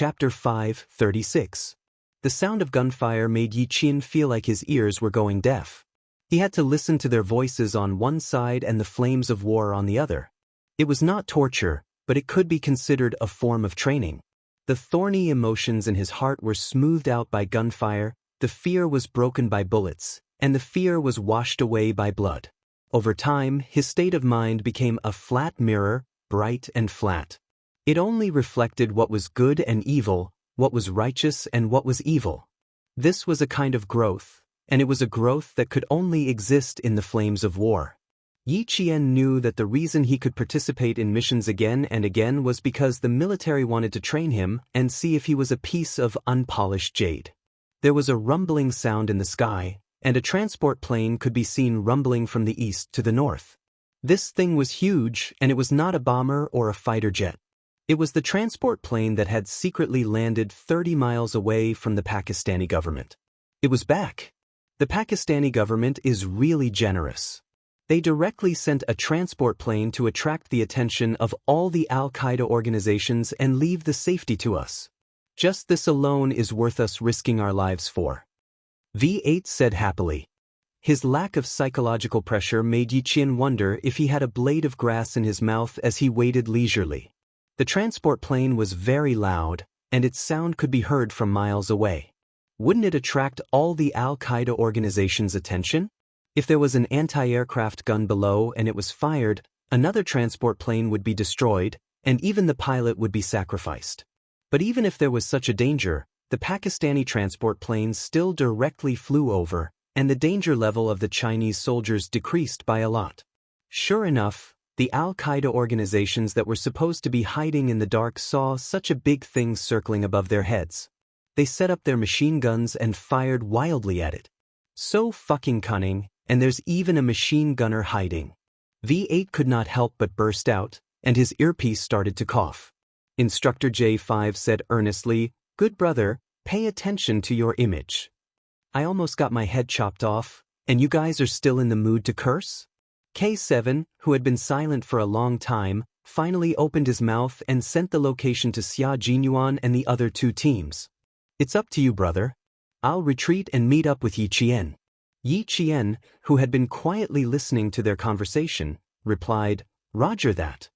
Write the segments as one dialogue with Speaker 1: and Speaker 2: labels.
Speaker 1: Chapter 5:36. The sound of gunfire made Yi Qian feel like his ears were going deaf. He had to listen to their voices on one side and the flames of war on the other. It was not torture, but it could be considered a form of training. The thorny emotions in his heart were smoothed out by gunfire, the fear was broken by bullets, and the fear was washed away by blood. Over time, his state of mind became a flat mirror, bright and flat. It only reflected what was good and evil, what was righteous and what was evil. This was a kind of growth, and it was a growth that could only exist in the flames of war. Yi Qian knew that the reason he could participate in missions again and again was because the military wanted to train him and see if he was a piece of unpolished jade. There was a rumbling sound in the sky, and a transport plane could be seen rumbling from the east to the north. This thing was huge, and it was not a bomber or a fighter jet. It was the transport plane that had secretly landed 30 miles away from the Pakistani government. It was back. The Pakistani government is really generous. They directly sent a transport plane to attract the attention of all the Al-Qaeda organizations and leave the safety to us. Just this alone is worth us risking our lives for. V8 said happily. His lack of psychological pressure made Yi Qian wonder if he had a blade of grass in his mouth as he waited leisurely. The transport plane was very loud, and its sound could be heard from miles away. Wouldn't it attract all the Al-Qaeda organization's attention? If there was an anti-aircraft gun below and it was fired, another transport plane would be destroyed, and even the pilot would be sacrificed. But even if there was such a danger, the Pakistani transport planes still directly flew over, and the danger level of the Chinese soldiers decreased by a lot. Sure enough, the Al-Qaeda organizations that were supposed to be hiding in the dark saw such a big thing circling above their heads. They set up their machine guns and fired wildly at it. So fucking cunning, and there's even a machine gunner hiding. V8 could not help but burst out, and his earpiece started to cough. Instructor J5 said earnestly, "Good brother, pay attention to your image. I almost got my head chopped off, and you guys are still in the mood to curse?" K7, who had been silent for a long time, finally opened his mouth and sent the location to Xia Jinyuan and the other two teams. "It's up to you, brother. I'll retreat and meet up with Yi Qian." Yi Qian, who had been quietly listening to their conversation, replied, "Roger that."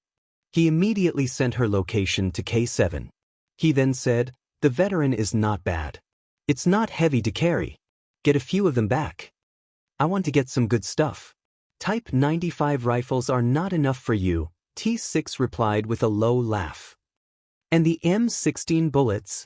Speaker 1: He immediately sent her location to K7. He then said, "The veteran is not bad. It's not heavy to carry. Get a few of them back. I want to get some good stuff." "Type 95 rifles are not enough for you," T6 replied with a low laugh. "And the M16 bullets?"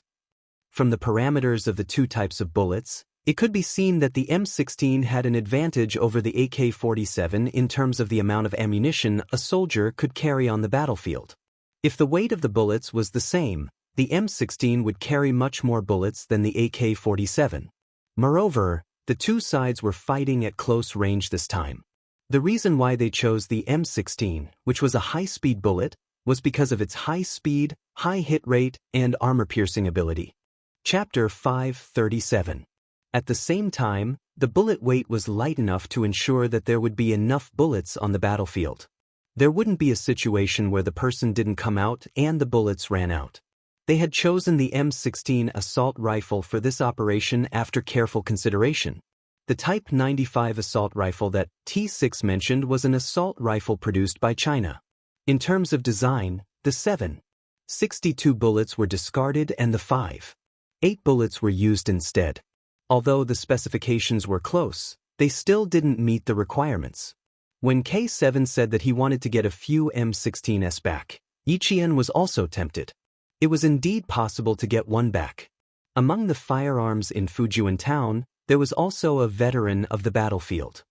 Speaker 1: From the parameters of the two types of bullets, it could be seen that the M16 had an advantage over the AK-47 in terms of the amount of ammunition a soldier could carry on the battlefield. If the weight of the bullets was the same, the M16 would carry much more bullets than the AK-47. Moreover, the two sides were fighting at close range this time. The reason why they chose the M16, which was a high-speed bullet, was because of its high speed, high hit rate, and armor-piercing ability. Chapter 5:37. At the same time, the bullet weight was light enough to ensure that there would be enough bullets on the battlefield. There wouldn't be a situation where the person didn't come out and the bullets ran out. They had chosen the M16 assault rifle for this operation after careful consideration. The Type 95 assault rifle that T6 mentioned was an assault rifle produced by China. In terms of design, the 7.62 bullets were discarded and the 5.8 bullets were used instead. Although the specifications were close, they still didn't meet the requirements. When K7 said that he wanted to get a few M16s back, Yi Qian was also tempted. It was indeed possible to get one back. Among the firearms in Fujian town, there was also a veteran of the battlefield.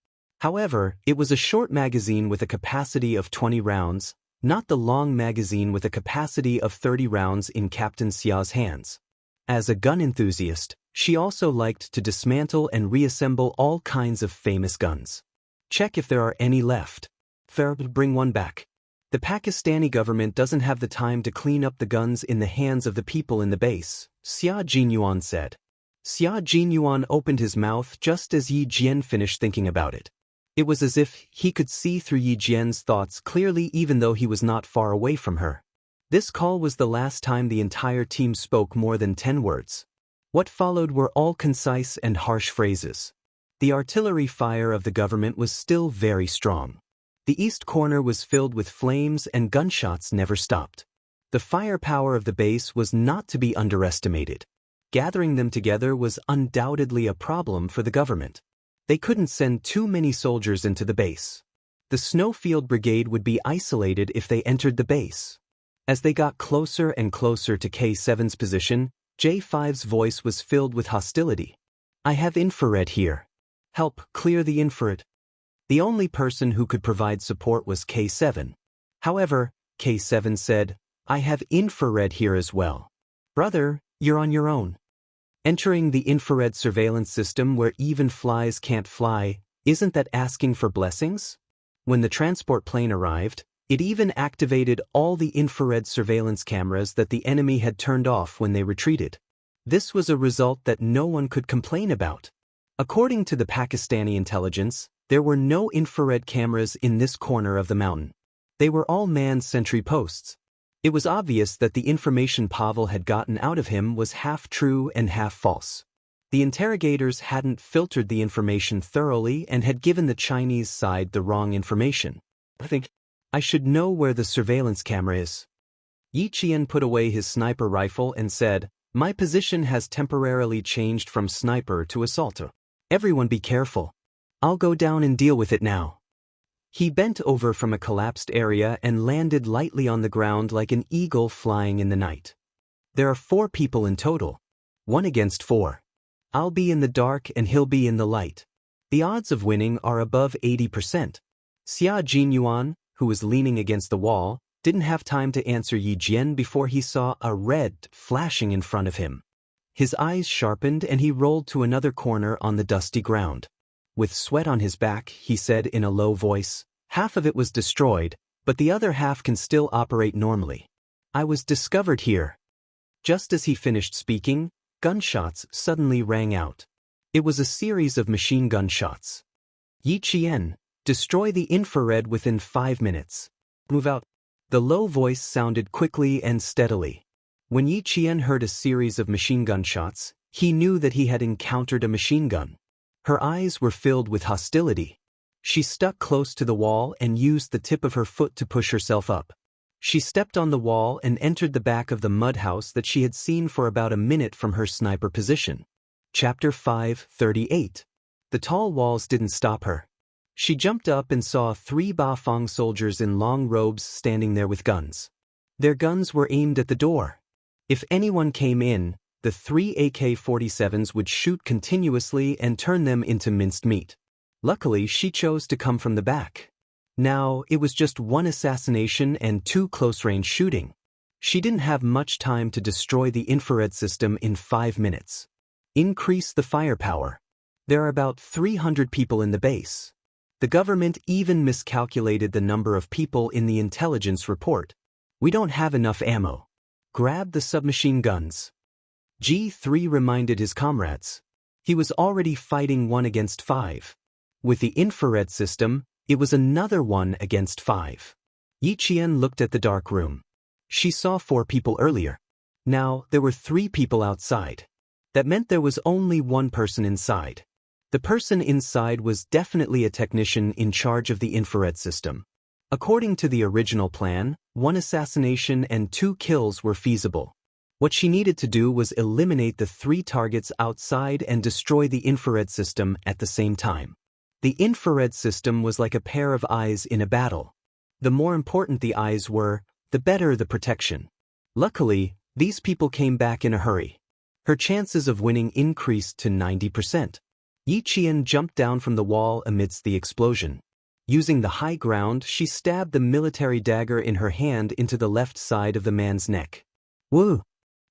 Speaker 1: However, it was a short magazine with a capacity of 20 rounds, not the long magazine with a capacity of 30 rounds in Captain Xia's hands. As a gun enthusiast, she also liked to dismantle and reassemble all kinds of famous guns. "Check if there are any left. Fair, bring one back. The Pakistani government doesn't have the time to clean up the guns in the hands of the people in the base," Xia Jinyuan said. Xia Jinyuan opened his mouth just as Yi Jian finished thinking about it. It was as if he could see through Yi Jian's thoughts clearly even though he was not far away from her. This call was the last time the entire team spoke more than 10 words. What followed were all concise and harsh phrases. The artillery fire of the government was still very strong. The east corner was filled with flames and gunshots never stopped. The firepower of the base was not to be underestimated. Gathering them together was undoubtedly a problem for the government. They couldn't send too many soldiers into the base. The Snowfield Brigade would be isolated if they entered the base. As they got closer and closer to K7's position, J5's voice was filled with hostility. "I have infrared here. Help clear the infrared." The only person who could provide support was K7. However, K7 said, "I have infrared here as well. Brother, you're on your own." Entering the infrared surveillance system where even flies can't fly, isn't that asking for blessings? When the transport plane arrived, it even activated all the infrared surveillance cameras that the enemy had turned off when they retreated. This was a result that no one could complain about. According to the Pakistani intelligence, there were no infrared cameras in this corner of the mountain. They were all manned sentry posts. It was obvious that the information Pavel had gotten out of him was half true and half false. The interrogators hadn't filtered the information thoroughly and had given the Chinese side the wrong information. I should know where the surveillance camera is." Yi Qian put away his sniper rifle and said, "My position has temporarily changed from sniper to assaulter. Everyone be careful. I'll go down and deal with it now." He bent over from a collapsed area and landed lightly on the ground like an eagle flying in the night. "There are 4 people in total. 1 against 4. I'll be in the dark and he'll be in the light. The odds of winning are above 80%. Xia Jinyuan, who was leaning against the wall, didn't have time to answer Yi Jian before he saw a red flashing in front of him. His eyes sharpened and he rolled to another corner on the dusty ground. With sweat on his back, he said in a low voice, "Half of it was destroyed, but the other half can still operate normally. I was discovered here." Just as he finished speaking, gunshots suddenly rang out. It was a series of machine gun shots. "Yi Qian, destroy the infrared within 5 minutes. Move out." The low voice sounded quickly and steadily. When Yi Qian heard a series of machine gun shots, he knew that he had encountered a machine gun. Her eyes were filled with hostility. She stuck close to the wall and used the tip of her foot to push herself up. She stepped on the wall and entered the back of the mud house that she had seen for about a minute from her sniper position. Chapter 5:38. The tall walls didn't stop her. She jumped up and saw 3 Bafang soldiers in long robes standing there with guns. Their guns were aimed at the door. If anyone came in, the 3 AK-47s would shoot continuously and turn them into minced meat. Luckily, she chose to come from the back. Now, it was just 1 assassination and 2 close-range shooting. She didn't have much time to destroy the infrared system in 5 minutes. Increase the firepower. There are about 300 people in the base. The government even miscalculated the number of people in the intelligence report. "We don't have enough ammo. Grab the submachine guns." G3 reminded his comrades. He was already fighting 1 against 5. With the infrared system, it was another 1 against 5. Yi Qian looked at the dark room. She saw 4 people earlier. Now, there were 3 people outside. That meant there was only 1 person inside. The person inside was definitely a technician in charge of the infrared system. According to the original plan, 1 assassination and 2 kills were feasible. What she needed to do was eliminate the 3 targets outside and destroy the infrared system at the same time. The infrared system was like a pair of eyes in a battle. The more important the eyes were, the better the protection. Luckily, these people came back in a hurry. Her chances of winning increased to 90%. Yi Qian jumped down from the wall amidst the explosion. Using the high ground, she stabbed the military dagger in her hand into the left side of the man's neck. Woo!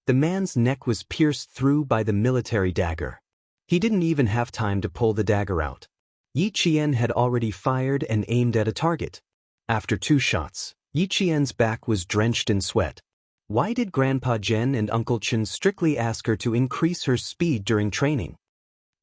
Speaker 1: The man's neck was pierced through by the military dagger. He didn't even have time to pull the dagger out. Yi Qian had already fired and aimed at a target. After 2 shots, Yi Qian's back was drenched in sweat. Why did Grandpa Zhen and Uncle Chen strictly ask her to increase her speed during training?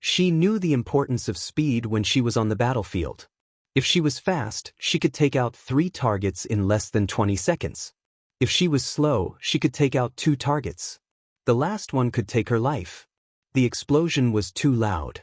Speaker 1: She knew the importance of speed when she was on the battlefield. If she was fast, she could take out 3 targets in less than 20 seconds. If she was slow, she could take out 2 targets. The last one could take her life. The explosion was too loud.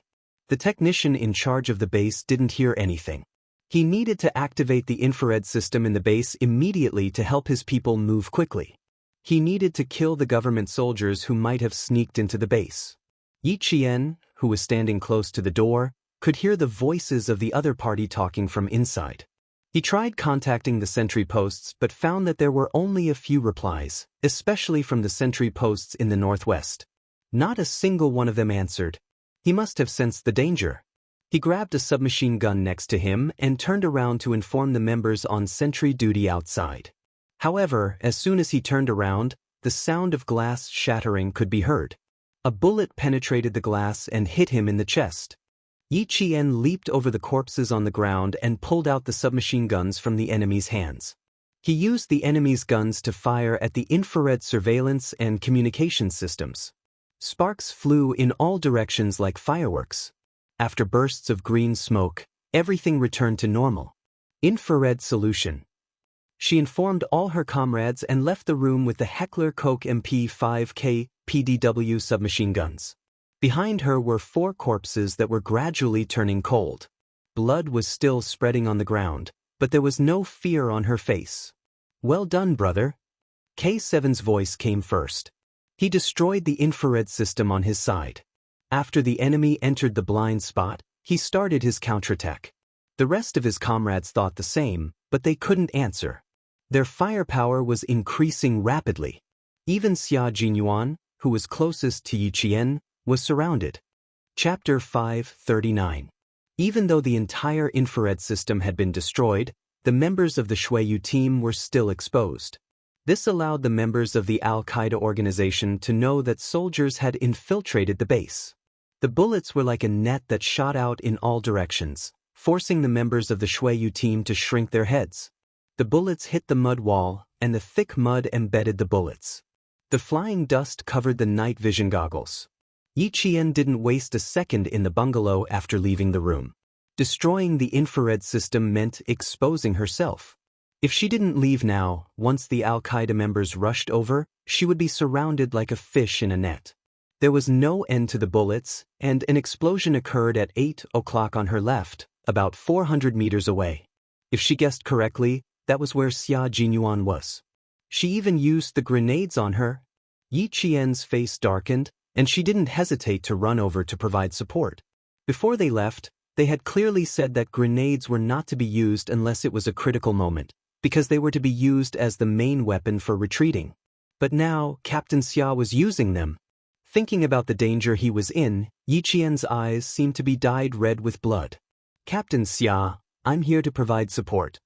Speaker 1: The technician in charge of the base didn't hear anything. He needed to activate the infrared system in the base immediately to help his people move quickly. He needed to kill the government soldiers who might have sneaked into the base. Yi Qian, who was standing close to the door, could hear the voices of the other party talking from inside. He tried contacting the sentry posts but found that there were only a few replies, especially from the sentry posts in the northwest. Not a single one of them answered. He must have sensed the danger. He grabbed a submachine gun next to him and turned around to inform the members on sentry duty outside. However, as soon as he turned around, the sound of glass shattering could be heard. A bullet penetrated the glass and hit him in the chest. Yi Qian leaped over the corpses on the ground and pulled out the submachine guns from the enemy's hands. He used the enemy's guns to fire at the infrared surveillance and communication systems. Sparks flew in all directions like fireworks. After bursts of green smoke, everything returned to normal. Infrared solution. She informed all her comrades and left the room with the Heckler Koch MP5K PDW submachine guns. Behind her were 4 corpses that were gradually turning cold. Blood was still spreading on the ground, but there was no fear on her face. "Well done, brother." K7's voice came first. He destroyed the infrared system on his side. After the enemy entered the blind spot, he started his counterattack. The rest of his comrades thought the same, but they couldn't answer. Their firepower was increasing rapidly. Even Xia Jinyuan, who was closest to Yi Qian, was surrounded. Chapter 539. Even though the entire infrared system had been destroyed, the members of the Shuiyu team were still exposed. This allowed the members of the Al-Qaeda organization to know that soldiers had infiltrated the base. The bullets were like a net that shot out in all directions, forcing the members of the Shuiyu team to shrink their heads. The bullets hit the mud wall, and the thick mud embedded the bullets. The flying dust covered the night vision goggles. Yi Qian didn't waste a second in the bungalow after leaving the room. Destroying the infrared system meant exposing herself. If she didn't leave now, once the Al-Qaeda members rushed over, she would be surrounded like a fish in a net. There was no end to the bullets, and an explosion occurred at 8 o'clock on her left, about 400 meters away. If she guessed correctly, that was where Xia Jinyuan was. She even used the grenades on her. Yi Qian's face darkened, and she didn't hesitate to run over to provide support. Before they left, they had clearly said that grenades were not to be used unless it was a critical moment, because they were to be used as the main weapon for retreating. But now, Captain Xia was using them. Thinking about the danger he was in, Yi Qian's eyes seemed to be dyed red with blood. "Captain Xia, I'm here to provide support."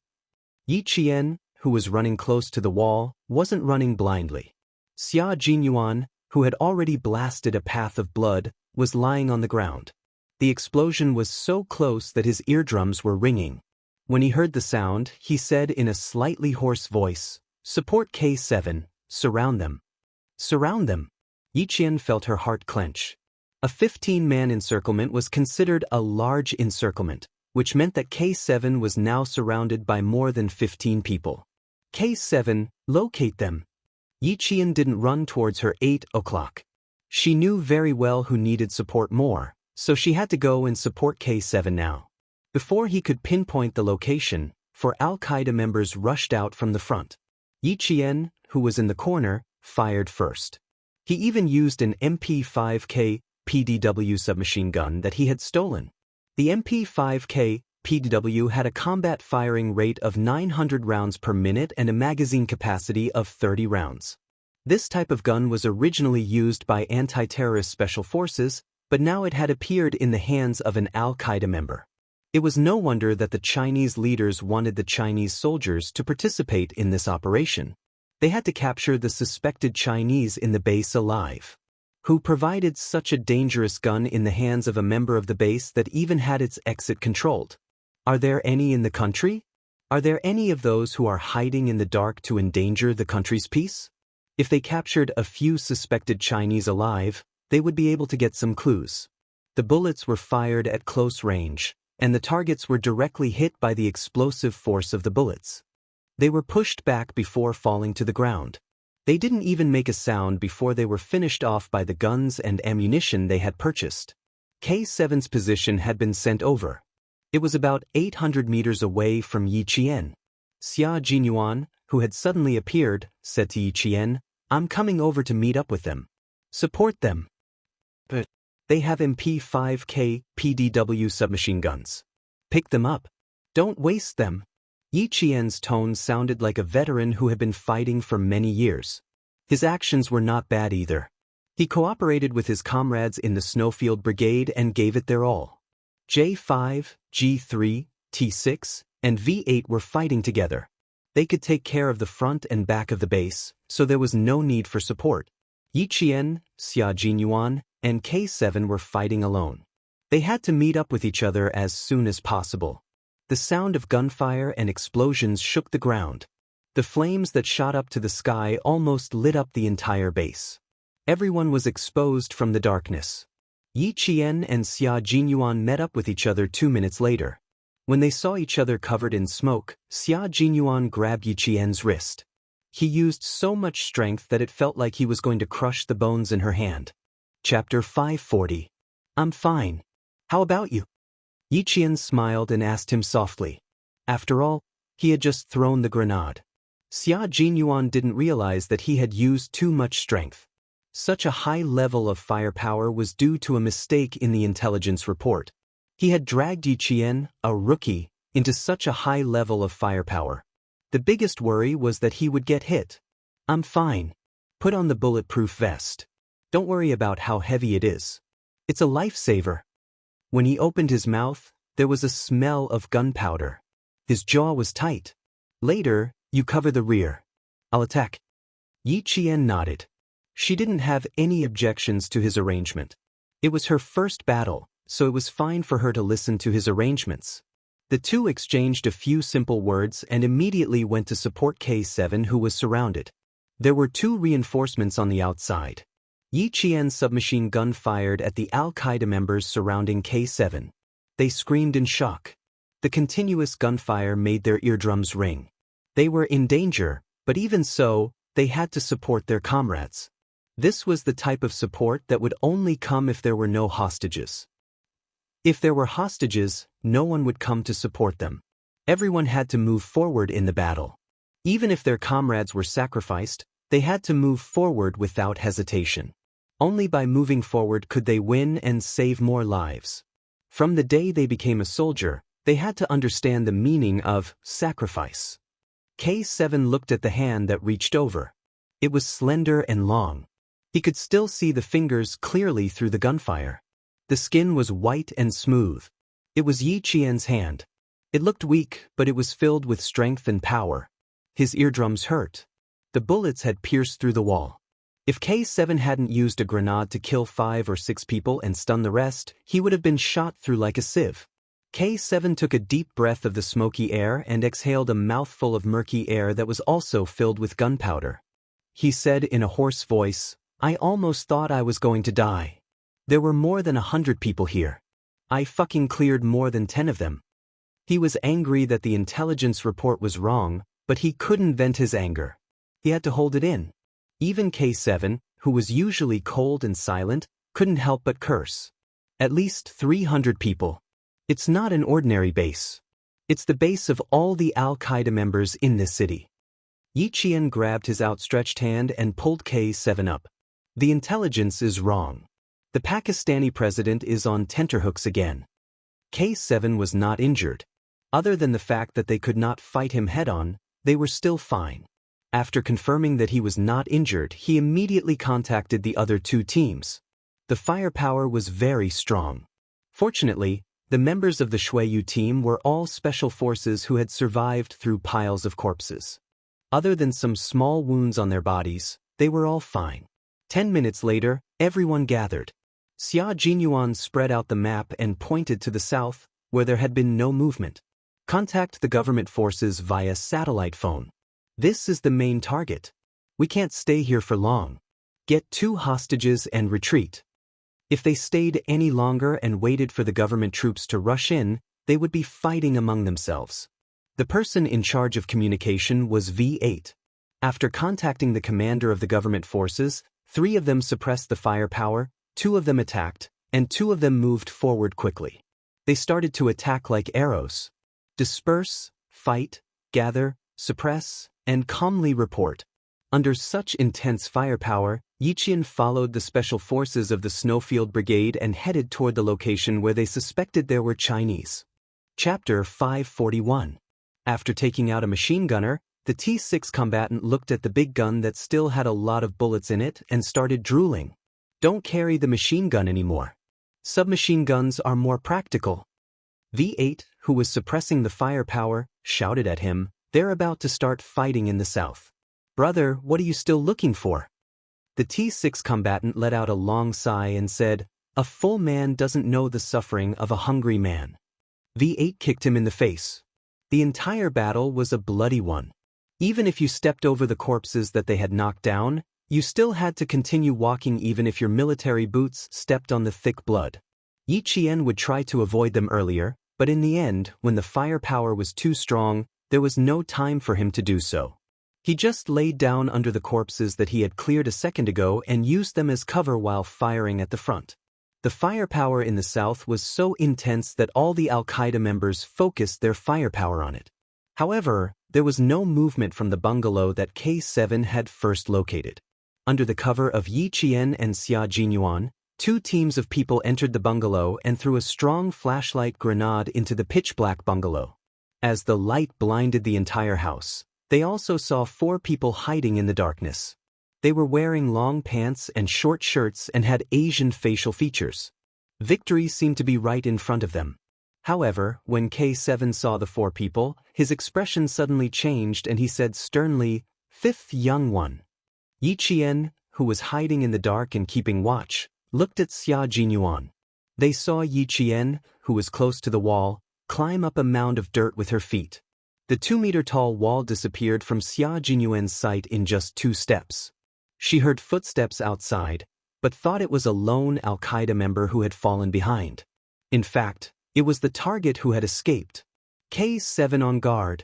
Speaker 1: Yi Qian, who was running close to the wall, wasn't running blindly. Xia Jinyuan, who had already blasted a path of blood, was lying on the ground. The explosion was so close that his eardrums were ringing. When he heard the sound, he said in a slightly hoarse voice, "Support K7, surround them." "Surround them." Yi Qian felt her heart clench. A 15-man encirclement was considered a large encirclement, which meant that K7 was now surrounded by more than 15 people. "K7, locate them." Yi Qian didn't run towards her 8 o'clock. She knew very well who needed support more, so she had to go and support K7 now. Before he could pinpoint the location, 4 Al-Qaeda members rushed out from the front. Yi Qian, who was in the corner, fired first. He even used an MP5K PDW submachine gun that he had stolen. The MP5K PDW had a combat firing rate of 900 rounds per minute and a magazine capacity of 30 rounds. This type of gun was originally used by anti-terrorist special forces, but now it had appeared in the hands of an Al-Qaeda member. It was no wonder that the Chinese leaders wanted the Chinese soldiers to participate in this operation. They had to capture the suspected Chinese in the base alive. Who provided such a dangerous gun in the hands of a member of the base that even had its exit controlled? Are there any in the country? Are there any of those who are hiding in the dark to endanger the country's peace? If they captured a few suspected Chinese alive, they would be able to get some clues. The bullets were fired at close range, and the targets were directly hit by the explosive force of the bullets. They were pushed back before falling to the ground. They didn't even make a sound before they were finished off by the guns and ammunition they had purchased. K7's position had been sent over. It was about 800 meters away from Yi Qian. Xia Jinyuan, who had suddenly appeared, said to Yi Qian, "I'm coming over to meet up with them. Support them. But they have MP5K PDW submachine guns. Pick them up. Don't waste them." Yi Qian's tone sounded like a veteran who had been fighting for many years. His actions were not bad either. He cooperated with his comrades in the Snowfield Brigade and gave it their all. J5, G3, T6, and V8 were fighting together. They could take care of the front and back of the base, so there was no need for support. Yi Qian, Xia Jinyuan, and K7 were fighting alone. They had to meet up with each other as soon as possible. The sound of gunfire and explosions shook the ground. The flames that shot up to the sky almost lit up the entire base. Everyone was exposed from the darkness. Yi Qian and Xia Jinyuan met up with each other 2 minutes later. When they saw each other covered in smoke, Xia Jinyuan grabbed Yi Qian's wrist. He used so much strength that it felt like he was going to crush the bones in her hand. Chapter 540. I'm fine. How about you? Yi Qian smiled and asked him softly. After all, he had just thrown the grenade. Xia Jinyuan didn't realize that he had used too much strength. Such a high level of firepower was due to a mistake in the intelligence report. He had dragged Yi Qian, a rookie, into such a high level of firepower. The biggest worry was that he would get hit. I'm fine. Put on the bulletproof vest. Don't worry about how heavy it is. It's a lifesaver. When he opened his mouth, there was a smell of gunpowder. His jaw was tight. Later, you cover the rear. I'll attack. Yi Qian nodded. She didn't have any objections to his arrangement. It was her first battle, so it was fine for her to listen to his arrangements. The two exchanged a few simple words and immediately went to support K7, who was surrounded. There were 2 reinforcements on the outside. Yi Qian's submachine gun fired at the Al-Qaeda members surrounding K7. They screamed in shock. The continuous gunfire made their eardrums ring. They were in danger, but even so, they had to support their comrades. This was the type of support that would only come if there were no hostages. If there were hostages, no one would come to support them. Everyone had to move forward in the battle. Even if their comrades were sacrificed, they had to move forward without hesitation. Only by moving forward could they win and save more lives. From the day they became a soldier, they had to understand the meaning of sacrifice. K7 looked at the hand that reached over. It was slender and long. He could still see the fingers clearly through the gunfire. The skin was white and smooth. It was Yi Qian's hand. It looked weak, but it was filled with strength and power. His eardrums hurt. The bullets had pierced through the wall. If K7 hadn't used a grenade to kill 5 or 6 people and stun the rest, he would have been shot through like a sieve. K7 took a deep breath of the smoky air and exhaled a mouthful of murky air that was also filled with gunpowder. He said in a hoarse voice, "I almost thought I was going to die. There were more than 100 people here. I fucking cleared more than 10 of them." He was angry that the intelligence report was wrong, but he couldn't vent his anger. He had to hold it in. Even K7, who was usually cold and silent, couldn't help but curse. At least 300 people. It's not an ordinary base. It's the base of all the Al-Qaeda members in this city. Yi Qian grabbed his outstretched hand and pulled K7 up. The intelligence is wrong. The Pakistani president is on tenterhooks again. K7 was not injured. Other than the fact that they could not fight him head-on, they were still fine. After confirming that he was not injured, he immediately contacted the other 2 teams. The firepower was very strong. Fortunately, the members of the Shuiyu team were all special forces who had survived through piles of corpses. Other than some small wounds on their bodies, they were all fine. 10 minutes later, everyone gathered. Xia Jinyuan spread out the map and pointed to the south, where there had been no movement. Contact the government forces via satellite phone. This is the main target. We can't stay here for long. Get 2 hostages and retreat. If they stayed any longer and waited for the government troops to rush in, they would be fighting among themselves. The person in charge of communication was V8. After contacting the commander of the government forces, 3 of them suppressed the firepower, 2 of them attacked, and 2 of them moved forward quickly. They started to attack like arrows. Disperse, fight, gather, suppress, and calmly report. Under such intense firepower, Yiqian followed the special forces of the Snowfield Brigade and headed toward the location where they suspected there were Chinese. Chapter 541. After taking out a machine gunner, the T6 combatant looked at the big gun that still had a lot of bullets in it and started drooling. Don't carry the machine gun anymore. Submachine guns are more practical. V8, who was suppressing the firepower, shouted at him, "They're about to start fighting in the south. Brother, what are you still looking for?" The T6 combatant let out a long sigh and said, "A full man doesn't know the suffering of a hungry man." V8 kicked him in the face. The entire battle was a bloody one. Even if you stepped over the corpses that they had knocked down, you still had to continue walking even if your military boots stepped on the thick blood. Yiqian would try to avoid them earlier, but in the end, when the firepower was too strong, there was no time for him to do so. He just laid down under the corpses that he had cleared a second ago and used them as cover while firing at the front. The firepower in the south was so intense that all the Al-Qaeda members focused their firepower on it. However, there was no movement from the bungalow that K7 had first located. Under the cover of Yiqian and Xia Jinyuan, 2 teams of people entered the bungalow and threw a strong flashlight grenade into the pitch-black bungalow. As the light blinded the entire house, they also saw 4 people hiding in the darkness. They were wearing long pants and short shirts and had Asian facial features. Victory seemed to be right in front of them. However, when K7 saw the 4 people, his expression suddenly changed and he said sternly, "Fifth young one." Yiqian, who was hiding in the dark and keeping watch, looked at Xia Jinyuan. They saw Yiqian, who was close to the wall, climb up a mound of dirt with her feet. The 2-meter-tall wall disappeared from Xia Jinyuan's sight in just 2 steps. She heard footsteps outside, but thought it was a lone Al-Qaeda member who had fallen behind. In fact, it was the target who had escaped. K7 on guard.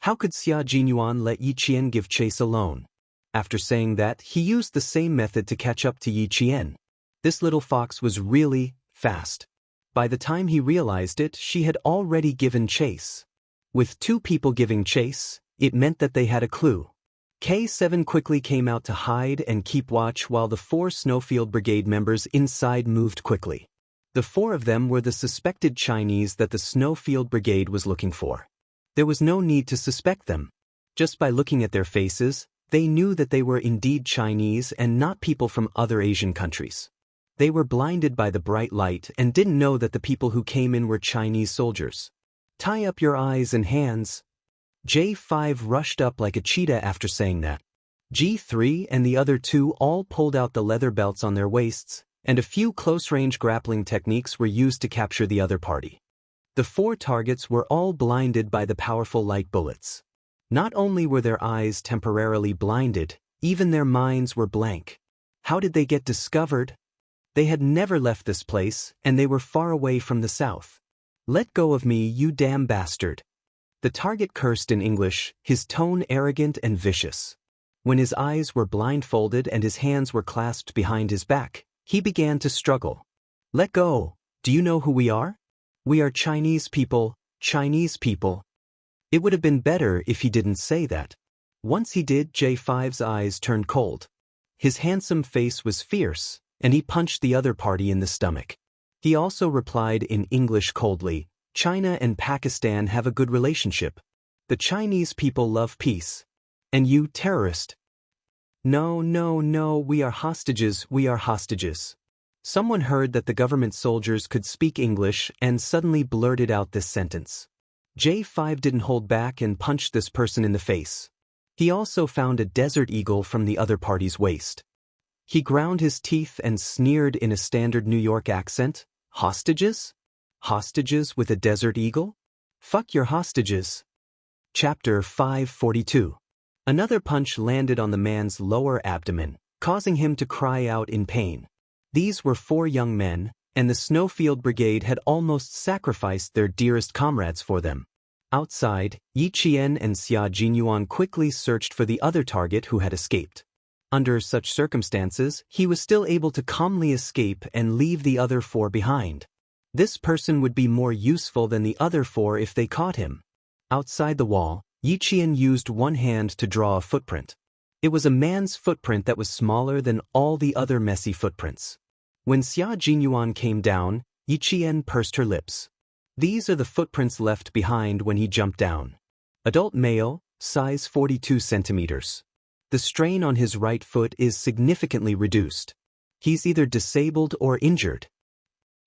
Speaker 1: How could Xia Jinyuan let Yiqian give chase alone? After saying that, he used the same method to catch up to Yiqian. This little fox was really fast. By the time he realized it, she had already given chase. With 2 people giving chase, it meant that they had a clue. K7 quickly came out to hide and keep watch while the 4 Snowfield Brigade members inside moved quickly. The 4 of them were the suspected Chinese that the Snowfield Brigade was looking for. There was no need to suspect them. Just by looking at their faces, they knew that they were indeed Chinese and not people from other Asian countries. They were blinded by the bright light and didn't know that the people who came in were Chinese soldiers. "Tie up your eyes and hands." J5 rushed up like a cheetah after saying that. G3 and the other 2 all pulled out the leather belts on their waists, and a few close-range grappling techniques were used to capture the other party. The 4 targets were all blinded by the powerful light bullets. Not only were their eyes temporarily blinded, even their minds were blank. How did they get discovered? They had never left this place, and they were far away from the south. "Let go of me, you damn bastard." The target cursed in English, his tone arrogant and vicious. When his eyes were blindfolded and his hands were clasped behind his back, he began to struggle. "Let go. Do you know who we are? We are Chinese people, Chinese people." It would have been better if he didn't say that. Once he did, J5's eyes turned cold. His handsome face was fierce, and he punched the other party in the stomach. He also replied in English coldly, "China and Pakistan have a good relationship. The Chinese people love peace. And you, terrorist." "No, no, no, we are hostages, we are hostages." Someone heard that the government soldiers could speak English and suddenly blurted out this sentence. J5 didn't hold back and punched this person in the face. He also found a desert eagle from the other party's waist. He ground his teeth and sneered in a standard New York accent, "Hostages? Hostages with a desert eagle? Fuck your hostages." Chapter 542. Another punch landed on the man's lower abdomen, causing him to cry out in pain. These were 4 young men, and the Snowfield Brigade had almost sacrificed their dearest comrades for them. Outside, Yi Qian and Xia Jinyuan quickly searched for the other target who had escaped. Under such circumstances, he was still able to calmly escape and leave the other four behind. This person would be more useful than the other four if they caught him. Outside the wall, Yi Qian used one hand to draw a footprint. It was a man's footprint that was smaller than all the other messy footprints. When Xia Jinyuan came down, Yi Qian pursed her lips. These are the footprints left behind when he jumped down. Adult male, size 42 centimeters. The strain on his right foot is significantly reduced. He's either disabled or injured.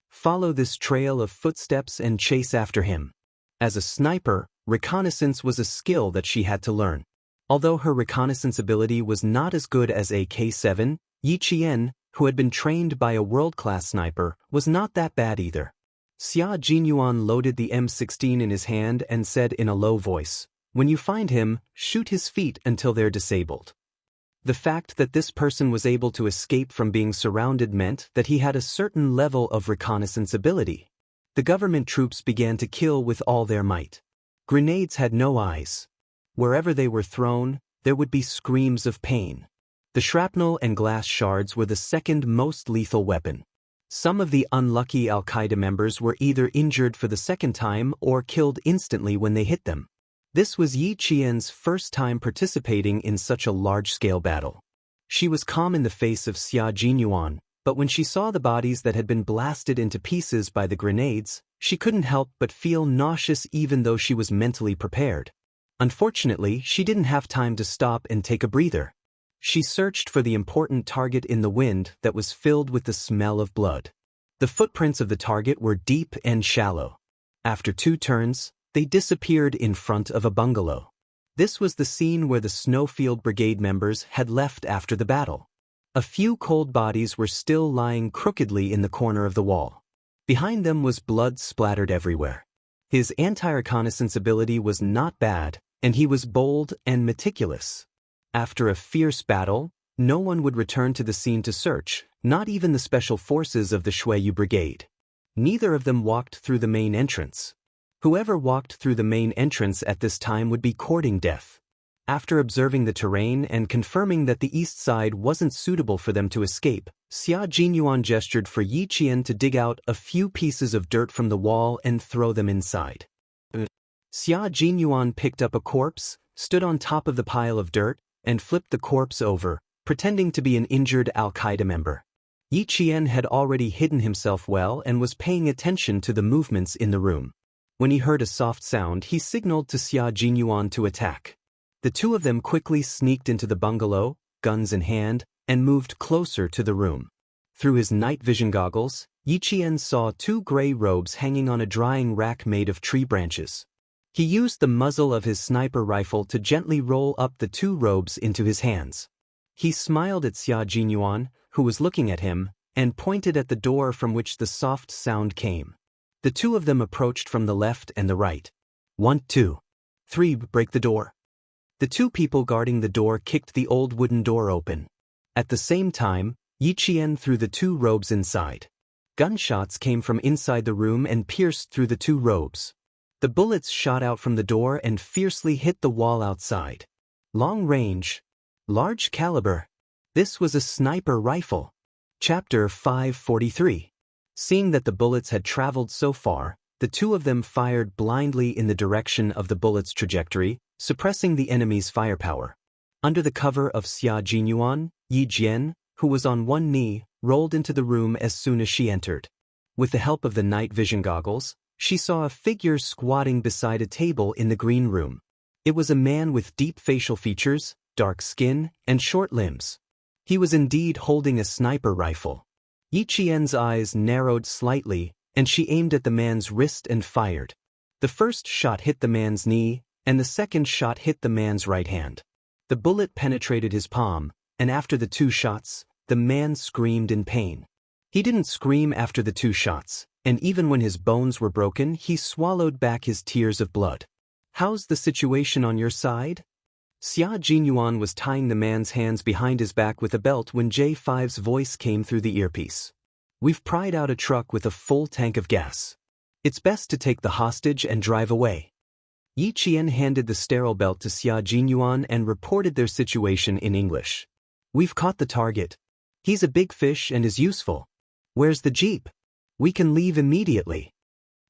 Speaker 1: Follow this trail of footsteps and chase after him. As a sniper, reconnaissance was a skill that she had to learn. Although her reconnaissance ability was not as good as AK-7, Yi Qian, who had been trained by a world-class sniper, was not that bad either. Xia Jinyuan loaded the M16 in his hand and said in a low voice, "When you find him, shoot his feet until they're disabled." The fact that this person was able to escape from being surrounded meant that he had a certain level of reconnaissance ability. The government troops began to kill with all their might. Grenades had no eyes. Wherever they were thrown, there would be screams of pain. The shrapnel and glass shards were the second most lethal weapon. Some of the unlucky Al-Qaeda members were either injured for the second time or killed instantly when they hit them. This was Yi Qian's first time participating in such a large-scale battle. She was calm in the face of Xia Jinyuan, but when she saw the bodies that had been blasted into pieces by the grenades, she couldn't help but feel nauseous even though she was mentally prepared. Unfortunately, she didn't have time to stop and take a breather. She searched for the important target in the wind that was filled with the smell of blood. The footprints of the target were deep and shallow. After 2 turns, they disappeared in front of a bungalow. This was the scene where the Snowfield Brigade members had left after the battle. A few cold bodies were still lying crookedly in the corner of the wall. Behind them was blood splattered everywhere. His anti-reconnaissance ability was not bad, and he was bold and meticulous. After a fierce battle, no one would return to the scene to search, not even the special forces of the Shuiyu Brigade. Neither of them walked through the main entrance. Whoever walked through the main entrance at this time would be courting death. After observing the terrain and confirming that the east side wasn't suitable for them to escape, Xia Jinyuan gestured for Yi Qian to dig out a few pieces of dirt from the wall and throw them inside. Xia Jinyuan picked up a corpse, stood on top of the pile of dirt, and flipped the corpse over, pretending to be an injured Al-Qaeda member. Yi Qian had already hidden himself well and was paying attention to the movements in the room. When he heard a soft sound, he signaled to Xia Jinyuan to attack. The two of them quickly sneaked into the bungalow, guns in hand, and moved closer to the room. Through his night vision goggles, Yi Qian saw 2 gray robes hanging on a drying rack made of tree branches. He used the muzzle of his sniper rifle to gently roll up the 2 robes into his hands. He smiled at Xia Jinyuan, who was looking at him, and pointed at the door from which the soft sound came. The 2 of them approached from the left and the right. 1, 2, 3, break the door. The 2 people guarding the door kicked the old wooden door open. At the same time, Yi Qian threw the 2 robes inside. Gunshots came from inside the room and pierced through the 2 robes. The bullets shot out from the door and fiercely hit the wall outside. Long range. Large caliber. This was a sniper rifle. Chapter 543. Seeing that the bullets had traveled so far, the 2 of them fired blindly in the direction of the bullet's trajectory, suppressing the enemy's firepower. Under the cover of Xia Jinyuan, Yi Jian, who was on one knee, rolled into the room as soon as she entered. With the help of the night vision goggles, she saw a figure squatting beside a table in the green room. It was a man with deep facial features, dark skin, and short limbs. He was indeed holding a sniper rifle. Yi Qian's eyes narrowed slightly, and she aimed at the man's wrist and fired. The first shot hit the man's knee, and the second shot hit the man's right hand. The bullet penetrated his palm, and after the 2 shots, the man screamed in pain. He didn't scream after the 2 shots, and even when his bones were broken, he swallowed back his tears of blood. "How's the situation on your side?" Xia Jinyuan was tying the man's hands behind his back with a belt when J5's voice came through the earpiece. "We've pried out a truck with a full tank of gas. It's best to take the hostage and drive away." Yi Qian handed the sterile belt to Xia Jinyuan and reported their situation in English. "We've caught the target. He's a big fish and is useful. Where's the jeep? We can leave immediately."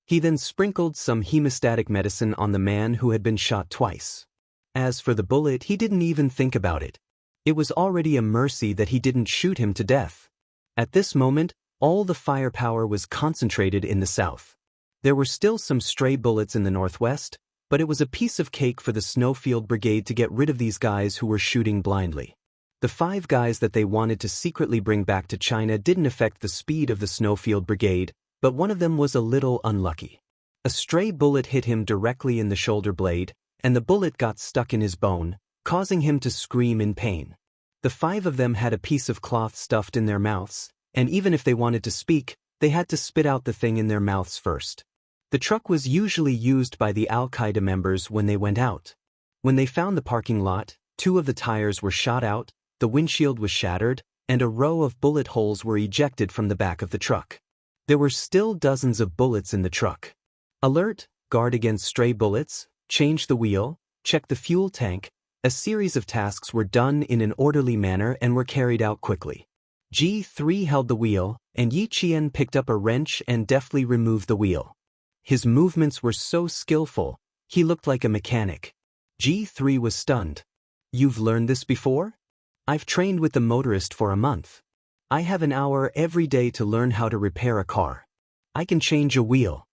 Speaker 1: He then sprinkled some hemostatic medicine on the man who had been shot twice. As for the bullet, he didn't even think about it. It was already a mercy that he didn't shoot him to death. At this moment, all the firepower was concentrated in the south. There were still some stray bullets in the northwest, but it was a piece of cake for the Snowfield Brigade to get rid of these guys who were shooting blindly. The 5 guys that they wanted to secretly bring back to China didn't affect the speed of the Snowfield Brigade, but one of them was a little unlucky. A stray bullet hit him directly in the shoulder blade, and the bullet got stuck in his bone, causing him to scream in pain. The 5 of them had a piece of cloth stuffed in their mouths, and even if they wanted to speak, they had to spit out the thing in their mouths first. The truck was usually used by the Al-Qaeda members when they went out. When they found the parking lot, 2 of the tires were shot out, the windshield was shattered, and a row of bullet holes were ejected from the back of the truck. There were still dozens of bullets in the truck. Alert, guard against stray bullets, change the wheel, check the fuel tank. A series of tasks were done in an orderly manner and were carried out quickly. G3 held the wheel, and Yi Qian picked up a wrench and deftly removed the wheel. His movements were so skillful, he looked like a mechanic. G3 was stunned. "You've learned this before?" "I've trained with the motorist for a month. I have an hour every day to learn how to repair a car. I can change a wheel."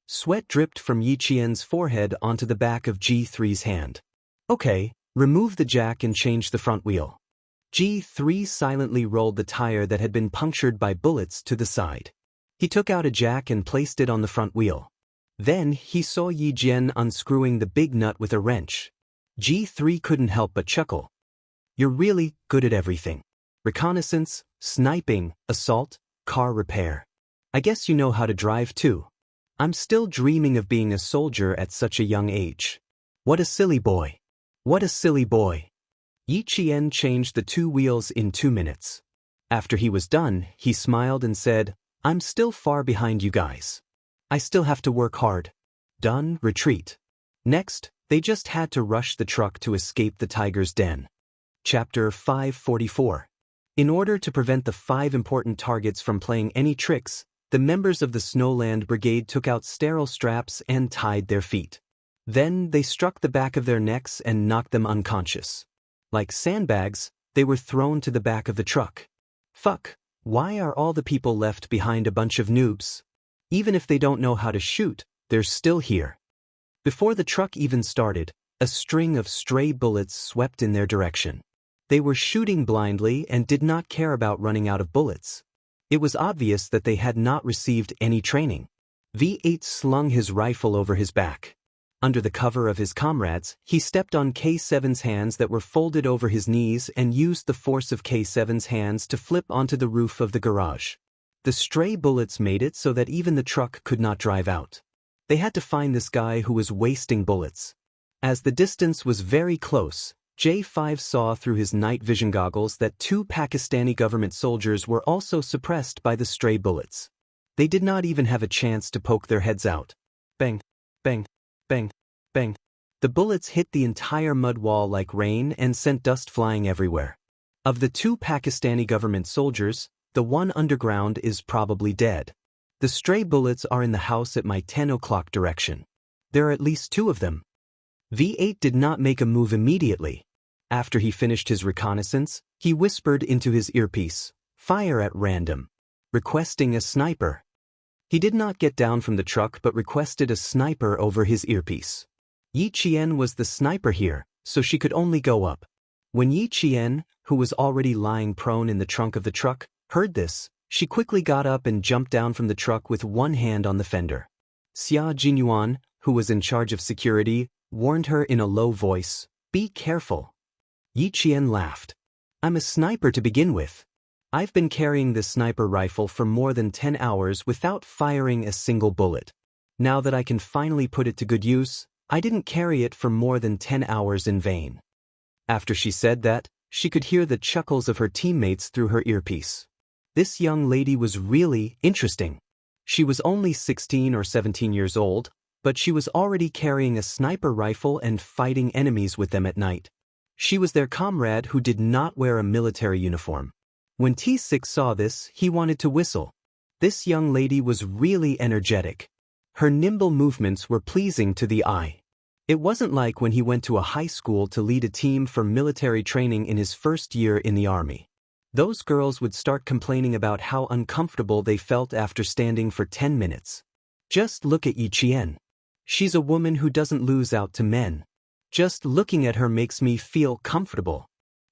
Speaker 1: Sweat dripped from Yi Qian's forehead onto the back of G3's hand. "Okay, remove the jack and change the front wheel." G3 silently rolled the tire that had been punctured by bullets to the side. He took out a jack and placed it on the front wheel. Then he saw Yi Jian unscrewing the big nut with a wrench. G3 couldn't help but chuckle. "You're really good at everything. Reconnaissance, sniping, assault, car repair. I guess you know how to drive too. I'm still dreaming of being a soldier at such a young age. What a silly boy. What a silly boy." Yi Qian changed the 2 wheels in 2 minutes. After he was done, he smiled and said, "I'm still far behind you guys. I still have to work hard." Done, retreat. Next, they just had to rush the truck to escape the tiger's den. Chapter 544. In order to prevent the 5 important targets from playing any tricks, the members of the Snowland Brigade took out sterile straps and tied their feet. Then they struck the back of their necks and knocked them unconscious. Like sandbags, they were thrown to the back of the truck. Fuck, why are all the people left behind a bunch of noobs? Even if they don't know how to shoot, they're still here. Before the truck even started, a string of stray bullets swept in their direction. They were shooting blindly and did not care about running out of bullets. It was obvious that they had not received any training. V8 slung his rifle over his back. Under the cover of his comrades, he stepped on K7's hands that were folded over his knees and used the force of K7's hands to flip onto the roof of the garage. The stray bullets made it so that even the truck could not drive out. They had to find this guy who was wasting bullets. As the distance was very close, J5 saw through his night vision goggles that 2 Pakistani government soldiers were also suppressed by the stray bullets. They did not even have a chance to poke their heads out. Bang, bang, bang, bang. The bullets hit the entire mud wall like rain and sent dust flying everywhere. Of the 2 Pakistani government soldiers, the one underground is probably dead. The stray bullets are in the house at my 10 o'clock direction. There are at least 2 of them. V8 did not make a move immediately. After he finished his reconnaissance, he whispered into his earpiece, "Fire at random," requesting a sniper. He did not get down from the truck but requested a sniper over his earpiece. Yi Qian was the sniper here, so she could only go up. When Yi Qian, who was already lying prone in the trunk of the truck, heard this, she quickly got up and jumped down from the truck with one hand on the fender. Xia Jinyuan, who was in charge of security, warned her in a low voice, "Be careful." Yi Qian laughed. "I'm a sniper to begin with. I've been carrying this sniper rifle for more than 10 hours without firing a single bullet. Now that I can finally put it to good use, I didn't carry it for more than 10 hours in vain." After she said that, she could hear the chuckles of her teammates through her earpiece. This young lady was really interesting. She was only 16 or 17 years old, but she was already carrying a sniper rifle and fighting enemies with them at night. She was their comrade who did not wear a military uniform. When T6 saw this, he wanted to whistle. This young lady was really energetic. Her nimble movements were pleasing to the eye. It wasn't like when he went to a high school to lead a team for military training in his first year in the army. Those girls would start complaining about how uncomfortable they felt after standing for 10 minutes. Just look at Yi Qian. She's a woman who doesn't lose out to men. Just looking at her makes me feel comfortable.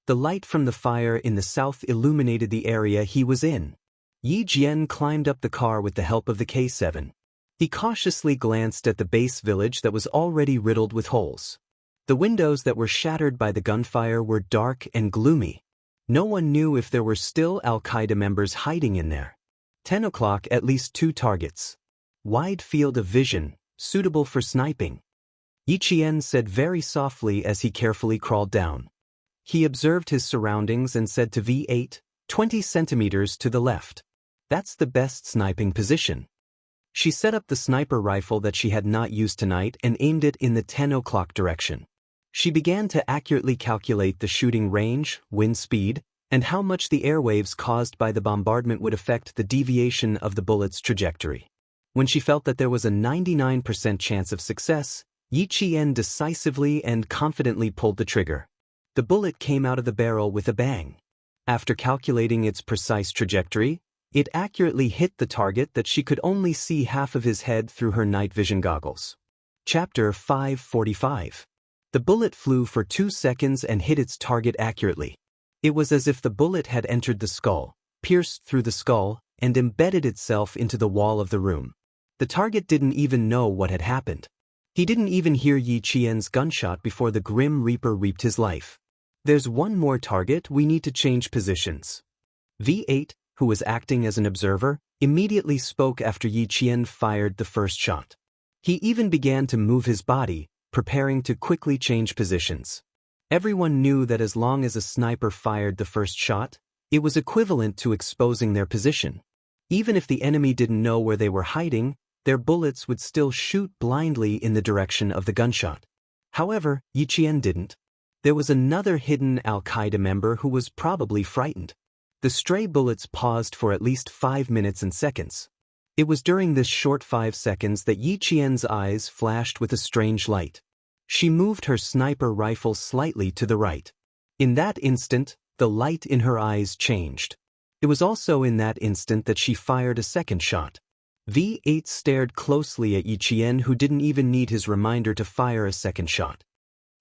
Speaker 1: The light from the fire in the south illuminated the area he was in. Yi Jian climbed up the car with the help of the K7. He cautiously glanced at the base village that was already riddled with holes. The windows that were shattered by the gunfire were dark and gloomy. No one knew if there were still Al-Qaeda members hiding in there. 10 o'clock, at least 2 targets. Wide field of vision, suitable for sniping. Yi Qian said very softly as he carefully crawled down. He observed his surroundings and said to V8, 20 centimeters to the left. That's the best sniping position. She set up the sniper rifle that she had not used tonight and aimed it in the 10 o'clock direction. She began to accurately calculate the shooting range, wind speed, and how much the airwaves caused by the bombardment would affect the deviation of the bullet's trajectory. When she felt that there was a 99% chance of success, Yi Qian decisively and confidently pulled the trigger. The bullet came out of the barrel with a bang. After calculating its precise trajectory, it accurately hit the target that she could only see half of his head through her night vision goggles. Chapter 545. The bullet flew for 2 seconds and hit its target accurately. It was as if the bullet had entered the skull, pierced through the skull, and embedded itself into the wall of the room. The target didn't even know what had happened. He didn't even hear Yi Qian's gunshot before the Grim Reaper reaped his life. There's one more target, we need to change positions. V8, who was acting as an observer, immediately spoke after Yi Qian fired the first shot. He even began to move his body, preparing to quickly change positions. Everyone knew that as long as a sniper fired the first shot, it was equivalent to exposing their position. Even if the enemy didn't know where they were hiding, their bullets would still shoot blindly in the direction of the gunshot. However, Yi Qian didn't. There was another hidden Al-Qaeda member who was probably frightened. The stray bullets paused for at least 5 minutes and seconds. It was during this short 5 seconds that Yi Qian's eyes flashed with a strange light. She moved her sniper rifle slightly to the right. In that instant, the light in her eyes changed. It was also in that instant that she fired a second shot. V8 stared closely at Yi Qian, who didn't even need his reminder to fire a second shot.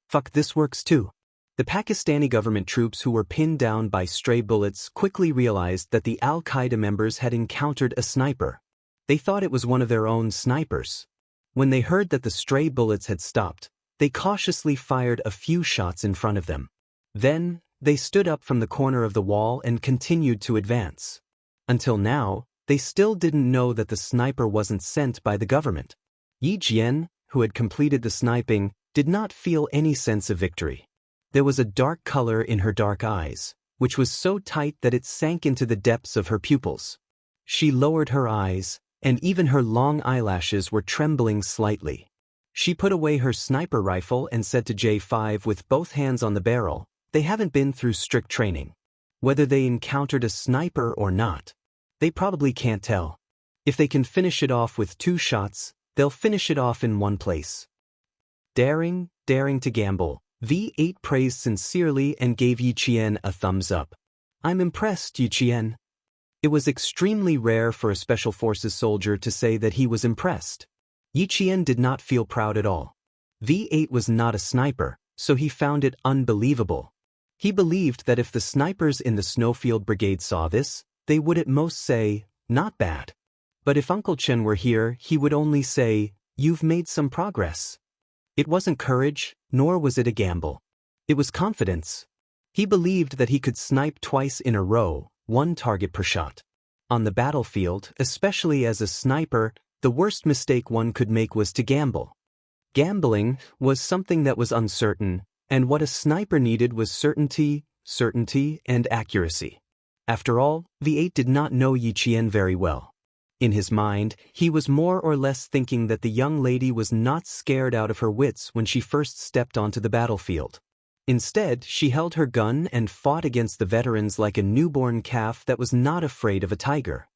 Speaker 1: Fuck, this works too. The Pakistani government troops who were pinned down by stray bullets quickly realized that the Al-Qaeda members had encountered a sniper. They thought it was one of their own snipers. When they heard that the stray bullets had stopped, they cautiously fired a few shots in front of them. Then, they stood up from the corner of the wall and continued to advance. Until now, they still didn't know that the sniper wasn't sent by the government. Yi Jian, who had completed the sniping, did not feel any sense of victory. There was a dark color in her dark eyes, which was so tight that it sank into the depths of her pupils. She lowered her eyes, and even her long eyelashes were trembling slightly. She put away her sniper rifle and said to J5 with both hands on the barrel, "They haven't been through strict training. Whether they encountered a sniper or not, they probably can't tell. If they can finish it off with 2 shots, they'll finish it off in one place." Daring to gamble. V8 praised sincerely and gave Yi Qian a thumbs up. "I'm impressed, Yi Qian." It was extremely rare for a Special Forces soldier to say that he was impressed. Yi Qian did not feel proud at all. V8 was not a sniper, so he found it unbelievable. He believed that if the snipers in the Snowfield Brigade saw this, they would at most say, "Not bad." But if Uncle Chen were here, he would only say, "You've made some progress." It wasn't courage, nor was it a gamble. It was confidence. He believed that he could snipe twice in a row, 1 target per shot. On the battlefield, especially as a sniper, the worst mistake one could make was to gamble. Gambling was something that was uncertain, and what a sniper needed was certainty, and accuracy. After all, V8 did not know Yi Qian very well. In his mind, he was more or less thinking that the young lady was not scared out of her wits when she first stepped onto the battlefield. Instead, she held her gun and fought against the veterans like a newborn calf that was not afraid of a tiger.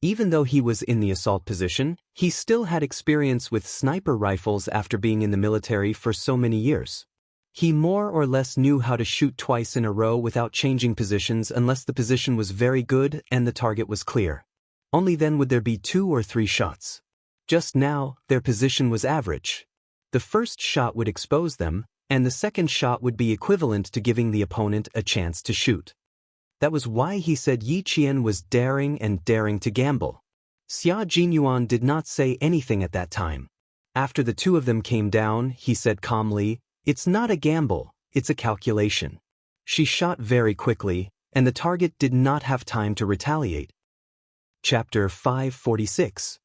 Speaker 1: Even though he was in the assault position, he still had experience with sniper rifles after being in the military for so many years. He more or less knew how to shoot twice in a row without changing positions unless the position was very good and the target was clear. Only then would there be 2 or 3 shots. Just now, their position was average. The first shot would expose them, and the second shot would be equivalent to giving the opponent a chance to shoot. That was why he said Yi Qian was daring and daring to gamble. Xia Jinyuan did not say anything at that time. After the two of them came down, he said calmly, "It's not a gamble, it's a calculation." She shot very quickly, and the target did not have time to retaliate. Chapter 546.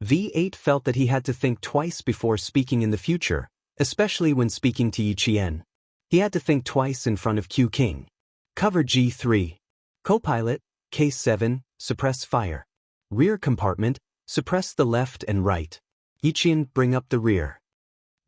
Speaker 1: V8 felt that he had to think twice before speaking in the future, especially when speaking to Yi Qian. He had to think twice in front of Q King. Cover G3. Copilot, Case 7, suppress fire. Rear compartment, suppress the left and right. Yi Qian, bring up the rear.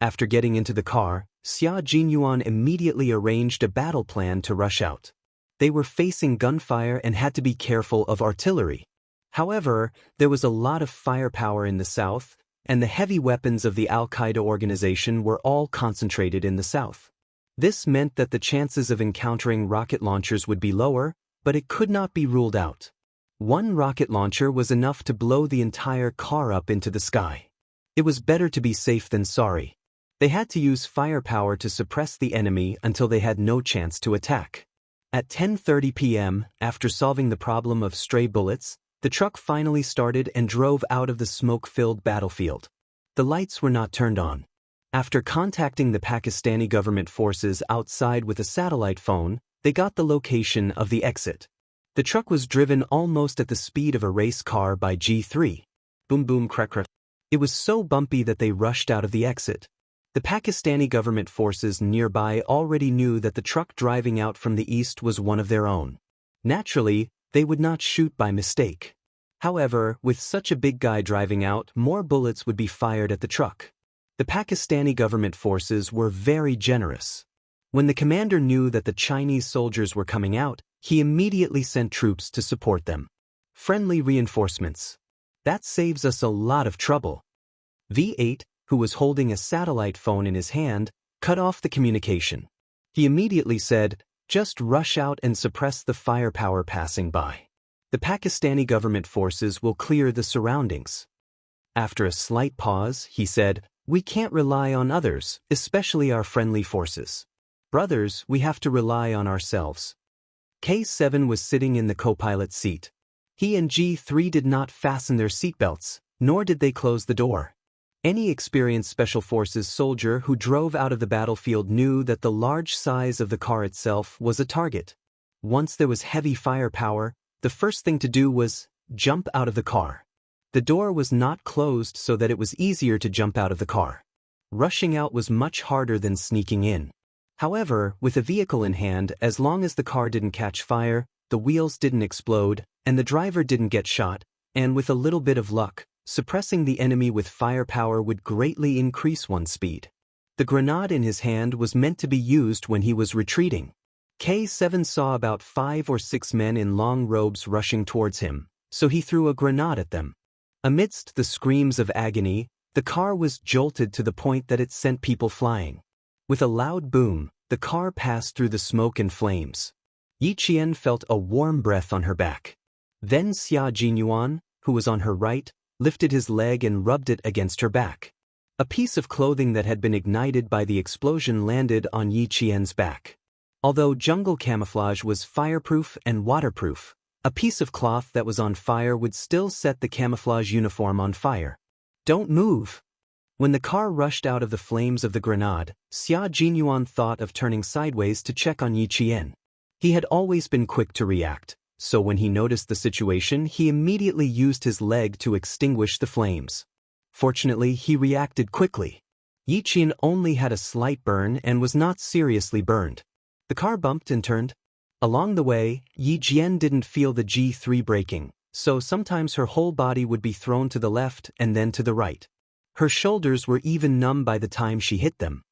Speaker 1: After getting into the car, Xia Jinyuan immediately arranged a battle plan to rush out. They were facing gunfire and had to be careful of artillery. However, there was a lot of firepower in the south, and the heavy weapons of the Al-Qaeda organization were all concentrated in the south. This meant that the chances of encountering rocket launchers would be lower, but it could not be ruled out. One rocket launcher was enough to blow the entire car up into the sky. It was better to be safe than sorry. They had to use firepower to suppress the enemy until they had no chance to attack. At 10:30 p.m., after solving the problem of stray bullets, the truck finally started and drove out of the smoke-filled battlefield. The lights were not turned on. After contacting the Pakistani government forces outside with a satellite phone, they got the location of the exit. The truck was driven almost at the speed of a race car by G3. Boom boom crack crack. It was so bumpy that they rushed out of the exit. The Pakistani government forces nearby already knew that the truck driving out from the east was one of their own. Naturally, they would not shoot by mistake. However, with such a big guy driving out, more bullets would be fired at the truck. The Pakistani government forces were very generous. When the commander knew that the Chinese soldiers were coming out, he immediately sent troops to support them. Friendly reinforcements. That saves us a lot of trouble. V8, who was holding a satellite phone in his hand, cut off the communication. He immediately said, "Just rush out and suppress the firepower passing by. The Pakistani government forces will clear the surroundings." After a slight pause, he said, "We can't rely on others, especially our friendly forces. Brothers, we have to rely on ourselves." K7 was sitting in the co-pilot seat. He and G3 did not fasten their seatbelts, nor did they close the door. Any experienced Special Forces soldier who drove out of the battlefield knew that the large size of the car itself was a target. Once there was heavy firepower, the first thing to do was jump out of the car. The door was not closed so that it was easier to jump out of the car. Rushing out was much harder than sneaking in. However, with a vehicle in hand, as long as the car didn't catch fire, the wheels didn't explode, and the driver didn't get shot, and with a little bit of luck, suppressing the enemy with firepower would greatly increase one's speed. The grenade in his hand was meant to be used when he was retreating. K7 saw about 5 or 6 men in long robes rushing towards him, so he threw a grenade at them. Amidst the screams of agony, the car was jolted to the point that it sent people flying. With a loud boom, the car passed through the smoke and flames. Yi Qian felt a warm breath on her back. Then Xia Jinyuan, who was on her right, lifted his leg and rubbed it against her back. A piece of clothing that had been ignited by the explosion landed on Yi Qian's back. Although jungle camouflage was fireproof and waterproof, a piece of cloth that was on fire would still set the camouflage uniform on fire. "Don't move." When the car rushed out of the flames of the grenade, Xia Jinyuan thought of turning sideways to check on Yi Qian. He had always been quick to react, so when he noticed the situation, he immediately used his leg to extinguish the flames. Fortunately, he reacted quickly. Yi Qian only had a slight burn and was not seriously burned. The car bumped and turned. Along the way, Yi Jian didn't feel the G3 braking, so sometimes her whole body would be thrown to the left and then to the right. Her shoulders were even numb by the time she hit them.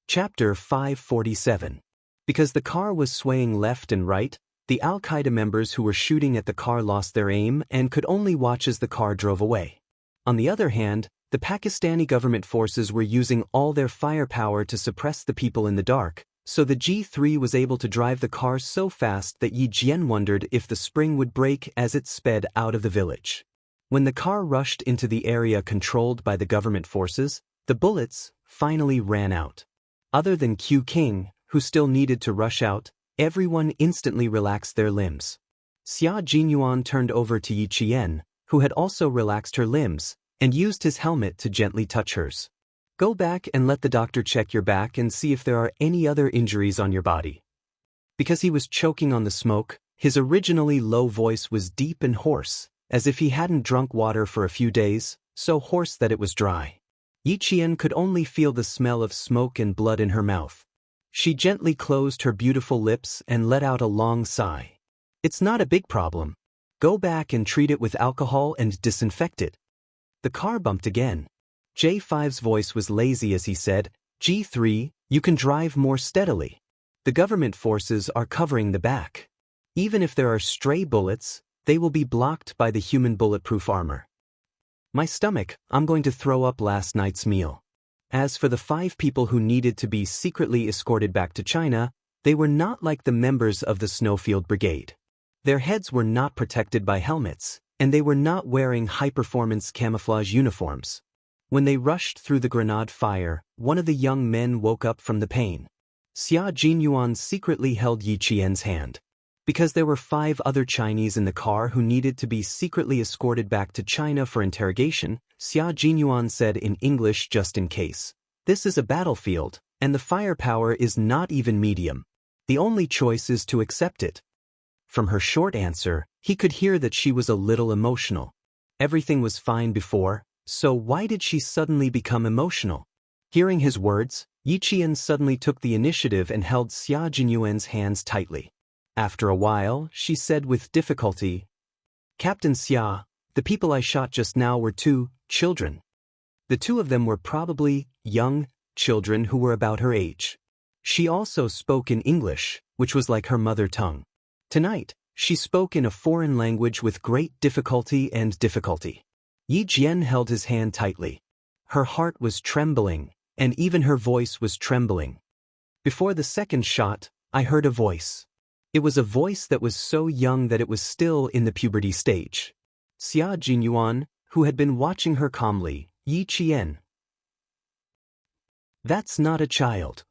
Speaker 1: Chapter 547. Because the car was swaying left and right, the Al-Qaeda members who were shooting at the car lost their aim and could only watch as the car drove away. On the other hand, the Pakistani government forces were using all their firepower to suppress the people in the dark, so the G3 was able to drive the car so fast that Yi Jian wondered if the spring would break as it sped out of the village. When the car rushed into the area controlled by the government forces, the bullets finally ran out. Other than Q King, who still needed to rush out, everyone instantly relaxed their limbs. Xia Jinyuan turned over to Yi Qian, who had also relaxed her limbs, and used his helmet to gently touch hers. Go back and let the doctor check your back and see if there are any other injuries on your body. Because he was choking on the smoke, his originally low voice was deep and hoarse, as if he hadn't drunk water for a few days, so hoarse that it was dry. Yi Qian could only feel the smell of smoke and blood in her mouth. She gently closed her beautiful lips and let out a long sigh. It's not a big problem. Go back and treat it with alcohol and disinfect it. The car bumped again. J5's voice was lazy as he said, G3, you can drive more steadily. The government forces are covering the back. Even if there are stray bullets, they will be blocked by the human bulletproof armor. My stomach, I'm going to throw up last night's meal. As for the 5 people who needed to be secretly escorted back to China, they were not like the members of the Snowfield Brigade. Their heads were not protected by helmets, and they were not wearing high-performance camouflage uniforms. When they rushed through the grenade fire, one of the young men woke up from the pain. Xia Jinyuan secretly held Yi Qian's hand. Because there were 5 other Chinese in the car who needed to be secretly escorted back to China for interrogation, Xia Jinyuan said in English just in case. This is a battlefield, and the firepower is not even medium. The only choice is to accept it. From her short answer, he could hear that she was a little emotional. Everything was fine before, so why did she suddenly become emotional? Hearing his words, Yi Qian suddenly took the initiative and held Xia Jinyuan's hands tightly. After a while, she said with difficulty, Captain Xia, the people I shot just now were 2 children. The 2 of them were probably young children who were about her age. She also spoke in English, which was like her mother tongue. Tonight, she spoke in a foreign language with great difficulty and difficulty. Yi Jian held his hand tightly. Her heart was trembling, and even her voice was trembling. Before the second shot, I heard a voice. It was a voice that was so young that it was still in the puberty stage. Xia Jinyuan, who had been watching her calmly, Yi Qian. That's not a child.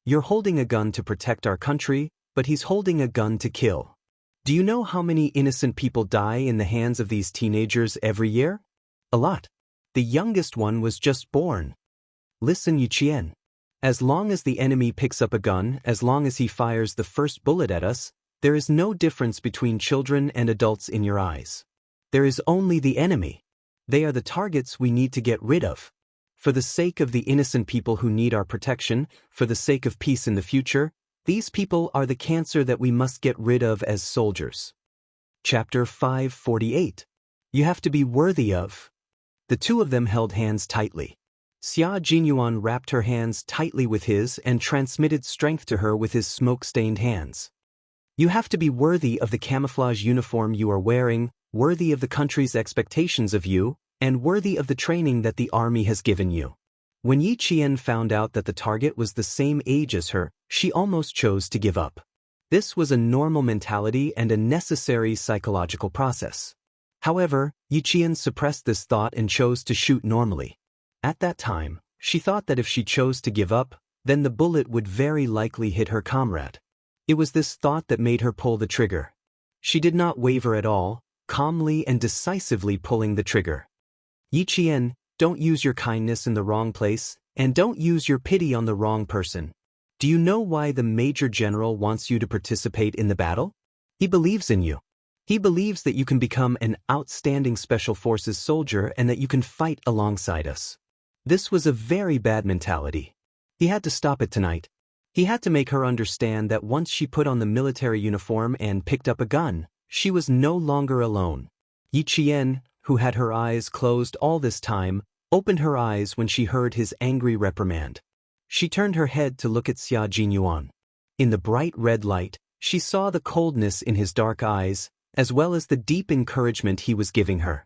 Speaker 1: You're holding a gun to protect our country, but he's holding a gun to kill. Do you know how many innocent people die in the hands of these teenagers every year? A lot. The youngest one was just born. Listen, Yi Qian. As long as the enemy picks up a gun, as long as he fires the first bullet at us, there is no difference between children and adults in your eyes. There is only the enemy. They are the targets we need to get rid of. For the sake of the innocent people who need our protection, for the sake of peace in the future, these people are the cancer that we must get rid of as soldiers. Chapter 548. You have to be worthy of. The 2 of them held hands tightly. Xia Jinyuan wrapped her hands tightly with his and transmitted strength to her with his smoke-stained hands. You have to be worthy of the camouflage uniform you are wearing, worthy of the country's expectations of you, and worthy of the training that the army has given you. When Yi Qian found out that the target was the same age as her, she almost chose to give up. This was a normal mentality and a necessary psychological process. However, Yi Qian suppressed this thought and chose to shoot normally. At that time, she thought that if she chose to give up, then the bullet would very likely hit her comrade. It was this thought that made her pull the trigger. She did not waver at all, calmly and decisively pulling the trigger. Yi Qian, don't use your kindness in the wrong place, and don't use your pity on the wrong person. Do you know why the Major General wants you to participate in the battle? He believes in you. He believes that you can become an outstanding Special Forces soldier and that you can fight alongside us. This was a very bad mentality. He had to stop it tonight. He had to make her understand that once she put on the military uniform and picked up a gun, She was no longer alone. Yi Qian, who had her eyes closed all this time, opened her eyes when she heard his angry reprimand. She turned her head to look at Xia Jinyuan. In the bright red light, she saw the coldness in his dark eyes, as well as the deep encouragement he was giving her.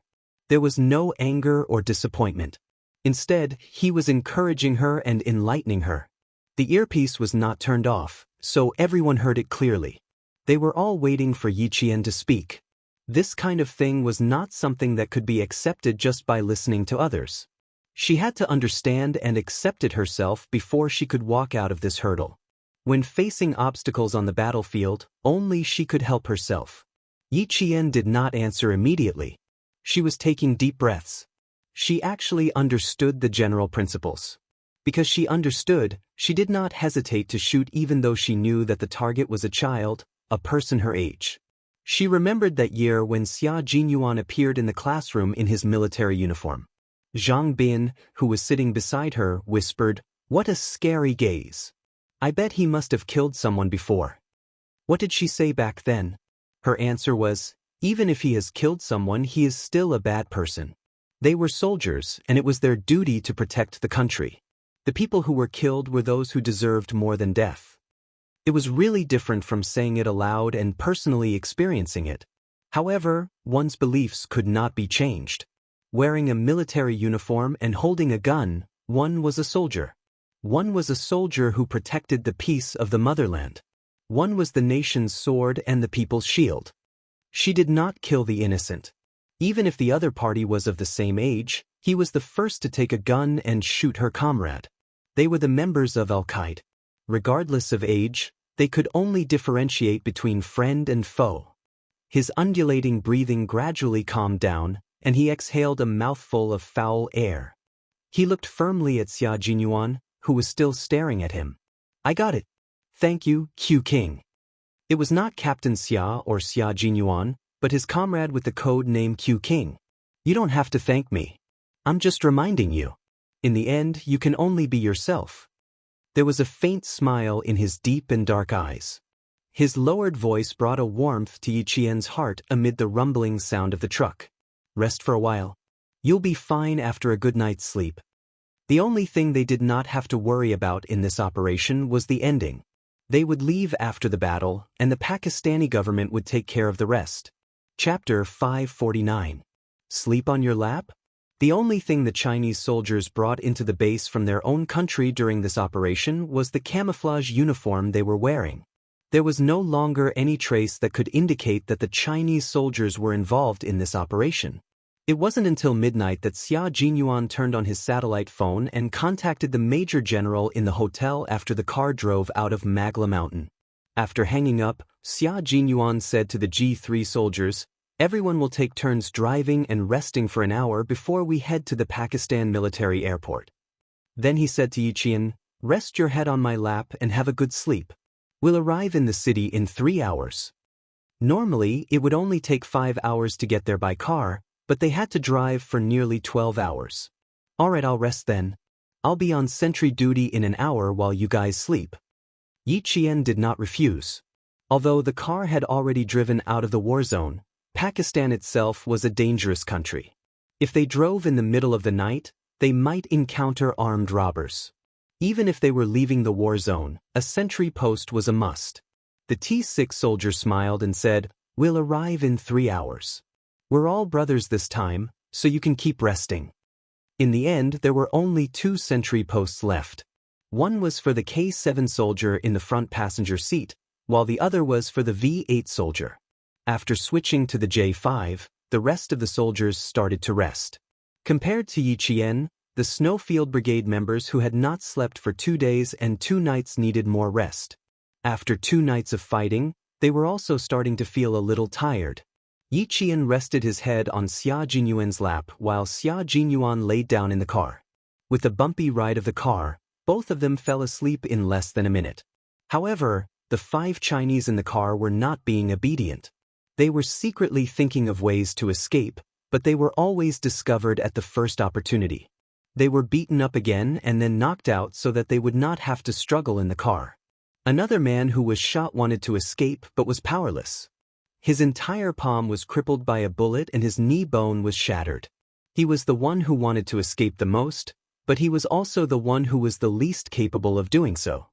Speaker 1: There was no anger or disappointment. Instead, he was encouraging her and enlightening her. The earpiece was not turned off, so everyone heard it clearly. They were all waiting for Yi Qian to speak. This kind of thing was not something that could be accepted just by listening to others. She had to understand and accept it herself before she could walk out of this hurdle. When facing obstacles on the battlefield, only she could help herself. Yi Qian did not answer immediately. She was taking deep breaths. She actually understood the general principles. Because she understood, she did not hesitate to shoot even though she knew that the target was a child, a person her age. She remembered that year when Xia Jinyuan appeared in the classroom in his military uniform. Zhang Bin, who was sitting beside her, whispered, "What a scary gaze. I bet he must have killed someone before." What did she say back then? Her answer was, "Even if he has killed someone, he is still a bad person." They were soldiers, and it was their duty to protect the country. The people who were killed were those who deserved more than death. It was really different from saying it aloud and personally experiencing it. However, one's beliefs could not be changed. Wearing a military uniform and holding a gun, one was a soldier. One was a soldier who protected the peace of the motherland. One was the nation's sword and the people's shield. She did not kill the innocent. Even if the other party was of the same age, he was the first to take a gun and shoot her comrade. They were the members of Al-Qaeda. Regardless of age, they could only differentiate between friend and foe. His undulating breathing gradually calmed down, and he exhaled a mouthful of foul air. He looked firmly at Xia Jinyuan, who was still staring at him. "I got it. Thank you, Q King." It was not Captain Xia or Xia Jinyuan, but his comrade with the code name Q King. "You don't have to thank me. I'm just reminding you. In the end, you can only be yourself." There was a faint smile in his deep and dark eyes. His lowered voice brought a warmth to Yi Qian's heart amid the rumbling sound of the truck. "Rest for a while. You'll be fine after a good night's sleep." The only thing they did not have to worry about in this operation was the ending. They would leave after the battle, and the Pakistani government would take care of the rest. Chapter 549. Sleep on your lap? The only thing the Chinese soldiers brought into the base from their own country during this operation was the camouflage uniform they were wearing. There was no longer any trace that could indicate that the Chinese soldiers were involved in this operation. It wasn't until midnight that Xia Jinyuan turned on his satellite phone and contacted the major general in the hotel after the car drove out of Magla Mountain. After hanging up, Xia Jinyuan said to the G3 soldiers, "Everyone will take turns driving and resting for an hour before we head to the Pakistan military airport." Then he said to Yi Qian, "Rest your head on my lap and have a good sleep. We'll arrive in the city in 3 hours." Normally, it would only take 5 hours to get there by car, but they had to drive for nearly 12 hours. "All right, I'll rest then. I'll be on sentry duty in an hour while you guys sleep." Yi Qian did not refuse. Although the car had already driven out of the war zone, Pakistan itself was a dangerous country. If they drove in the middle of the night, they might encounter armed robbers. Even if they were leaving the war zone, a sentry post was a must. The T6 soldier smiled and said, "We'll arrive in 3 hours. We're all brothers this time, so you can keep resting." In the end, there were only 2 sentry posts left. One was for the K7 soldier in the front passenger seat, while the other was for the V8 soldier. After switching to the J5, the rest of the soldiers started to rest. Compared to Yi Qian, the Snowfield Brigade members who had not slept for 2 days and 2 nights needed more rest. After 2 nights of fighting, they were also starting to feel a little tired. Yi Qian rested his head on Xia Jinyuan's lap while Xia Jinyuan laid down in the car. With the bumpy ride of the car, both of them fell asleep in less than a minute. However, the 5 Chinese in the car were not being obedient. They were secretly thinking of ways to escape, but they were always discovered at the first opportunity. They were beaten up again and then knocked out so that they would not have to struggle in the car. Another man who was shot wanted to escape but was powerless. His entire palm was crippled by a bullet and his knee bone was shattered. He was the one who wanted to escape the most, but he was also the one who was the least capable of doing so.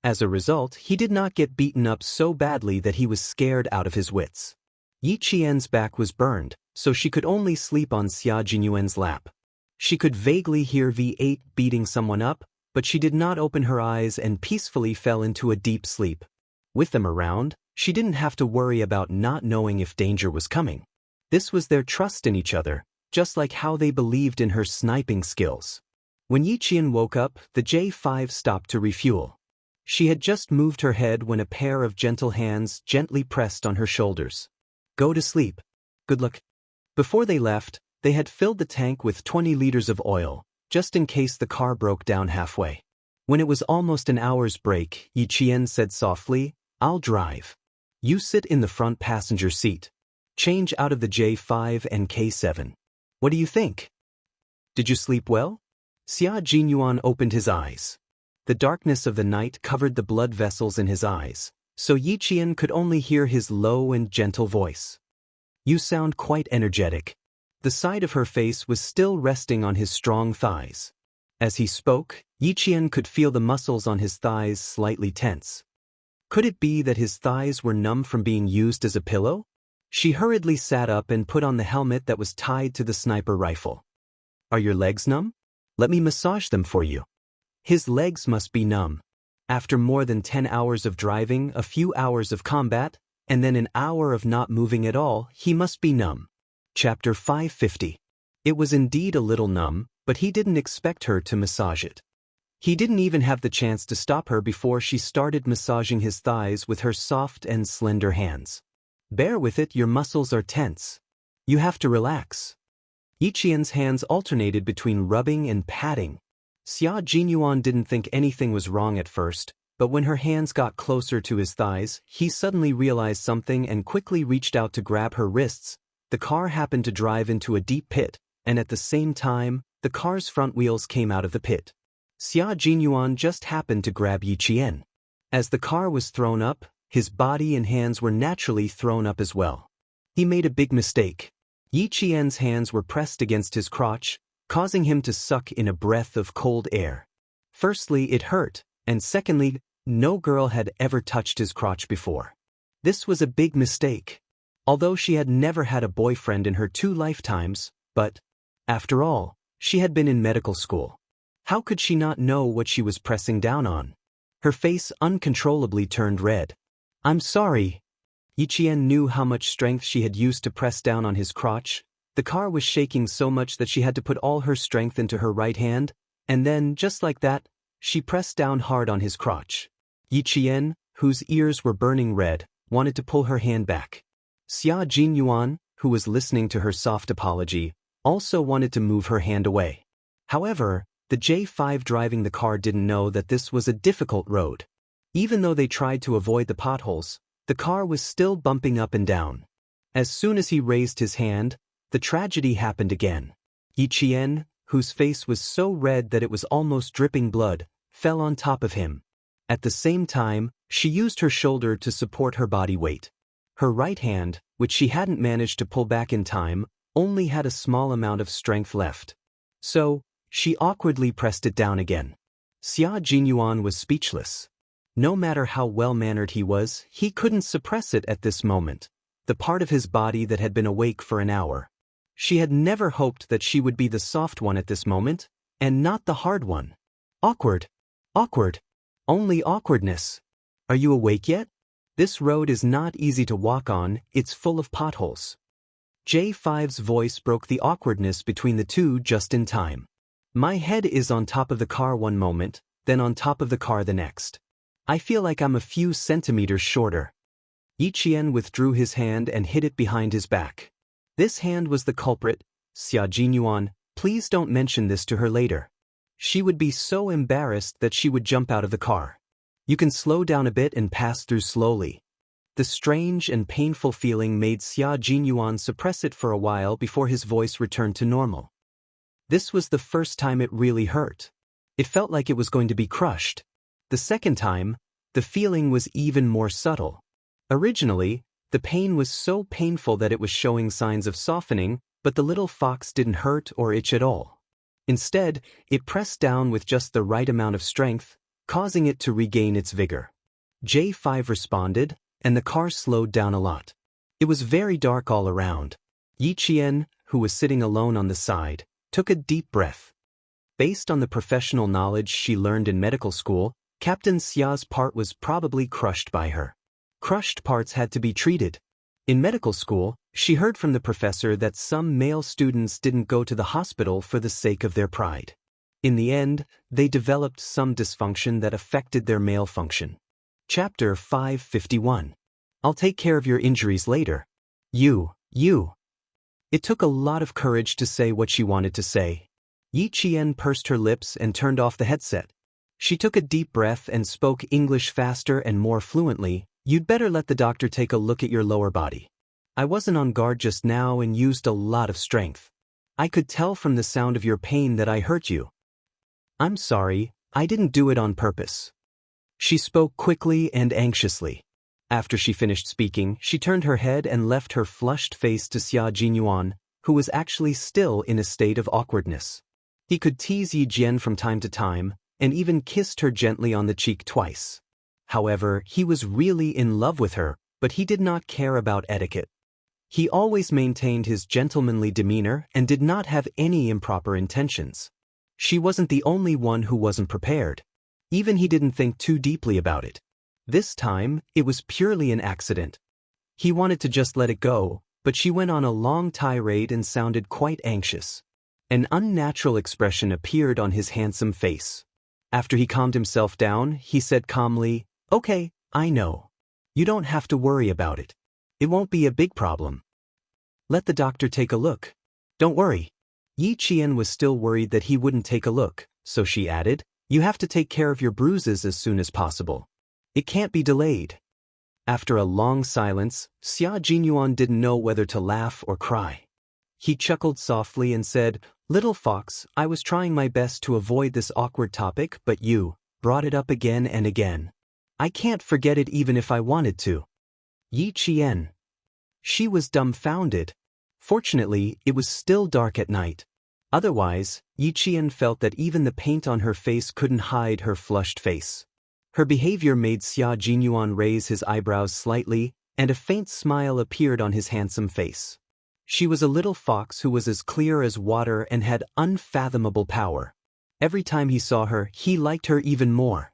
Speaker 1: As a result, he did not get beaten up so badly that he was scared out of his wits. Yi Qian's back was burned, so she could only sleep on Xia Jinyuan's lap. She could vaguely hear V8 beating someone up, but she did not open her eyes and peacefully fell into a deep sleep. With them around, she didn't have to worry about not knowing if danger was coming. This was their trust in each other, just like how they believed in her sniping skills. When Yi Qian woke up, the J5 stopped to refuel. She had just moved her head when a pair of gentle hands gently pressed on her shoulders. Go to sleep. Good luck. Before they left, they had filled the tank with 20 liters of oil, just in case the car broke down halfway. When it was almost an hour's break, Yi Qian said softly, I'll drive. You sit in the front passenger seat. Change out of the J5 and K7. What do you think? Did you sleep well? Xia Jinyuan opened his eyes. The darkness of the night covered the blood vessels in his eyes, so Yi Qian could only hear his low and gentle voice. You sound quite energetic. The side of her face was still resting on his strong thighs. As he spoke, Yi Qian could feel the muscles on his thighs slightly tense. Could it be that his thighs were numb from being used as a pillow? She hurriedly sat up and put on the helmet that was tied to the sniper rifle. Are your legs numb? Let me massage them for you. His legs must be numb. After more than 10 hours of driving, a few hours of combat, and then an hour of not moving at all, he must be numb. Chapter 550. It was indeed a little numb, but he didn't expect her to massage it. He didn't even have the chance to stop her before she started massaging his thighs with her soft and slender hands. Bear with it, your muscles are tense. You have to relax. Yi Qian's hands alternated between rubbing and patting. Xia Jinyuan didn't think anything was wrong at first, but when her hands got closer to his thighs, he suddenly realized something and quickly reached out to grab her wrists. The car happened to drive into a deep pit, and at the same time, the car's front wheels came out of the pit. Xia Jinyuan just happened to grab Yi Qian. As the car was thrown up, his body and hands were naturally thrown up as well. He made a big mistake. Yi Qian's hands were pressed against his crotch, causing him to suck in a breath of cold air. Firstly, it hurt, and secondly, no girl had ever touched his crotch before. This was a big mistake. Although she had never had a boyfriend in her 2 lifetimes, but, after all, she had been in medical school. How could she not know what she was pressing down on? Her face uncontrollably turned red. I'm sorry. Yi Qian knew how much strength she had used to press down on his crotch. The car was shaking so much that she had to put all her strength into her right hand, and then, just like that, she pressed down hard on his crotch. Yi Qian, whose ears were burning red, wanted to pull her hand back. Xia Jinyuan, who was listening to her soft apology, also wanted to move her hand away. However, the J5 driving the car didn't know that this was a difficult road. Even though they tried to avoid the potholes, the car was still bumping up and down. As soon as he raised his hand, the tragedy happened again. Yi Qian, whose face was so red that it was almost dripping blood, fell on top of him. At the same time, she used her shoulder to support her body weight. Her right hand, which she hadn't managed to pull back in time, only had a small amount of strength left. So, she awkwardly pressed it down again. Xia Jinyuan was speechless. No matter how well-mannered he was, he couldn't suppress it at this moment, the part of his body that had been awake for an hour. She had never hoped that she would be the soft one at this moment, and not the hard one. Awkward. Awkward. Only awkwardness. Are you awake yet? This road is not easy to walk on, it's full of potholes. J5's voice broke the awkwardness between the two just in time. My head is on top of the car one moment, then on top of the car the next. I feel like I'm a few centimeters shorter. Yi Qian withdrew his hand and hid it behind his back. This hand was the culprit. Xia Jinyuan, please don't mention this to her later. She would be so embarrassed that she would jump out of the car. You can slow down a bit and pass through slowly. The strange and painful feeling made Xia Jinyuan suppress it for a while before his voice returned to normal. This was the first time it really hurt. It felt like it was going to be crushed. The second time, the feeling was even more subtle. Originally, The pain was so painful that it was showing signs of softening, but the little fox didn't hurt or itch at all. Instead, it pressed down with just the right amount of strength, causing it to regain its vigor. J5 responded, and the car slowed down a lot. It was very dark all around. Yi Qian, who was sitting alone on the side, took a deep breath. Based on the professional knowledge she learned in medical school, Captain Xia's part was probably crushed by her. Crushed parts had to be treated. In medical school, she heard from the professor that some male students didn't go to the hospital for the sake of their pride. In the end, they developed some dysfunction that affected their male function. Chapter 551. I'll take care of your injuries later. You. It took a lot of courage to say what she wanted to say. Yi Qian pursed her lips and turned off the headset. She took a deep breath and spoke English faster and more fluently. You'd better let the doctor take a look at your lower body. I wasn't on guard just now and used a lot of strength. I could tell from the sound of your pain that I hurt you. I'm sorry, I didn't do it on purpose. She spoke quickly and anxiously. After she finished speaking, she turned her head and left her flushed face to Xia Jinyuan, who was actually still in a state of awkwardness. He could tease Yi Jian from time to time, and even kissed her gently on the cheek twice. However, he was really in love with her, but he did not care about etiquette. He always maintained his gentlemanly demeanor and did not have any improper intentions. She wasn't the only one who wasn't prepared. Even he didn't think too deeply about it. This time, it was purely an accident. He wanted to just let it go, but she went on a long tirade and sounded quite anxious. An unnatural expression appeared on his handsome face. After he calmed himself down, he said calmly, "Okay, I know. You don't have to worry about it. It won't be a big problem. Let the doctor take a look. Don't worry." Yi Qian was still worried that he wouldn't take a look, so she added, "You have to take care of your bruises as soon as possible. It can't be delayed." After a long silence, Xia Jinyuan didn't know whether to laugh or cry. He chuckled softly and said, "Little fox, I was trying my best to avoid this awkward topic, but you brought it up again and again. I can't forget it even if I wanted to." Yi Qian. She was dumbfounded. Fortunately, it was still dark at night. Otherwise, Yi Qian felt that even the paint on her face couldn't hide her flushed face. Her behavior made Xia Jinyuan raise his eyebrows slightly, and a faint smile appeared on his handsome face. She was a little fox who was as clear as water and had unfathomable power. Every time he saw her, he liked her even more.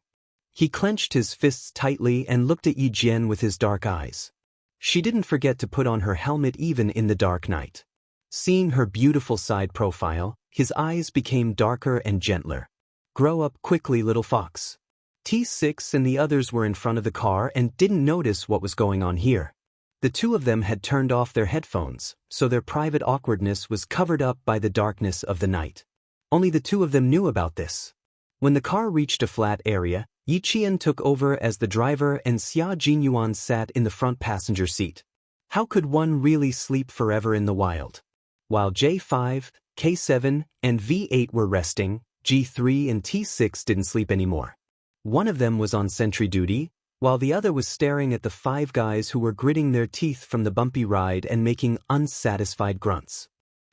Speaker 1: He clenched his fists tightly and looked at Yi Jian with his dark eyes. She didn't forget to put on her helmet even in the dark night. Seeing her beautiful side profile, his eyes became darker and gentler. "Grow up quickly, little fox." T6 and the others were in front of the car and didn't notice what was going on here. The two of them had turned off their headphones, so their private awkwardness was covered up by the darkness of the night. Only the two of them knew about this. When the car reached a flat area, Yi Qian took over as the driver and Xia Jinyuan sat in the front passenger seat. How could one really sleep forever in the wild? While J5, K7, and V8 were resting, G3 and T6 didn't sleep anymore. One of them was on sentry duty, while the other was staring at the five guys who were gritting their teeth from the bumpy ride and making unsatisfied grunts.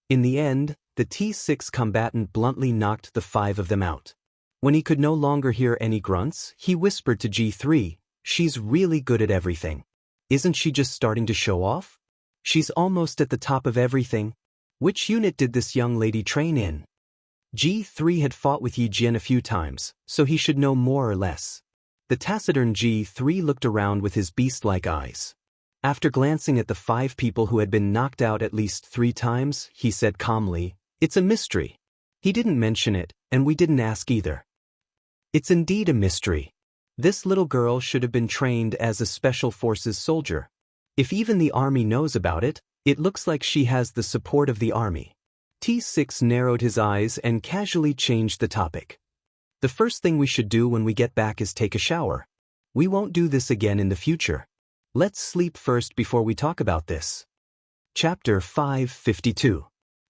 Speaker 1: In the end, the T6 combatant bluntly knocked the five of them out. When he could no longer hear any grunts, he whispered to G3, "She's really good at everything. Isn't she just starting to show off? She's almost at the top of everything. Which unit did this young lady train in?" G3 had fought with Yi Jian a few times, so he should know more or less. The taciturn G3 looked around with his beast-like eyes. After glancing at the five people who had been knocked out at least 3 times, he said calmly, "It's a mystery. He didn't mention it, and we didn't ask either." It's indeed a mystery. This little girl should have been trained as a special forces soldier. If even the army knows about it, it looks like she has the support of the army. T6 narrowed his eyes and casually changed the topic. "The first thing we should do when we get back is take a shower. We won't do this again in the future. Let's sleep first before we talk about this." Chapter 552.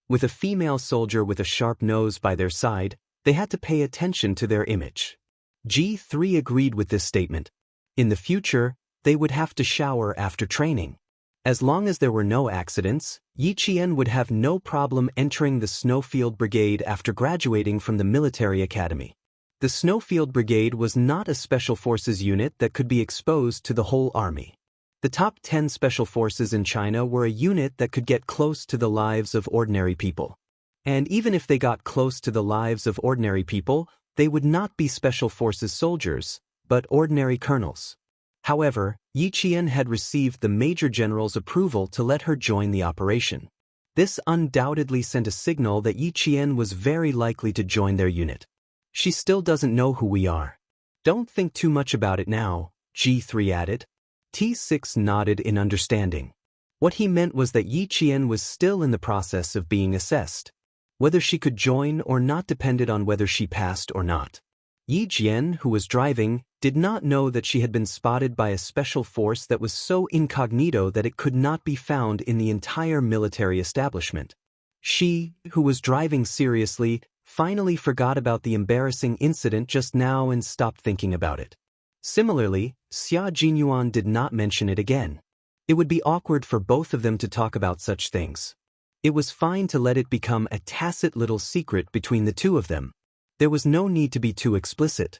Speaker 1: With a female soldier with a sharp nose by their side, they had to pay attention to their image. G3 agreed with this statement. In the future, they would have to shower after training. As long as there were no accidents, Yi Qian would have no problem entering the Snowfield Brigade after graduating from the military academy. The Snowfield Brigade was not a special forces unit that could be exposed to the whole army. The top 10 special forces in China were a unit that could get close to the lives of ordinary people. And even if they got close to the lives of ordinary people, they would not be special forces soldiers, but ordinary colonels. However, Yi Qian had received the Major General's approval to let her join the operation. This undoubtedly sent a signal that Yi Qian was very likely to join their unit. She still doesn't know who we are. Don't think too much about it now, G3 added. T6 nodded in understanding. What he meant was that Yi Qian was still in the process of being assessed. Whether she could join or not depended on whether she passed or not. Yi Jian, who was driving, did not know that she had been spotted by a special force that was so incognito that it could not be found in the entire military establishment. She, who was driving seriously, finally forgot about the embarrassing incident just now and stopped thinking about it. Similarly, Xia Jinyuan did not mention it again. It would be awkward for both of them to talk about such things. It was fine to let it become a tacit little secret between the two of them. There was no need to be too explicit.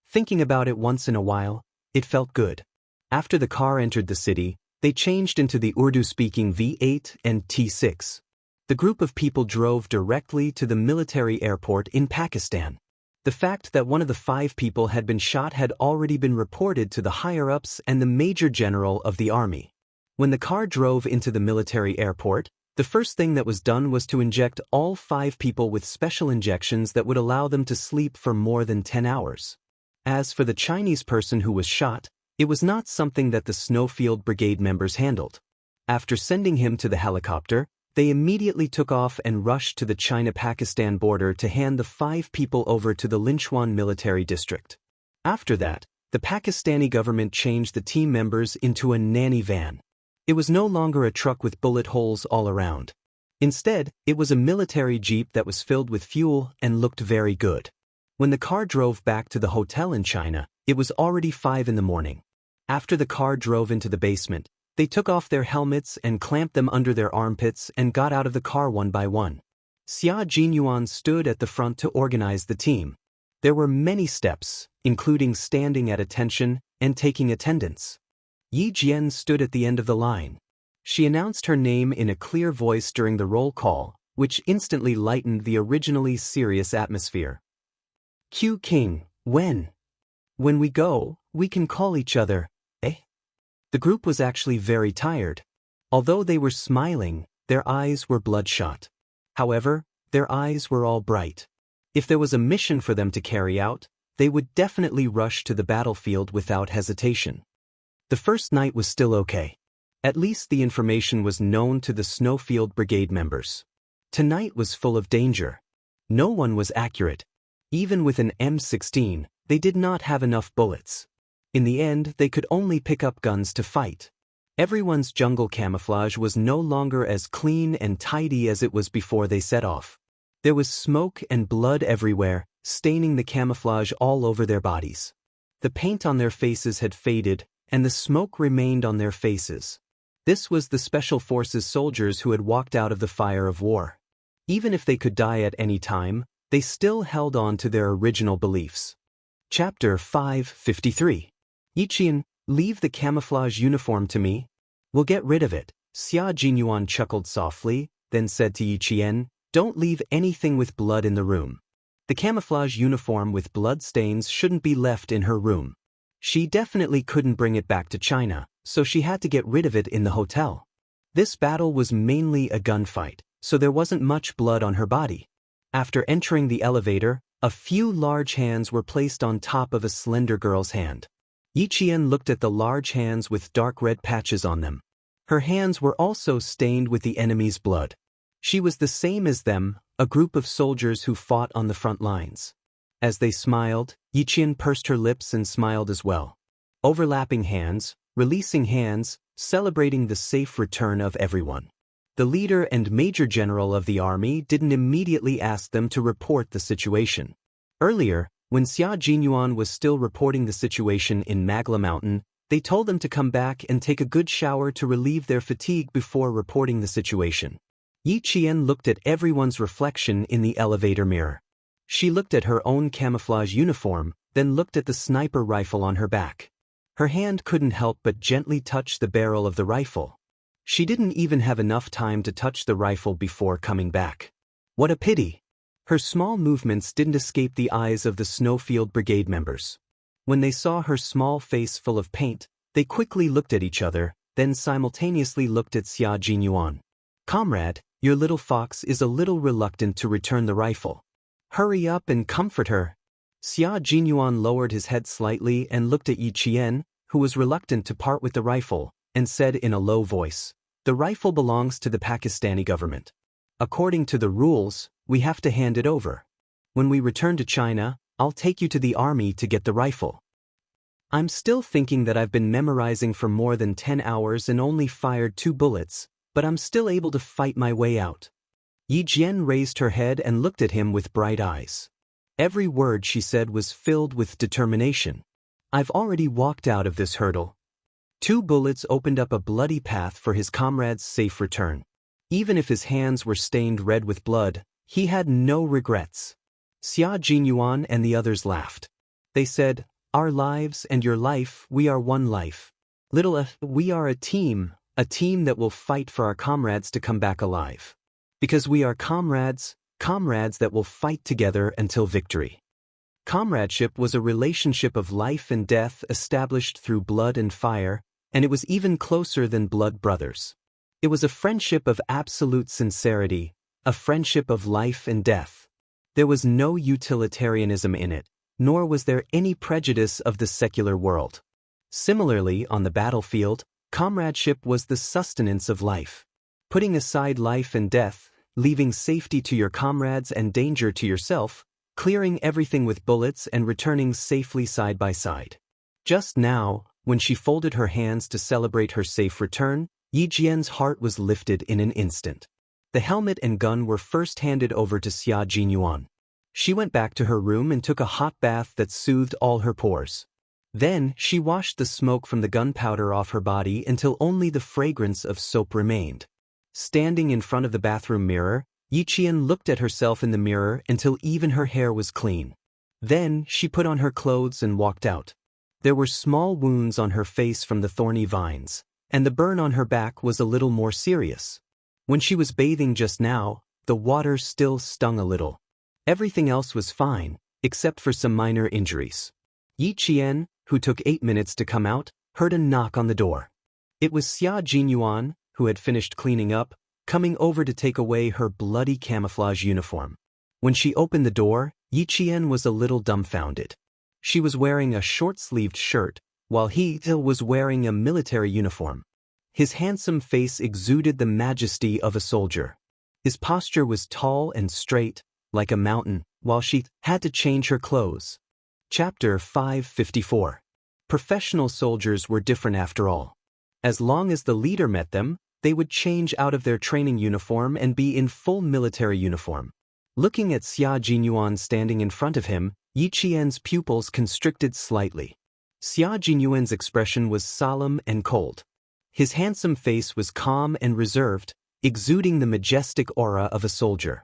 Speaker 1: Thinking about it once in a while, it felt good. After the car entered the city, they changed into the Urdu-speaking V8 and T6. The group of people drove directly to the military airport in Pakistan. The fact that one of the 5 people had been shot had already been reported to the higher-ups and the Major General of the army. When the car drove into the military airport, the first thing that was done was to inject all 5 people with special injections that would allow them to sleep for more than 10 hours. As for the Chinese person who was shot, it was not something that the Snowfield Brigade members handled. After sending him to the helicopter, they immediately took off and rushed to the China-Pakistan border to hand the 5 people over to the Linchuan military district. After that, the Pakistani government changed the team members into a nanny van. It was no longer a truck with bullet holes all around. Instead, it was a military jeep that was filled with fuel and looked very good. When the car drove back to the hotel in China, it was already 5 in the morning. After the car drove into the basement, they took off their helmets and clamped them under their armpits and got out of the car one by one. Xia Jinyuan stood at the front to organize the team. There were many steps, including standing at attention and taking attendance. Yi Jian stood at the end of the line. She announced her name in a clear voice during the roll call, which instantly lightened the originally serious atmosphere. Q King, when we go, we can call each other, eh? The group was actually very tired. Although they were smiling, their eyes were bloodshot. However, their eyes were all bright. If there was a mission for them to carry out, they would definitely rush to the battlefield without hesitation. The first night was still okay. At least the information was known to the Snowfield Brigade members. Tonight was full of danger. No one was accurate. Even with an M16, they did not have enough bullets. In the end, they could only pick up guns to fight. Everyone's jungle camouflage was no longer as clean and tidy as it was before they set off. There was smoke and blood everywhere, staining the camouflage all over their bodies. The paint on their faces had faded, and the smoke remained on their faces. This was the Special Forces soldiers who had walked out of the fire of war. Even if they could die at any time, they still held on to their original beliefs. Chapter 553. Yi Qian, leave the camouflage uniform to me. We'll get rid of it. Xia Jinyuan chuckled softly, then said to Yi Qian, don't leave anything with blood in the room. The camouflage uniform with blood stains shouldn't be left in her room. She definitely couldn't bring it back to China, so she had to get rid of it in the hotel. This battle was mainly a gunfight, so there wasn't much blood on her body. After entering the elevator, a few large hands were placed on top of a slender girl's hand. Yi Qian looked at the large hands with dark red patches on them. Her hands were also stained with the enemy's blood. She was the same as them, a group of soldiers who fought on the front lines. As they smiled, Yi Qian pursed her lips and smiled as well. Overlapping hands, releasing hands, celebrating the safe return of everyone. The leader and major general of the army didn't immediately ask them to report the situation. Earlier, when Xia Jinyuan was still reporting the situation in Magla Mountain, They told them to come back and take a good shower to relieve their fatigue before reporting the situation. Yi Qian looked at everyone's reflection in the elevator mirror. She looked at her own camouflage uniform, then looked at the sniper rifle on her back. Her hand couldn't help but gently touch the barrel of the rifle. She didn't even have enough time to touch the rifle before coming back. What a pity! Her small movements didn't escape the eyes of the Snowfield Brigade members. When they saw her small face full of paint, they quickly looked at each other, then simultaneously looked at Xia Jinyuan. "Comrade, your little fox is a little reluctant to return the rifle. Hurry up and comfort her." Xia Jinyuan lowered his head slightly and looked at Yi Qian, who was reluctant to part with the rifle, and said in a low voice, "The rifle belongs to the Pakistani government. According to the rules, we have to hand it over. When we return to China, I'll take you to the army to get the rifle." "I'm still thinking that I've been memorizing for more than 10 hours and only fired 2 bullets, but I'm still able to fight my way out." Yi Jian raised her head and looked at him with bright eyes. Every word she said was filled with determination. "I've already walked out of this hurdle." 2 bullets opened up a bloody path for his comrade's safe return. Even if his hands were stained red with blood, he had no regrets. Xia Jinyuan and the others laughed. They said, "Our lives and your life, we are one life. Little we are a team that will fight for our comrades to come back alive. Because we are comrades that will fight together until victory." Comradeship was a relationship of life and death established through blood and fire, and it was even closer than blood brothers. It was a friendship of absolute sincerity, a friendship of life and death. There was no utilitarianism in it, nor was there any prejudice of the secular world. Similarly, on the battlefield, comradeship was the sustenance of life. Putting aside life and death, leaving safety to your comrades and danger to yourself, clearing everything with bullets and returning safely side by side. Just now, when she folded her hands to celebrate her safe return, Yi Jian's heart was lifted in an instant. The helmet and gun were first handed over to Xia Jinyuan. She went back to her room and took a hot bath that soothed all her pores. Then, she washed the smoke from the gunpowder off her body until only the fragrance of soap remained. Standing in front of the bathroom mirror, Yi Qian looked at herself in the mirror until even her hair was clean. Then, she put on her clothes and walked out. There were small wounds on her face from the thorny vines, and the burn on her back was a little more serious. When she was bathing just now, the water still stung a little. Everything else was fine, except for some minor injuries. Yi Qian, who took 8 minutes to come out, heard a knock on the door. It was Xia Jinyuan, who had finished cleaning up, coming over to take away her bloody camouflage uniform. When she opened the door, Yi Qian was a little dumbfounded. She was wearing a short-sleeved shirt, while he was wearing a military uniform. His handsome face exuded the majesty of a soldier. His posture was tall and straight, like a mountain, while she had to change her clothes. Chapter 554. Professional soldiers were different after all. As long as the leader met them, they would change out of their training uniform and be in full military uniform. Looking at Xia Jinyuan standing in front of him, Yi Qian's pupils constricted slightly. Xia Jinyuan's expression was solemn and cold. His handsome face was calm and reserved, exuding the majestic aura of a soldier.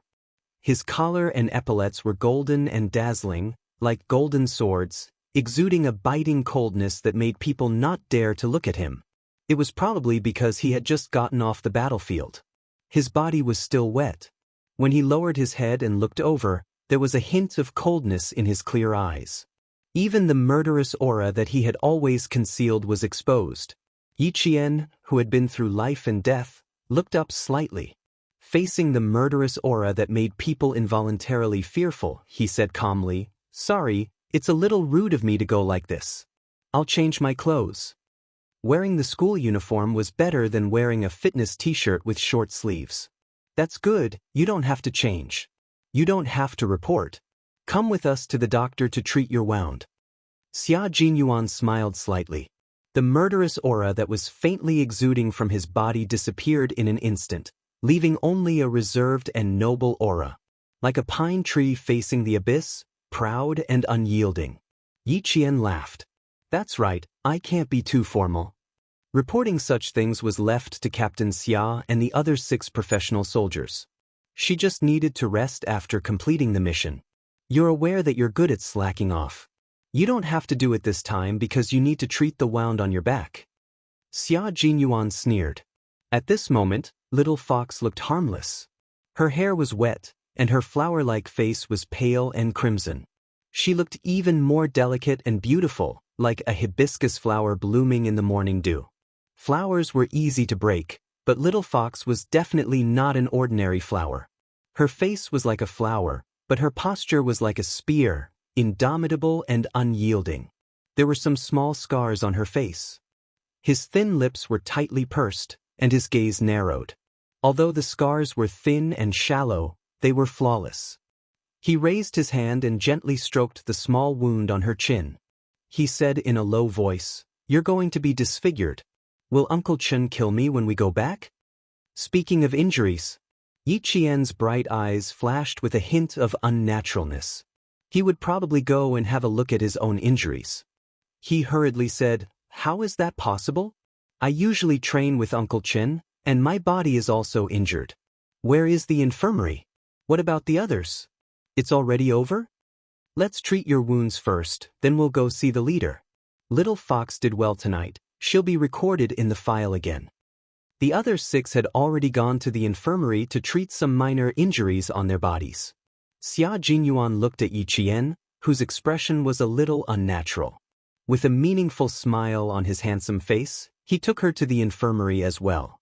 Speaker 1: His collar and epaulets were golden and dazzling, like golden swords, exuding a biting coldness that made people not dare to look at him. It was probably because he had just gotten off the battlefield. His body was still wet. When he lowered his head and looked over, there was a hint of coldness in his clear eyes. Even the murderous aura that he had always concealed was exposed. Yi Qian, who had been through life and death, looked up slightly. Facing the murderous aura that made people involuntarily fearful, he said calmly, "Sorry, it's a little rude of me to go like this. I'll change my clothes." Wearing the school uniform was better than wearing a fitness t-shirt with short sleeves. "That's good, you don't have to change. You don't have to report. Come with us to the doctor to treat your wound." Xia Jinyuan smiled slightly. The murderous aura that was faintly exuding from his body disappeared in an instant, leaving only a reserved and noble aura. Like a pine tree facing the abyss, proud and unyielding. Yi Qian laughed. "That's right, I can't be too formal. Reporting such things was left to Captain Xia and the other 6 professional soldiers. She just needed to rest after completing the mission. You're aware that you're good at slacking off. You don't have to do it this time because you need to treat the wound on your back. Xia Jinyuan sneered. At this moment, Little Fox looked harmless. Her hair was wet, and her flower-like face was pale and crimson. She looked even more delicate and beautiful, like a hibiscus flower blooming in the morning dew. Flowers were easy to break, but Little Fox was definitely not an ordinary flower. Her face was like a flower, but her posture was like a spear, indomitable and unyielding. There were some small scars on her face. His thin lips were tightly pursed, and his gaze narrowed. Although the scars were thin and shallow, they were flawless. He raised his hand and gently stroked the small wound on her chin. He said in a low voice, "You're going to be disfigured. Will Uncle Chen kill me when we go back?" Speaking of injuries, Yi Qian's bright eyes flashed with a hint of unnaturalness. He would probably go and have a look at his own injuries. He hurriedly said, "How is that possible? I usually train with Uncle Chen, and my body is also injured. Where is the infirmary? What about the others? It's already over? Let's treat your wounds first, then we'll go see the leader. Little Fox did well tonight. She'll be recorded in the file again." The other 6 had already gone to the infirmary to treat some minor injuries on their bodies. Xia Jinyuan looked at Yi Qian, whose expression was a little unnatural. With a meaningful smile on his handsome face, he took her to the infirmary as well.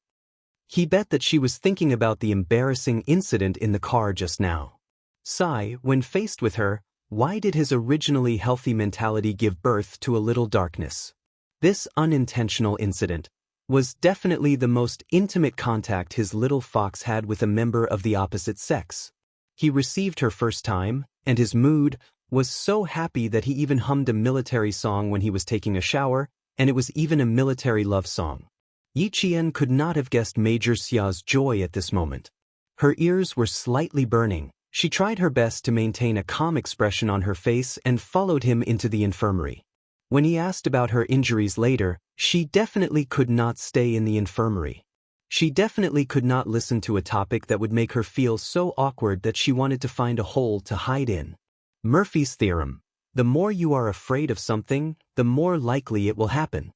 Speaker 1: He bet that she was thinking about the embarrassing incident in the car just now. Sai, when faced with her, why did his originally healthy mentality give birth to a little darkness? This unintentional incident was definitely the most intimate contact his little fox had with a member of the opposite sex. He received her first time, and his mood was so happy that he even hummed a military song when he was taking a shower, and it was even a military love song. Yi Qian could not have guessed Major Xia's joy at this moment. Her ears were slightly burning. She tried her best to maintain a calm expression on her face and followed him into the infirmary. When he asked about her injuries later, she definitely could not stay in the infirmary. She definitely could not listen to a topic that would make her feel so awkward that she wanted to find a hole to hide in. Murphy's theorem: the more you are afraid of something, the more likely it will happen.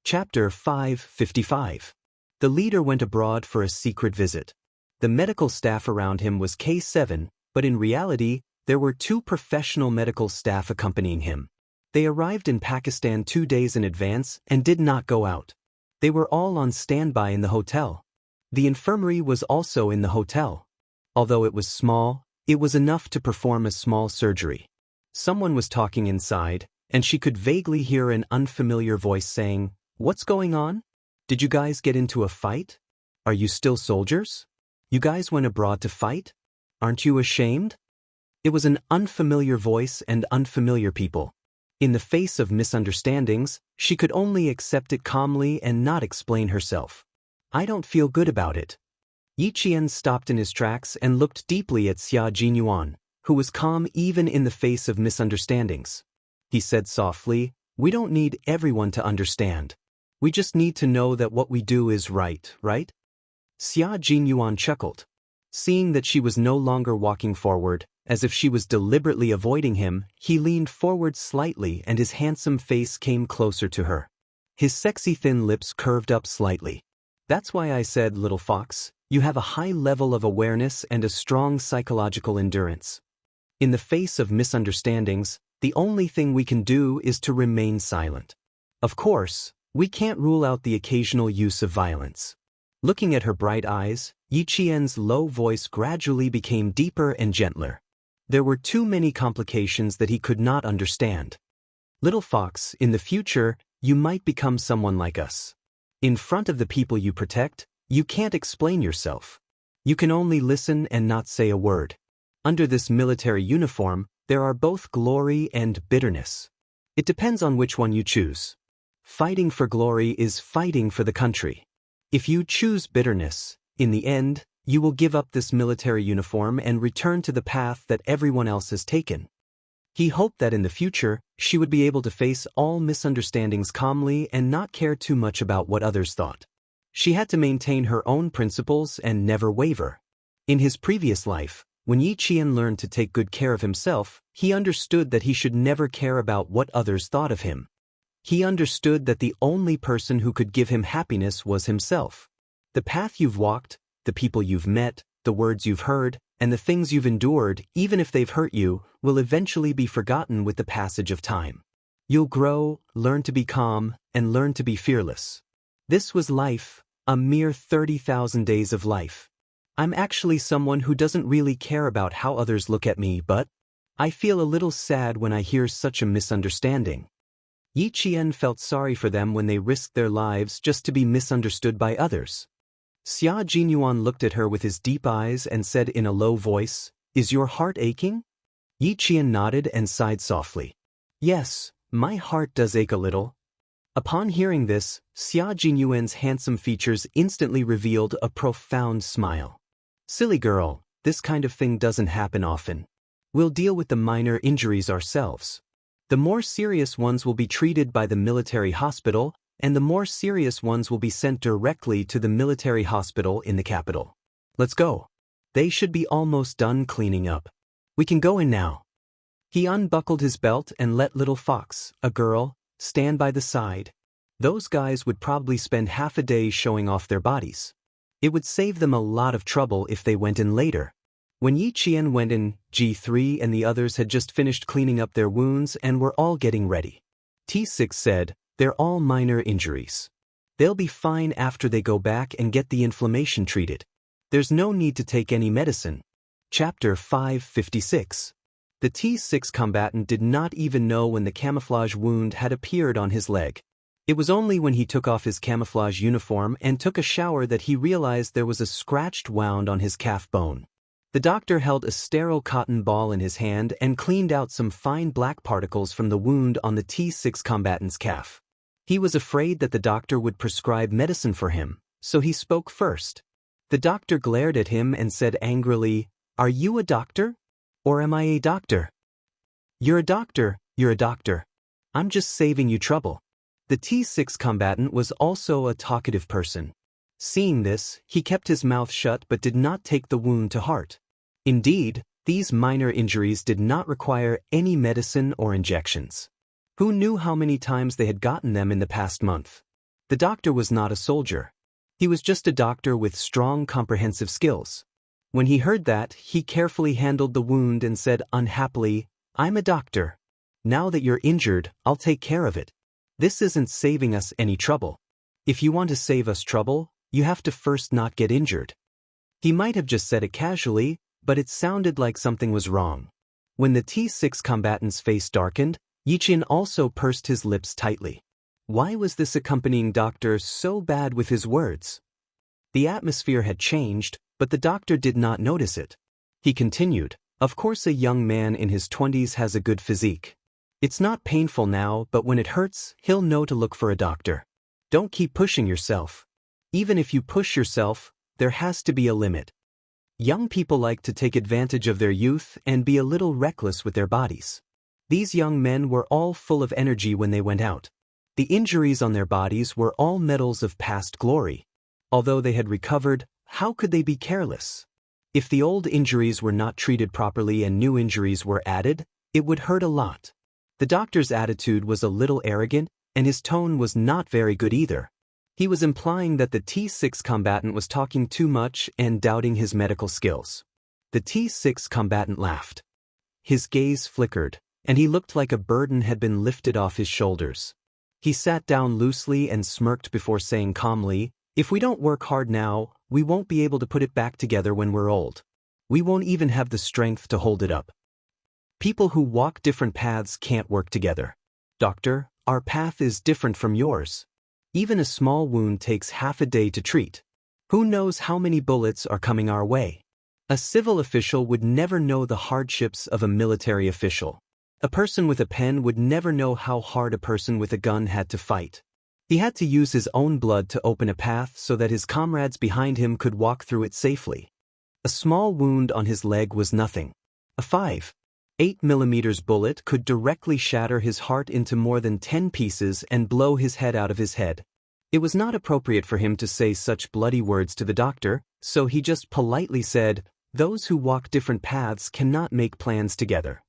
Speaker 1: Chapter 555. The leader went abroad for a secret visit. The medical staff around him was K7, but in reality, there were 2 professional medical staff accompanying him. They arrived in Pakistan 2 days in advance and did not go out. They were all on standby in the hotel. The infirmary was also in the hotel. Although it was small, it was enough to perform a small surgery. Someone was talking inside, and she could vaguely hear an unfamiliar voice saying, "What's going on? Did you guys get into a fight? Are you still soldiers? You guys went abroad to fight? Aren't you ashamed?" It was an unfamiliar voice and unfamiliar people. In the face of misunderstandings, she could only accept it calmly and not explain herself. "I don't feel good about it." Yi Qian stopped in his tracks and looked deeply at Xia Jinyuan, who was calm even in the face of misunderstandings. He said softly, "We don't need everyone to understand. We just need to know that what we do is right, right?" Xia Jinyuan chuckled. Seeing that she was no longer walking forward, as if she was deliberately avoiding him, he leaned forward slightly and his handsome face came closer to her. His sexy thin lips curved up slightly. "That's why I said, little fox, you have a high level of awareness and a strong psychological endurance. In the face of misunderstandings, the only thing we can do is to remain silent. Of course, we can't rule out the occasional use of violence." Looking at her bright eyes, Yi Qian's low voice gradually became deeper and gentler. There were too many complications that he could not understand. "Little fox, in the future, you might become someone like us. In front of the people you protect, you can't explain yourself. You can only listen and not say a word. Under this military uniform, there are both glory and bitterness. It depends on which one you choose. Fighting for glory is fighting for the country. If you choose bitterness, in the end, you will give up this military uniform and return to the path that everyone else has taken." He hoped that in the future, she would be able to face all misunderstandings calmly and not care too much about what others thought. She had to maintain her own principles and never waver. In his previous life, when Yi Qian learned to take good care of himself, he understood that he should never care about what others thought of him. He understood that the only person who could give him happiness was himself. The path you've walked, the people you've met, the words you've heard, and the things you've endured, even if they've hurt you, will eventually be forgotten with the passage of time. You'll grow, learn to be calm, and learn to be fearless. This was life, a mere 30,000 days of life. I'm actually someone who doesn't really care about how others look at me, but I feel a little sad when I hear such a misunderstanding. Yi Qian felt sorry for them when they risked their lives just to be misunderstood by others. Xia Jinyuan looked at her with his deep eyes and said in a low voice, "Is your heart aching?" Yi Qian nodded and sighed softly. "Yes, my heart does ache a little." Upon hearing this, Xia Jinyuan's handsome features instantly revealed a profound smile. "Silly girl, this kind of thing doesn't happen often. We'll deal with the minor injuries ourselves. The more serious ones will be treated by the military hospital, and the more serious ones will be sent directly to the military hospital in the capital. Let's go. They should be almost done cleaning up. We can go in now." He unbuckled his belt and let Little Fox, a girl, stand by the side. Those guys would probably spend half a day showing off their bodies. It would save them a lot of trouble if they went in later. When Yi Qian went in, G3 and the others had just finished cleaning up their wounds and were all getting ready. T6 said, "They're all minor injuries. They'll be fine after they go back and get the inflammation treated. There's no need to take any medicine." Chapter 556. The T6 combatant did not even know when the camouflage wound had appeared on his leg. It was only when he took off his camouflage uniform and took a shower that he realized there was a scratched wound on his calf bone. The doctor held a sterile cotton ball in his hand and cleaned out some fine black particles from the wound on the T6 combatant's calf. He was afraid that the doctor would prescribe medicine for him, so he spoke first. The doctor glared at him and said angrily, "Are you a doctor? Or am I a doctor?" "You're a doctor, you're a doctor. I'm just saving you trouble." The T6 combatant was also a talkative person. Seeing this, he kept his mouth shut but did not take the wound to heart. Indeed, these minor injuries did not require any medicine or injections. Who knew how many times they had gotten them in the past month? The doctor was not a soldier. He was just a doctor with strong comprehensive skills. When he heard that, he carefully handled the wound and said unhappily, "I'm a doctor. Now that you're injured, I'll take care of it. This isn't saving us any trouble. If you want to save us trouble, you have to first not get injured." He might have just said it casually, but it sounded like something was wrong. When the T6 combatant's face darkened, Yi Qian also pursed his lips tightly. Why was this accompanying doctor so bad with his words? The atmosphere had changed, but the doctor did not notice it. He continued, "Of course a young man in his 20s has a good physique. It's not painful now, but when it hurts, he'll know to look for a doctor. Don't keep pushing yourself. Even if you push yourself, there has to be a limit." Young people like to take advantage of their youth and be a little reckless with their bodies. These young men were all full of energy when they went out. The injuries on their bodies were all medals of past glory. Although they had recovered, how could they be careless? If the old injuries were not treated properly and new injuries were added, it would hurt a lot. The doctor's attitude was a little arrogant, and his tone was not very good either. He was implying that the T6 combatant was talking too much and doubting his medical skills. The T6 combatant laughed. His gaze flickered, and he looked like a burden had been lifted off his shoulders. He sat down loosely and smirked before saying calmly, "If we don't work hard now, we won't be able to put it back together when we're old. We won't even have the strength to hold it up. People who walk different paths can't work together. Doctor, our path is different from yours. Even a small wound takes half a day to treat. Who knows how many bullets are coming our way? A civil official would never know the hardships of a military official. A person with a pen would never know how hard a person with a gun had to fight. He had to use his own blood to open a path so that his comrades behind him could walk through it safely. A small wound on his leg was nothing. A 5. 8mm bullet could directly shatter his heart into more than 10 pieces and blow his head out of his head. It was not appropriate for him to say such bloody words to the doctor, so he just politely said, "Those who walk different paths cannot make plans together."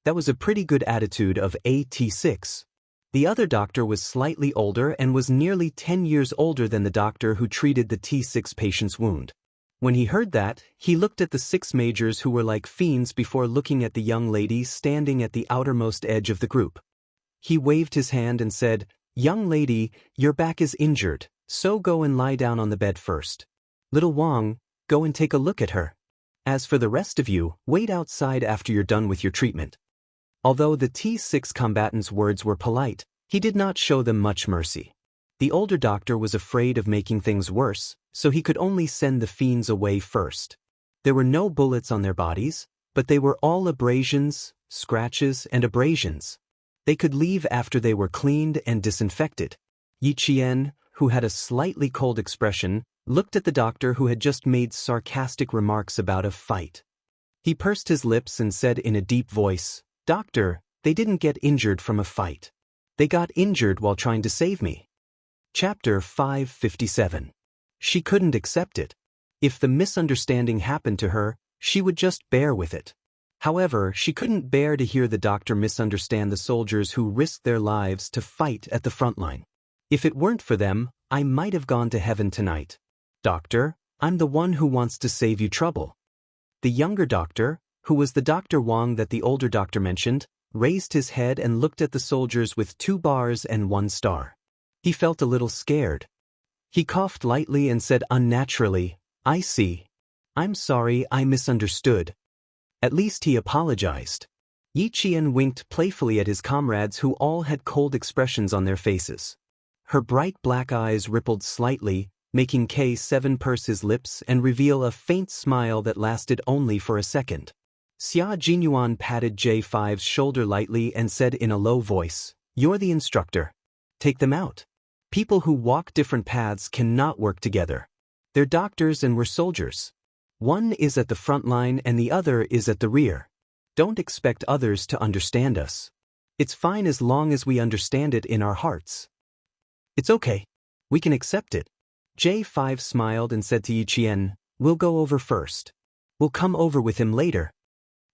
Speaker 1: That was a pretty good attitude of a T6. The other doctor was slightly older and was nearly 10 years older than the doctor who treated the T6 patient's wound. When he heard that, he looked at the 6 majors who were like fiends before looking at the young lady standing at the outermost edge of the group. He waved his hand and said, "Young lady, your back is injured, so go and lie down on the bed first. Little Wang, go and take a look at her. As for the rest of you, wait outside after you're done with your treatment." Although the T6 combatant's words were polite, he did not show them much mercy. The older doctor was afraid of making things worse, so he could only send the fiends away first. There were no bullets on their bodies, but they were all abrasions, scratches, and abrasions. They could leave after they were cleaned and disinfected. Yi Qian, who had a slightly cold expression, looked at the doctor who had just made sarcastic remarks about a fight. He pursed his lips and said in a deep voice, "Doctor, they didn't get injured from a fight. They got injured while trying to save me." Chapter 557. She couldn't accept it. If the misunderstanding happened to her, she would just bear with it. However, she couldn't bear to hear the doctor misunderstand the soldiers who risked their lives to fight at the front line. "If it weren't for them, I might have gone to heaven tonight. Doctor, I'm the one who wants to save you trouble." The younger doctor, who was the Dr. Wang that the older doctor mentioned, raised his head and looked at the soldiers with 2 bars and 1 star. He felt a little scared. He coughed lightly and said unnaturally, "I see. I'm sorry, I misunderstood." At least he apologized. Yi Qian winked playfully at his comrades who all had cold expressions on their faces. Her bright black eyes rippled slightly, making K7 purse his lips and reveal a faint smile that lasted only for a second. Xia Jinyuan patted J5's shoulder lightly and said in a low voice, "You're the instructor. Take them out. People who walk different paths cannot work together. They're doctors and we're soldiers. One is at the front line and the other is at the rear. Don't expect others to understand us. It's fine as long as we understand it in our hearts. It's okay. We can accept it." J5 smiled and said to Yi Qian, "We'll go over first. We'll come over with him later."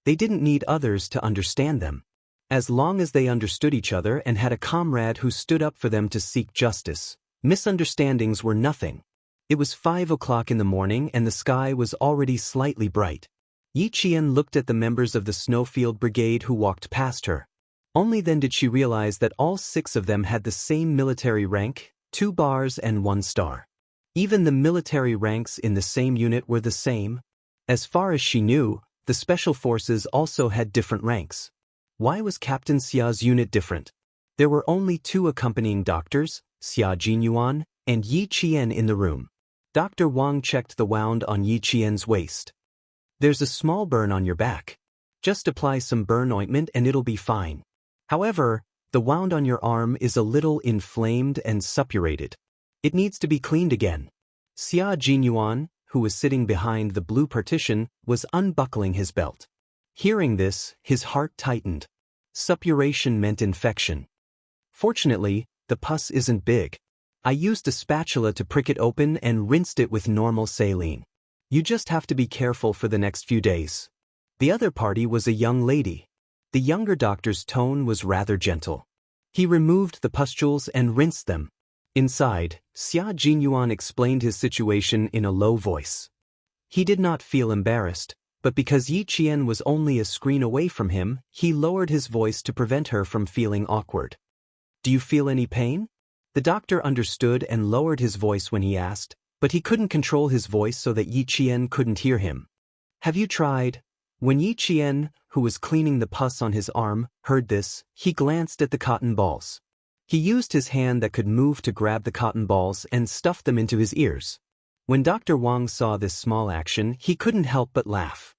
Speaker 1: They didn't need others to understand them. As long as they understood each other and had a comrade who stood up for them to seek justice, misunderstandings were nothing. It was 5 o'clock in the morning and the sky was already slightly bright. Yi Qian looked at the members of the Snowfield Brigade who walked past her. Only then did she realize that all 6 of them had the same military rank, 2 bars and 1 star. Even the military ranks in the same unit were the same. As far as she knew, the special forces also had different ranks. Why was Captain Xia's unit different? There were only 2 accompanying doctors, Xia Jinyuan and Yi Qian, in the room. Dr. Wang checked the wound on Yi Qian's waist. "There's a small burn on your back. Just apply some burn ointment and it'll be fine. However, the wound on your arm is a little inflamed and suppurated. It needs to be cleaned again." Xia Jinyuan, who was sitting behind the blue partition, was unbuckling his belt. Hearing this, his heart tightened. Suppuration meant infection. "Fortunately, the pus isn't big. I used a spatula to prick it open and rinsed it with normal saline. You just have to be careful for the next few days." The other party was a young lady. The younger doctor's tone was rather gentle. He removed the pustules and rinsed them. Inside, Xia Jinyuan explained his situation in a low voice. He did not feel embarrassed, but because Yi Qian was only a screen away from him, he lowered his voice to prevent her from feeling awkward. "Do you feel any pain?" The doctor understood and lowered his voice when he asked, but he couldn't control his voice so that Yi Qian couldn't hear him. "Have you tried?" When Yi Qian, who was cleaning the pus on his arm, heard this, he glanced at the cotton balls. He used his hand that could move to grab the cotton balls and stuffed them into his ears. When Dr. Wang saw this small action, he couldn't help but laugh.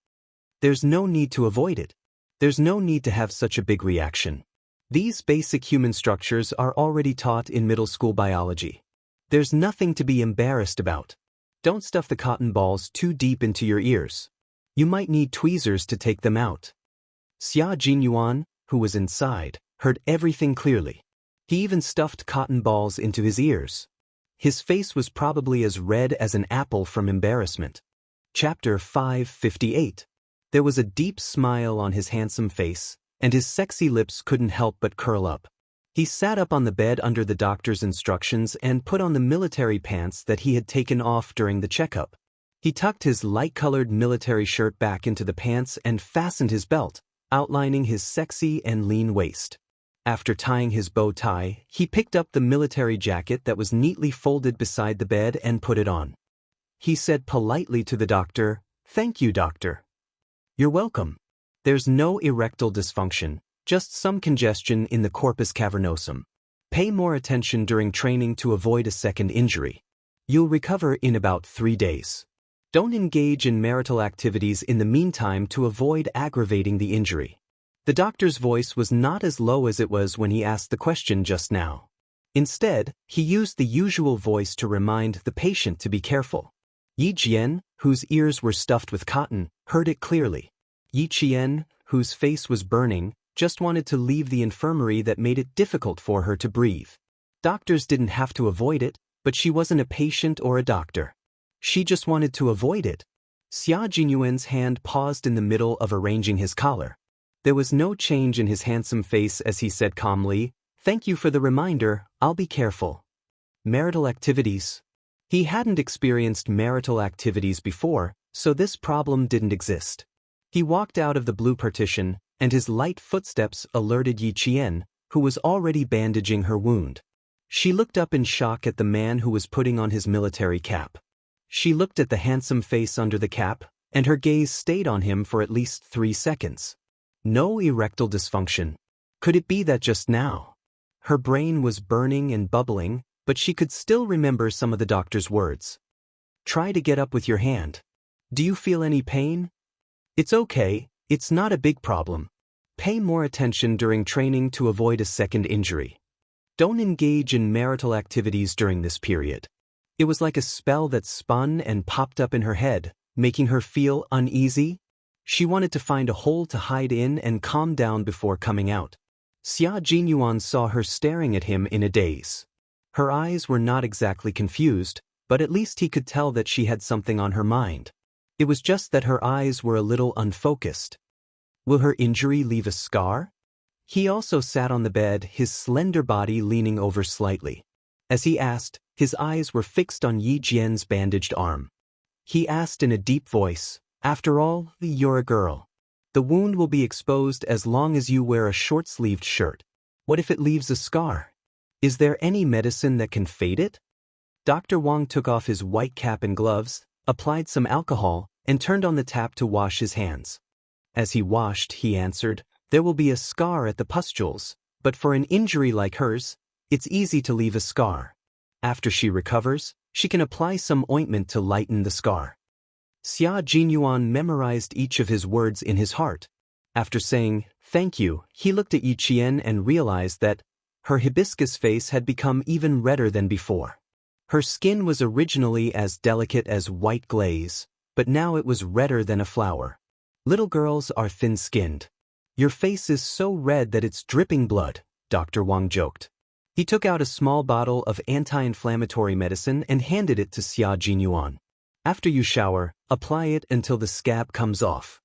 Speaker 1: There's no need to avoid it. There's no need to have such a big reaction. These basic human structures are already taught in middle school biology. There's nothing to be embarrassed about. Don't stuff the cotton balls too deep into your ears. You might need tweezers to take them out. Xia Jinyuan, who was inside, heard everything clearly. He even stuffed cotton balls into his ears. His face was probably as red as an apple from embarrassment. Chapter 558. There was a deep smile on his handsome face, and his sexy lips couldn't help but curl up. He sat up on the bed under the doctor's instructions and put on the military pants that he had taken off during the checkup. He tucked his light-colored military shirt back into the pants and fastened his belt, outlining his sexy and lean waist. After tying his bow tie, he picked up the military jacket that was neatly folded beside the bed and put it on. He said politely to the doctor, "Thank you, doctor." "You're welcome. There's no erectile dysfunction, just some congestion in the corpus cavernosum. Pay more attention during training to avoid a second injury. You'll recover in about 3 days. Don't engage in marital activities in the meantime to avoid aggravating the injury." The doctor's voice was not as low as it was when he asked the question just now. Instead, he used the usual voice to remind the patient to be careful. Yi Jian, whose ears were stuffed with cotton, heard it clearly. Yi Qian, whose face was burning, just wanted to leave the infirmary that made it difficult for her to breathe. Doctors didn't have to avoid it, but she wasn't a patient or a doctor. She just wanted to avoid it. Xia Jinyuan's hand paused in the middle of arranging his collar. There was no change in his handsome face as he said calmly, "Thank you for the reminder, I'll be careful." Marital activities. He hadn't experienced marital activities before, so this problem didn't exist. He walked out of the blue partition, and his light footsteps alerted Yi Qian, who was already bandaging her wound. She looked up in shock at the man who was putting on his military cap. She looked at the handsome face under the cap, and her gaze stayed on him for at least 3 seconds. No erectile dysfunction. Could it be that just now? Her brain was burning and bubbling, but she could still remember some of the doctor's words. "Try to get up with your hand. Do you feel any pain?" "It's okay, it's not a big problem. Pay more attention during training to avoid a second injury. Don't engage in marital activities during this period." It was like a spell that spun and popped up in her head, making her feel uneasy. She wanted to find a hole to hide in and calm down before coming out. Xia Jinyuan saw her staring at him in a daze. Her eyes were not exactly confused, but at least he could tell that she had something on her mind. It was just that her eyes were a little unfocused. Will her injury leave a scar? He also sat on the bed, his slender body leaning over slightly. As he asked, his eyes were fixed on Yi Jian's bandaged arm. He asked in a deep voice, "After all, you're a girl. The wound will be exposed as long as you wear a short-sleeved shirt. What if it leaves a scar? Is there any medicine that can fade it?" Dr. Wang took off his white cap and gloves, applied some alcohol, and turned on the tap to wash his hands. As he washed, he answered, "There will be a scar at the pustules, but for an injury like hers, it's easy to leave a scar. After she recovers, she can apply some ointment to lighten the scar." Xia Jinyuan memorized each of his words in his heart. After saying, "Thank you," he looked at Yi Qian and realized that her hibiscus face had become even redder than before. Her skin was originally as delicate as white glaze, but now it was redder than a flower. "Little girls are thin-skinned. Your face is so red that it's dripping blood," Dr. Wang joked. He took out a small bottle of anti-inflammatory medicine and handed it to Xia Jinyuan. "After you shower, apply it until the scab comes off."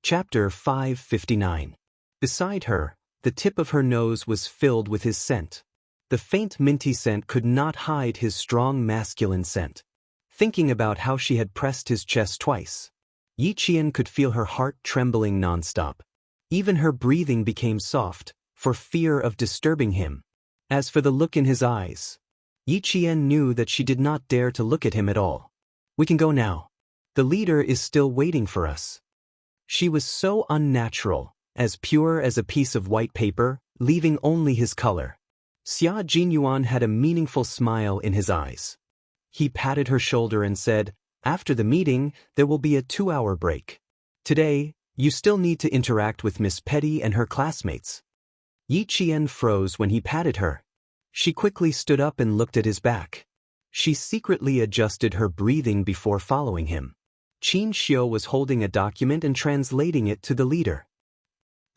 Speaker 1: Chapter 559. Beside her, the tip of her nose was filled with his scent. The faint minty scent could not hide his strong masculine scent. Thinking about how she had pressed his chest twice, Yi Qian could feel her heart trembling nonstop. Even her breathing became soft, for fear of disturbing him. As for the look in his eyes, Yi Qian knew that she did not dare to look at him at all. "We can go now. The leader is still waiting for us." She was so unnatural, as pure as a piece of white paper, leaving only his color. Xia Jinyuan had a meaningful smile in his eyes. He patted her shoulder and said, "After the meeting, there will be a 2-hour break. Today, you still need to interact with Miss Petty and her classmates." Yi Qian froze when he patted her. She quickly stood up and looked at his back. She secretly adjusted her breathing before following him. Qin Xiu was holding a document and translating it to the leader.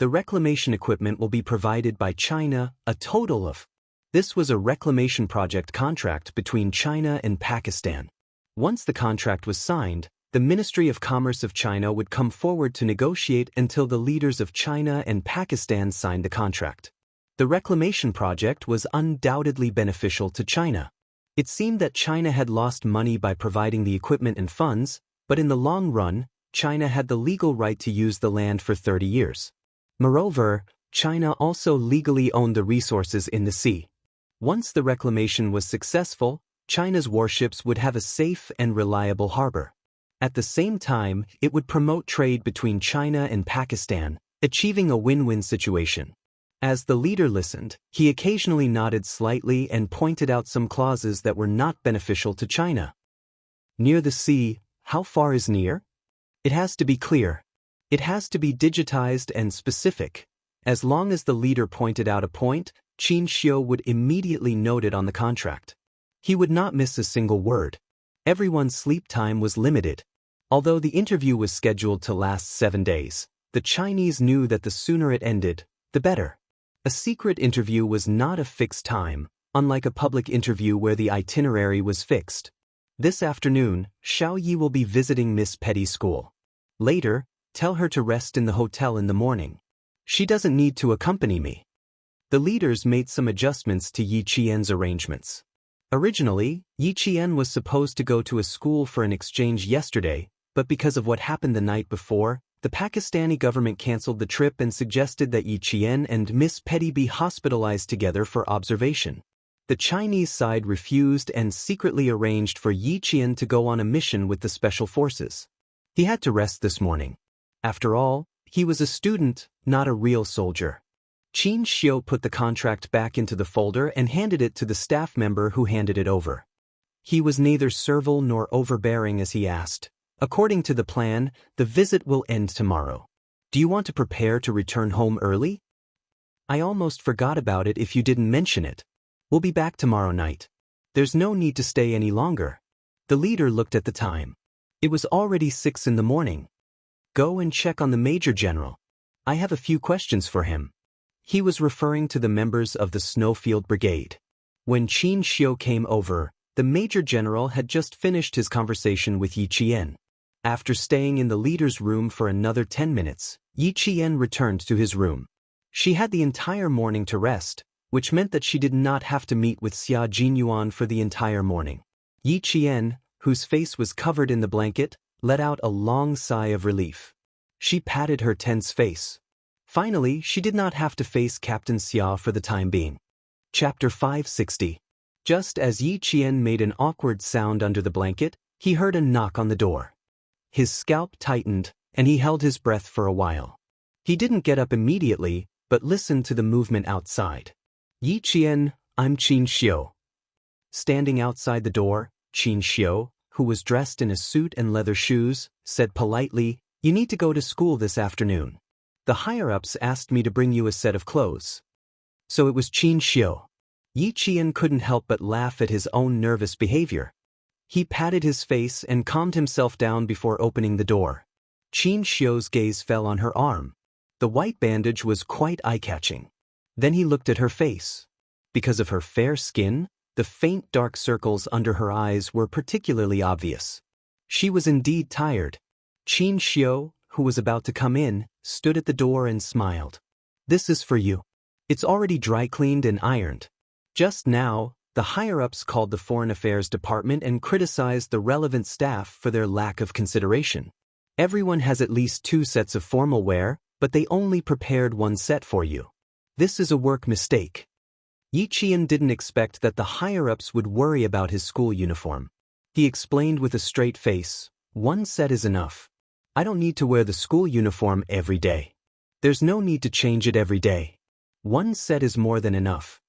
Speaker 1: The reclamation equipment will be provided by China, a total of. This was a reclamation project contract between China and Pakistan. Once the contract was signed, the Ministry of Commerce of China would come forward to negotiate until the leaders of China and Pakistan signed the contract. The reclamation project was undoubtedly beneficial to China. It seemed that China had lost money by providing the equipment and funds, but in the long run, China had the legal right to use the land for 30 years. Moreover, China also legally owned the resources in the sea. Once the reclamation was successful, China's warships would have a safe and reliable harbor. At the same time, it would promote trade between China and Pakistan, achieving a win-win situation. As the leader listened, he occasionally nodded slightly and pointed out some clauses that were not beneficial to China. Near the sea, how far is near? It has to be clear. It has to be digitized and specific. As long as the leader pointed out a point, Xianxia would immediately note it on the contract. He would not miss a single word. Everyone's sleep time was limited. Although the interview was scheduled to last 7 days, the Chinese knew that the sooner it ended, the better. A secret interview was not a fixed time, unlike a public interview where the itinerary was fixed. This afternoon, Xiao Yi will be visiting Miss Petty's school. Later, tell her to rest in the hotel in the morning. She doesn't need to accompany me. The leaders made some adjustments to Yi Qian's arrangements. Originally, Yi Qian was supposed to go to a school for an exchange yesterday, but because of what happened the night before, the Pakistani government cancelled the trip and suggested that Yi Qian and Miss Petty be hospitalized together for observation. The Chinese side refused and secretly arranged for Yi Qian to go on a mission with the special forces. He had to rest this morning. After all, he was a student, not a real soldier. Xianxia put the contract back into the folder and handed it to the staff member who handed it over. He was neither servile nor overbearing as he asked, "According to the plan, the visit will end tomorrow. Do you want to prepare to return home early?" "I almost forgot about it if you didn't mention it. We'll be back tomorrow night. There's no need to stay any longer." The leader looked at the time. It was already 6 in the morning. "Go and check on the Major General. I have a few questions for him." He was referring to the members of the Snowfield Brigade. When Xianxia came over, the Major General had just finished his conversation with Yi Qian. After staying in the leader's room for another 10 minutes, Yi Qian returned to his room. She had the entire morning to rest, which meant that she did not have to meet with Xia Jinyuan for the entire morning. Yi Qian, whose face was covered in the blanket, let out a long sigh of relief. She patted her tense face. Finally, she did not have to face Captain Xia for the time being. Chapter 560. Just as Yi Qian made an awkward sound under the blanket, he heard a knock on the door. His scalp tightened, and he held his breath for a while. He didn't get up immediately, but listened to the movement outside. "Yi Qian, I'm Xianxia." Standing outside the door, Xianxia, who was dressed in a suit and leather shoes, said politely, "You need to go to school this afternoon. The higher-ups asked me to bring you a set of clothes." So it was Xianxia. Yi Qian couldn't help but laugh at his own nervous behavior. He patted his face and calmed himself down before opening the door. Xianxia's gaze fell on her arm. The white bandage was quite eye-catching. Then he looked at her face. Because of her fair skin, the faint dark circles under her eyes were particularly obvious. She was indeed tired. Xianxia, who was about to come in, stood at the door and smiled. "This is for you. It's already dry-cleaned and ironed." Just now, the higher-ups called the Foreign Affairs Department and criticized the relevant staff for their lack of consideration. Everyone has at least 2 sets of formal wear, but they only prepared 1 set for you. This is a work mistake. Yi Qian didn't expect that the higher-ups would worry about his school uniform. He explained with a straight face, "1 set is enough. I don't need to wear the school uniform every day. There's no need to change it every day. 1 set is more than enough.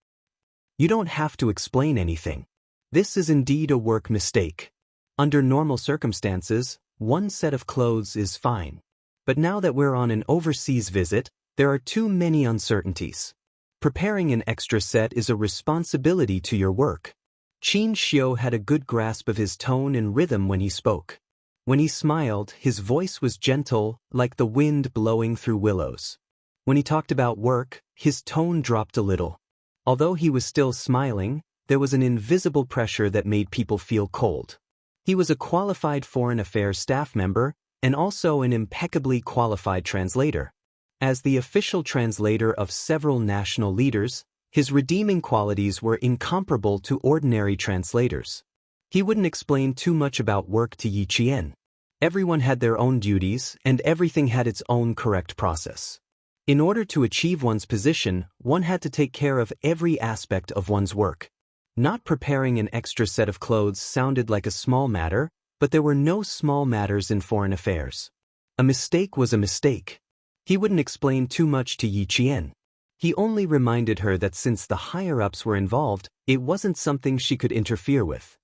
Speaker 1: You don't have to explain anything. This is indeed a work mistake. Under normal circumstances, 1 set of clothes is fine. But now that we're on an overseas visit, there are too many uncertainties. Preparing an extra set is a responsibility to your work." Xianxia had a good grasp of his tone and rhythm when he spoke. When he smiled, his voice was gentle, like the wind blowing through willows. When he talked about work, his tone dropped a little. Although he was still smiling, there was an invisible pressure that made people feel cold. He was a qualified foreign affairs staff member, and also an impeccably qualified translator. As the official translator of several national leaders, his redeeming qualities were incomparable to ordinary translators. He wouldn't explain too much about work to Yi Qian. Everyone had their own duties, and everything had its own correct process. In order to achieve one's position, one had to take care of every aspect of one's work. Not preparing an extra set of clothes sounded like a small matter, but there were no small matters in foreign affairs. A mistake was a mistake. He wouldn't explain too much to Yi Qian. He only reminded her that since the higher-ups were involved, it wasn't something she could interfere with.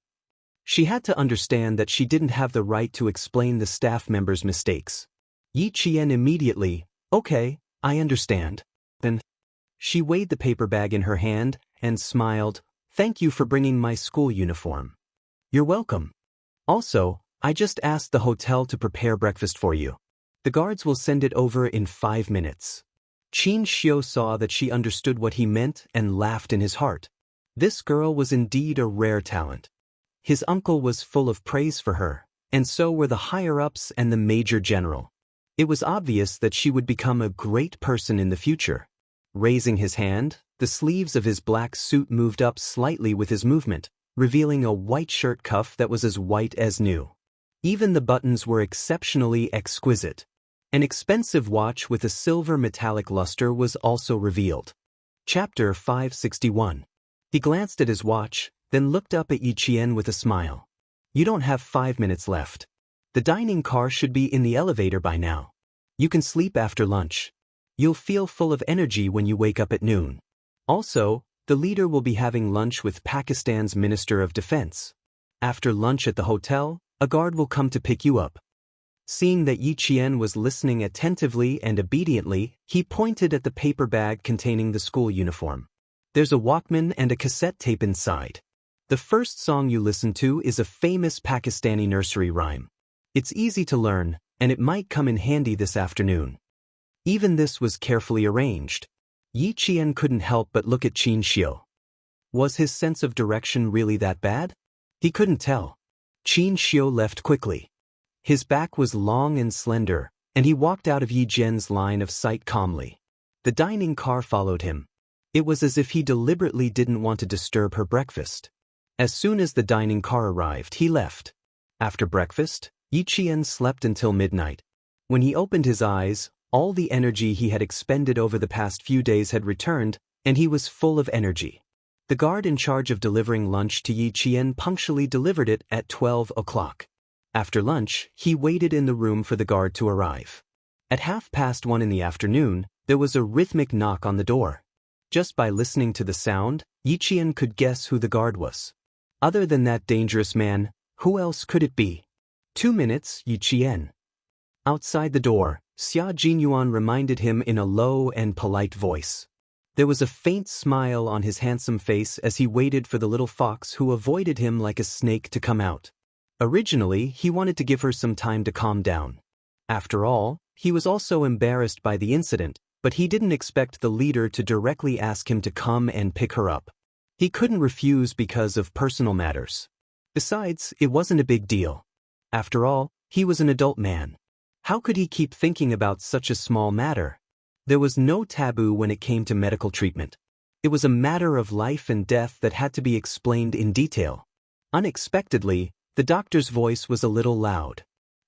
Speaker 1: She had to understand that she didn't have the right to explain the staff members' mistakes. Yi Qian immediately, "Okay, I understand." Then, she weighed the paper bag in her hand and smiled, "Thank you for bringing my school uniform." "You're welcome. Also, I just asked the hotel to prepare breakfast for you. The guards will send it over in 5 minutes. Xianxia saw that she understood what he meant and laughed in his heart. This girl was indeed a rare talent. His uncle was full of praise for her, and so were the higher-ups and the major general. It was obvious that she would become a great person in the future. Raising his hand, the sleeves of his black suit moved up slightly with his movement, revealing a white shirt cuff that was as white as new. Even the buttons were exceptionally exquisite. An expensive watch with a silver metallic luster was also revealed. Chapter 561. He glanced at his watch, then looked up at Yi Qian with a smile. "You don't have 5 minutes left. The dining car should be in the elevator by now. You can sleep after lunch. You'll feel full of energy when you wake up at noon. Also, the leader will be having lunch with Pakistan's Minister of Defense. After lunch at the hotel, a guard will come to pick you up." Seeing that Yi Qian was listening attentively and obediently, he pointed at the paper bag containing the school uniform. "There's a Walkman and a cassette tape inside. The first song you listen to is a famous Pakistani nursery rhyme. It's easy to learn, and it might come in handy this afternoon." Even this was carefully arranged. Yi Qian couldn't help but look at Xianxia. Was his sense of direction really that bad? He couldn't tell. Xianxia left quickly. His back was long and slender, and he walked out of Yi Jian's line of sight calmly. The dining car followed him. It was as if he deliberately didn't want to disturb her breakfast. As soon as the dining car arrived, he left. After breakfast, Yi Qian slept until midnight. When he opened his eyes, all the energy he had expended over the past few days had returned, and he was full of energy. The guard in charge of delivering lunch to Yi Qian punctually delivered it at 12 o'clock. After lunch, he waited in the room for the guard to arrive. At 1:30 in the afternoon, there was a rhythmic knock on the door. Just by listening to the sound, Yi Qian could guess who the guard was. Other than that dangerous man, who else could it be? 2 minutes, Yi Qian. Outside the door, Xia Jinyuan reminded him in a low and polite voice. There was a faint smile on his handsome face as he waited for the little fox who avoided him like a snake to come out. Originally, he wanted to give her some time to calm down. After all, he was also embarrassed by the incident, but he didn't expect the leader to directly ask him to come and pick her up. He couldn't refuse because of personal matters. Besides, it wasn't a big deal. After all, he was an adult man. How could he keep thinking about such a small matter? There was no taboo when it came to medical treatment. It was a matter of life and death that had to be explained in detail. Unexpectedly, the doctor's voice was a little loud.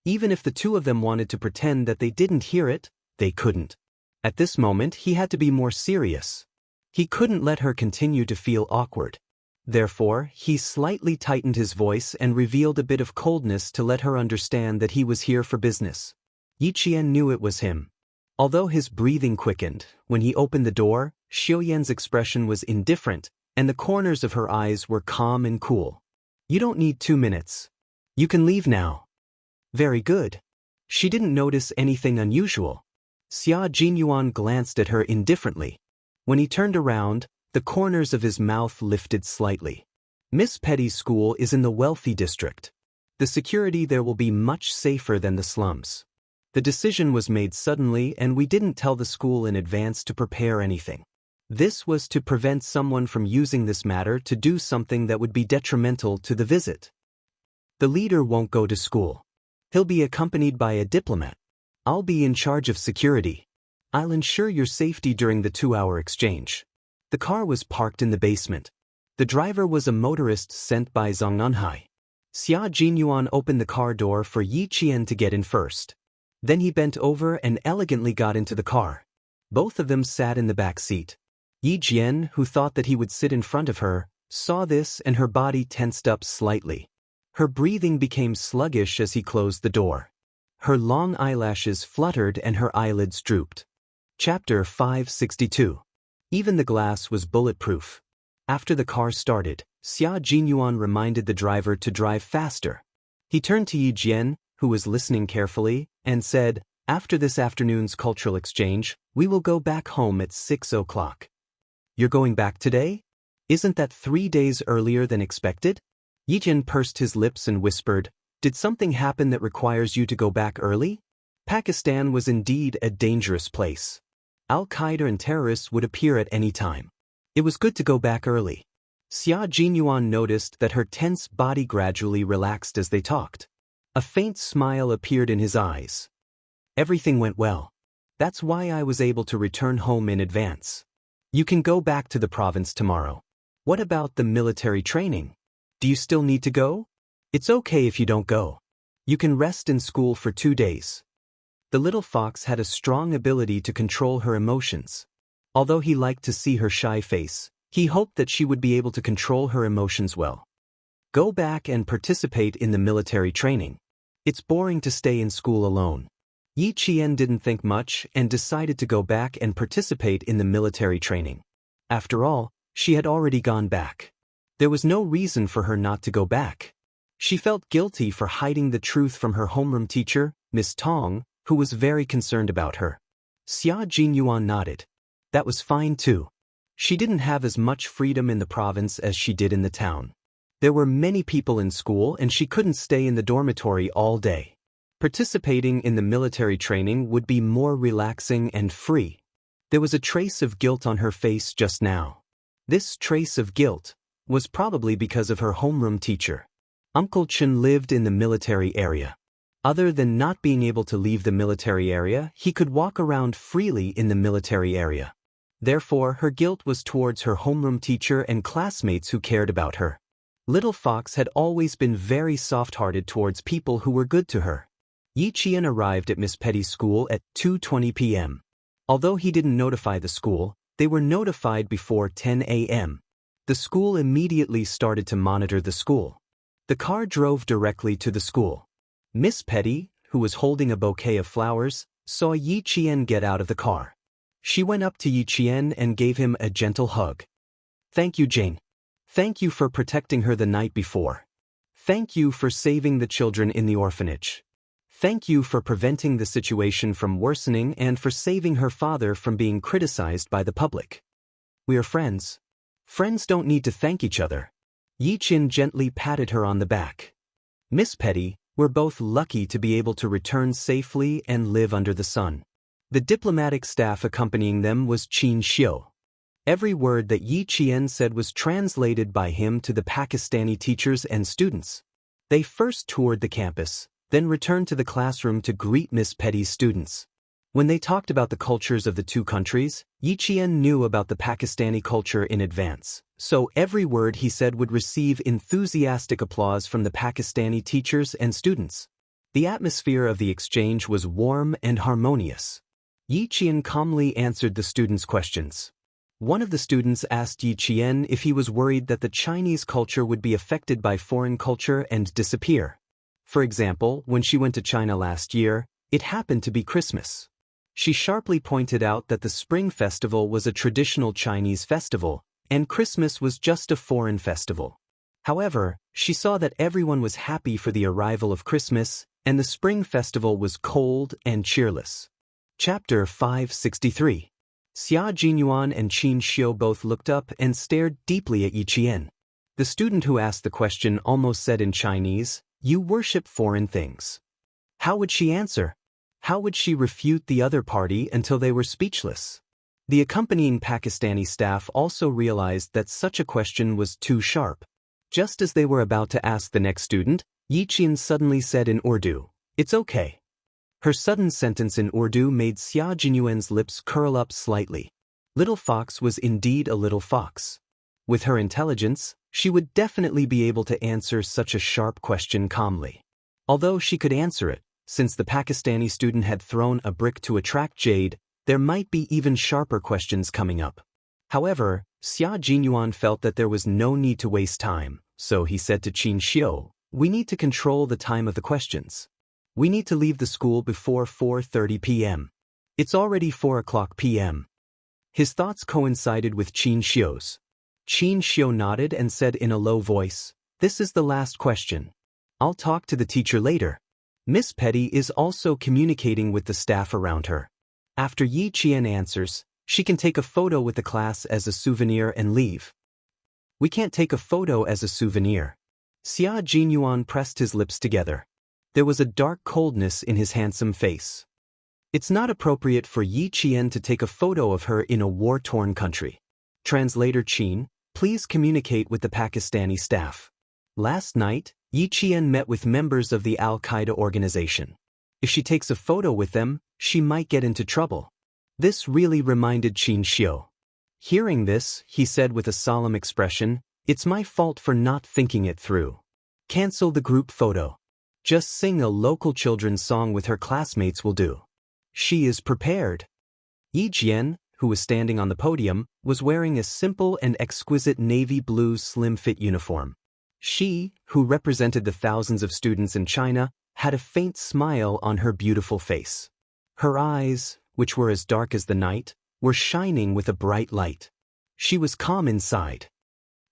Speaker 1: Even if the two of them wanted to pretend that they didn't hear it, they couldn't. At this moment, he had to be more serious. He couldn't let her continue to feel awkward. Therefore, he slightly tightened his voice and revealed a bit of coldness to let her understand that he was here for business. Yi Qian knew it was him. Although his breathing quickened, when he opened the door, Xiuyan's expression was indifferent, and the corners of her eyes were calm and cool. "You don't need 2 minutes. You can leave now." "Very good." She didn't notice anything unusual. Xia Jinyuan glanced at her indifferently. When he turned around, the corners of his mouth lifted slightly. "Miss Petty's school is in the wealthy district. The security there will be much safer than the slums. The decision was made suddenly and we didn't tell the school in advance to prepare anything. This was to prevent someone from using this matter to do something that would be detrimental to the visit. The leader won't go to school. He'll be accompanied by a diplomat. I'll be in charge of security. I'll ensure your safety during the 2-hour exchange. The car was parked in the basement. The driver was a motorist sent by Zhang Nanhai. Xia Jinyuan opened the car door for Yi Qian to get in first. Then he bent over and elegantly got into the car. Both of them sat in the back seat. Yi Jian, who thought that he would sit in front of her, saw this and her body tensed up slightly. Her breathing became sluggish as he closed the door. Her long eyelashes fluttered and her eyelids drooped. Chapter 562. Even the glass was bulletproof. After the car started, Xia Jinyuan reminded the driver to drive faster. He turned to Yi Jian, who was listening carefully, and said, "After this afternoon's cultural exchange, we will go back home at 6 o'clock. You're going back today? Isn't that 3 days earlier than expected?" Yi Jian pursed his lips and whispered, "Did something happen that requires you to go back early?" Pakistan was indeed a dangerous place. Al-Qaeda and terrorists would appear at any time. It was good to go back early. Xia Jinyuan noticed that her tense body gradually relaxed as they talked. A faint smile appeared in his eyes. "Everything went well. That's why I was able to return home in advance. You can go back to the province tomorrow. What about the military training? Do you still need to go? It's okay if you don't go. You can rest in school for 2 days." The little fox had a strong ability to control her emotions. Although he liked to see her shy face, he hoped that she would be able to control her emotions well. Go back and participate in the military training. It's boring to stay in school alone. Yi Qian didn't think much and decided to go back and participate in the military training. After all, she had already gone back. There was no reason for her not to go back. She felt guilty for hiding the truth from her homeroom teacher, Miss Tong, who was very concerned about her. Xia Jinyuan nodded. That was fine too. She didn't have as much freedom in the province as she did in the town. There were many people in school and she couldn't stay in the dormitory all day. Participating in the military training would be more relaxing and free. There was a trace of guilt on her face just now. This trace of guilt was probably because of her homeroom teacher. Uncle Chen lived in the military area. Other than not being able to leave the military area, he could walk around freely in the military area. Therefore, her guilt was towards her homeroom teacher and classmates who cared about her. Little Fox had always been very soft-hearted towards people who were good to her. Yi Qian arrived at Miss Petty's school at 2:20 p.m. Although he didn't notify the school, they were notified before 10 a.m. The school immediately started to monitor the school. The car drove directly to the school. Miss Petty, who was holding a bouquet of flowers, saw Yi Qian get out of the car. She went up to Yi Qian and gave him a gentle hug. "Thank you, Jane. Thank you for protecting her the night before. Thank you for saving the children in the orphanage. Thank you for preventing the situation from worsening and for saving her father from being criticized by the public. We are friends. Friends don't need to thank each other." Yi Qian gently patted her on the back. "Miss Petty, we're both lucky to be able to return safely and live under the sun." The diplomatic staff accompanying them was Qin Xiu. Every word that Yi Qian said was translated by him to the Pakistani teachers and students. They first toured the campus, then returned to the classroom to greet Miss Petty's students. When they talked about the cultures of the two countries, Yi Qian knew about the Pakistani culture in advance, so every word he said would receive enthusiastic applause from the Pakistani teachers and students. The atmosphere of the exchange was warm and harmonious. Yi Qian calmly answered the students' questions. One of the students asked Yi Qian if he was worried that the Chinese culture would be affected by foreign culture and disappear. For example, when she went to China last year, it happened to be Christmas. She sharply pointed out that the Spring Festival was a traditional Chinese festival, and Christmas was just a foreign festival. However, she saw that everyone was happy for the arrival of Christmas, and the Spring Festival was cold and cheerless. Chapter 563. Xia Jinyuan and Qin Xiu both looked up and stared deeply at Yi Qian. The student who asked the question almost said in Chinese, "You worship foreign things." How would she answer? How would she refute the other party until they were speechless? The accompanying Pakistani staff also realized that such a question was too sharp. Just as they were about to ask the next student, Yiqian suddenly said in Urdu, "It's okay." Her sudden sentence in Urdu made Xia Jinyuan's lips curl up slightly. Little Fox was indeed a little fox. With her intelligence, she would definitely be able to answer such a sharp question calmly. Although she could answer it, since the Pakistani student had thrown a brick to attract jade, there might be even sharper questions coming up. However, Xia Jinyuan felt that there was no need to waste time, so he said to Qin Xiu, "We need to control the time of the questions. We need to leave the school before 4:30 p.m. It's already 4 o'clock p.m. His thoughts coincided with Qin Xiu's. Qin Xiu nodded and said in a low voice, "This is the last question. I'll talk to the teacher later." Miss Petty is also communicating with the staff around her. After Yi Qian answers, she can take a photo with the class as a souvenir and leave. "We can't take a photo as a souvenir." Xia Jinyuan pressed his lips together. There was a dark coldness in his handsome face. It's not appropriate for Yi Qian to take a photo of her in a war-torn country. Translator Qin, please communicate with the Pakistani staff. Last night, Yi Qian met with members of the Al-Qaeda organization. If she takes a photo with them, she might get into trouble. This really reminded Qin Xiu. Hearing this, he said with a solemn expression, "It's my fault for not thinking it through. Cancel the group photo. Just sing a local children's song with her classmates will do." She is prepared. Yi Jian, who was standing on the podium, was wearing a simple and exquisite navy blue slim-fit uniform. She, who represented the thousands of students in China, had a faint smile on her beautiful face. Her eyes, which were as dark as the night, were shining with a bright light. She was calm inside.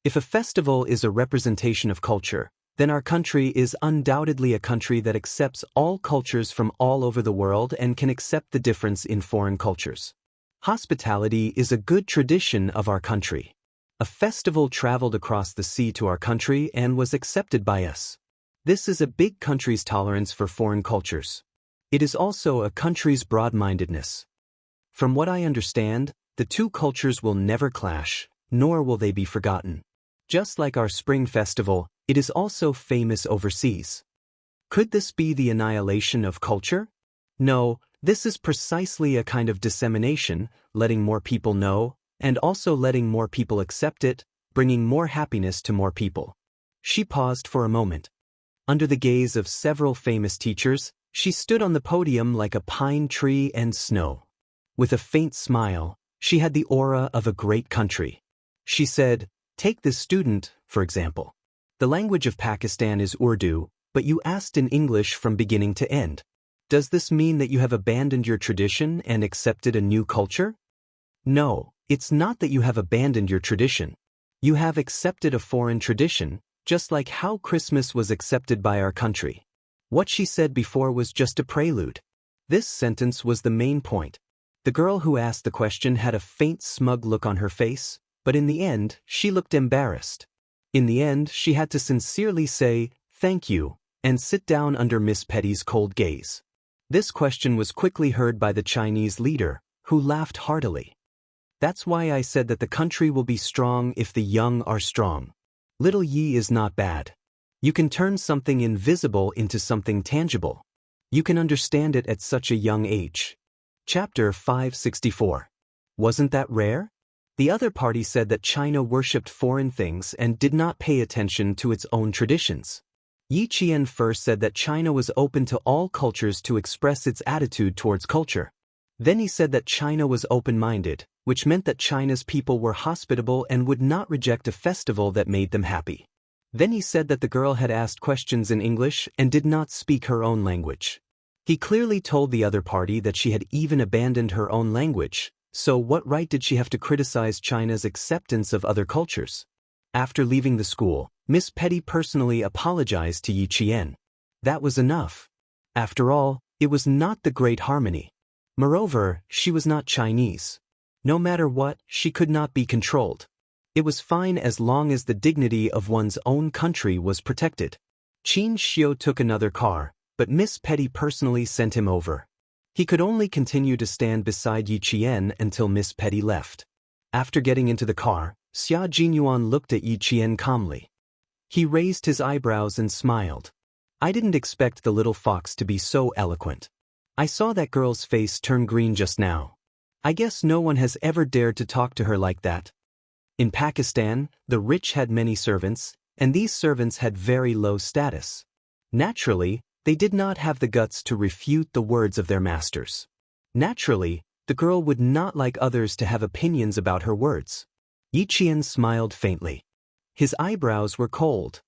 Speaker 1: If a festival is a representation of culture, then our country is undoubtedly a country that accepts all cultures from all over the world and can accept the difference in foreign cultures. Hospitality is a good tradition of our country. A festival traveled across the sea to our country and was accepted by us. This is a big country's tolerance for foreign cultures. It is also a country's broad-mindedness. From what I understand, the two cultures will never clash, nor will they be forgotten. Just like our spring festival, it is also famous overseas. Could this be the annihilation of culture? No, this is precisely a kind of dissemination, letting more people know, and also letting more people accept it, bringing more happiness to more people. She paused for a moment. Under the gaze of several famous teachers, she stood on the podium like a pine tree and snow. With a faint smile, she had the aura of a great country. She said, "Take this student, for example. The language of Pakistan is Urdu, but you asked in English from beginning to end. Does this mean that you have abandoned your tradition and accepted a new culture? No, it's not that you have abandoned your tradition. You have accepted a foreign tradition, just like how Christmas was accepted by our country." What she said before was just a prelude. This sentence was the main point. The girl who asked the question had a faint smug look on her face, but in the end, she looked embarrassed. In the end, she had to sincerely say, "Thank you," and sit down under Miss Petty's cold gaze. This question was quickly heard by the Chinese leader, who laughed heartily. "That's why I said that the country will be strong if the young are strong. Little Yi is not bad. You can turn something invisible into something tangible. You can understand it at such a young age." Chapter 564. Wasn't that rare? The other party said that China worshipped foreign things and did not pay attention to its own traditions. Yi Qian first said that China was open to all cultures to express its attitude towards culture. Then he said that China was open-minded, which meant that China's people were hospitable and would not reject a festival that made them happy. Then he said that the girl had asked questions in English and did not speak her own language. He clearly told the other party that she had even abandoned her own language, so what right did she have to criticize China's acceptance of other cultures? After leaving the school, Miss Petty personally apologized to Yi Qian. That was enough. After all, it was not the Great Harmony. Moreover, she was not Chinese. No matter what, she could not be controlled. It was fine as long as the dignity of one's own country was protected. Qin Xiu took another car, but Miss Petty personally sent him over. He could only continue to stand beside Yi Qian until Miss Petty left. After getting into the car, Xia Jinyuan looked at Yi Qian calmly. He raised his eyebrows and smiled. I didn't expect the little fox to be so eloquent. I saw that girl's face turn green just now. I guess no one has ever dared to talk to her like that. In Pakistan, the rich had many servants, and these servants had very low status. Naturally, they did not have the guts to refute the words of their masters. Naturally, the girl would not like others to have opinions about her words. Yi Qian smiled faintly. His eyebrows were cold.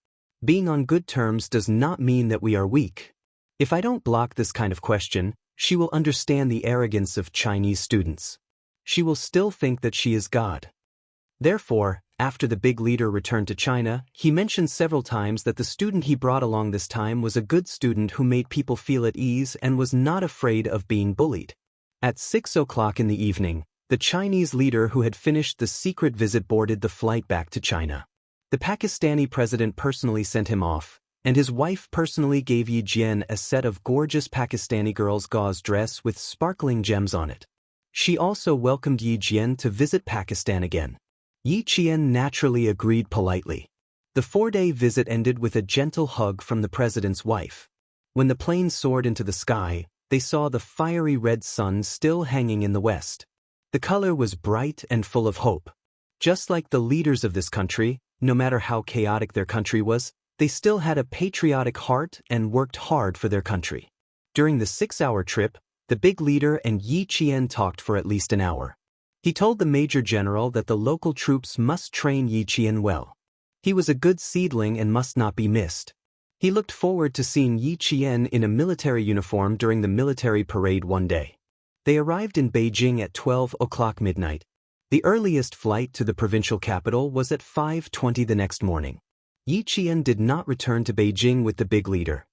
Speaker 1: Being on good terms does not mean that we are weak. If I don't block this kind of question, she will understand the arrogance of Chinese students. She will still think that she is God. Therefore, after the big leader returned to China, he mentioned several times that the student he brought along this time was a good student who made people feel at ease and was not afraid of being bullied. At 6 o'clock in the evening, the Chinese leader who had finished the secret visit boarded the flight back to China. The Pakistani president personally sent him off, and his wife personally gave Yi Jian a set of gorgeous Pakistani girl's gauze dress with sparkling gems on it. She also welcomed Yi Jian to visit Pakistan again. Yi Qian naturally agreed politely. The 4-day visit ended with a gentle hug from the president's wife. When the plane soared into the sky, they saw the fiery red sun still hanging in the west. The color was bright and full of hope. Just like the leaders of this country, no matter how chaotic their country was, they still had a patriotic heart and worked hard for their country. During the 6-hour trip, the big leader and Yi Qian talked for at least an hour. He told the major general that the local troops must train Yi Qian well. He was a good seedling and must not be missed. He looked forward to seeing Yi Qian in a military uniform during the military parade one day. They arrived in Beijing at 12 o'clock midnight. The earliest flight to the provincial capital was at 5:20 the next morning. Yi Qian did not return to Beijing with the big leader.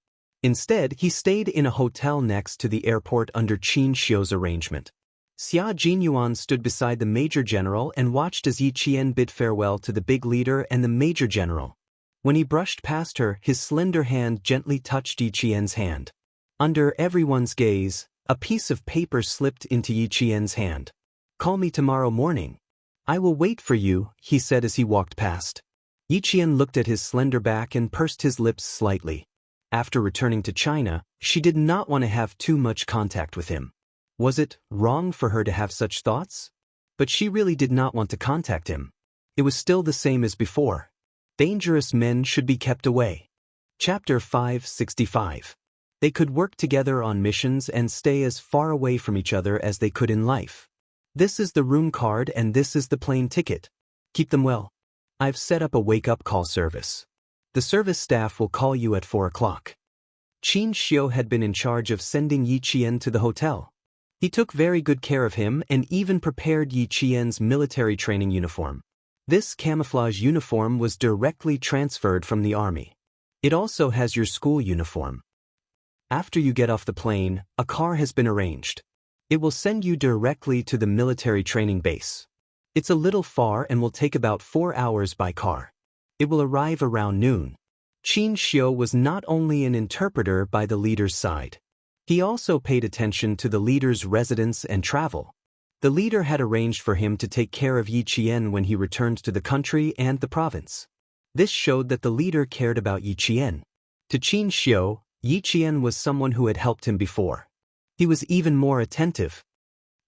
Speaker 1: Instead, he stayed in a hotel next to the airport under Qin Xiu's arrangement. Xia Jinyuan stood beside the major general and watched as Yi Qian bid farewell to the big leader and the major general. When he brushed past her, his slender hand gently touched Yi Qian's hand. Under everyone's gaze, a piece of paper slipped into Yi Qian's hand. "Call me tomorrow morning. I will wait for you," he said as he walked past. Yi Qian looked at his slender back and pursed his lips slightly. After returning to China, she did not want to have too much contact with him. Was it wrong for her to have such thoughts? But she really did not want to contact him. It was still the same as before. Dangerous men should be kept away. Chapter 565. They could work together on missions and stay as far away from each other as they could in life. This is the room card and this is the plane ticket. Keep them well. I've set up a wake-up call service. The service staff will call you at 4 o'clock. Qin Xiu had been in charge of sending Yi Qian to the hotel. He took very good care of him and even prepared Yi Qian's military training uniform. This camouflage uniform was directly transferred from the army. It also has your school uniform. After you get off the plane, a car has been arranged. It will send you directly to the military training base. It's a little far and will take about 4 hours by car. It will arrive around noon. Qin Xiu was not only an interpreter by the leader's side. He also paid attention to the leader's residence and travel. The leader had arranged for him to take care of Yi Qian when he returned to the country and the province. This showed that the leader cared about Yi Qian. To Qin Xiu, Yi Qian was someone who had helped him before. He was even more attentive.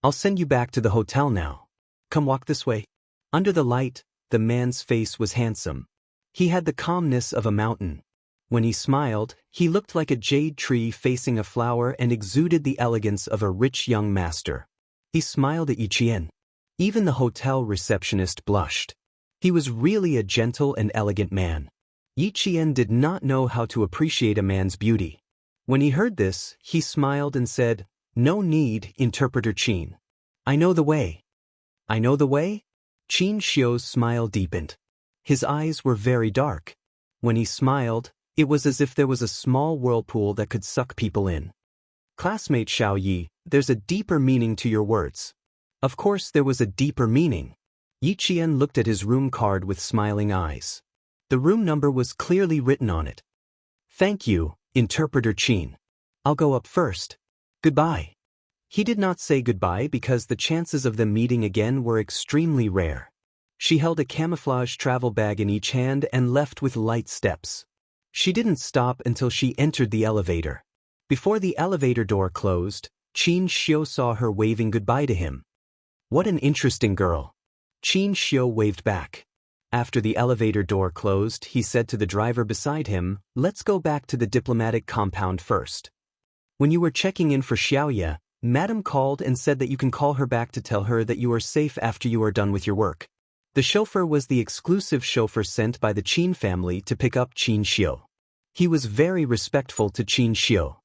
Speaker 1: "I'll send you back to the hotel now. Come walk this way." Under the light, the man's face was handsome. He had the calmness of a mountain. When he smiled, he looked like a jade tree facing a flower and exuded the elegance of a rich young master. He smiled at Yi Qian. Even the hotel receptionist blushed. He was really a gentle and elegant man. Yi Qian did not know how to appreciate a man's beauty. When he heard this, he smiled and said, "No need, Interpreter Qin. I know the way." "I know the way?" Qin Xiu's smile deepened. His eyes were very dark. When he smiled, it was as if there was a small whirlpool that could suck people in. "Classmate Xiao Yi, there's a deeper meaning to your words." Of course there was a deeper meaning. Yi Qian looked at his room card with smiling eyes. The room number was clearly written on it. "Thank you, Interpreter Qin. I'll go up first. Goodbye." He did not say goodbye because the chances of them meeting again were extremely rare. She held a camouflage travel bag in each hand and left with light steps. She didn't stop until she entered the elevator. Before the elevator door closed, Xianxia saw her waving goodbye to him. What an interesting girl. Xianxia waved back. After the elevator door closed, he said to the driver beside him, "Let's go back to the diplomatic compound first. When you were checking in for Xiaoya, Madam called and said that you can call her back to tell her that you are safe after you are done with your work." The chauffeur was the exclusive chauffeur sent by the Qin family to pick up Xianxia. He was very respectful to Xianxia.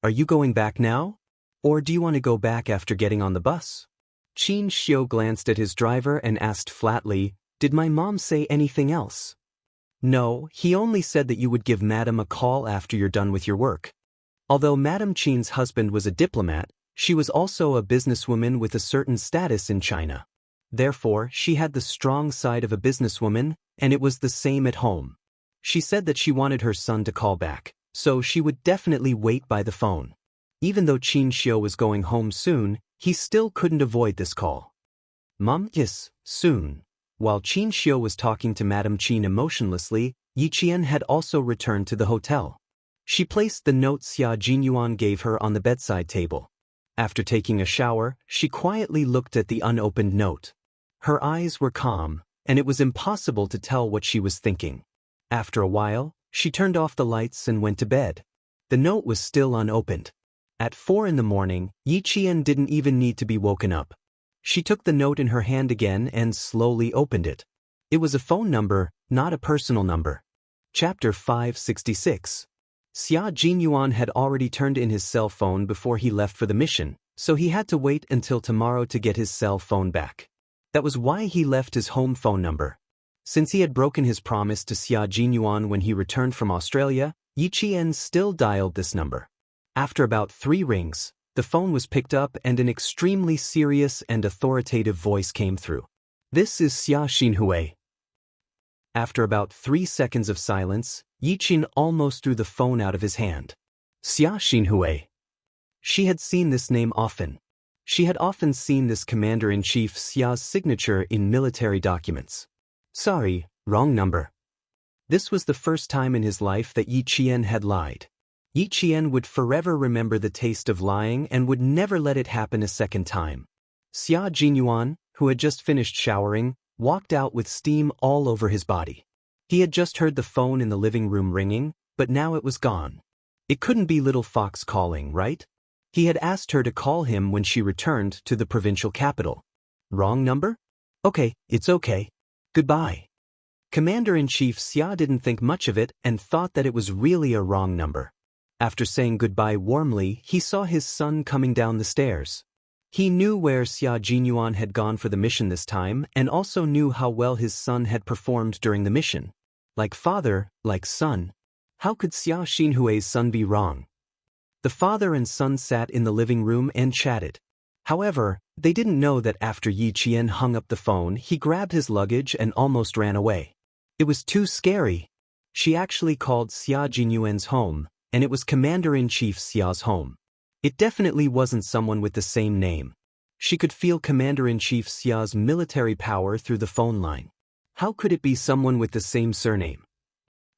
Speaker 1: "Are you going back now? Or do you want to go back after getting on the bus?" Xianxia glanced at his driver and asked flatly, "Did my mom say anything else?" "No, he only said that you would give Madam a call after you're done with your work." Although Madam Qin's husband was a diplomat, she was also a businesswoman with a certain status in China. Therefore, she had the strong side of a businesswoman, and it was the same at home. She said that she wanted her son to call back, so she would definitely wait by the phone. Even though Xianxia was going home soon, he still couldn't avoid this call. "Mom, yes, soon." While Xianxia was talking to Madam Qin emotionlessly, Yiqian had also returned to the hotel. She placed the note Xia Jinyuan gave her on the bedside table. After taking a shower, she quietly looked at the unopened note. Her eyes were calm, and it was impossible to tell what she was thinking. After a while, she turned off the lights and went to bed. The note was still unopened. At 4 in the morning, Yiqian didn't even need to be woken up. She took the note in her hand again and slowly opened it. It was a phone number, not a personal number. Chapter 566. Xia Jinyuan had already turned in his cell phone before he left for the mission, so he had to wait until tomorrow to get his cell phone back. That was why he left his home phone number. Since he had broken his promise to Xia Jinyuan when he returned from Australia, Yiqian still dialed this number. After about 3 rings, the phone was picked up and an extremely serious and authoritative voice came through. "This is Xia Xinhui." After about 3 seconds of silence, Yiqian almost threw the phone out of his hand. Xia Xinhui. She had seen this name often. She had often seen this Commander-in-Chief Xia's signature in military documents. "Sorry, wrong number." This was the first time in his life that Yiqian had lied. Yiqian would forever remember the taste of lying and would never let it happen a second time. Xia Jinyuan, who had just finished showering, walked out with steam all over his body. He had just heard the phone in the living room ringing, but now it was gone. It couldn't be Little Fox calling, right? He had asked her to call him when she returned to the provincial capital. Wrong number? Okay, it's okay. Goodbye. Commander-in-Chief Xia didn't think much of it and thought that it was really a wrong number. After saying goodbye warmly, he saw his son coming down the stairs. He knew where Xia Jinyuan had gone for the mission this time and also knew how well his son had performed during the mission. Like father, like son. How could Xia Xinhui's son be wrong? The father and son sat in the living room and chatted. However, they didn't know that after Yiqian hung up the phone, he grabbed his luggage and almost ran away. It was too scary. She actually called Xia Jinyuan's home, and it was Commander-in-Chief Xia's home. It definitely wasn't someone with the same name. She could feel Commander-in-Chief Xia's military power through the phone line. How could it be someone with the same surname?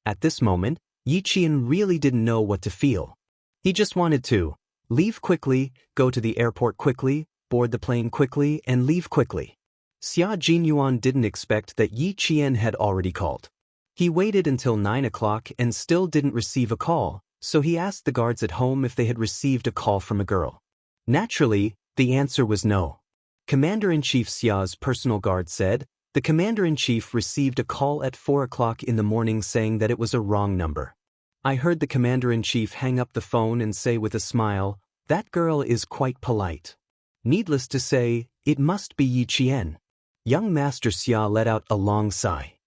Speaker 1: At this moment, Yiqian really didn't know what to feel. He just wanted to leave quickly, go to the airport quickly, board the plane quickly, and leave quickly. Xia Jinyuan didn't expect that Yiqian had already called. He waited until 9 o'clock and still didn't receive a call, so he asked the guards at home if they had received a call from a girl. Naturally, the answer was no. Commander-in-Chief Xia's personal guard said, the Commander-in-Chief received a call at 4 o'clock in the morning saying that it was a wrong number. I heard the Commander-in-Chief hang up the phone and say with a smile, "That girl is quite polite." Needless to say, it must be Yiqian. Young Master Xia let out a long sigh.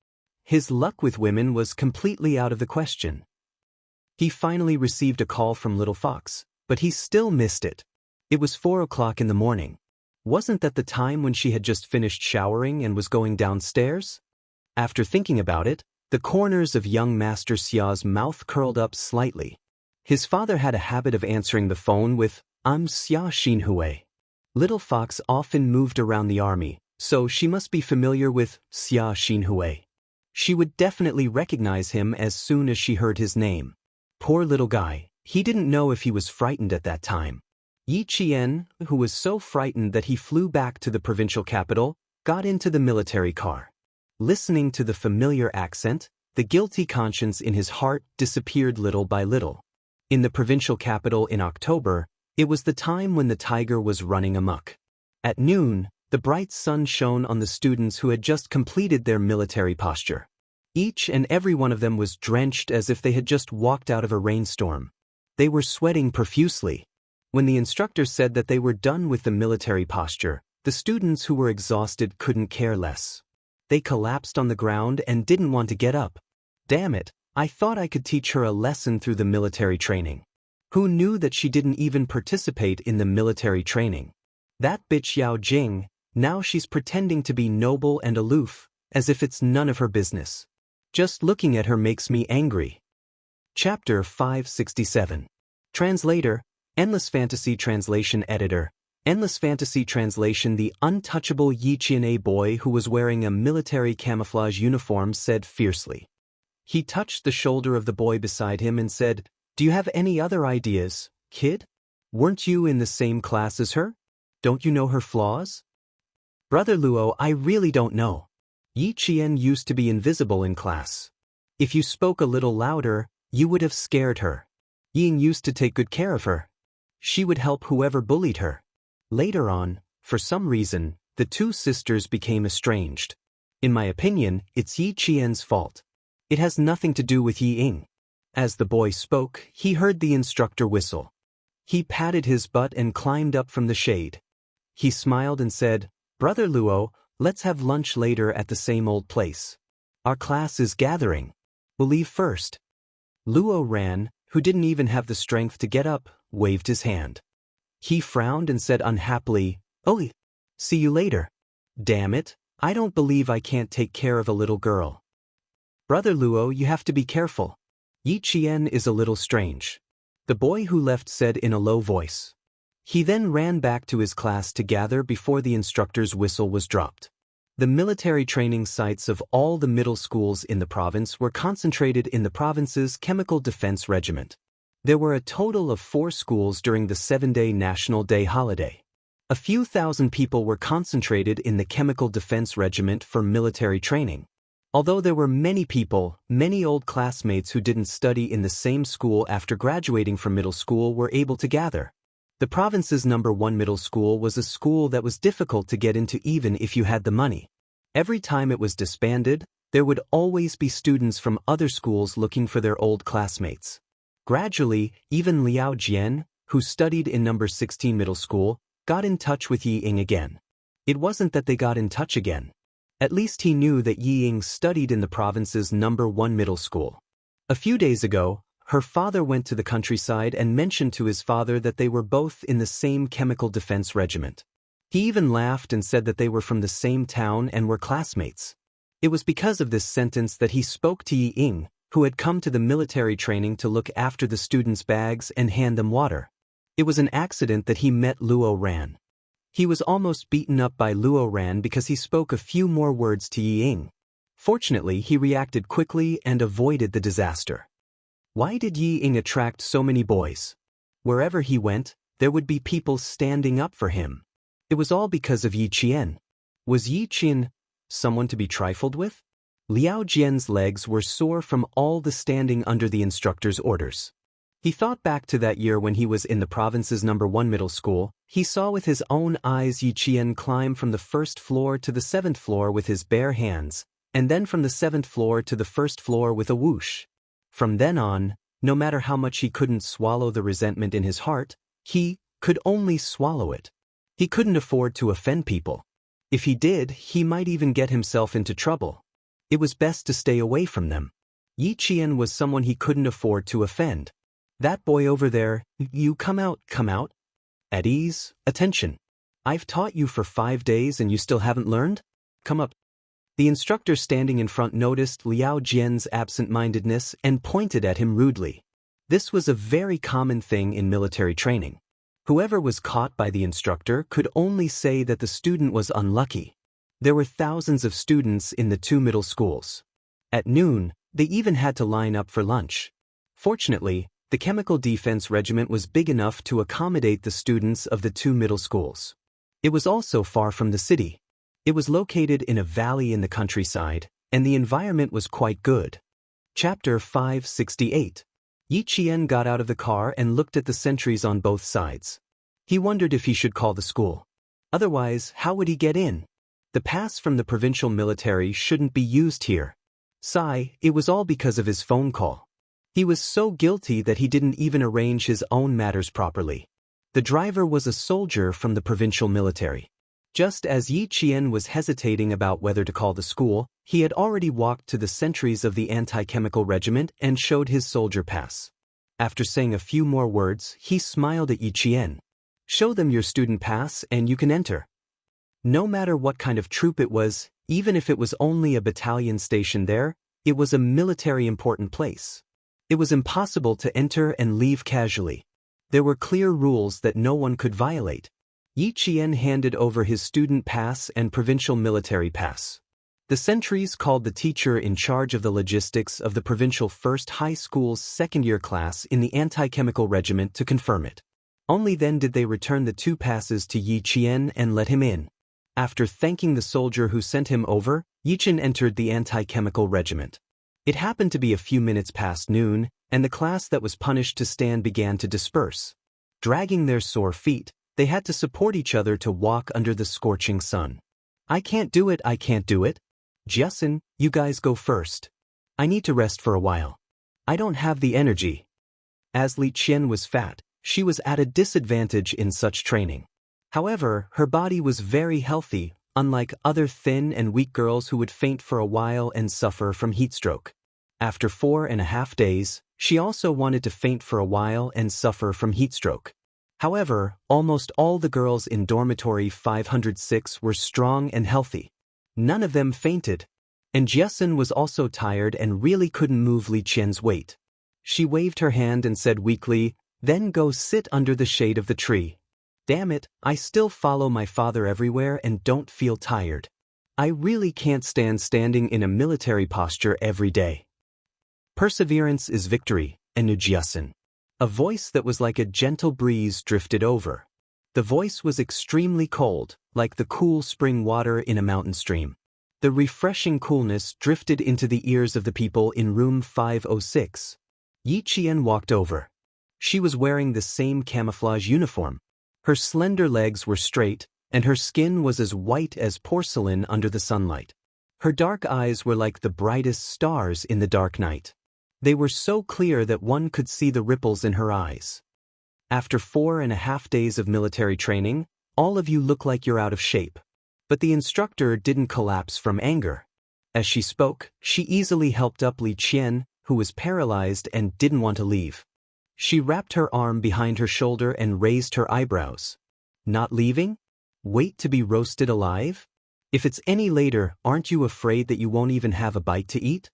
Speaker 1: His luck with women was completely out of the question. He finally received a call from Little Fox, but he still missed it. It was 4 o'clock in the morning. Wasn't that the time when she had just finished showering and was going downstairs? After thinking about it, the corners of young Master Xia's mouth curled up slightly. His father had a habit of answering the phone with, I'm Xia Xinhui. Little Fox often moved around the army, so she must be familiar with Xia Xinhui. She would definitely recognize him as soon as she heard his name. Poor little guy, he didn't know if he was frightened at that time. Yi Qian, who was so frightened that he flew back to the provincial capital, got into the military car. Listening to the familiar accent, the guilty conscience in his heart disappeared little by little. In the provincial capital in October, it was the time when the tiger was running amok. At noon, the bright sun shone on the students who had just completed their military posture. Each and every one of them was drenched as if they had just walked out of a rainstorm. They were sweating profusely. When the instructor said that they were done with the military posture, the students who were exhausted couldn't care less. They collapsed on the ground and didn't want to get up. Damn it, I thought I could teach her a lesson through the military training. Who knew that she didn't even participate in the military training? That bitch Yao Jing, now she's pretending to be noble and aloof, as if it's none of her business. Just looking at her makes me angry. Chapter 567. Translator, Endless Fantasy Translation Editor. Endless Fantasy Translation. The untouchable Yi Qian boy who was wearing a military camouflage uniform said fiercely. He touched the shoulder of the boy beside him and said, "Do you have any other ideas, kid? Weren't you in the same class as her? Don't you know her flaws?" "Brother Luo, I really don't know. Yi Qian used to be invisible in class. If you spoke a little louder, you would have scared her. Ying used to take good care of her. She would help whoever bullied her." Later on, for some reason, the two sisters became estranged. In my opinion, it's Yi Qian's fault. It has nothing to do with Yi Ying. As the boy spoke, he heard the instructor whistle. He patted his butt and climbed up from the shade. He smiled and said, "Brother Luo, let's have lunch later at the same old place. Our class is gathering. We'll leave first." Luo Ran, who didn't even have the strength to get up, waved his hand. He frowned and said unhappily, "Oh, see you later." Damn it, I don't believe I can't take care of a little girl. "Brother Luo, you have to be careful. Yi Qian is a little strange," the boy who left said in a low voice. He then ran back to his class to gather before the instructor's whistle was dropped. The military training sites of all the middle schools in the province were concentrated in the province's Chemical Defense Regiment. There were a total of 4 schools during the 7-day National Day holiday. A few thousand people were concentrated in the Chemical Defense Regiment for military training. Although there were many people, many old classmates who didn't study in the same school after graduating from middle school were able to gather. The province's #1 middle school was a school that was difficult to get into even if you had the money. Every time it was disbanded, there would always be students from other schools looking for their old classmates. Gradually, even Liao Jian, who studied in #16 middle school, got in touch with Yi Ying again. It wasn't that they got in touch again. At least he knew that Yi Ying studied in the province's #1 middle school. A few days ago, her father went to the countryside and mentioned to his father that they were both in the same Chemical Defense Regiment. He even laughed and said that they were from the same town and were classmates. It was because of this sentence that he spoke to Yi Ying, who had come to the military training to look after the students' bags and hand them water. It was an accident that he met Luo Ran. He was almost beaten up by Luo Ran because he spoke a few more words to Yi Ying. Fortunately, he reacted quickly and avoided the disaster. Why did Yi Ying attract so many boys? Wherever he went, there would be people standing up for him. It was all because of Yi Qian. Was Yi Qian someone to be trifled with? Liao Jian's legs were sore from all the standing under the instructor's orders. He thought back to that year when he was in the province's #1 middle school. He saw with his own eyes Yi Qian climb from the 1st floor to the 7th floor with his bare hands, and then from the 7th floor to the 1st floor with a whoosh. From then on, no matter how much he couldn't swallow the resentment in his heart, he could only swallow it. He couldn't afford to offend people. If he did, he might even get himself into trouble. It was best to stay away from them. Yi Qian was someone he couldn't afford to offend. "That boy over there, you come out. At ease, attention. I've taught you for 5 days and you still haven't learned? Come up." The instructor standing in front noticed Liao Jian's absent-mindedness and pointed at him rudely. This was a very common thing in military training. Whoever was caught by the instructor could only say that the student was unlucky. There were thousands of students in the two middle schools. At noon, they even had to line up for lunch. Fortunately, the Chemical Defense Regiment was big enough to accommodate the students of the two middle schools. It was also far from the city. It was located in a valley in the countryside, and the environment was quite good. Chapter 568. Yi Qian got out of the car and looked at the sentries on both sides. He wondered if he should call the school. Otherwise, how would he get in? The pass from the provincial military shouldn't be used here. Sigh, it was all because of his phone call. He was so guilty that he didn't even arrange his own matters properly. The driver was a soldier from the provincial military. Just as Yi Qian was hesitating about whether to call the school, he had already walked to the sentries of the anti-chemical regiment and showed his soldier pass. After saying a few more words, he smiled at Yi Qian. "Show them your student pass and you can enter." No matter what kind of troop it was, even if it was only a battalion stationed there, it was a military important place. It was impossible to enter and leave casually. There were clear rules that no one could violate. Yi Qian handed over his student pass and provincial military pass. The sentries called the teacher in charge of the logistics of the provincial first high school's second-year class in the anti-chemical regiment to confirm it. Only then did they return the two passes to Yi Qian and let him in. After thanking the soldier who sent him over, Yi Qian entered the anti-chemical regiment. It happened to be a few minutes past noon, and the class that was punished to stand began to disperse. Dragging their sore feet, they had to support each other to walk under the scorching sun. "I can't do it, I can't do it. Jiasun, you guys go first. I need to rest for a while. I don't have the energy." As Li Qian was fat, she was at a disadvantage in such training. However, her body was very healthy, unlike other thin and weak girls who would faint for a while and suffer from heatstroke. After 4.5 days, she also wanted to faint for a while and suffer from heatstroke. However, almost all the girls in dormitory 506 were strong and healthy. None of them fainted. And Jiasun was also tired and really couldn't move Li Qian's weight. She waved her hand and said weakly, "Then go sit under the shade of the tree." "Damn it, I still follow my father everywhere and don't feel tired. I really can't stand standing in a military posture every day." "Perseverance is victory," knew Jiasun. A voice that was like a gentle breeze drifted over. The voice was extremely cold, like the cool spring water in a mountain stream. The refreshing coolness drifted into the ears of the people in room 506. Yi Qian walked over. She was wearing the same camouflage uniform. Her slender legs were straight, and her skin was as white as porcelain under the sunlight. Her dark eyes were like the brightest stars in the dark night. They were so clear that one could see the ripples in her eyes. "After 4.5 days of military training, all of you look like you're out of shape." But the instructor didn't collapse from anger. As she spoke, she easily helped up Li Qian, who was paralyzed and didn't want to leave. She wrapped her arm behind her shoulder and raised her eyebrows. "Not leaving? Wait to be roasted alive? If it's any later, aren't you afraid that you won't even have a bite to eat?"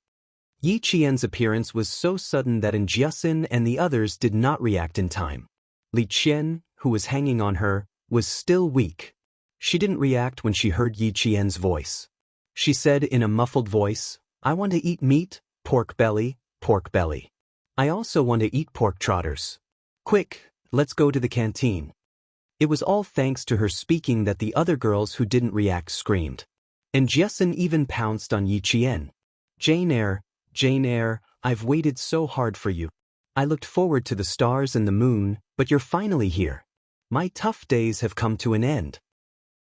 Speaker 1: Yi Qian's appearance was so sudden that Jiasun and the others did not react in time. Li Qian, who was hanging on her, was still weak. She didn't react when she heard Yi Qian's voice. She said in a muffled voice, "I want to eat meat, pork belly, pork belly. I also want to eat pork trotters. Quick, let's go to the canteen." It was all thanks to her speaking that the other girls who didn't react screamed. And Jiasun even pounced on Yi Qian. Jane Eyre, I've waited so hard for you. I looked forward to the stars and the moon, but you're finally here. My tough days have come to an end."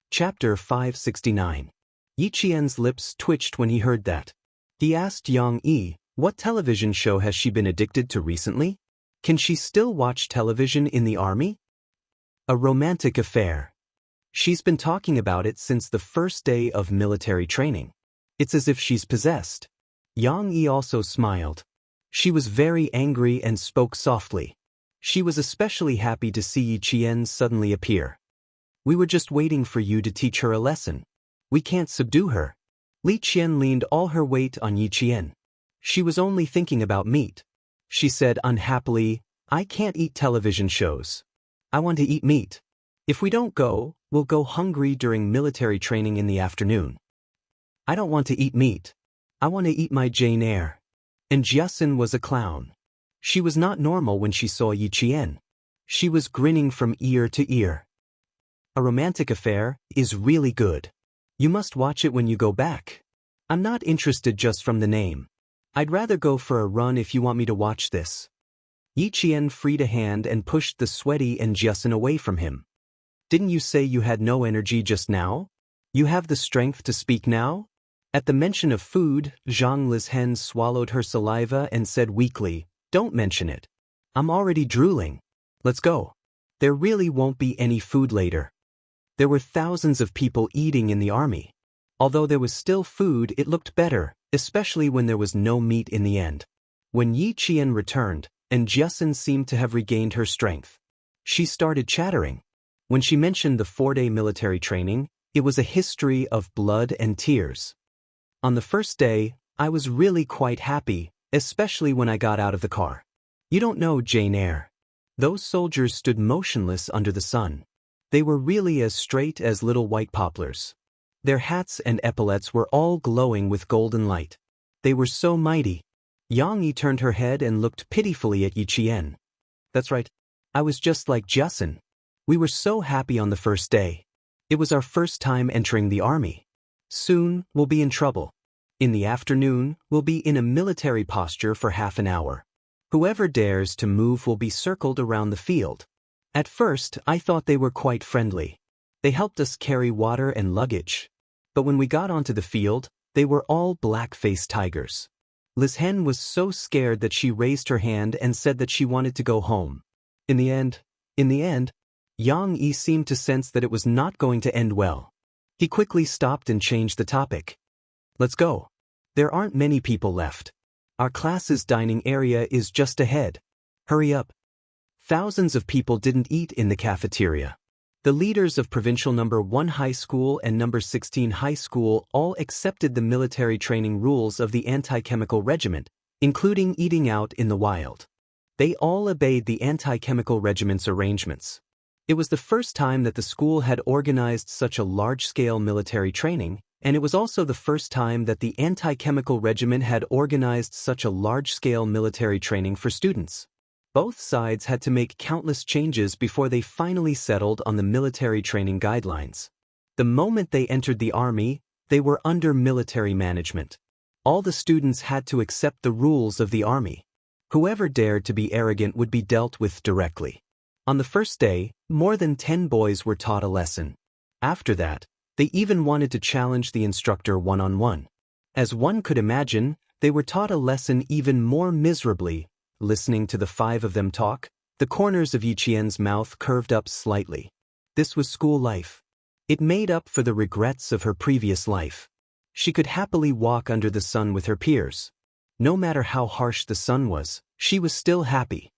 Speaker 1: Chapter 569. Yi Qian's lips twitched when he heard that. He asked Yang Yi, what television show has she been addicted to recently? Can she still watch television in the army? A romantic affair. She's been talking about it since the first day of military training. It's as if she's possessed. Yang Yi also smiled. She was very angry and spoke softly. She was especially happy to see Yi Qian suddenly appear. "We were just waiting for you to teach her a lesson. We can't subdue her." Li Qian leaned all her weight on Yi Qian. She was only thinking about meat. She said unhappily, "I can't eat television shows. I want to eat meat. If we don't go, we'll go hungry during military training in the afternoon. I don't want to eat meat. I want to eat my Jane Eyre. And Jiasun was a clown. She was not normal when she saw Yi Qian. She was grinning from ear to ear. A romantic affair is really good. You must watch it when you go back. I'm not interested just from the name. I'd rather go for a run if you want me to watch this. Yi Qian freed a hand and pushed the sweaty and Jiasun away from him. Didn't you say you had no energy just now? You have the strength to speak now? At the mention of food, Zhang Lizhen swallowed her saliva and said weakly, Don't mention it. I'm already drooling. Let's go. There really won't be any food later. There were thousands of people eating in the army. Although there was still food, it looked better, especially when there was no meat in the end. When Yi Qian returned, and Jiasun seemed to have regained her strength, she started chattering. When she mentioned the 4-day military training, it was a history of blood and tears. On the first day, I was really quite happy, especially when I got out of the car. You don't know Jane Eyre. Those soldiers stood motionless under the sun. They were really as straight as little white poplars. Their hats and epaulets were all glowing with golden light. They were so mighty. Yang Yi turned her head and looked pitifully at Yi Qian. That's right. I was just like Jiasun. We were so happy on the first day. It was our first time entering the army. Soon, we'll be in trouble. In the afternoon, we'll be in a military posture for half an hour. Whoever dares to move will be circled around the field. At first, I thought they were quite friendly. They helped us carry water and luggage. But when we got onto the field, they were all black-faced tigers. Lizhen was so scared that she raised her hand and said that she wanted to go home. In the end, Yang Yi seemed to sense that it was not going to end well. He quickly stopped and changed the topic. Let's go. There aren't many people left. Our class's dining area is just ahead. Hurry up. Thousands of people didn't eat in the cafeteria. The leaders of Provincial No. 1 High School and No. 16 High School all accepted the military training rules of the anti-chemical regiment, including eating out in the wild. They all obeyed the anti-chemical regiment's arrangements. It was the first time that the school had organized such a large-scale military training, and it was also the first time that the anti-chemical regiment had organized such a large-scale military training for students. Both sides had to make countless changes before they finally settled on the military training guidelines. The moment they entered the army, they were under military management. All the students had to accept the rules of the army. Whoever dared to be arrogant would be dealt with directly. On the first day, more than 10 boys were taught a lesson. After that, they even wanted to challenge the instructor one-on-one. As one could imagine, they were taught a lesson even more miserably. Listening to the 5 of them talk, the corners of Yi Qian's mouth curved up slightly. This was school life. It made up for the regrets of her previous life. She could happily walk under the sun with her peers. No matter how harsh the sun was, she was still happy.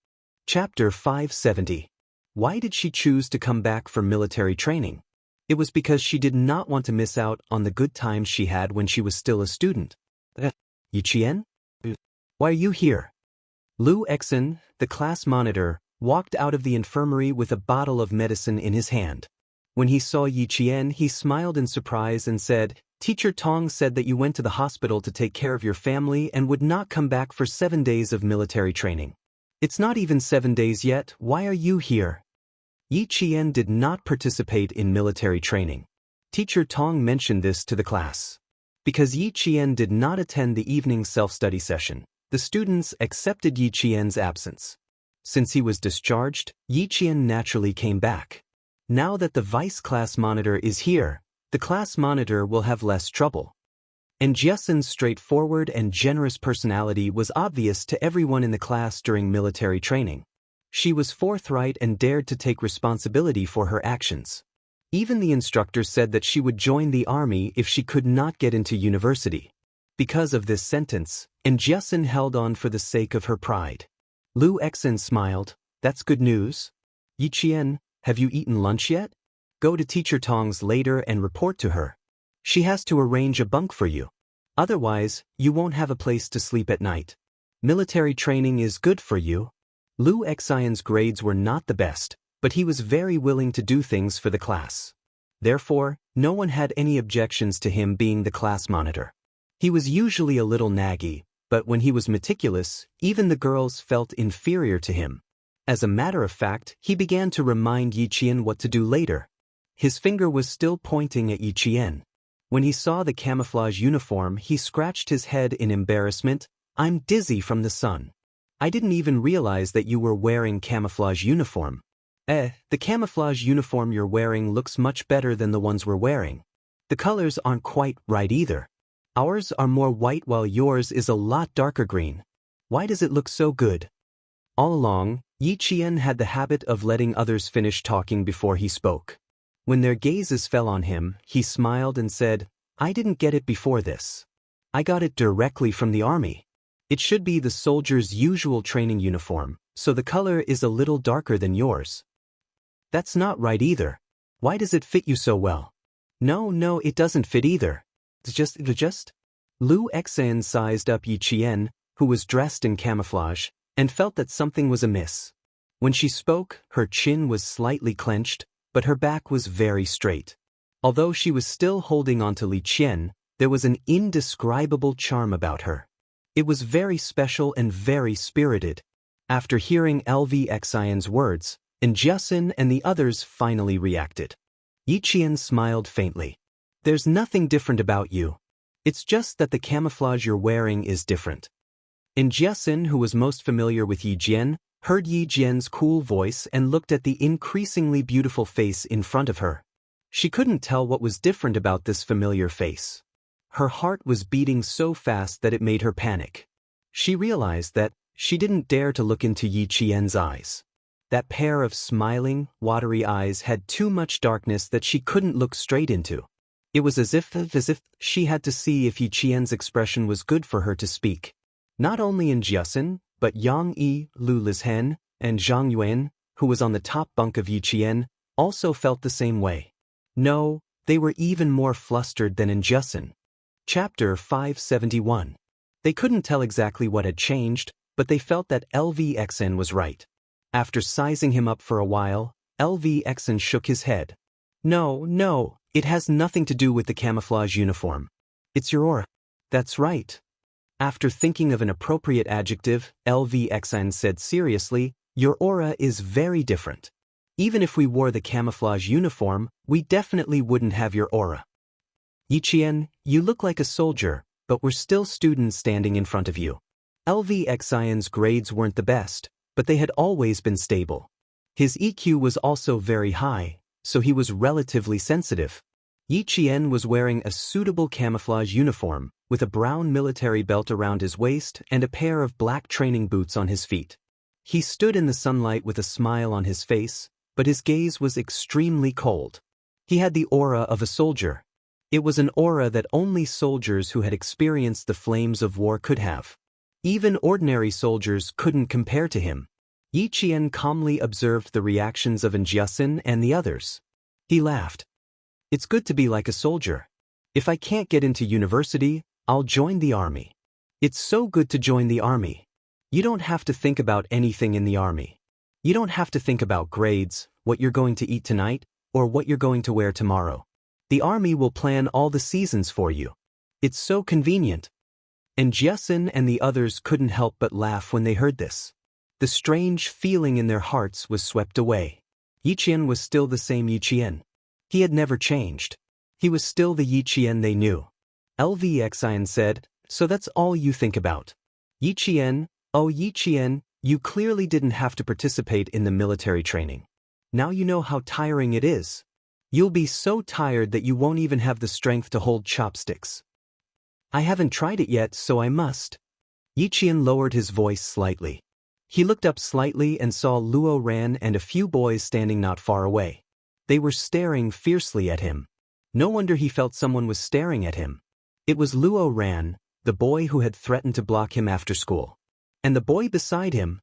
Speaker 1: Chapter 570. Why did she choose to come back for military training? It was because she did not want to miss out on the good times she had when she was still a student. Yi Qian? Why are you here? Lu Exen, the class monitor, walked out of the infirmary with a bottle of medicine in his hand. When he saw Yi Qian, he smiled in surprise and said, Teacher Tong said that you went to the hospital to take care of your family and would not come back for 7 days of military training. It's not even 7 days yet. Why are you here? Yi Qian did not participate in military training. Teacher Tong mentioned this to the class. Because Yi Qian did not attend the evening self-study session, the students accepted Yi Qian's absence. Since he was discharged, Yi Qian naturally came back. Now that the vice class monitor is here, the class monitor will have less trouble. And Jiasun's straightforward and generous personality was obvious to everyone in the class during military training. She was forthright and dared to take responsibility for her actions. Even the instructor said that she would join the army if she could not get into university. Because of this sentence, and Jiasun held on for the sake of her pride. Lu Exen smiled. That's good news. Yi Qian, have you eaten lunch yet? Go to Teacher Tong's later and report to her. She has to arrange a bunk for you. Otherwise, you won't have a place to sleep at night. Military training is good for you. Lu Xian's grades were not the best, but he was very willing to do things for the class. Therefore, no one had any objections to him being the class monitor. He was usually a little naggy, but when he was meticulous, even the girls felt inferior to him. As a matter of fact, he began to remind Yi Qian what to do later. His finger was still pointing at Yi Qian. When he saw the camouflage uniform, he scratched his head in embarrassment. "I'm dizzy from the sun. I didn't even realize that you were wearing camouflage uniform." The camouflage uniform you're wearing looks much better than the ones we're wearing. The colors aren't quite right either. Ours are more white while yours is a lot darker green. Why does it look so good?" All along, Yi Qian had the habit of letting others finish talking before he spoke. When their gazes fell on him, he smiled and said, "I didn't get it before this. I got it directly from the army. It should be the soldier's usual training uniform, so the color is a little darker than yours." "That's not right either. Why does it fit you so well?" No, it doesn't fit either. Just. Lu Xan sized up Yi Qian, who was dressed in camouflage, and felt that something was amiss. When she spoke, her chin was slightly clenched, but her back was very straight. Although she was still holding on to Li Qian, there was an indescribable charm about her. It was very special and very spirited. After hearing Lvxian's words, Xianxia and the others finally reacted. Yi Qian smiled faintly. "There's nothing different about you. It's just that the camouflage you're wearing is different." Xianxia, who was most familiar with Yi Jian, heard Yi Jian's cool voice and looked at the increasingly beautiful face in front of her. She couldn't tell what was different about this familiar face. Her heart was beating so fast that it made her panic. She realized that she didn't dare to look into Yi Qian's eyes. That pair of smiling, watery eyes had too much darkness that she couldn't look straight into. It was as if she had to see if Yi Qian's expression was good for her to speak. Not only Xianxia, but Yang Yi, Lu Lizhen, and Zhang Yuan, who was on the top bunk of Yi Qian, also felt the same way. No, they were even more flustered than Xianxia. Chapter 571. They couldn't tell exactly what had changed, but they felt that Lvxian was right. After sizing him up for a while, Lvxian shook his head. No, it has nothing to do with the camouflage uniform. It's your aura." "That's right." After thinking of an appropriate adjective, Lvxian said seriously, "Your aura is very different. Even if we wore the camouflage uniform, we definitely wouldn't have your aura." "Yi Qian, you look like a soldier, but we're still students standing in front of you." Lvxian's grades weren't the best, but they had always been stable. His EQ was also very high, so he was relatively sensitive. Yi Qian was wearing a suitable camouflage uniform, with a brown military belt around his waist and a pair of black training boots on his feet. He stood in the sunlight with a smile on his face, but his gaze was extremely cold. He had the aura of a soldier. It was an aura that only soldiers who had experienced the flames of war could have. Even ordinary soldiers couldn't compare to him. Yi Qian calmly observed the reactions of Xianxia and the others. He laughed. "It's good to be like a soldier. If I can't get into university, I'll join the army. It's so good to join the army. You don't have to think about anything in the army. You don't have to think about grades, what you're going to eat tonight, or what you're going to wear tomorrow. The army will plan all the seasons for you. It's so convenient." Xianxia and the others couldn't help but laugh when they heard this. The strange feeling in their hearts was swept away. Yi Qian was still the same Yi Qian. He had never changed. He was still the Yi Qian they knew. Lvxian said, "So that's all you think about?" Yi Qian, "Oh Yi Qian, you clearly didn't have to participate in the military training. Now you know how tiring it is. You'll be so tired that you won't even have the strength to hold chopsticks." "I haven't tried it yet, so I must." Yi Qian lowered his voice slightly. He looked up slightly and saw Luo Ran and a few boys standing not far away. They were staring fiercely at him. No wonder he felt someone was staring at him. It was Luo Ran, the boy who had threatened to block him after school. And the boy beside him.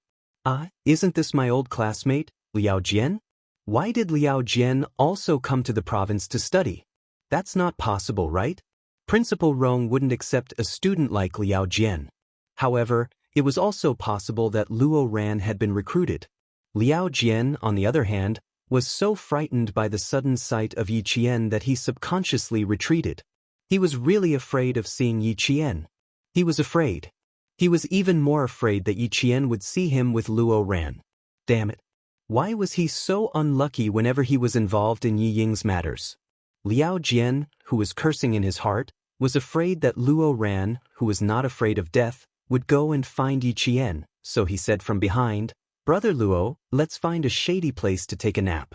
Speaker 1: Isn't this my old classmate, Liao Jian? Why did Liao Jian also come to the province to study? That's not possible, right? Principal Rong wouldn't accept a student like Liao Jian. However, it was also possible that Luo Ran had been recruited. Liao Jian, on the other hand, was so frightened by the sudden sight of Yi Qian that he subconsciously retreated. He was really afraid of seeing Yi Qian. He was afraid. He was even more afraid that Yi Qian would see him with Luo Ran. Damn it. Why was he so unlucky whenever he was involved in Yi Ying's matters? Liao Jian, who was cursing in his heart, was afraid that Luo Ran, who was not afraid of death, would go and find Yi Qian, so he said from behind, "Brother Luo, let's find a shady place to take a nap.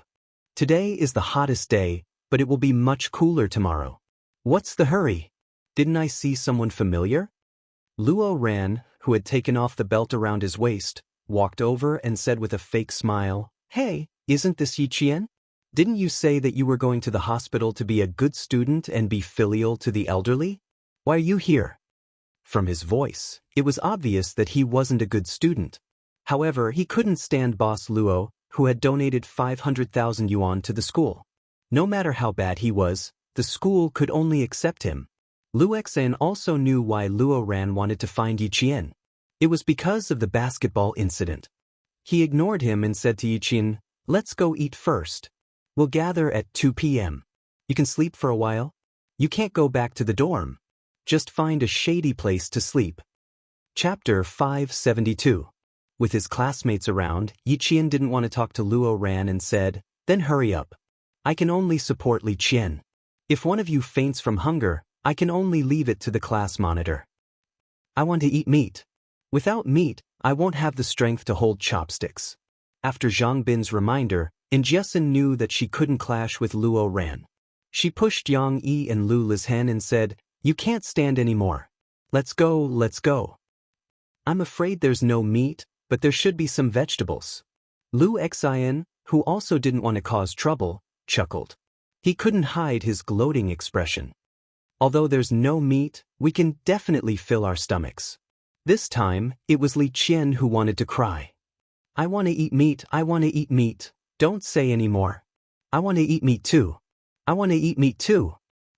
Speaker 1: Today is the hottest day, but it will be much cooler tomorrow. What's the hurry? Didn't I see someone familiar?" Luo Ran, who had taken off the belt around his waist, walked over and said with a fake smile, "Hey, isn't this Yi Qian? Didn't you say that you were going to the hospital to be a good student and be filial to the elderly? Why are you here?" From his voice, it was obvious that he wasn't a good student. However, he couldn't stand Boss Luo, who had donated 500,000 yuan to the school. No matter how bad he was, the school could only accept him. Lu Xan also knew why Luo Ran wanted to find Yi Qian. It was because of the basketball incident. He ignored him and said to Yi Qian, "Let's go eat first. We'll gather at 2 p.m. You can sleep for a while. You can't go back to the dorm. Just find a shady place to sleep." Chapter 572. With his classmates around, Yi Qian didn't want to talk to Luo Ran and said, "Then hurry up. I can only support Li Qian. If one of you faints from hunger, I can only leave it to the class monitor. I want to eat meat. Without meat, I won't have the strength to hold chopsticks." After Zhang Bin's reminder, Xianxia knew that she couldn't clash with Luo Ran. She pushed Yang Yi and Lu Lizhan and said, "You can't stand anymore. Let's go, let's go." "I'm afraid there's no meat, but there should be some vegetables." Lu Xian, who also didn't want to cause trouble, chuckled. He couldn't hide his gloating expression. "Although there's no meat, we can definitely fill our stomachs." This time, it was Li Qian who wanted to cry. "I want to eat meat, I want to eat meat. Don't say any more. I want to eat meat too. I want to eat meat too."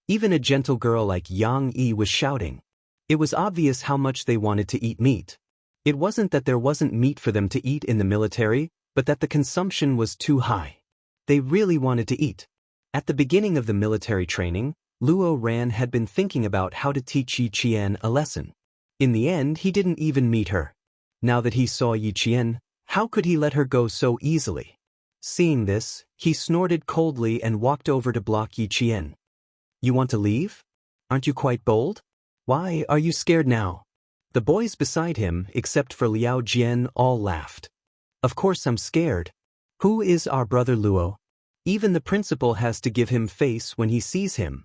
Speaker 1: Even a gentle girl like Yang Yi was shouting. It was obvious how much they wanted to eat meat. It wasn't that there wasn't meat for them to eat in the military, but that the consumption was too high. They really wanted to eat. At the beginning of the military training, Luo Ran had been thinking about how to teach Yi Qian a lesson. In the end, he didn't even meet her. Now that he saw Yi Qian, how could he let her go so easily? Seeing this, he snorted coldly and walked over to block Yi Qian. "You want to leave? Aren't you quite bold? Why are you scared now?" The boys beside him, except for Liao Jian, all laughed. "Of course I'm scared. Who is our brother Luo? Even the principal has to give him face when he sees him.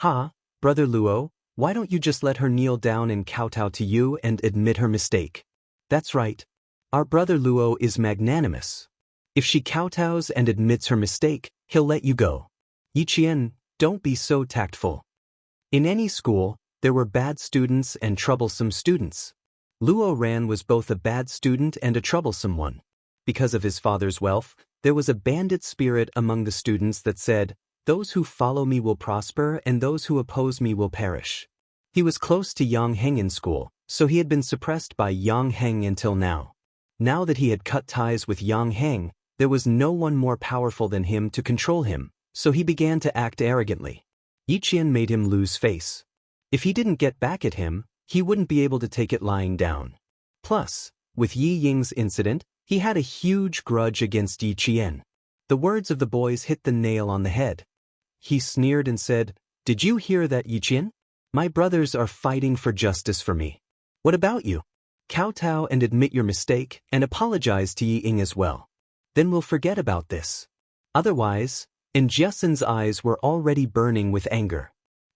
Speaker 1: Ha, brother Luo, why don't you just let her kneel down and kowtow to you and admit her mistake? That's right. Our brother Luo is magnanimous. If she kowtows and admits her mistake, he'll let you go. Yi Qian, don't be so tactful." In any school, there were bad students and troublesome students. Luo Ran was both a bad student and a troublesome one. Because of his father's wealth, there was a bandit spirit among the students that said, "Those who follow me will prosper and those who oppose me will perish." He was close to Yang Heng in school, so he had been suppressed by Yang Heng until now. Now that he had cut ties with Yang Heng, there was no one more powerful than him to control him, so he began to act arrogantly. Yi Qian made him lose face. If he didn't get back at him, he wouldn't be able to take it lying down. Plus, with Yi Ying's incident, he had a huge grudge against Yi Qian. The words of the boys hit the nail on the head. He sneered and said, "Did you hear that, Yi Qian? My brothers are fighting for justice for me. What about you? Kowtow and admit your mistake and apologize to Yi Ying as well. Then we'll forget about this. Otherwise," and Jiasen's eyes were already burning with anger.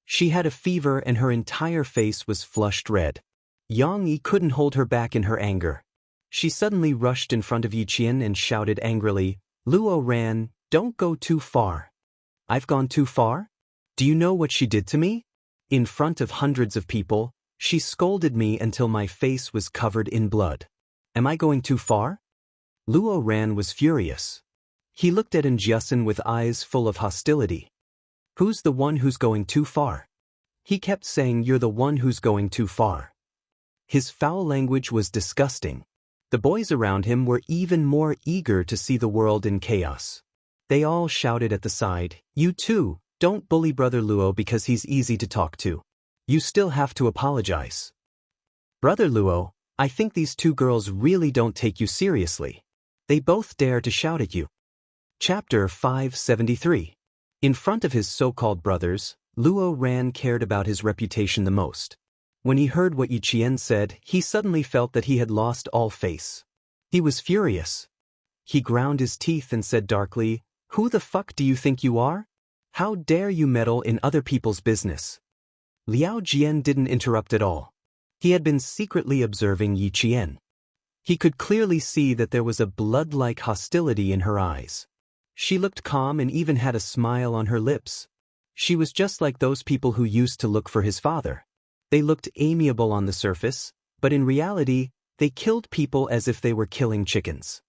Speaker 1: She had a fever and her entire face was flushed red. Yang Yi couldn't hold her back in her anger. She suddenly rushed in front of Yi Qian and shouted angrily, "Luo Ran, don't go too far." "I've gone too far? Do you know what she did to me?" In front of hundreds of people, she scolded me until my face was covered in blood. Am I going too far? Luo Ran was furious. He looked at Jiasen with eyes full of hostility. Who's the one who's going too far? He kept saying, "You're the one who's going too far." His foul language was disgusting. The boys around him were even more eager to see the world in chaos. They all shouted at the side, "You too, don't bully Brother Luo because he's easy to talk to. You still have to apologize." "Brother Luo, I think these two girls really don't take you seriously. They both dare to shout at you." Chapter 573. In front of his so-called brothers, Luo Ran cared about his reputation the most. When he heard what Yi Qian said, he suddenly felt that he had lost all face. He was furious. He ground his teeth and said darkly, "Who the fuck do you think you are? How dare you meddle in other people's business?" Liao Jian didn't interrupt at all. He had been secretly observing Yi Qian. He could clearly see that there was a blood-like hostility in her eyes. She looked calm and even had a smile on her lips. She was just like those people who used to look for his father. They looked amiable on the surface, but in reality, they killed people as if they were killing chickens.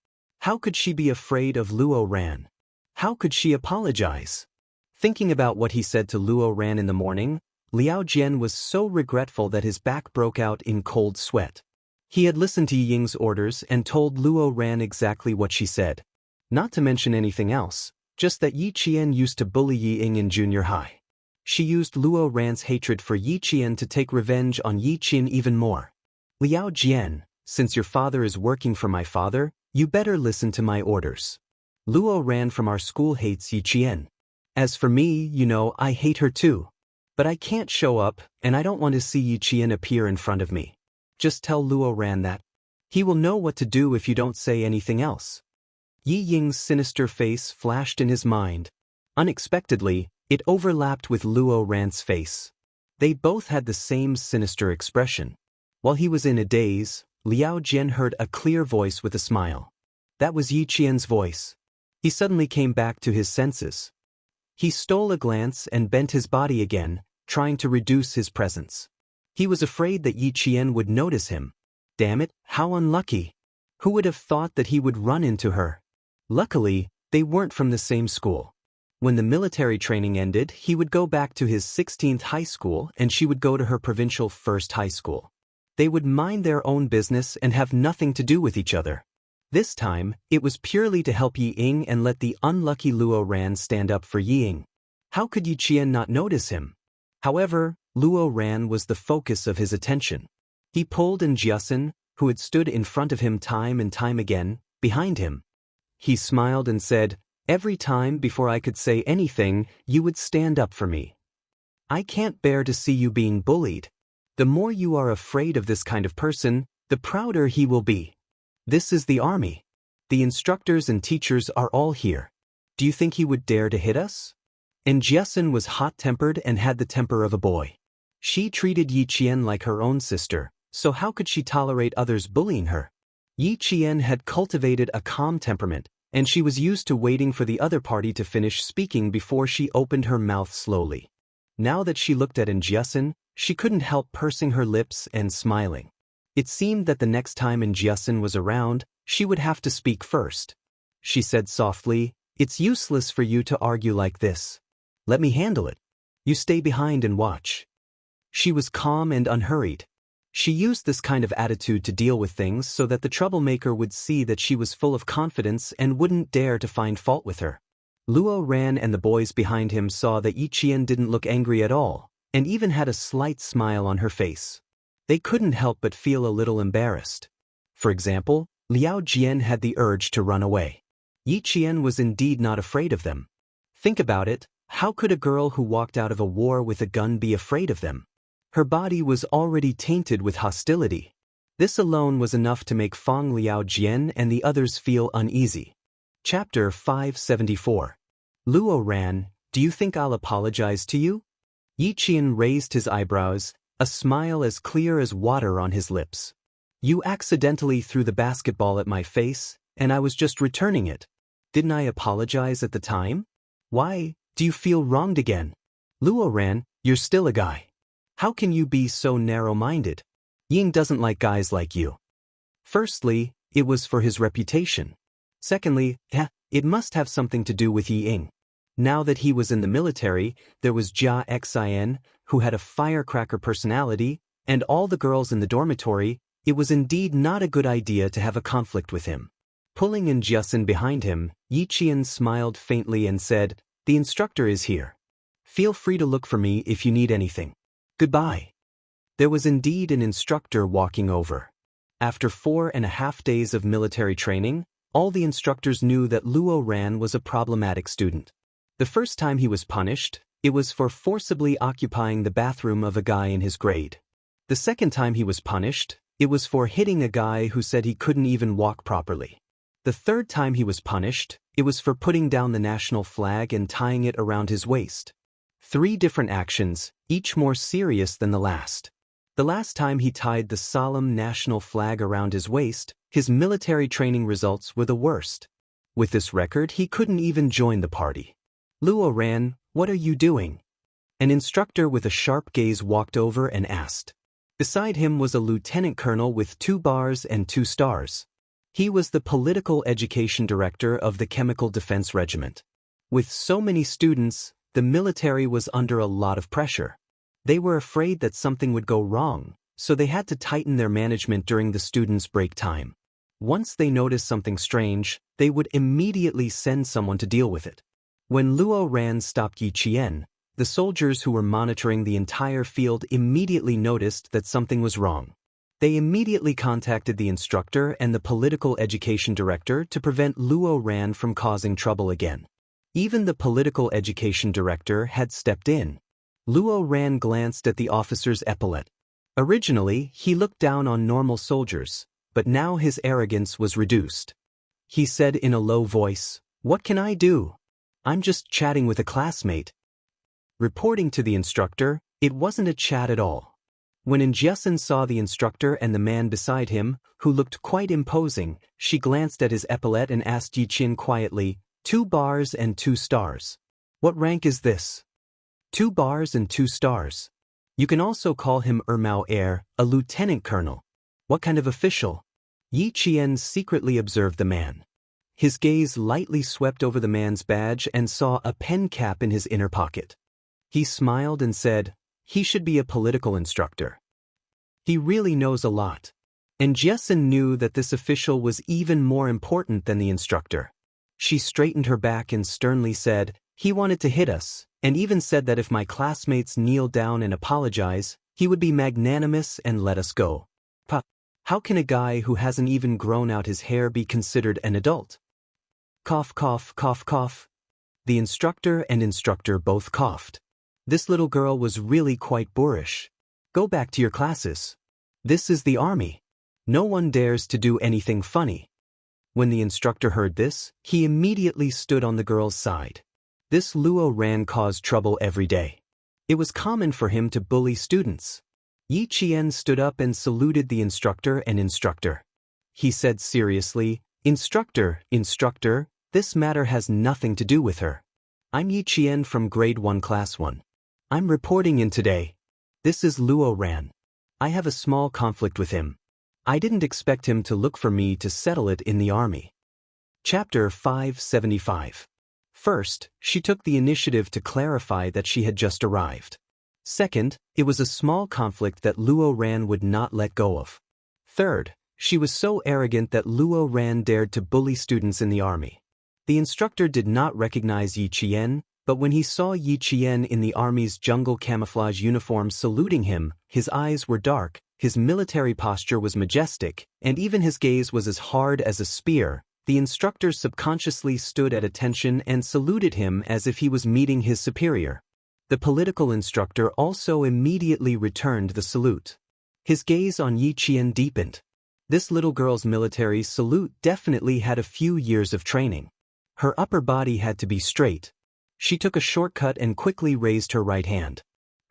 Speaker 1: How could she be afraid of Luo Ran? How could she apologize? Thinking about what he said to Luo Ran in the morning, Liao Jian was so regretful that his back broke out in cold sweat. He had listened to Yi Ying's orders and told Luo Ran exactly what she said. Not to mention anything else, just that Yi Qian used to bully Yi Ying in junior high. She used Luo Ran's hatred for Yi Qian to take revenge on Yi Qian even more. "Liao Jian, since your father is working for my father, you better listen to my orders. Luo Ran from our school hates Yi Qian. As for me, you know, I hate her too. But I can't show up, and I don't want to see Yi Qian appear in front of me. Just tell Luo Ran that. He will know what to do if you don't say anything else." Yi Ying's sinister face flashed in his mind. Unexpectedly, it overlapped with Luo Ran's face. They both had the same sinister expression. While he was in a daze, Liao Jian heard a clear voice with a smile. That was Yi Qian's voice. He suddenly came back to his senses. He stole a glance and bent his body again, trying to reduce his presence. He was afraid that Yi Qian would notice him. Damn it, how unlucky. Who would have thought that he would run into her? Luckily, they weren't from the same school. When the military training ended, he would go back to his 16th high school and she would go to her provincial first high school. They would mind their own business and have nothing to do with each other. This time, it was purely to help Yi Ying and let the unlucky Luo Ran stand up for Yi Ying. How could Yi Qian not notice him? However, Luo Ran was the focus of his attention. He pulled in Jiasen, who had stood in front of him time and time again, behind him. He smiled and said, "Every time before I could say anything, you would stand up for me. I can't bear to see you being bullied. The more you are afraid of this kind of person, the prouder he will be. This is the army. The instructors and teachers are all here. Do you think he would dare to hit us?" And Jiasen was hot-tempered and had the temper of a boy. She treated Yi Qian like her own sister, so how could she tolerate others bullying her? Yi Qian had cultivated a calm temperament, and she was used to waiting for the other party to finish speaking before she opened her mouth slowly. Now that she looked at Jiasen, she couldn't help pursing her lips and smiling. It seemed that the next time Jiasen was around, she would have to speak first. She said softly, "It's useless for you to argue like this. Let me handle it. You stay behind and watch." She was calm and unhurried. She used this kind of attitude to deal with things so that the troublemaker would see that she was full of confidence and wouldn't dare to find fault with her. Luo Ran and the boys behind him saw that Yi Qian didn't look angry at all, and even had a slight smile on her face. They couldn't help but feel a little embarrassed. For example, Liao Jian had the urge to run away. Yi Qian was indeed not afraid of them. Think about it, how could a girl who walked out of a war with a gun be afraid of them? Her body was already tainted with hostility. This alone was enough to make Fang Liao Jian and the others feel uneasy. Chapter 574. Luo Ran, do you think I'll apologize to you? Yi Qian raised his eyebrows, a smile as clear as water on his lips. You accidentally threw the basketball at my face, and I was just returning it. Didn't I apologize at the time? Why, do you feel wronged again? Luo Ran, you're still a guy. How can you be so narrow-minded? Ying doesn't like guys like you. Firstly, it was for his reputation. Secondly, it must have something to do with Yi Ying. Now that he was in the military, there was Jia Xin, who had a firecracker personality, and all the girls in the dormitory, It was indeed not a good idea to have a conflict with him. Pulling in Jiasin behind him, Yi Qian smiled faintly and said, "The instructor is here. Feel free to look for me if you need anything. Goodbye." There was indeed an instructor walking over. After 4.5 days of military training, all the instructors knew that Luo Ran was a problematic student. The first time he was punished, it was for forcibly occupying the bathroom of a guy in his grade. The second time he was punished, it was for hitting a guy who said he couldn't even walk properly. The third time he was punished, it was for putting down the national flag and tying it around his waist. 3 different actions, each more serious than the last. The last time he tied the solemn national flag around his waist, his military training results were the worst. With this record, he couldn't even join the party. "Luo Ran, what are you doing?" An instructor with a sharp gaze walked over and asked. Beside him was a lieutenant colonel with 2 bars and 2 stars. He was the political education director of the Chemical Defense Regiment. With so many students, the military was under a lot of pressure. They were afraid that something would go wrong, so they had to tighten their management during the students' break time. Once they noticed something strange, they would immediately send someone to deal with it. When Luo Ran stopped Yi Qian, the soldiers who were monitoring the entire field immediately noticed that something was wrong. They immediately contacted the instructor and the political education director to prevent Luo Ran from causing trouble again. Even the political education director had stepped in. Luo Ran glanced at the officer's epaulette. Originally, he looked down on normal soldiers, but now his arrogance was reduced. He said in a low voice, "What can I do? I'm just chatting with a classmate." Reporting to the instructor, it wasn't a chat at all. When Jiasin saw the instructor and the man beside him, who looked quite imposing, she glanced at his epaulette and asked Yi Qian quietly, "2 bars and 2 stars. What rank is this?" 2 bars and 2 stars. You can also call him Ermao Heir, a lieutenant colonel. What kind of official? Yi Qian secretly observed the man. His gaze lightly swept over the man's badge and saw a pen cap in his inner pocket. He smiled and said, "He should be a political instructor. He really knows a lot." And Jiasin knew that this official was even more important than the instructor. She straightened her back and sternly said, "He wanted to hit us, and even said that if my classmates kneel down and apologize, he would be magnanimous and let us go. How can a guy who hasn't even grown out his hair be considered an adult?" Cough, cough, cough, cough. The instructor and instructor both coughed. This little girl was really quite boorish. "Go back to your classes. This is the army. No one dares to do anything funny." When the instructor heard this, he immediately stood on the girl's side. This Luo Ran caused trouble every day. It was common for him to bully students. Yi Qian stood up and saluted the instructor and instructor. He said seriously, Instructor, this matter has nothing to do with her. I'm Yi Qian from grade 1 class 1. I'm reporting in today. This is Luo Ran. I have a small conflict with him. I didn't expect him to look for me to settle it in the army." Chapter 575. First, she took the initiative to clarify that she had just arrived. Second, it was a small conflict that Luo Ran would not let go of. Third, she was so arrogant that Luo Ran dared to bully students in the army. The instructor did not recognize Yi Qian, but when he saw Yi Qian in the army's jungle camouflage uniform saluting him, his eyes were dark, his military posture was majestic, and even his gaze was as hard as a spear. The instructor subconsciously stood at attention and saluted him as if he was meeting his superior. The political instructor also immediately returned the salute. His gaze on Yi Qian deepened. This little girl's military salute definitely had a few years of training. Her upper body had to be straight. She took a shortcut and quickly raised her right hand.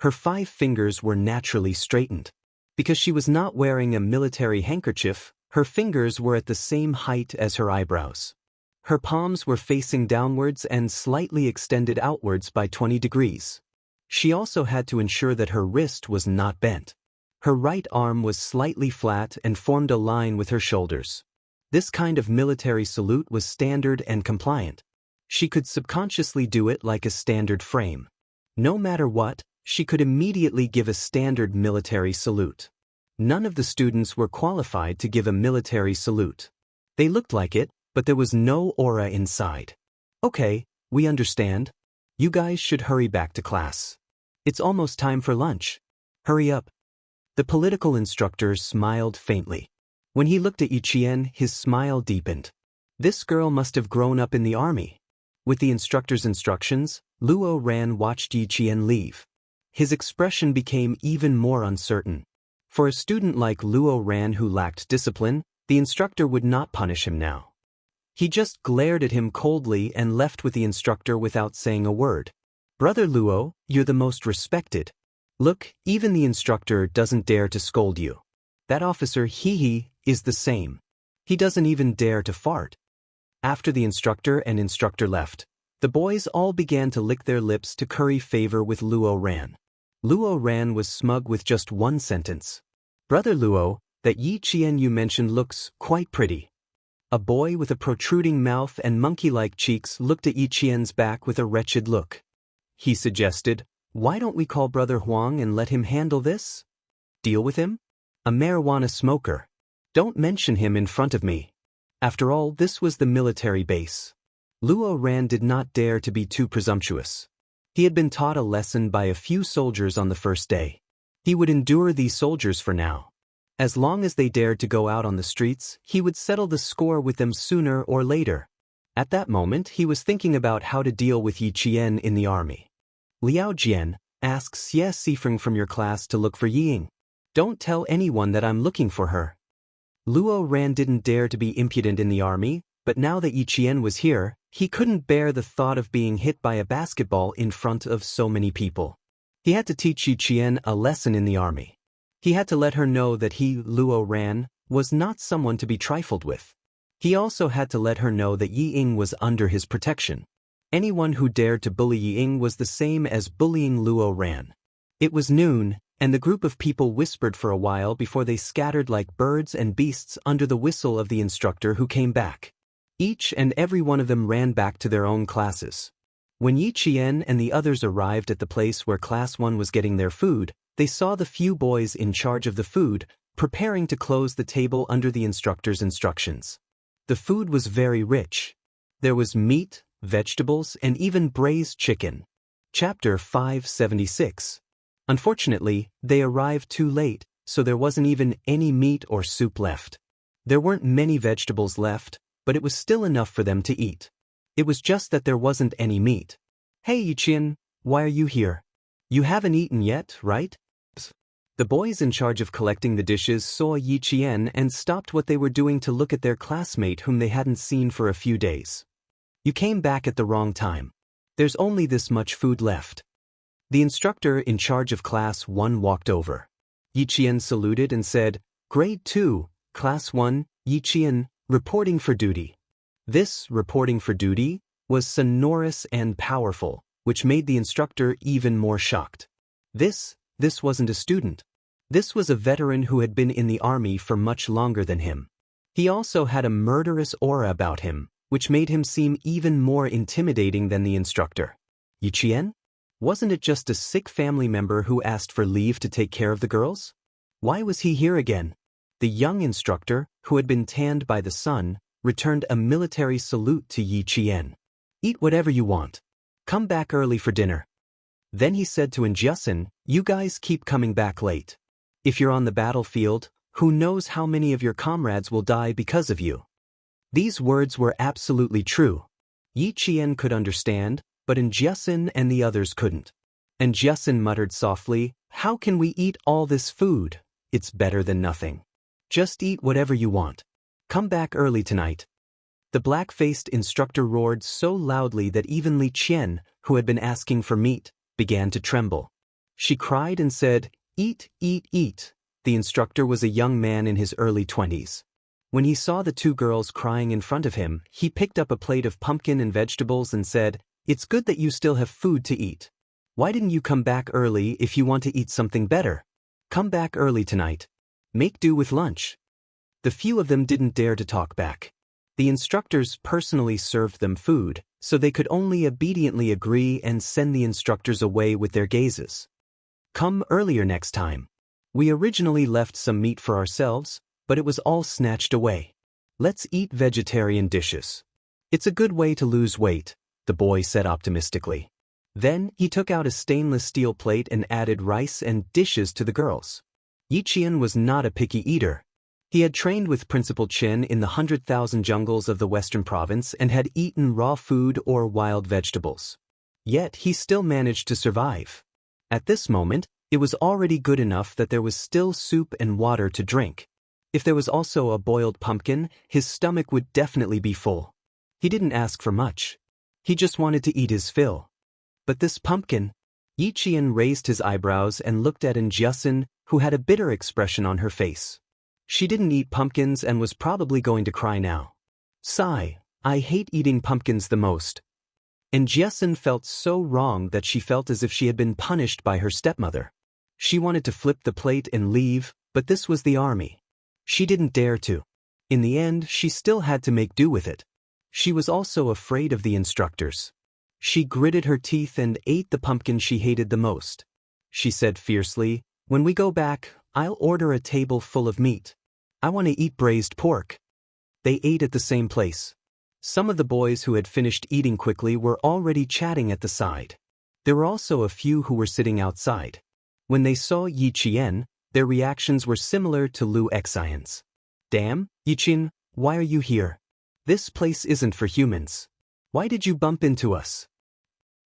Speaker 1: Her 5 fingers were naturally straightened. Because she was not wearing a military handkerchief, her fingers were at the same height as her eyebrows. Her palms were facing downwards and slightly extended outwards by 20 degrees. She also had to ensure that her wrist was not bent. Her right arm was slightly flat and formed a line with her shoulders. This kind of military salute was standard and compliant. She could subconsciously do it like a standard frame. No matter what, she could immediately give a standard military salute. None of the students were qualified to give a military salute. They looked like it, but there was no aura inside. Okay, we understand. You guys should hurry back to class. It's almost time for lunch. Hurry up. The political instructor smiled faintly. When he looked at Yi Qian, his smile deepened. This girl must have grown up in the army. With the instructor's instructions, Luo Ran watched Yi Qian leave. His expression became even more uncertain. For a student like Luo Ran who lacked discipline, the instructor would not punish him now. He just glared at him coldly and left with the instructor without saying a word. Brother Luo, you're the most respected. Look, even the instructor doesn't dare to scold you. That officer He is the same. He doesn't even dare to fart. After the instructor left, the boys all began to lick their lips to curry favor with Luo Ran. Luo Ran was smug with just one sentence. Brother Luo, that Yi Qian you mentioned looks quite pretty. A boy with a protruding mouth and monkey-like cheeks looked at Yi Qian's back with a wretched look. He suggested, why don't we call Brother Huang and let him handle this? Deal with him? A marijuana smoker. Don't mention him in front of me. After all, this was the military base. Luo Ran did not dare to be too presumptuous. He had been taught a lesson by a few soldiers on the first day. He would endure these soldiers for now. As long as they dared to go out on the streets, he would settle the score with them sooner or later. At that moment, he was thinking about how to deal with Yi Qian in the army. Liao Jian, ask Xie Sifeng from your class to look for Ying. Don't tell anyone that I'm looking for her. Luo Ran didn't dare to be impudent in the army, but now that Yi Qian was here, he couldn't bear the thought of being hit by a basketball in front of so many people. He had to teach Yi Qian a lesson in the army. He had to let her know that he, Luo Ran, was not someone to be trifled with. He also had to let her know that Yi Ying was under his protection. Anyone who dared to bully Yi Ying was the same as bullying Luo Ran. It was noon, and the group of people whispered for a while before they scattered like birds and beasts under the whistle of the instructor who came back. Each and every one of them ran back to their own classes. When Yi Qian and the others arrived at the place where Class 1 was getting their food, they saw the few boys in charge of the food, preparing to close the table under the instructor's instructions. The food was very rich. There was meat, vegetables, and even braised chicken. Chapter 576. Unfortunately, they arrived too late, so there wasn't even any meat or soup left. There weren't many vegetables left, but it was still enough for them to eat. It was just that there wasn't any meat. Hey Yi Qian, why are you here? You haven't eaten yet, right? The boys in charge of collecting the dishes saw Yi Qian and stopped what they were doing to look at their classmate whom they hadn't seen for a few days. You came back at the wrong time. There's only this much food left. The instructor in charge of Class 1 walked over. Yi Qian saluted and said, Grade 2, Class 1, Yi Qian, reporting for duty. This reporting for duty was sonorous and powerful, which made the instructor even more shocked. This wasn't a student. This was a veteran who had been in the army for much longer than him. He also had a murderous aura about him, which made him seem even more intimidating than the instructor. Yi Qian? Wasn't it just a sick family member who asked for leave to take care of the girls? Why was he here again? The young instructor, who had been tanned by the sun, returned a military salute to Yi Qian. Eat whatever you want. Come back early for dinner. Then he said to Xianxia, you guys keep coming back late. If you're on the battlefield, who knows how many of your comrades will die because of you. These words were absolutely true. Yi Qian could understand, but Xianxia and the others couldn't. Xianxia muttered softly, how can we eat all this food? It's better than nothing. Just eat whatever you want. Come back early tonight. The black-faced instructor roared so loudly that even Li Qian, who had been asking for meat, began to tremble. She cried and said, eat, eat, eat. The instructor was a young man in his early 20s. When he saw the two girls crying in front of him, he picked up a plate of pumpkin and vegetables and said, it's good that you still have food to eat. Why didn't you come back early if you want to eat something better? Come back early tonight. Make do with lunch. The few of them didn't dare to talk back. The instructors personally served them food, so they could only obediently agree and send the instructors away with their gazes. Come earlier next time. We originally left some meat for ourselves, but it was all snatched away. Let's eat vegetarian dishes. It's a good way to lose weight, the boy said optimistically. Then he took out a stainless steel plate and added rice and dishes to the girls. Yi Qian was not a picky eater. He had trained with Principal Qin in the 100,000 jungles of the western province and had eaten raw food or wild vegetables. Yet he still managed to survive. At this moment, it was already good enough that there was still soup and water to drink. If there was also a boiled pumpkin, his stomach would definitely be full. He didn't ask for much. He just wanted to eat his fill. But this pumpkin? Yi Qian raised his eyebrows and looked at Xianxia, who had a bitter expression on her face. She didn't eat pumpkins and was probably going to cry now. Sigh, I hate eating pumpkins the most. And Xianxia felt so wrong that she felt as if she had been punished by her stepmother. She wanted to flip the plate and leave, but this was the army. She didn't dare to. In the end, she still had to make do with it. She was also afraid of the instructors. She gritted her teeth and ate the pumpkin she hated the most. She said fiercely, "When we go back, I'll order a table full of meat. I want to eat braised pork." They ate at the same place. Some of the boys who had finished eating quickly were already chatting at the side. There were also a few who were sitting outside. When they saw Yi Qian, their reactions were similar to Lu Xian's. "Damn, Yi Qian, why are you here? This place isn't for humans. Why did you bump into us?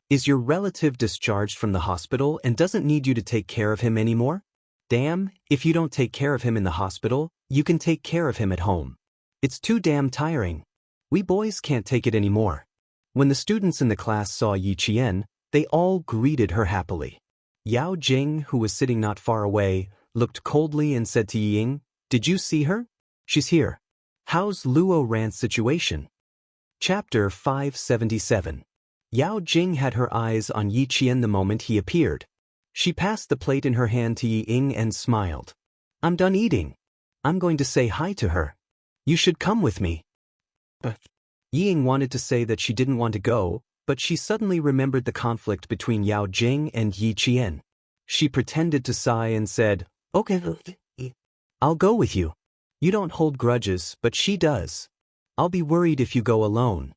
Speaker 1: Is your relative discharged from the hospital and doesn't need you to take care of him anymore? Damn, if you don't take care of him in the hospital, you can take care of him at home. It's too damn tiring. We boys can't take it anymore." When the students in the class saw Yi Qian, they all greeted her happily. Yao Jing, who was sitting not far away, looked coldly and said to Yi Ying, "Did you see her? She's here. How's Luo Rant's situation?" Chapter 577. Yao Jing had her eyes on Yi Qian the moment he appeared. She passed the plate in her hand to Yi Ying and smiled. "I'm done eating. I'm going to say hi to her. You should come with me." But Yi Ying wanted to say that she didn't want to go, but she suddenly remembered the conflict between Yao Jing and Yi Qian. She pretended to sigh and said, "Okay, I'll go with you. You don't hold grudges, but she does. I'll be worried if you go alone."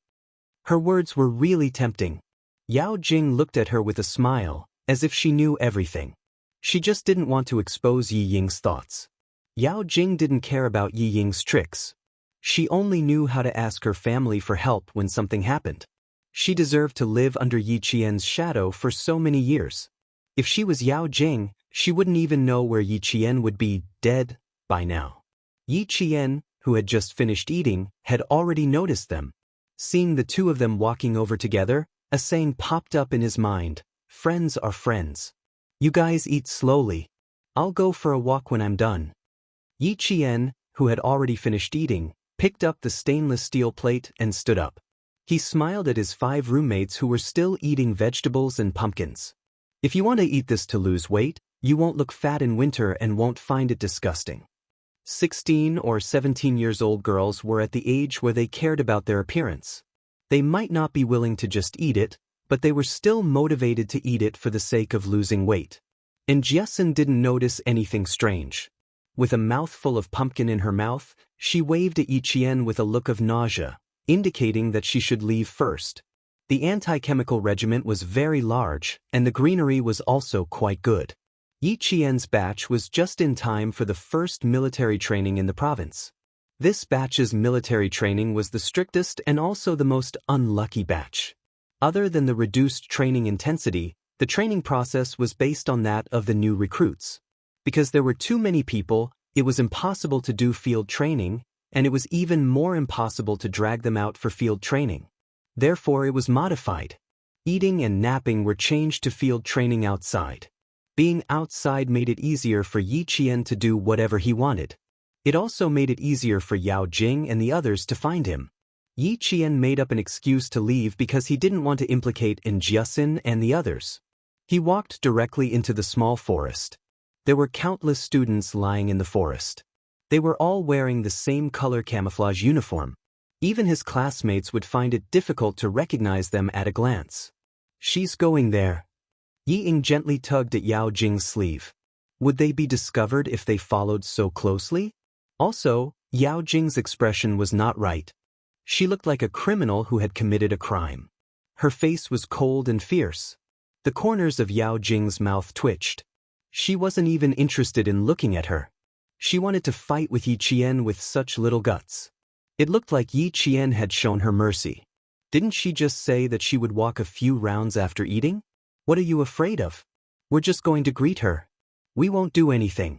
Speaker 1: Her words were really tempting. Yao Jing looked at her with a smile, as if she knew everything. She just didn't want to expose Yi Ying's thoughts. Yao Jing didn't care about Yi Ying's tricks. She only knew how to ask her family for help when something happened. She deserved to live under Yi Qian's shadow for so many years. If she was Yao Jing, she wouldn't even know where Yi Qian would be dead by now. Yi Qian, who had just finished eating, had already noticed them. Seeing the two of them walking over together, a saying popped up in his mind: "Friends are friends. You guys eat slowly. I'll go for a walk when I'm done." Yi Qian, who had already finished eating, picked up the stainless steel plate and stood up. He smiled at his 5 roommates who were still eating vegetables and pumpkins. "If you want to eat this to lose weight, you won't look fat in winter and won't find it disgusting." 16 or 17 years old girls were at the age where they cared about their appearance. They might not be willing to just eat it, but they were still motivated to eat it for the sake of losing weight. And Xianxia didn't notice anything strange. With a mouthful of pumpkin in her mouth, she waved at Yi Qian with a look of nausea, indicating that she should leave first. The anti-chemical regiment was very large, and the greenery was also quite good. Yi Qian's batch was just in time for the first military training in the province. This batch's military training was the strictest and also the most unlucky batch. Other than the reduced training intensity, the training process was based on that of the new recruits. Because there were too many people, it was impossible to do field training, and it was even more impossible to drag them out for field training. Therefore, it was modified. Eating and napping were changed to field training outside. Being outside made it easier for Yi Qian to do whatever he wanted. It also made it easier for Yao Jing and the others to find him. Yi Qian made up an excuse to leave because he didn't want to implicate Xianxia and the others. He walked directly into the small forest. There were countless students lying in the forest. They were all wearing the same color camouflage uniform. Even his classmates would find it difficult to recognize them at a glance. "She's going there." Yi Ying gently tugged at Yao Jing's sleeve. Would they be discovered if they followed so closely? Also, Yao Jing's expression was not right. She looked like a criminal who had committed a crime. Her face was cold and fierce. The corners of Yao Jing's mouth twitched. She wasn't even interested in looking at her. She wanted to fight with Yi Qian with such little guts. It looked like Yi Qian had shown her mercy. Didn't she just say that she would walk a few rounds after eating? What are you afraid of? We're just going to greet her. We won't do anything.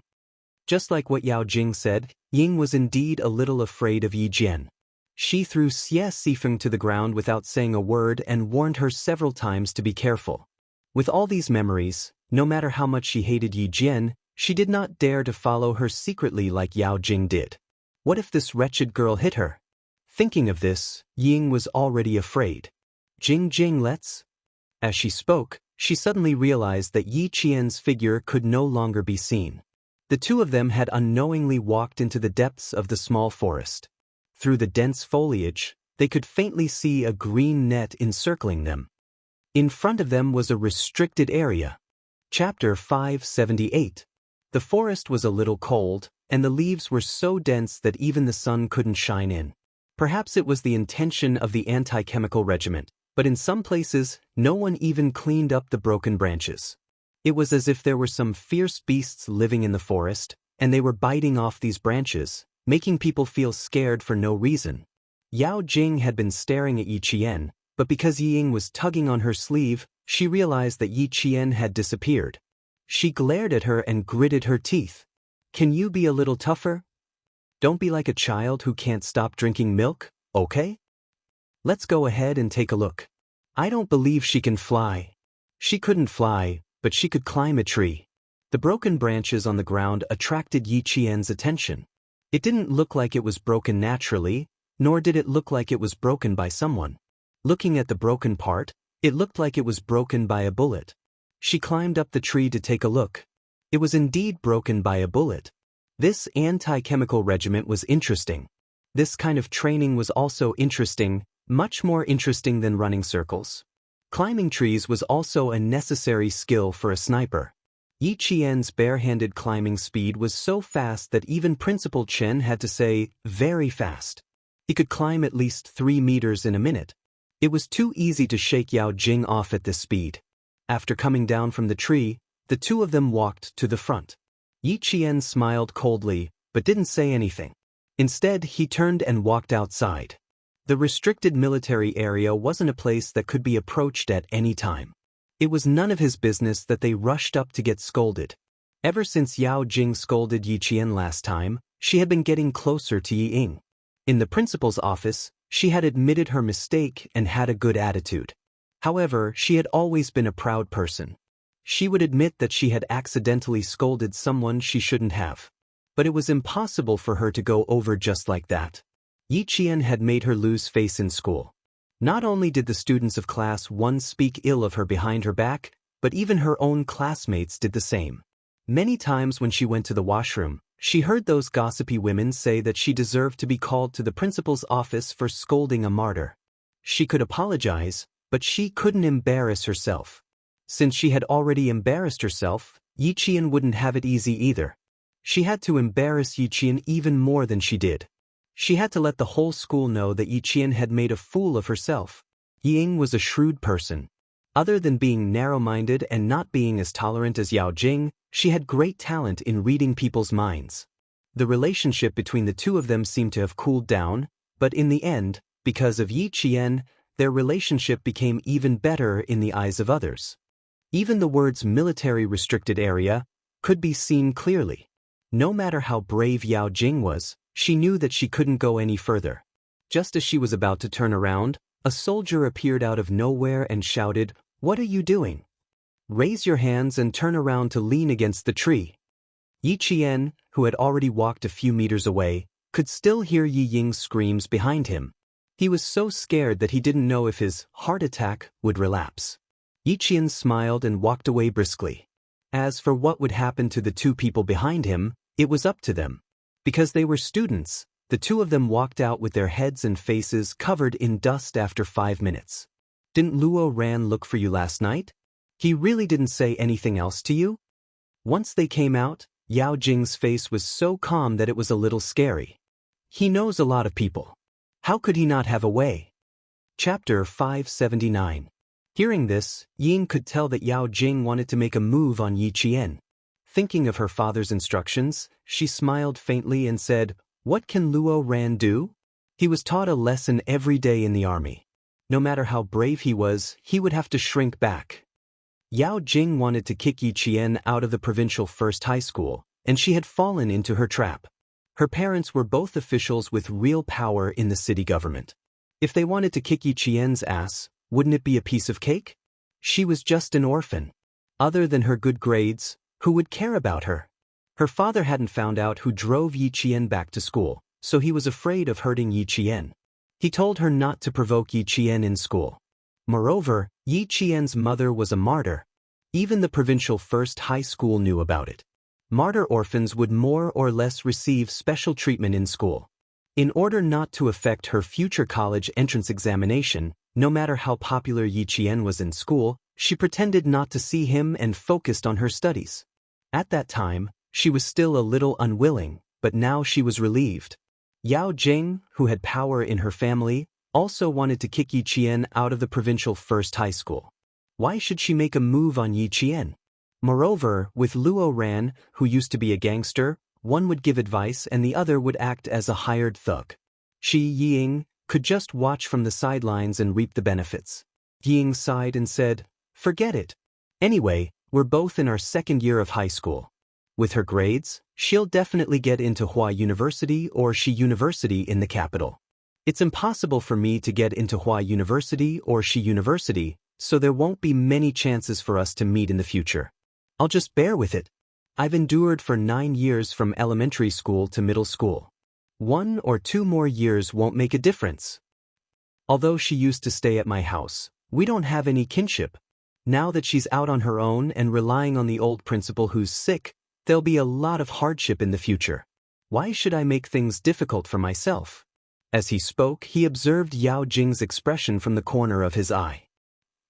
Speaker 1: Just like what Yao Jing said, Ying was indeed a little afraid of Yi Jian. She threw Xie Sifeng to the ground without saying a word and warned her several times to be careful. With all these memories, no matter how much she hated Yi Jian, she did not dare to follow her secretly like Yao Jing did. What if this wretched girl hit her? Thinking of this, Ying was already afraid. Jing, let's. As she spoke, she suddenly realized that Yi Qian's figure could no longer be seen. The two of them had unknowingly walked into the depths of the small forest. Through the dense foliage, they could faintly see a green net encircling them. In front of them was a restricted area. Chapter 578. The forest was a little cold, and the leaves were so dense that even the sun couldn't shine in. Perhaps it was the intention of the anti-chemical regiment, but in some places, no one even cleaned up the broken branches. It was as if there were some fierce beasts living in the forest, and they were biting off these branches, making people feel scared for no reason. Yao Jing had been staring at Yi Qian, but because Yi Ying was tugging on her sleeve, she realized that Yi Qian had disappeared. She glared at her and gritted her teeth. Can you be a little tougher? Don't be like a child who can't stop drinking milk, okay? Let's go ahead and take a look. I don't believe she can fly. She couldn't fly, but she could climb a tree. The broken branches on the ground attracted Yi Qian's attention. It didn't look like it was broken naturally, nor did it look like it was broken by someone. Looking at the broken part, it looked like it was broken by a bullet. She climbed up the tree to take a look. It was indeed broken by a bullet. This anti-chemical regiment was interesting. This kind of training was also interesting, much more interesting than running circles. Climbing trees was also a necessary skill for a sniper. Yi Qian's bare-handed climbing speed was so fast that even Principal Chen had to say, very fast. He could climb at least 3 meters in a minute. It was too easy to shake Yao Jing off at this speed. After coming down from the tree, the two of them walked to the front. Yi Qian smiled coldly, but didn't say anything. Instead, he turned and walked outside. The restricted military area wasn't a place that could be approached at any time. It was none of his business that they rushed up to get scolded. Ever since Yao Jing scolded Yi Qian last time, she had been getting closer to Yi Ying. In the principal's office, she had admitted her mistake and had a good attitude. However, she had always been a proud person. She would admit that she had accidentally scolded someone she shouldn't have. But it was impossible for her to go over just like that. Yi Qian had made her lose face in school. Not only did the students of class 1 speak ill of her behind her back, but even her own classmates did the same. Many times when she went to the washroom, she heard those gossipy women say that she deserved to be called to the principal's office for scolding a martyr. She could apologize, but she couldn't embarrass herself. Since she had already embarrassed herself, Yi Qian wouldn't have it easy either. She had to embarrass Yi Qian even more than she did. She had to let the whole school know that Yi Qian had made a fool of herself. Yi Ying was a shrewd person. Other than being narrow-minded and not being as tolerant as Yao Jing, she had great talent in reading people's minds. The relationship between the two of them seemed to have cooled down, but in the end, because of Yi Qian, their relationship became even better in the eyes of others. Even the words military restricted area could be seen clearly. No matter how brave Yao Jing was, she knew that she couldn't go any further. Just as she was about to turn around, a soldier appeared out of nowhere and shouted, "What are you doing? Raise your hands and turn around to lean against the tree." Yi Qian, who had already walked a few meters away, could still hear Yi Ying's screams behind him. He was so scared that he didn't know if his heart attack would relapse. Yi Qian smiled and walked away briskly. As for what would happen to the two people behind him, it was up to them. Because they were students, the two of them walked out with their heads and faces covered in dust after 5 minutes. "Didn't Luo Ran look for you last night? He really didn't say anything else to you?" Once they came out, Yao Jing's face was so calm that it was a little scary. He knows a lot of people. How could he not have a way? Chapter 579. Hearing this, Ying could tell that Yao Jing wanted to make a move on Yi Qian. Thinking of her father's instructions, she smiled faintly and said, "What can Luo Ran do?" He was taught a lesson every day in the army. No matter how brave he was, he would have to shrink back. Yao Jing wanted to kick Yi Qian out of the provincial first high school, and she had fallen into her trap. Her parents were both officials with real power in the city government. If they wanted to kick Yi Qian's ass, wouldn't it be a piece of cake? She was just an orphan. Other than her good grades, who would care about her? Her father hadn't found out who drove Yi Qian back to school, so he was afraid of hurting Yi Qian. He told her not to provoke Yi Qian in school. Moreover, Yi Qian's mother was a martyr. Even the provincial first high school knew about it. Martyr orphans would more or less receive special treatment in school. In order not to affect her future college entrance examination, no matter how popular Yi Qian was in school, she pretended not to see him and focused on her studies. At that time, she was still a little unwilling, but now she was relieved. Yao Jing, who had power in her family, also wanted to kick Yi Qian out of the provincial first high school. Why should she make a move on Yi Qian? Moreover, with Luo Ran, who used to be a gangster, one would give advice and the other would act as a hired thug. She, Ying, could just watch from the sidelines and reap the benefits. Ying sighed and said, "Forget it. Anyway, we're both in our second year of high school. With her grades, she'll definitely get into Hua University or Shi University in the capital. It's impossible for me to get into Hua University or Shi University, so there won't be many chances for us to meet in the future. I'll just bear with it. I've endured for 9 years from elementary school to middle school. 1 or 2 more years won't make a difference. Although she used to stay at my house, we don't have any kinship. Now that she's out on her own and relying on the old principal who's sick, there'll be a lot of hardship in the future. Why should I make things difficult for myself?" As he spoke, he observed Yao Jing's expression from the corner of his eye.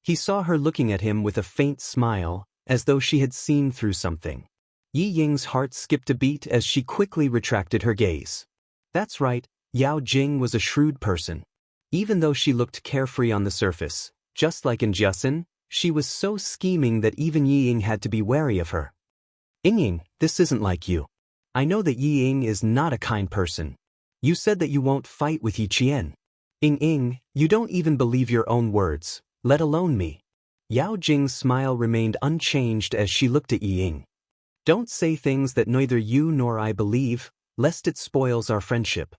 Speaker 1: He saw her looking at him with a faint smile, as though she had seen through something. Yi Ying's heart skipped a beat as she quickly retracted her gaze. That's right, Yao Jing was a shrewd person. Even though she looked carefree on the surface, just like in Jiasen, she was so scheming that even Yi Ying had to be wary of her. "Ying, this isn't like you. I know that Yi Ying is not a kind person. You said that you won't fight with Yi Qian. Ying, you don't even believe your own words, let alone me." Yao Jing's smile remained unchanged as she looked at Yi Ying. "Don't say things that neither you nor I believe, lest it spoils our friendship.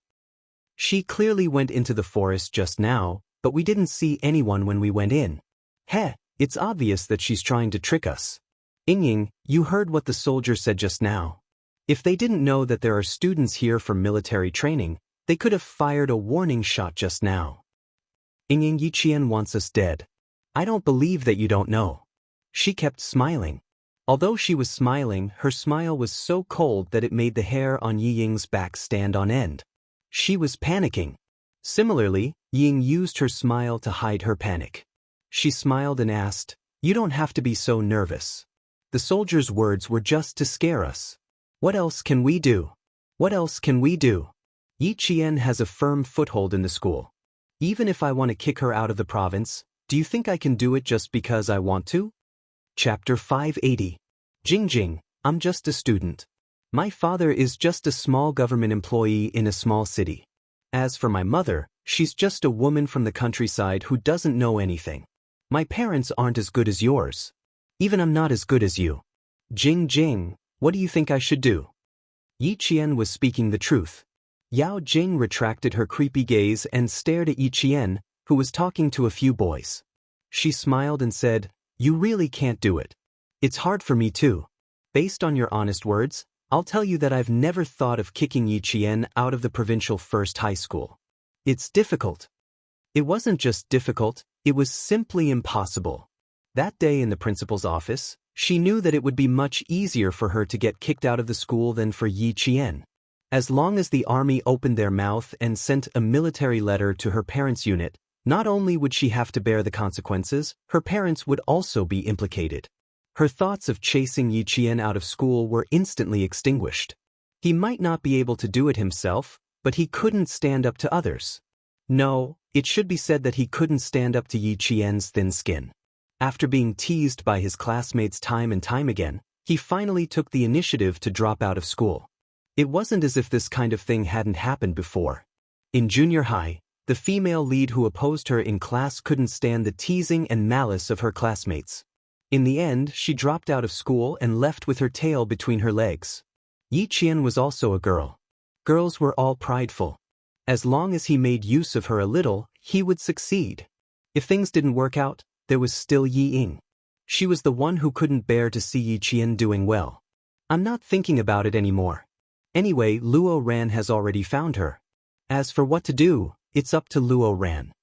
Speaker 1: She clearly went into the forest just now, but we didn't see anyone when we went in. Heh, it's obvious that she's trying to trick us. Ying, you heard what the soldier said just now. If they didn't know that there are students here for military training, they could have fired a warning shot just now. Ying, Yi Qian wants us dead. I don't believe that you don't know." She kept smiling. Although she was smiling, her smile was so cold that it made the hair on Yi Ying's back stand on end. She was panicking. Similarly, Ying used her smile to hide her panic. She smiled and asked, "You don't have to be so nervous. The soldier's words were just to scare us. What else can we do? What else can we do? Yi Qian has a firm foothold in the school. Even if I want to kick her out of the province, do you think I can do it just because I want to?" Chapter 580. Jing, I'm just a student. My father is just a small government employee in a small city. As for my mother, she's just a woman from the countryside who doesn't know anything. My parents aren't as good as yours. Even I'm not as good as you. Jing, what do you think I should do? Yi Qian was speaking the truth. Yao Jing retracted her creepy gaze and stared at Yi Qian, who was talking to a few boys. She smiled and said, "You really can't do it. It's hard for me too. Based on your honest words, I'll tell you that I've never thought of kicking Yi Qian out of the provincial first high school. It's difficult." It wasn't just difficult, it was simply impossible. That day in the principal's office, she knew that it would be much easier for her to get kicked out of the school than for Yi Qian. As long as the army opened their mouth and sent a military letter to her parents' unit, not only would she have to bear the consequences, her parents would also be implicated. Her thoughts of chasing Yi Qian out of school were instantly extinguished. He might not be able to do it himself, but he couldn't stand up to others. No, it should be said that he couldn't stand up to Yi Qian's thin skin. After being teased by his classmates time and time again, he finally took the initiative to drop out of school. It wasn't as if this kind of thing hadn't happened before. In junior high, the female lead who opposed her in class couldn't stand the teasing and malice of her classmates. In the end, she dropped out of school and left with her tail between her legs. Yi Qian was also a girl. Girls were all prideful. As long as he made use of her a little, he would succeed. If things didn't work out, there was still Yi Ying. She was the one who couldn't bear to see Yi Qian doing well. I'm not thinking about it anymore. Anyway, Luo Ran has already found her. As for what to do, it's up to Luo Ran.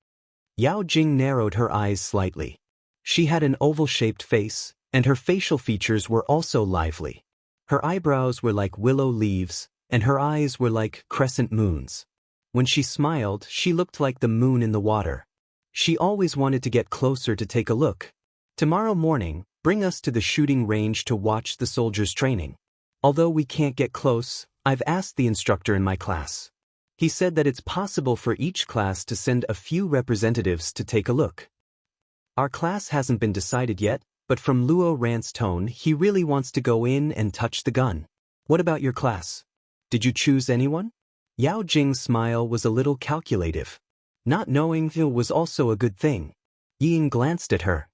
Speaker 1: Yao Jing narrowed her eyes slightly. She had an oval-shaped face, and her facial features were also lively. Her eyebrows were like willow leaves, and her eyes were like crescent moons. When she smiled, she looked like the moon in the water. She always wanted to get closer to take a look. Tomorrow morning, bring us to the shooting range to watch the soldiers training. Although we can't get close, I've asked the instructor in my class. He said that it's possible for each class to send a few representatives to take a look. Our class hasn't been decided yet, but from Luo Ran's tone, he really wants to go in and touch the gun. What about your class? Did you choose anyone? Yao Jing's smile was a little calculative. Not knowing was also a good thing. Yi Ying glanced at her.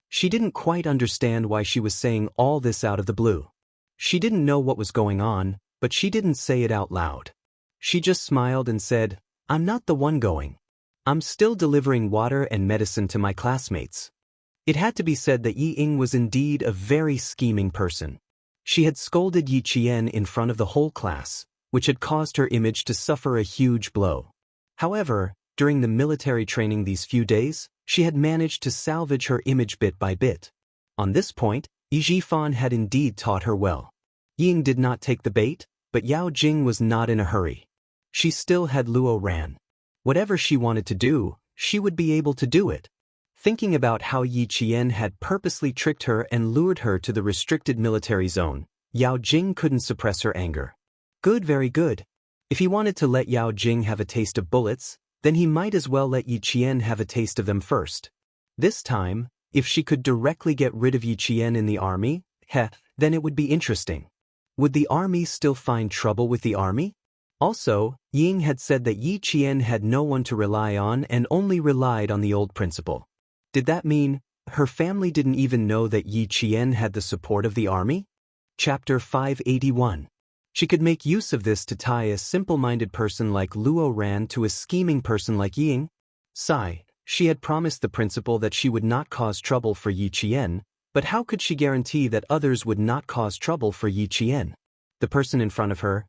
Speaker 1: She didn't quite understand why she was saying all this out of the blue. She didn't know what was going on, but she didn't say it out loud. She just smiled and said, I'm not the one going. I'm still delivering water and medicine to my classmates. It had to be said that Yi Ying was indeed a very scheming person. She had scolded Yi Qian in front of the whole class, which had caused her image to suffer a huge blow. However, during the military training these few days, she had managed to salvage her image bit by bit. On this point, Yi Zhifan had indeed taught her well. Yi Ying did not take the bait, but Yao Jing was not in a hurry. She still had Luo Ran. Whatever she wanted to do, she would be able to do it. Thinking about how Yi Qian had purposely tricked her and lured her to the restricted military zone, Yao Jing couldn't suppress her anger. Good, very good. If he wanted to let Yao Jing have a taste of bullets, then he might as well let Yi Qian have a taste of them first. This time, if she could directly get rid of Yi Qian in the army, then it would be interesting. Would the army still find trouble with the army? Also, Ying had said that Yi Qian had no one to rely on and only relied on the old principal. Did that mean her family didn't even know that Yi Qian had the support of the army? Chapter 581. She could make use of this to tie a simple-minded person like Luo Ran to a scheming person like Ying. Sigh, she had promised the principal that she would not cause trouble for Yi Qian, but how could she guarantee that others would not cause trouble for Yi Qian? The person in front of her,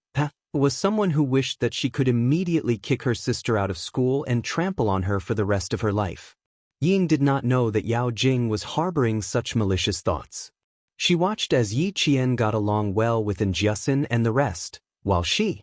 Speaker 1: was someone who wished that she could immediately kick her sister out of school and trample on her for the rest of her life. Ying did not know that Yao Jing was harboring such malicious thoughts. She watched as Yi Qian got along well with Jiasin and the rest, while she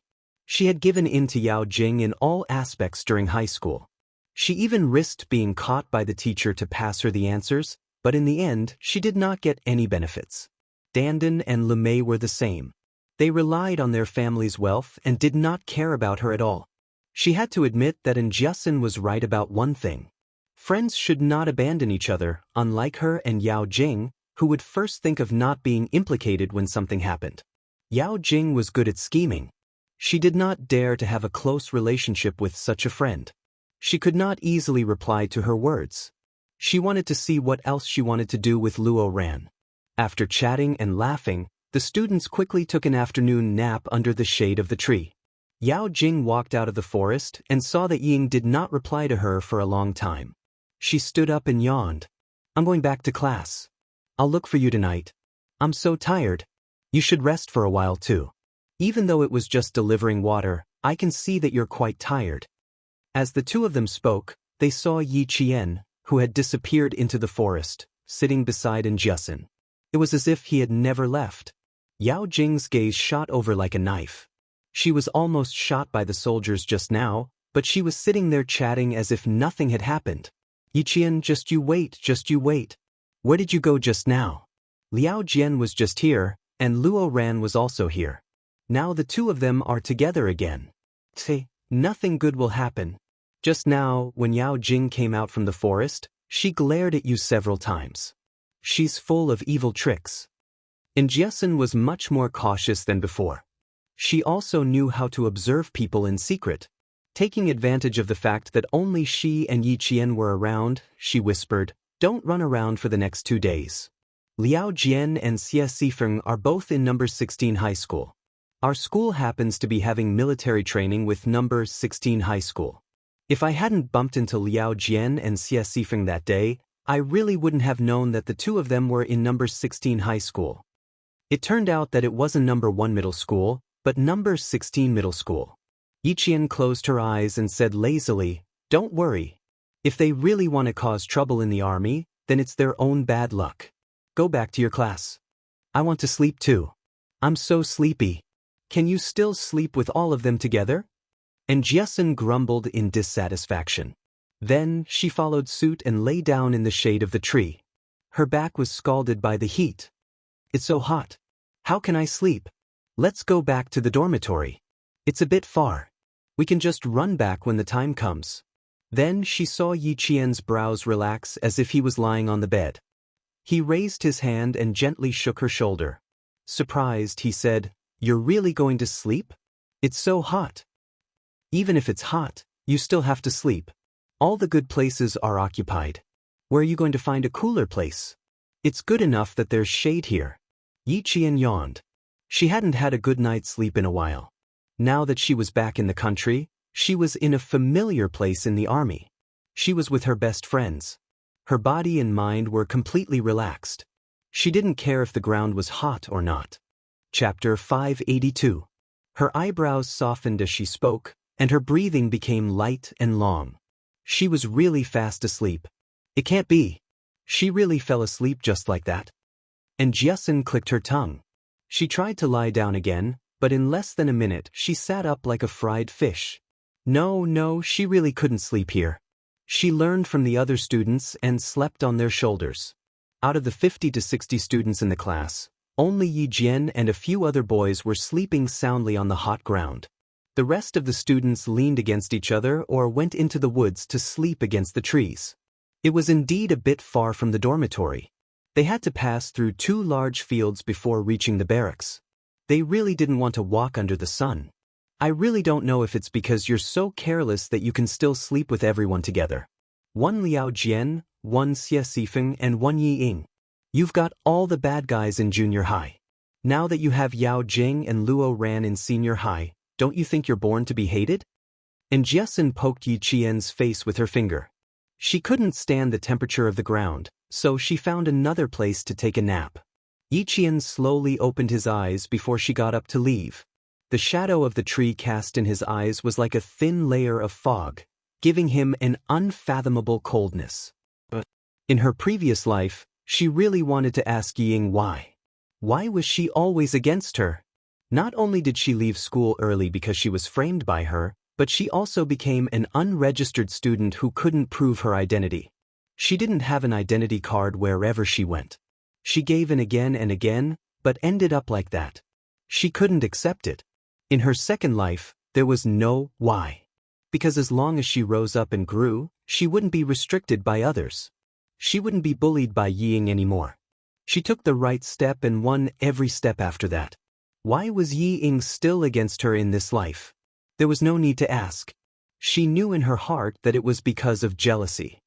Speaker 1: had given in to Yao Jing in all aspects during high school. She even risked being caught by the teacher to pass her the answers, but in the end, she did not get any benefits. Dandan and Lemay were the same. They relied on their family's wealth and did not care about her at all. She had to admit that Jiasin was right about one thing. Friends should not abandon each other, unlike her and Yao Jing, who would first think of not being implicated when something happened. Yao Jing was good at scheming. She did not dare to have a close relationship with such a friend. She could not easily reply to her words. She wanted to see what else she wanted to do with Luo Ran. After chatting and laughing, the students quickly took an afternoon nap under the shade of the tree. Yao Jing walked out of the forest and saw that Ying did not reply to her for a long time. She stood up and yawned. I'm going back to class. I'll look for you tonight. I'm so tired. You should rest for a while too. Even though it was just delivering water, I can see that you're quite tired. As the two of them spoke, they saw Yi Qian, who had disappeared into the forest, sitting beside Jiasin. It was as if he had never left. Yao Jing's gaze shot over like a knife. She was almost shot by the soldiers just now, but she was sitting there chatting as if nothing had happened. Yi Qian, just you wait. Where did you go just now? Liao Jian was just here, and Luo Ran was also here. Now the two of them are together again. Say, nothing good will happen. Just now, when Yao Jing came out from the forest, she glared at you several times. She's full of evil tricks. And Jiasun was much more cautious than before. She also knew how to observe people in secret. Taking advantage of the fact that only she and Yi Qian were around, she whispered, "Don't run around for the next 2 days. Liao Jian and Xie Sifeng are both in number 16 high school. Our school happens to be having military training with number 16 high school. If I hadn't bumped into Liao Jian and Xie Sifeng that day, I really wouldn't have known that the two of them were in number 16 high school." It turned out that it wasn't number 1 middle school, but number 16 middle school. Yi Qian closed her eyes and said lazily, "Don't worry. If they really want to cause trouble in the army, then it's their own bad luck. Go back to your class. I want to sleep too. I'm so sleepy. Can you still sleep with all of them together?" And Jiasun grumbled in dissatisfaction. Then she followed suit and lay down in the shade of the tree. Her back was scalded by the heat. "It's so hot. How can I sleep? Let's go back to the dormitory. It's a bit far. We can just run back when the time comes." Then she saw Yi Qian's brows relax as if he was lying on the bed. He raised his hand and gently shook her shoulder. Surprised, he said, "You're really going to sleep? It's so hot." "Even if it's hot, you still have to sleep. All the good places are occupied. Where are you going to find a cooler place? It's good enough that there's shade here." Yi Qian yawned. She hadn't had a good night's sleep in a while. Now that she was back in the country, she was in a familiar place in the army. She was with her best friends. Her body and mind were completely relaxed. She didn't care if the ground was hot or not. Chapter 582. Her eyebrows softened as she spoke, and her breathing became light and long. She was really fast asleep. It can't be. She really fell asleep just like that. And Jiasun clicked her tongue. She tried to lie down again, but in less than a minute she sat up like a fried fish. No, she really couldn't sleep here. She learned from the other students and slept on their shoulders. Out of the 50 to 60 students in the class, only Yi Jian and a few other boys were sleeping soundly on the hot ground. The rest of the students leaned against each other or went into the woods to sleep against the trees. It was indeed a bit far from the dormitory. They had to pass through 2 large fields before reaching the barracks. They really didn't want to walk under the sun. I really don't know if it's because you're so careless that you can still sleep with everyone together. 1 Liao Jian, 1 Xie Sifeng, and 1 Yi Ying. You've got all the bad guys in junior high. Now that you have Yao Jing and Luo Ran in senior high, don't you think you're born to be hated? And Jiasun poked Yi Qian's face with her finger. She couldn't stand the temperature of the ground, so she found another place to take a nap. Yi Qian slowly opened his eyes before she got up to leave. The shadow of the tree cast in his eyes was like a thin layer of fog, giving him an unfathomable coldness. But in her previous life, she really wanted to ask Yi Ying why. Why was she always against her? Not only did she leave school early because she was framed by her, but she also became an unregistered student who couldn't prove her identity. She didn't have an identity card wherever she went. She gave in again and again, but ended up like that. She couldn't accept it. In her second life, there was no why. Because as long as she rose up and grew, she wouldn't be restricted by others. She wouldn't be bullied by Yi Ying anymore. She took the right step and won every step after that. Why was Yi Ying still against her in this life? There was no need to ask. She knew in her heart that it was because of jealousy.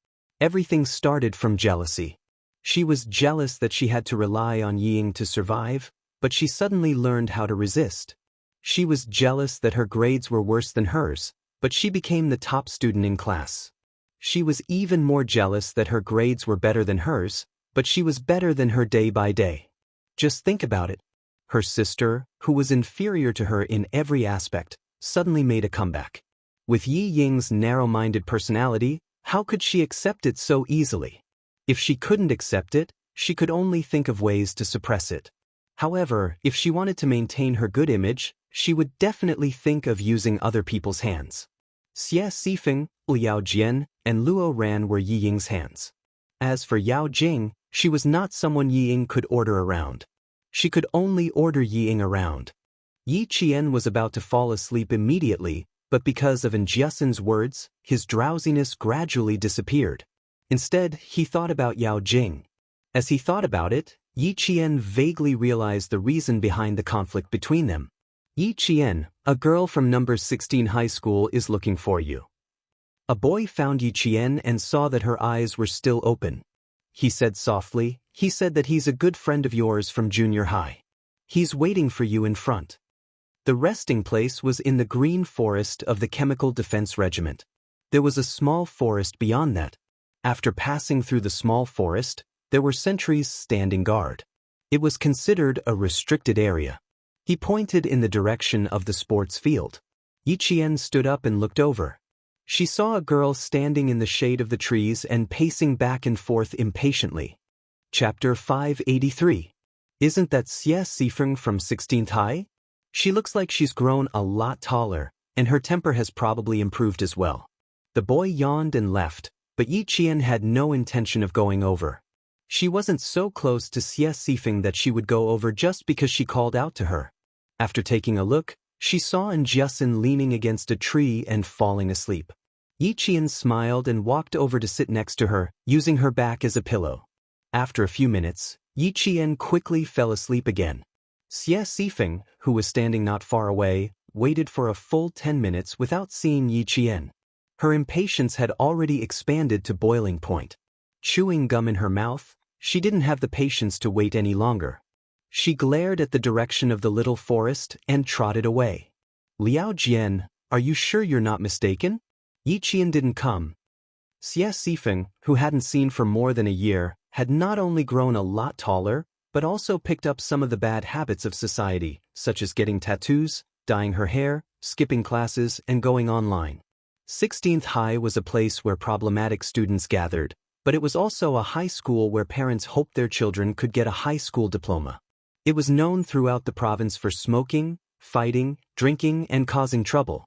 Speaker 1: Everything started from jealousy. She was jealous that she had to rely on Yi Ying to survive, but she suddenly learned how to resist. She was jealous that her grades were worse than hers, but she became the top student in class. She was even more jealous that her grades were better than hers, but she was better than her day by day. Just think about it. Her sister, who was inferior to her in every aspect, suddenly made a comeback. With Yi Ying's narrow-minded personality, how could she accept it so easily? If she couldn't accept it, she could only think of ways to suppress it. However, if she wanted to maintain her good image, she would definitely think of using other people's hands. Xie Sifeng, Liao Jian, and Luo Ran were Yi Ying's hands. As for Yao Jing, She was not someone Yi Ying could order around. She could only order Yi Ying around. Yi Qian was about to fall asleep immediately, but because of Jiasen's words, his drowsiness gradually disappeared. Instead, he thought about Yao Jing. As he thought about it, Yi Qian vaguely realized the reason behind the conflict between them. Yi Qian, a girl from number 16 high school is looking for you. A boy found Yi Qian and saw that her eyes were still open. He said softly, he said that he's a good friend of yours from junior high. He's waiting for you in front. The resting place was in the green forest of the Chemical Defense Regiment. There was a small forest beyond that. After passing through the small forest, there were sentries standing guard. It was considered a restricted area. He pointed in the direction of the sports field. Yi Qian stood up and looked over. She saw a girl standing in the shade of the trees and pacing back and forth impatiently. Chapter 583. Isn't that Xie Sifeng from 16th High? She looks like she's grown a lot taller, and her temper has probably improved as well. The boy yawned and left, but Yi Qian had no intention of going over. She wasn't so close to Xie Sifeng that she would go over just because she called out to her. After taking a look, she saw Jiasen leaning against a tree and falling asleep. Yi Qian smiled and walked over to sit next to her, using her back as a pillow. After a few minutes, Yi Qian quickly fell asleep again. Xie Sifeng, who was standing not far away, waited for a full 10 minutes without seeing Yi Qian. Her impatience had already expanded to boiling point. Chewing gum in her mouth, she didn't have the patience to wait any longer. She glared at the direction of the little forest and trotted away. Liao Jian, are you sure you're not mistaken? Yi Qian didn't come. Xie Sifeng, who hadn't seen for more than a year, had not only grown a lot taller, but also picked up some of the bad habits of society, such as getting tattoos, dyeing her hair, skipping classes, and going online. 16th High was a place where problematic students gathered, but it was also a high school where parents hoped their children could get a high school diploma. It was known throughout the province for smoking, fighting, drinking, and causing trouble.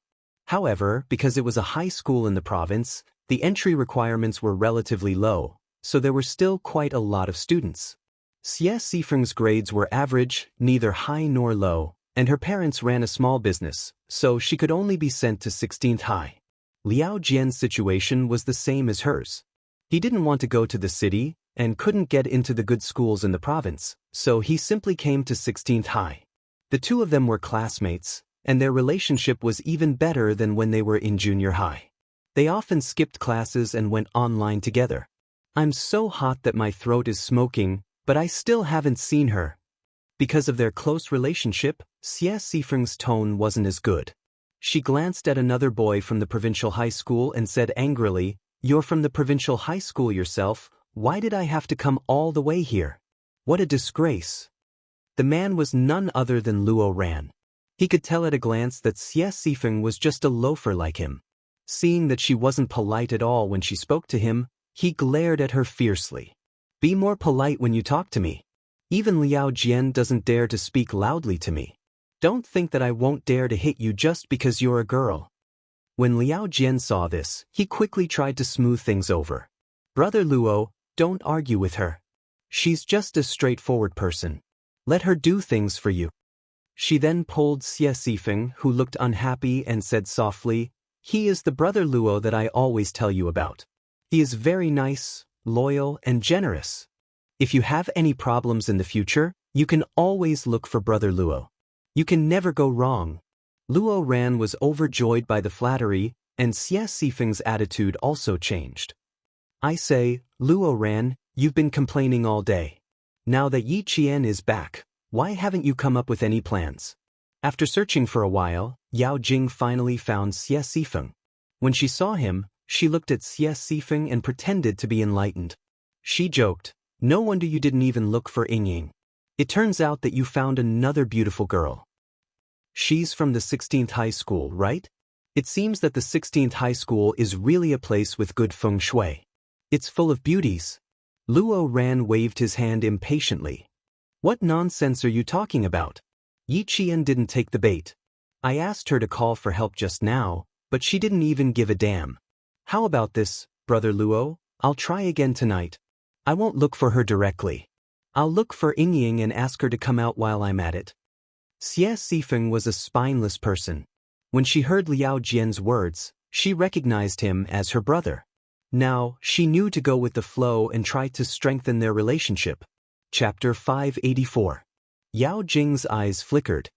Speaker 1: However, because it was a high school in the province, the entry requirements were relatively low, so there were still quite a lot of students. Xie Sifeng's grades were average, neither high nor low, and her parents ran a small business, so she could only be sent to 16th High. Liao Jian's situation was the same as hers. He didn't want to go to the city, and couldn't get into the good schools in the province, so he simply came to 16th High. The two of them were classmates, and their relationship was even better than when they were in junior high. They often skipped classes and went online together. I'm so hot that my throat is smoking, but I still haven't seen her. Because of their close relationship, Xie Sifeng's tone wasn't as good. She glanced at another boy from the provincial high school and said angrily, "You're from the provincial high school yourself, why did I have to come all the way here? What a disgrace." The man was none other than Luo Ran. He could tell at a glance that Xie Sifeng was just a loafer like him. Seeing that she wasn't polite at all when she spoke to him, he glared at her fiercely. "Be more polite when you talk to me. Even Liao Jian doesn't dare to speak loudly to me. Don't think that I won't dare to hit you just because you're a girl." When Liao Jian saw this, he quickly tried to smooth things over. "Brother Luo, don't argue with her. She's just a straightforward person. Let her do things for you." She then pulled Xie Sifeng, who looked unhappy, and said softly, "He is the brother Luo that I always tell you about. He is very nice, loyal, and generous. If you have any problems in the future, you can always look for brother Luo. You can never go wrong." Luo Ran was overjoyed by the flattery, and Xie Sifeng's attitude also changed. "I say, Luo Ran, you've been complaining all day. Now that Yi Qian is back, why haven't you come up with any plans?" After searching for a while, Yao Jing finally found Xie Sifeng. When she saw him, she looked at Xie Sifeng and pretended to be enlightened. She joked, "No wonder you didn't even look for Ying. It turns out that you found another beautiful girl. She's from the 16th High School, right? It seems that the 16th High School is really a place with good feng shui. It's full of beauties." Luo Ran waved his hand impatiently. "What nonsense are you talking about?" Yi Qian didn't take the bait. "I asked her to call for help just now, but she didn't even give a damn. How about this, brother Luo? I'll try again tonight. I won't look for her directly. I'll look for Ying and ask her to come out while I'm at it. Xie Sifeng was a spineless person. When she heard Liao Jian's words, she recognized him as her brother. Now, she knew to go with the flow and try to strengthen their relationship. Chapter 584. Yao Jing's eyes flickered.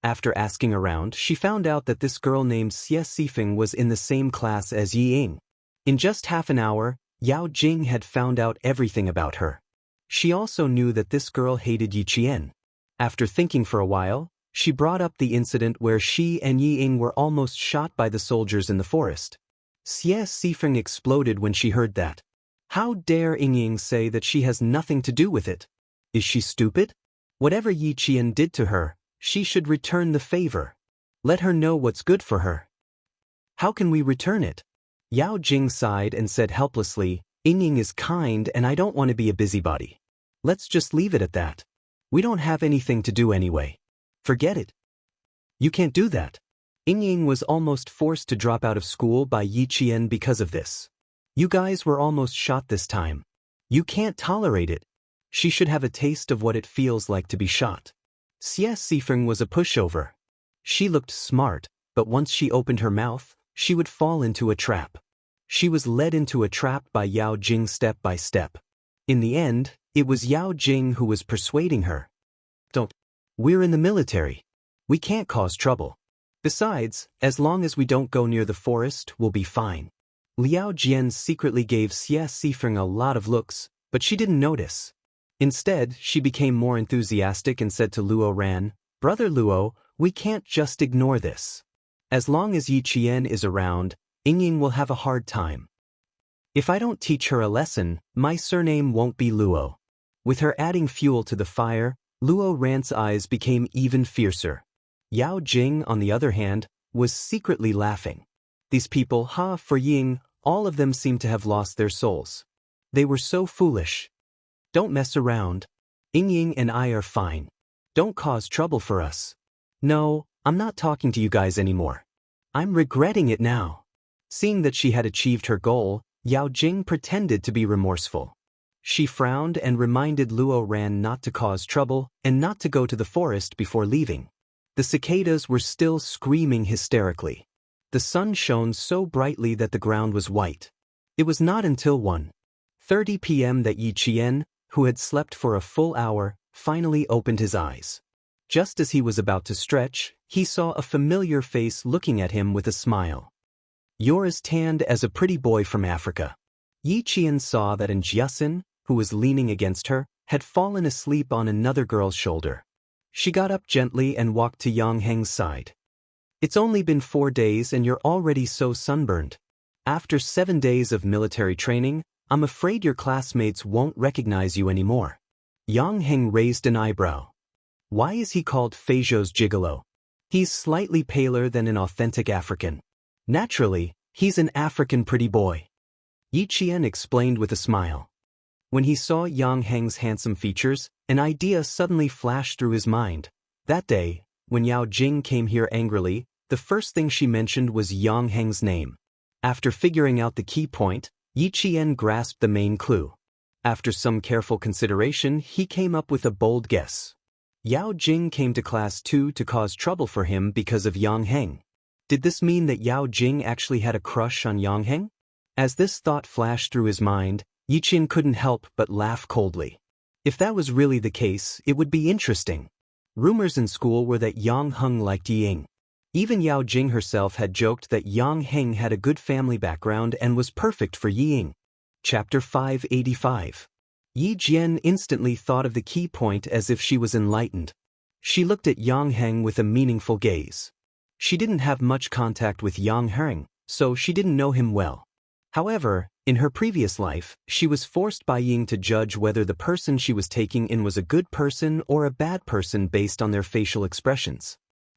Speaker 1: After asking around, she found out that this girl named Xie Sifeng was in the same class as Yi Ying. In just half an hour, Yao Jing had found out everything about her. She also knew that this girl hated Yi Qian. After thinking for a while, she brought up the incident where she and Yi Ying were almost shot by the soldiers in the forest. Xie Sifeng exploded when she heard that. How dare Ying say that she has nothing to do with it? Is she stupid? Whatever Yi Qian did to her, she should return the favor. Let her know what's good for her. How can we return it? Yao Jing sighed and said helplessly, Ying is kind and I don't want to be a busybody. Let's just leave it at that. We don't have anything to do anyway. Forget it. You can't do that. Ying was almost forced to drop out of school by Yi Qian because of this. You guys were almost shot this time. You can't tolerate it. She should have a taste of what it feels like to be shot. Xie Sifeng was a pushover. She looked smart, but once she opened her mouth, she would fall into a trap. She was led into a trap by Yao Jing step by step. In the end, it was Yao Jing who was persuading her. Don't. We're in the military. We can't cause trouble. Besides, as long as we don't go near the forest, we'll be fine. Liao Jian secretly gave Xie Sifeng a lot of looks, but she didn't notice. Instead, she became more enthusiastic and said to Luo Ran, Brother Luo, we can't just ignore this. As long as Yi Qian is around, Ying will have a hard time. If I don't teach her a lesson, my surname won't be Luo. With her adding fuel to the fire, Luo Ran's eyes became even fiercer. Yao Jing, on the other hand, was secretly laughing. These people, for Ying, all of them seemed to have lost their souls. They were so foolish. Don't mess around. Ying and I are fine. Don't cause trouble for us. No, I'm not talking to you guys anymore. I'm regretting it now. Seeing that she had achieved her goal, Yao Jing pretended to be remorseful. She frowned and reminded Luo Ran not to cause trouble and not to go to the forest before leaving. The cicadas were still screaming hysterically. The sun shone so brightly that the ground was white. It was not until 1:30 p.m. that Yi Qian, who had slept for a full hour, finally opened his eyes. Just as he was about to stretch, he saw a familiar face looking at him with a smile. You're as tanned as a pretty boy from Africa. Yi Qian saw that Jiasin, who was leaning against her, had fallen asleep on another girl's shoulder. She got up gently and walked to Yang Heng's side. It's only been 4 days and you're already so sunburned. After 7 days of military training, I'm afraid your classmates won't recognize you anymore. Yang Heng raised an eyebrow. Why is he called Feijo's gigolo? He's slightly paler than an authentic African. Naturally, he's an African pretty boy. Yi Qian explained with a smile. When he saw Yang Heng's handsome features, an idea suddenly flashed through his mind. That day, when Yao Jing came here angrily, the first thing she mentioned was Yang Heng's name. After figuring out the key point, Yi Qian grasped the main clue. After some careful consideration, he came up with a bold guess. Yao Jing came to class 2 to cause trouble for him because of Yang Heng. Did this mean that Yao Jing actually had a crush on Yang Heng? As this thought flashed through his mind, Yi Qian couldn't help but laugh coldly. If that was really the case, it would be interesting. Rumors in school were that Yang Heng liked Yi Ying. Even Yao Jing herself had joked that Yang Heng had a good family background and was perfect for Yi Ying. Chapter 585. Yi Jian instantly thought of the key point as if she was enlightened. She looked at Yang Heng with a meaningful gaze. She didn't have much contact with Yang Heng, so she didn't know him well. However, in her previous life, she was forced by Ying to judge whether the person she was taking in was a good person or a bad person based on their facial expressions.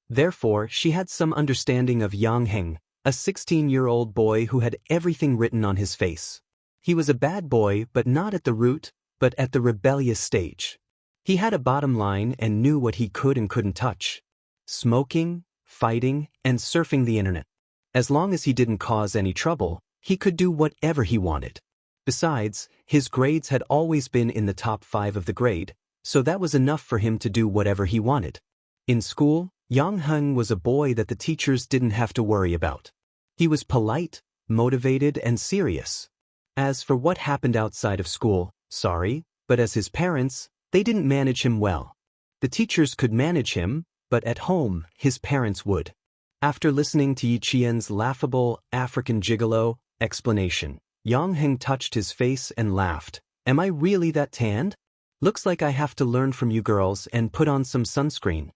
Speaker 1: Therefore, she had some understanding of Yang Heng, a 16-year-old boy who had everything written on his face. He was a bad boy, but not at the root, but at the rebellious stage. He had a bottom line and knew what he could and couldn't touch. Smoking, fighting, and surfing the internet. As long as he didn't cause any trouble, he could do whatever he wanted. Besides, his grades had always been in the top 5 of the grade, so that was enough for him to do whatever he wanted. In school, Yang Heng was a boy that the teachers didn't have to worry about. He was polite, motivated, and serious. As for what happened outside of school, sorry, but as his parents, they didn't manage him well. The teachers could manage him, but at home, his parents would. After listening to Yi Qian's laughable, African gigolo explanation, Yang Heng touched his face and laughed. Am I really that tanned? Looks like I have to learn from you girls and put on some sunscreen.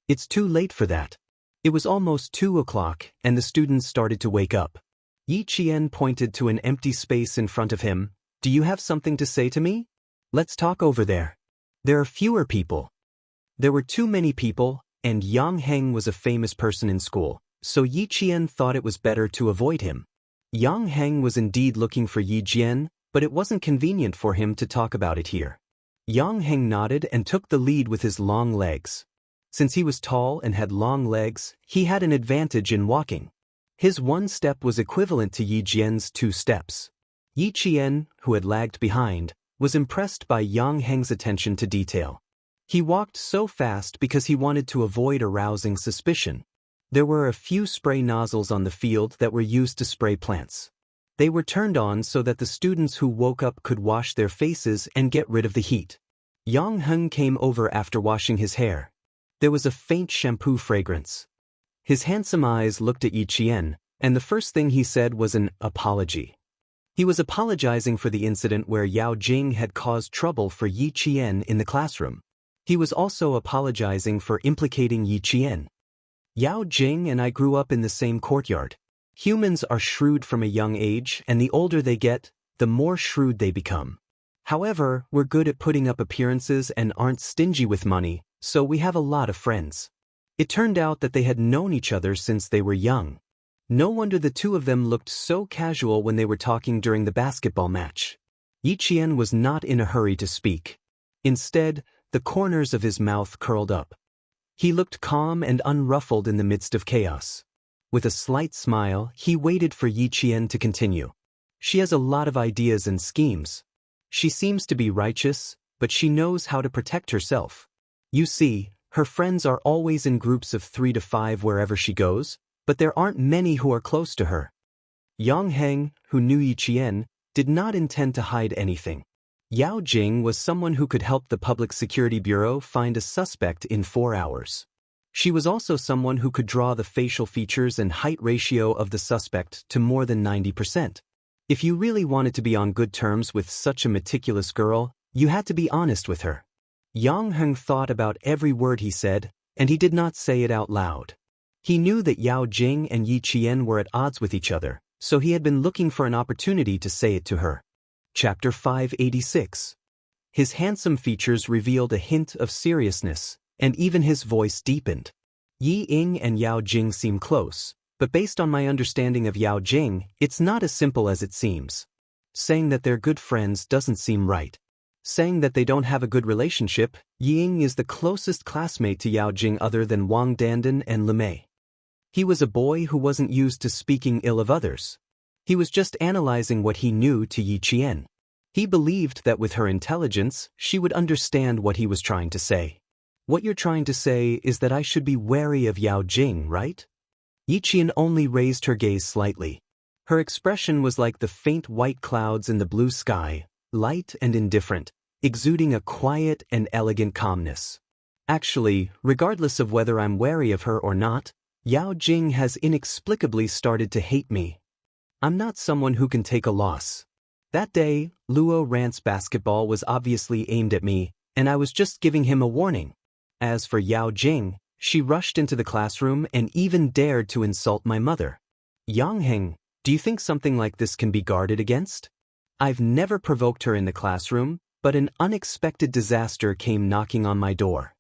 Speaker 1: It's too late for that. It was almost 2 o'clock, and the students started to wake up. Yi Qian pointed to an empty space in front of him. Do you have something to say to me? Let's talk over there. There are fewer people. There were too many people, and Yang Heng was a famous person in school, so Yi Qian thought it was better to avoid him. Yang Heng was indeed looking for Yi Qian, but it wasn't convenient for him to talk about it here. Yang Heng nodded and took the lead with his long legs. Since he was tall and had long legs, he had an advantage in walking. His 1 step was equivalent to Yi Qian's 2 steps. Yi Qian, who had lagged behind, was impressed by Yang Heng's attention to detail. He walked so fast because he wanted to avoid arousing suspicion. There were a few spray nozzles on the field that were used to spray plants. They were turned on so that the students who woke up could wash their faces and get rid of the heat. Yang Heng came over after washing his hair. There was a faint shampoo fragrance. His handsome eyes looked at Yi Qian, and the first thing he said was an apology. He was apologizing for the incident where Yao Jing had caused trouble for Yi Qian in the classroom. He was also apologizing for implicating Yi Qian. Yao Jing and I grew up in the same courtyard. Humans are shrewd from a young age, and the older they get, the more shrewd they become. However, we're good at putting up appearances and aren't stingy with money, so we have a lot of friends. It turned out that they had known each other since they were young. No wonder the two of them looked so casual when they were talking during the basketball match. Yi Qian was not in a hurry to speak. Instead, the corners of his mouth curled up. He looked calm and unruffled in the midst of chaos. With a slight smile, he waited for Yi Qian to continue. She has a lot of ideas and schemes. She seems to be righteous, but she knows how to protect herself. You see, her friends are always in groups of 3 to 5 wherever she goes, but there aren't many who are close to her. Yang Heng, who knew Yi Qian, did not intend to hide anything. Yao Jing was someone who could help the Public Security Bureau find a suspect in 4 hours. She was also someone who could draw the facial features and height ratio of the suspect to more than 90%. If you really wanted to be on good terms with such a meticulous girl, you had to be honest with her. Yang Heng thought about every word he said, and he did not say it out loud. He knew that Yao Jing and Yi Qian were at odds with each other, so he had been looking for an opportunity to say it to her. Chapter 586. His handsome features revealed a hint of seriousness, and even his voice deepened. Yi Ying and Yao Jing seem close, but based on my understanding of Yao Jing, it's not as simple as it seems. Saying that they're good friends doesn't seem right. Saying that they don't have a good relationship, Yi Ying is the closest classmate to Yao Jing other than Wang Dandan and Lemay. He was a boy who wasn't used to speaking ill of others. He was just analyzing what he knew to Yi Qian. He believed that with her intelligence, she would understand what he was trying to say. What you're trying to say is that I should be wary of Yao Jing, right? Yi Qian only raised her gaze slightly. Her expression was like the faint white clouds in the blue sky, light and indifferent, exuding a quiet and elegant calmness. Actually, regardless of whether I'm wary of her or not, Yao Jing has inexplicably started to hate me. I'm not someone who can take a loss. That day, Luo Rant's basketball was obviously aimed at me, and I was just giving him a warning. As for Yao Jing, she rushed into the classroom and even dared to insult my mother. Yang Heng, do you think something like this can be guarded against? I've never provoked her in the classroom, but an unexpected disaster came knocking on my door.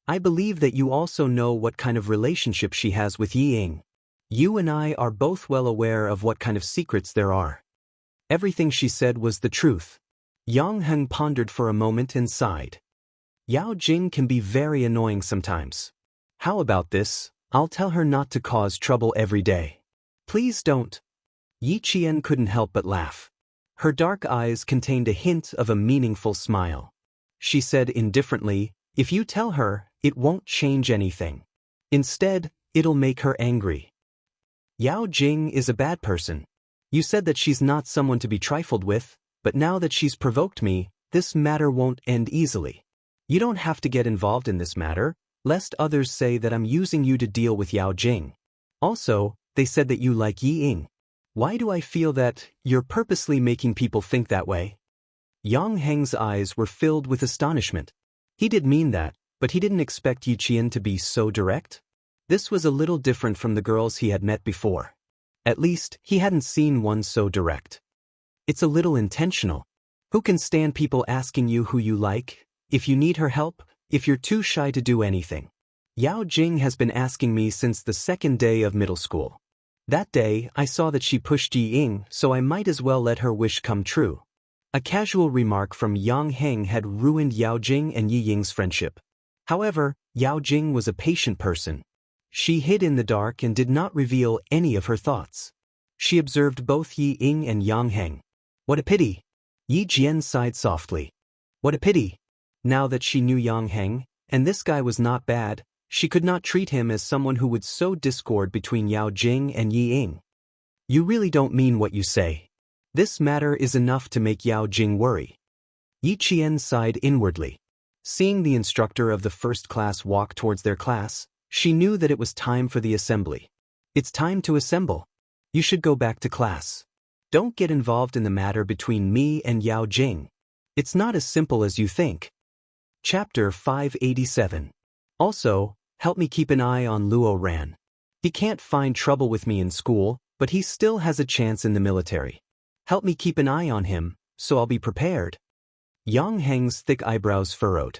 Speaker 1: I believe that you also know what kind of relationship she has with Yi Ying. You and I are both well aware of what kind of secrets there are. Everything she said was the truth. Yang Heng pondered for a moment and sighed. Yao Jing can be very annoying sometimes. How about this? I'll tell her not to cause trouble every day. Please don't. Yi Qian couldn't help but laugh. Her dark eyes contained a hint of a meaningful smile. She said indifferently, "If you tell her, it won't change anything. Instead, it'll make her angry. Yao Jing is a bad person. You said that she's not someone to be trifled with, but now that she's provoked me, this matter won't end easily. You don't have to get involved in this matter, lest others say that I'm using you to deal with Yao Jing. Also, they said that you like Yi Ying. Why do I feel that you're purposely making people think that way?" Yang Heng's eyes were filled with astonishment. He did mean that, but he didn't expect Yi Qian to be so direct. This was a little different from the girls he had met before. At least, he hadn't seen one so direct. It's a little intentional. Who can stand people asking you who you like, if you need her help, if you're too shy to do anything? Yao Jing has been asking me since the second day of middle school. That day, I saw that she pushed Yi Ying, so I might as well let her wish come true. A casual remark from Yang Heng had ruined Yao Jing and Yi Ying's friendship. However, Yao Jing was a patient person. She hid in the dark and did not reveal any of her thoughts. She observed both Yi Ying and Yang Heng. What a pity! Yi Jian sighed softly. What a pity! Now that she knew Yang Heng, and this guy was not bad, she could not treat him as someone who would sow discord between Yao Jing and Yi Ying. You really don't mean what you say. This matter is enough to make Yao Jing worry. Yi Qian sighed inwardly. Seeing the instructor of the first class walk towards their class, she knew that it was time for the assembly. It's time to assemble. You should go back to class. Don't get involved in the matter between me and Yao Jing. It's not as simple as you think. Chapter 587. Also, help me keep an eye on Luo Ran. He can't find trouble with me in school, but he still has a chance in the military. Help me keep an eye on him, so I'll be prepared. Yang Heng's thick eyebrows furrowed.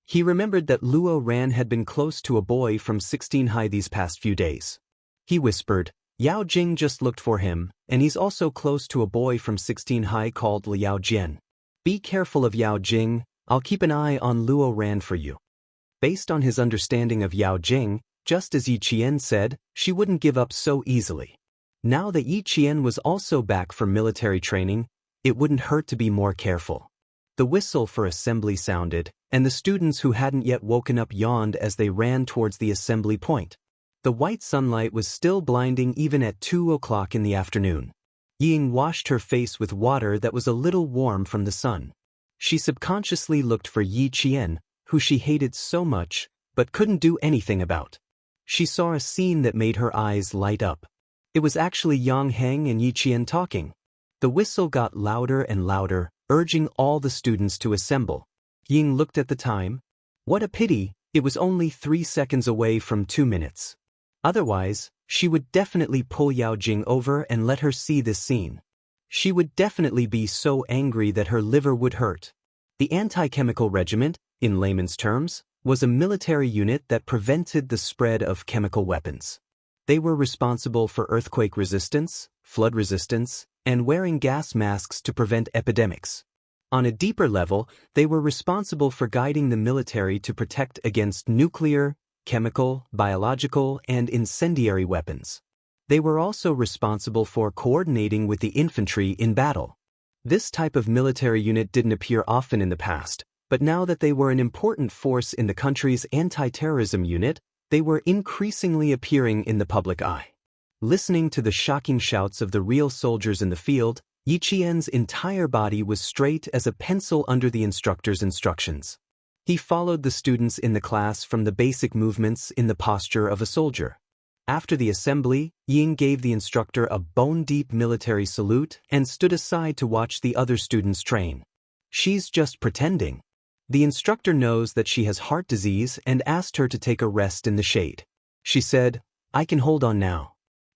Speaker 1: He remembered that Luo Ran had been close to a boy from 16 High these past few days. He whispered, Yao Jing just looked for him, and he's also close to a boy from 16 High called Liao Jian. Be careful of Yao Jing, I'll keep an eye on Luo Ran for you. Based on his understanding of Yao Jing, just as Yi Qian said, she wouldn't give up so easily. Now that Yi Qian was also back from military training, it wouldn't hurt to be more careful. The whistle for assembly sounded, and the students who hadn't yet woken up yawned as they ran towards the assembly point. The white sunlight was still blinding even at 2 o'clock in the afternoon. Ying washed her face with water that was a little warm from the sun. She subconsciously looked for Yi Qian, who she hated so much, but couldn't do anything about. She saw a scene that made her eyes light up. It was actually Yang Heng and Yi Qian talking. The whistle got louder and louder, urging all the students to assemble. Ying looked at the time. What a pity, it was only 3 seconds away from 2 minutes. Otherwise, she would definitely pull Yao Jing over and let her see this scene. She would definitely be so angry that her liver would hurt. The anti-chemical regiment, in layman's terms, was a military unit that prevented the spread of chemical weapons. They were responsible for earthquake resistance, flood resistance, and wearing gas masks to prevent epidemics. On a deeper level, they were responsible for guiding the military to protect against nuclear, chemical, biological, and incendiary weapons. They were also responsible for coordinating with the infantry in battle. This type of military unit didn't appear often in the past, but now that they were an important force in the country's anti-terrorism unit, they were increasingly appearing in the public eye. Listening to the shocking shouts of the real soldiers in the field, Yi Qian's entire body was straight as a pencil under the instructor's instructions. He followed the students in the class from the basic movements in the posture of a soldier. After the assembly, Ying gave the instructor a bone-deep military salute and stood aside to watch the other students train. She's just pretending. The instructor knows that she has heart disease and asked her to take a rest in the shade. She said, I can hold on now.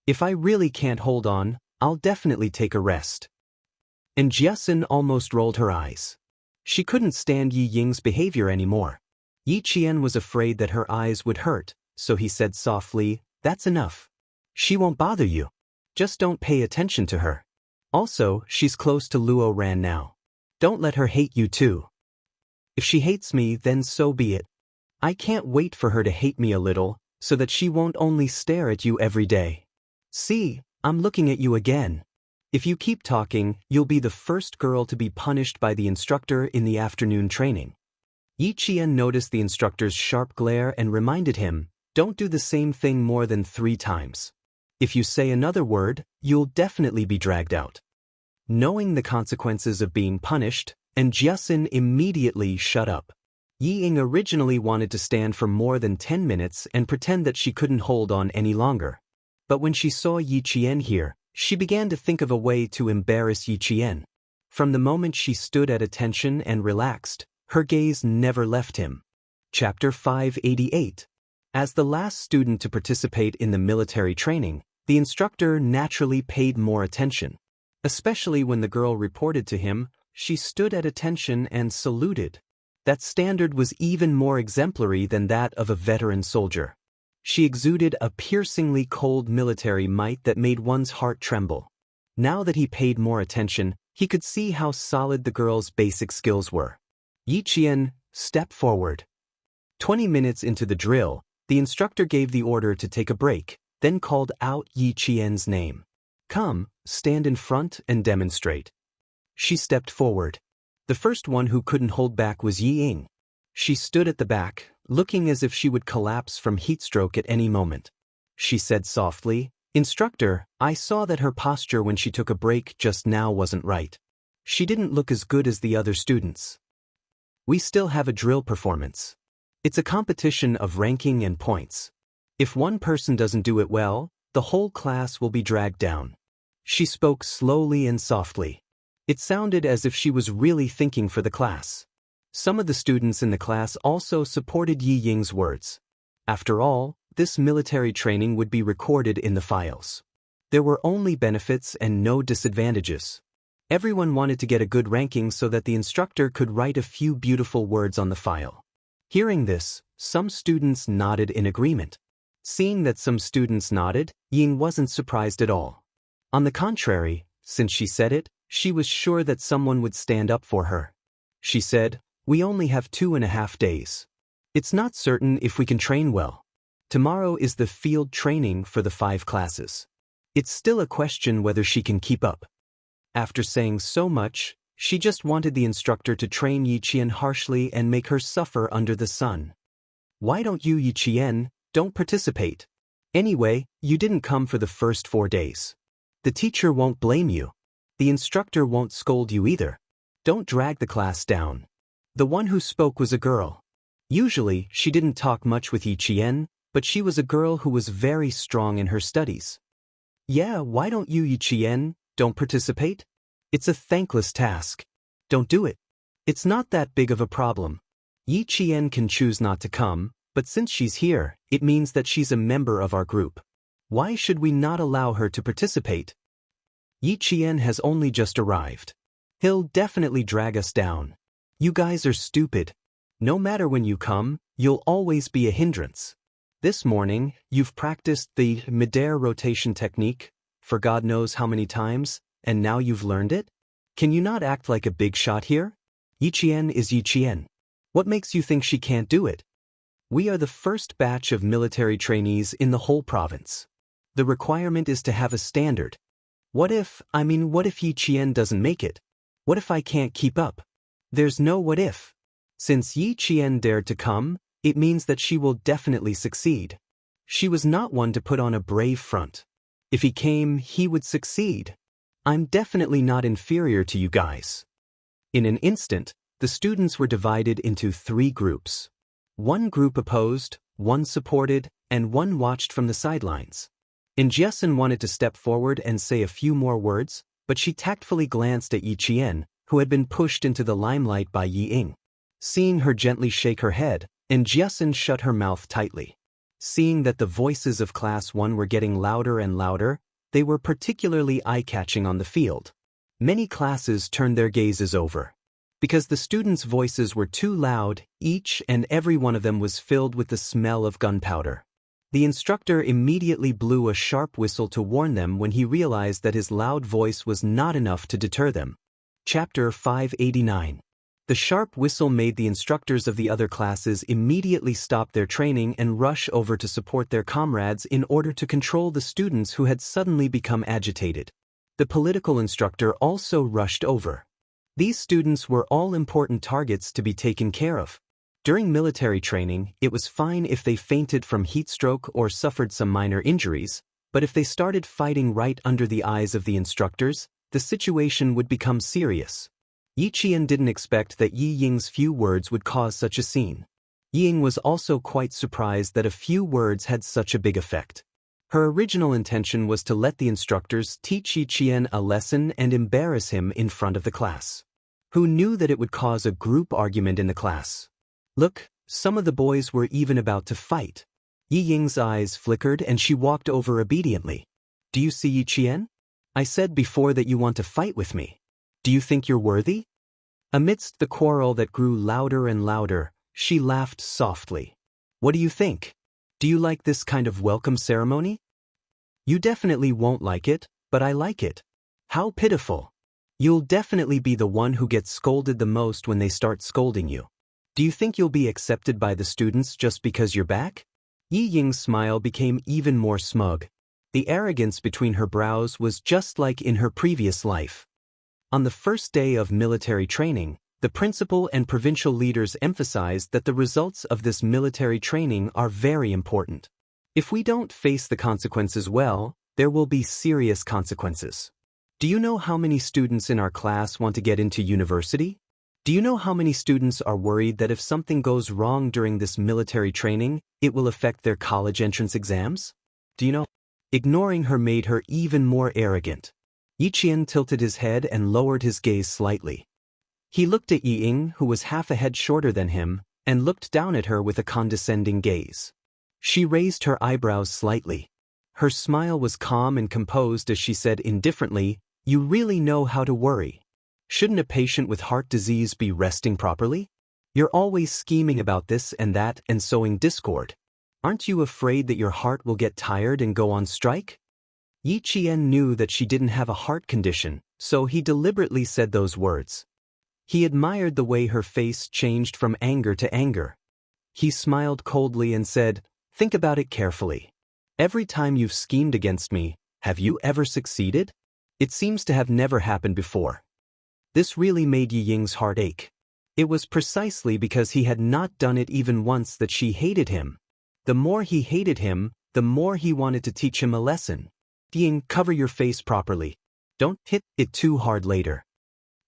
Speaker 1: If I really can't hold on, I'll definitely take a rest. And Jiasun almost rolled her eyes. She couldn't stand Yi Ying's behavior anymore. Yi Qian was afraid that her eyes would hurt, so he said softly, That's enough. She won't bother you. Just don't pay attention to her. Also, she's close to Luo Ran now. Don't let her hate you too. If she hates me, then so be it. I can't wait for her to hate me a little, so that she won't only stare at you every day. See, I'm looking at you again. If you keep talking, you'll be the first girl to be punished by the instructor in the afternoon training. Yi Qian noticed the instructor's sharp glare and reminded him, don't do the same thing more than 3 times. If you say another word, you'll definitely be dragged out. Knowing the consequences of being punished, and Jiasin immediately shut up. Yi Ying originally wanted to stand for more than 10 minutes and pretend that she couldn't hold on any longer. But when she saw Yi Qian here, she began to think of a way to embarrass Yi Qian. From the moment she stood at attention and relaxed, her gaze never left him. Chapter 588. As the last student to participate in the military training, the instructor naturally paid more attention. Especially when the girl reported to him, she stood at attention and saluted. That standard was even more exemplary than that of a veteran soldier. She exuded a piercingly cold military might that made one's heart tremble. Now that he paid more attention, he could see how solid the girl's basic skills were. Yi Qian, step forward. 20 minutes into the drill, the instructor gave the order to take a break, then called out Yi Qian's name. Come, stand in front and demonstrate. She stepped forward. The first one who couldn't hold back was Yi Ying. She stood at the back, looking as if she would collapse from heatstroke at any moment. She said softly, Instructor, I saw that her posture when she took a break just now wasn't right. She didn't look as good as the other students. We still have a drill performance. It's a competition of ranking and points. If one person doesn't do it well, the whole class will be dragged down. She spoke slowly and softly. It sounded as if she was really thinking for the class. Some of the students in the class also supported Yi Ying's words. After all, this military training would be recorded in the files. There were only benefits and no disadvantages. Everyone wanted to get a good ranking so that the instructor could write a few beautiful words on the file. Hearing this, some students nodded in agreement. Seeing that some students nodded, Ying wasn't surprised at all. On the contrary, since she said it, she was sure that someone would stand up for her. She said, We only have 2.5 days. It's not certain if we can train well. Tomorrow is the field training for the 5 classes. It's still a question whether she can keep up. After saying so much, she just wanted the instructor to train Yi Qian harshly and make her suffer under the sun. Why don't you, Yi Qian, don't participate? Anyway, you didn't come for the first 4 days. The teacher won't blame you. The instructor won't scold you either. Don't drag the class down. The one who spoke was a girl. Usually, she didn't talk much with Yi Qian, but she was a girl who was very strong in her studies. Yeah, why don't you, Yi Qian, don't participate? It's a thankless task. Don't do it. It's not that big of a problem. Yi Qian can choose not to come, but since she's here, it means that she's a member of our group. Why should we not allow her to participate? Yi Qian has only just arrived. He'll definitely drag us down. You guys are stupid. No matter when you come, you'll always be a hindrance. This morning, you've practiced the midair rotation technique for God knows how many times, and now you've learned it? Can you not act like a big shot here? Yi Qian is Yi Qian. What makes you think she can't do it? We are the first batch of military trainees in the whole province. The requirement is to have a standard. What if Yi Qian doesn't make it? What if I can't keep up? There's no what if. Since Yi Qian dared to come, it means that she will definitely succeed. She was not one to put on a brave front. If he came, he would succeed. I'm definitely not inferior to you guys. In an instant, the students were divided into 3 groups. One group opposed, one supported, and one watched from the sidelines. Jiasin wanted to step forward and say a few more words, but she tactfully glanced at Yi Qian, who had been pushed into the limelight by Yi Ying. Seeing her gently shake her head, Jiasin shut her mouth tightly. Seeing that the voices of Class 1 were getting louder and louder, they were particularly eye-catching on the field. Many classes turned their gazes over. Because the students' voices were too loud, each and every one of them was filled with the smell of gunpowder. The instructor immediately blew a sharp whistle to warn them when he realized that his loud voice was not enough to deter them. Chapter 589. The sharp whistle made the instructors of the other classes immediately stop their training and rush over to support their comrades in order to control the students who had suddenly become agitated. The political instructor also rushed over. These students were all important targets to be taken care of. During military training, it was fine if they fainted from heatstroke or suffered some minor injuries, but if they started fighting right under the eyes of the instructors, the situation would become serious. Yi Qian didn't expect that Yi Ying's few words would cause such a scene. Yi Ying was also quite surprised that a few words had such a big effect. Her original intention was to let the instructors teach Yi Qian a lesson and embarrass him in front of the class. Who knew that it would cause a group argument in the class? Look, some of the boys were even about to fight. Yi Ying's eyes flickered and she walked over obediently. Do you see Yi Qian? I said before that you want to fight with me. Do you think you're worthy? Amidst the quarrel that grew louder and louder, she laughed softly. What do you think? Do you like this kind of welcome ceremony? You definitely won't like it, but I like it. How pitiful. You'll definitely be the one who gets scolded the most when they start scolding you. Do you think you'll be accepted by the students just because you're back? Yi Ying's smile became even more smug. The arrogance between her brows was just like in her previous life. On the first day of military training, the principal and provincial leaders emphasized that the results of this military training are very important. If we don't face the consequences well, there will be serious consequences. Do you know how many students in our class want to get into university? Do you know how many students are worried that if something goes wrong during this military training, it will affect their college entrance exams? Do you know? Ignoring her made her even more arrogant. Yi Qian tilted his head and lowered his gaze slightly. He looked at Yi Ying, who was half a head shorter than him, and looked down at her with a condescending gaze. She raised her eyebrows slightly. Her smile was calm and composed as she said indifferently, "You really know how to worry. Shouldn't a patient with heart disease be resting properly? You're always scheming about this and that and sowing discord. Aren't you afraid that your heart will get tired and go on strike?" Yi Qian knew that she didn't have a heart condition, so he deliberately said those words. He admired the way her face changed from anger to anger. He smiled coldly and said, "Think about it carefully. Every time you've schemed against me, have you ever succeeded? It seems to have never happened before." This really made Yi Ying's heart ache. It was precisely because he had not done it even once that she hated him. The more he hated him, the more he wanted to teach him a lesson. Yi Ying, cover your face properly. Don't hit it too hard later.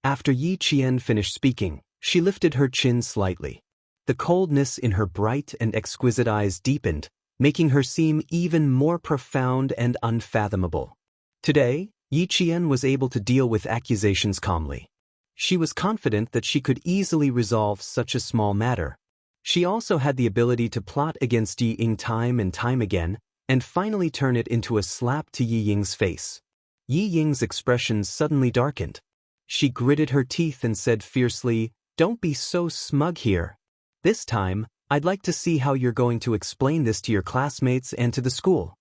Speaker 1: After Yi Qian finished speaking, she lifted her chin slightly. The coldness in her bright and exquisite eyes deepened, making her seem even more profound and unfathomable. Today, Yi Qian was able to deal with accusations calmly. She was confident that she could easily resolve such a small matter. She also had the ability to plot against Yi Ying time and time again, and finally turn it into a slap to Yi Ying's face. Yi Ying's expression suddenly darkened. She gritted her teeth and said fiercely, "Don't be so smug here. This time, I'd like to see how you're going to explain this to your classmates and to the school.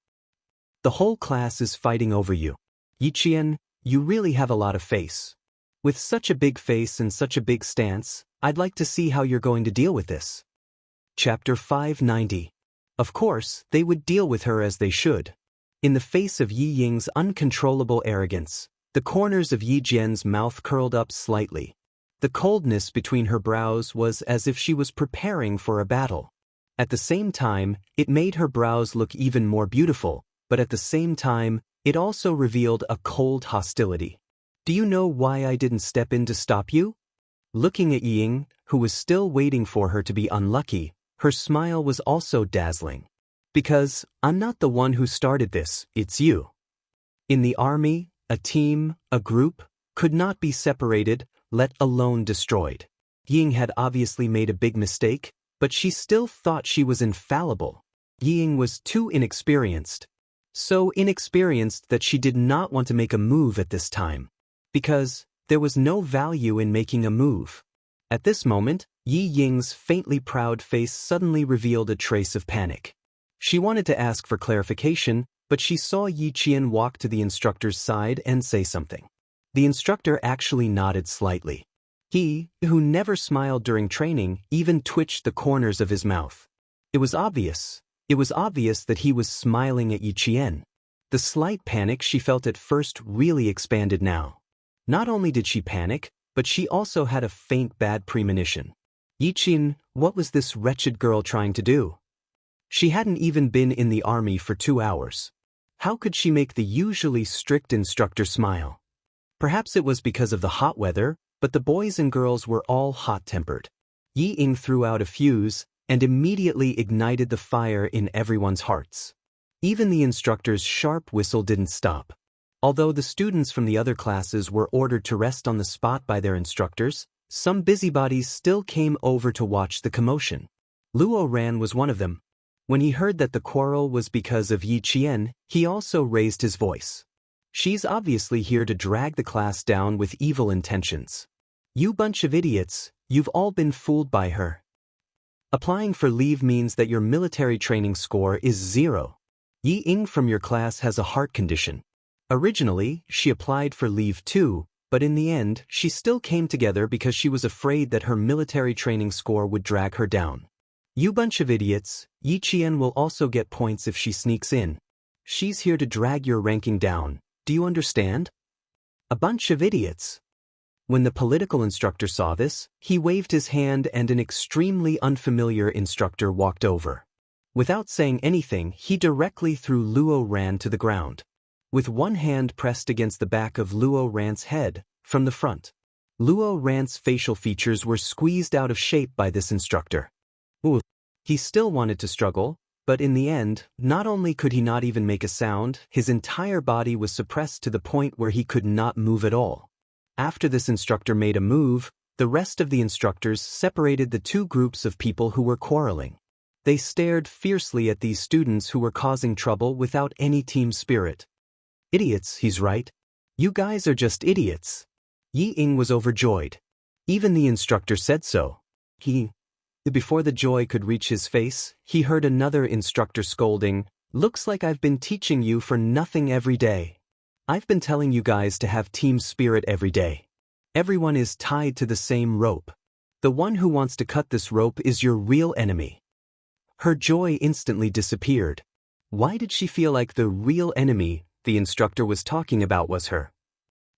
Speaker 1: The whole class is fighting over you. Yi Qian, you really have a lot of face. With such a big face and such a big stance, I'd like to see how you're going to deal with this." Chapter 590. Of course, they would deal with her as they should. In the face of Yi Ying's uncontrollable arrogance, the corners of Yi Jian's mouth curled up slightly. The coldness between her brows was as if she was preparing for a battle. At the same time, it made her brows look even more beautiful, but at the same time, it also revealed a cold hostility. "Do you know why I didn't step in to stop you?" Looking at Yi Ying, who was still waiting for her to be unlucky, her smile was also dazzling. "Because I'm not the one who started this, it's you." In the army, a team, a group, could not be separated, let alone destroyed. Yi Ying had obviously made a big mistake, but she still thought she was infallible. Yi Ying was too inexperienced. So inexperienced that she did not want to make a move at this time. Because there was no value in making a move. At this moment, Yi Ying's faintly proud face suddenly revealed a trace of panic. She wanted to ask for clarification, but she saw Yi Qian walk to the instructor's side and say something. The instructor actually nodded slightly. He, who never smiled during training, even twitched the corners of his mouth. It was obvious that he was smiling at Yi Qian. The slight panic she felt at first really expanded now. Not only did she panic, but she also had a faint bad premonition. Yiqin, what was this wretched girl trying to do? She hadn't even been in the army for 2 hours. How could she make the usually strict instructor smile? Perhaps it was because of the hot weather, but the boys and girls were all hot-tempered. Yi Ying threw out a fuse and immediately ignited the fire in everyone's hearts. Even the instructor's sharp whistle didn't stop. Although the students from the other classes were ordered to rest on the spot by their instructors, some busybodies still came over to watch the commotion. Luo Ran was one of them. When he heard that the quarrel was because of Yi Qian, he also raised his voice. She's obviously here to drag the class down with evil intentions. You bunch of idiots, you've all been fooled by her. Applying for leave means that your military training score is 0. Yi Ying from your class has a heart condition. Originally, she applied for leave too, but in the end, she still came together because she was afraid that her military training score would drag her down. You bunch of idiots, Yi Qian will also get points if she sneaks in. She's here to drag your ranking down, do you understand? A bunch of idiots. When the political instructor saw this, he waved his hand and an extremely unfamiliar instructor walked over. Without saying anything, he directly threw Luo Ran to the ground. With one hand pressed against the back of Luo Ran's head, from the front. Luo Ran's facial features were squeezed out of shape by this instructor. Ooh. He still wanted to struggle, but in the end, not only could he not even make a sound, his entire body was suppressed to the point where he could not move at all. After this instructor made a move, the rest of the instructors separated the two groups of people who were quarreling. They stared fiercely at these students who were causing trouble without any team spirit. Idiots, he's right. You guys are just idiots. Yi Ying was overjoyed. Even the instructor said so. Before the joy could reach his face, he heard another instructor scolding, "Looks like I've been teaching you for nothing every day. I've been telling you guys to have team spirit every day. Everyone is tied to the same rope. The one who wants to cut this rope is your real enemy." Her joy instantly disappeared. Why did she feel like the real enemy the instructor was talking about was her?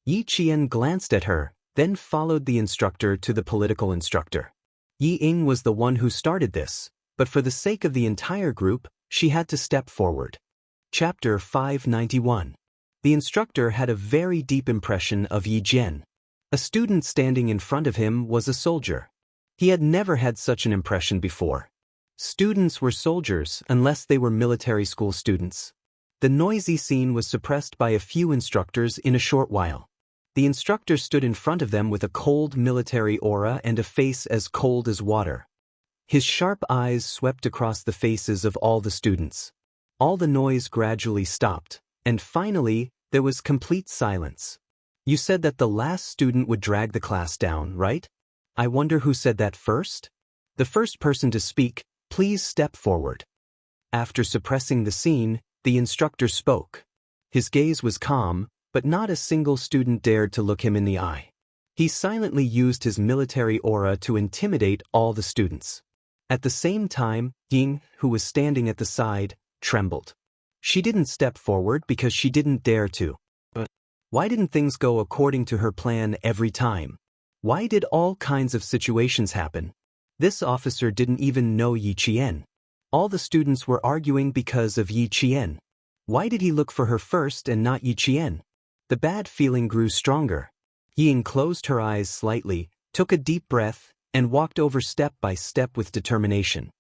Speaker 1: Yi Qian glanced at her, then followed the instructor to the political instructor. Yi Ying was the one who started this, but for the sake of the entire group, she had to step forward. Chapter 591. The instructor had a very deep impression of Yi Jian. A student standing in front of him was a soldier. He had never had such an impression before. Students were soldiers unless they were military school students. The noisy scene was suppressed by a few instructors in a short while. The instructor stood in front of them with a cold military aura and a face as cold as water. His sharp eyes swept across the faces of all the students. All the noise gradually stopped, and finally, there was complete silence. You said that the last student would drag the class down, right? I wonder who said that first? The first person to speak, please step forward. After suppressing the scene, the instructor spoke. His gaze was calm, but not a single student dared to look him in the eye. He silently used his military aura to intimidate all the students. At the same time, Ying, who was standing at the side, trembled. She didn't step forward because she didn't dare to. But why didn't things go according to her plan every time? Why did all kinds of situations happen? This officer didn't even know Yi Qian. All the students were arguing because of Yi Qian. Why did he look for her first and not Yi Qian? The bad feeling grew stronger. Ying closed her eyes slightly, took a deep breath, and walked over step by step with determination.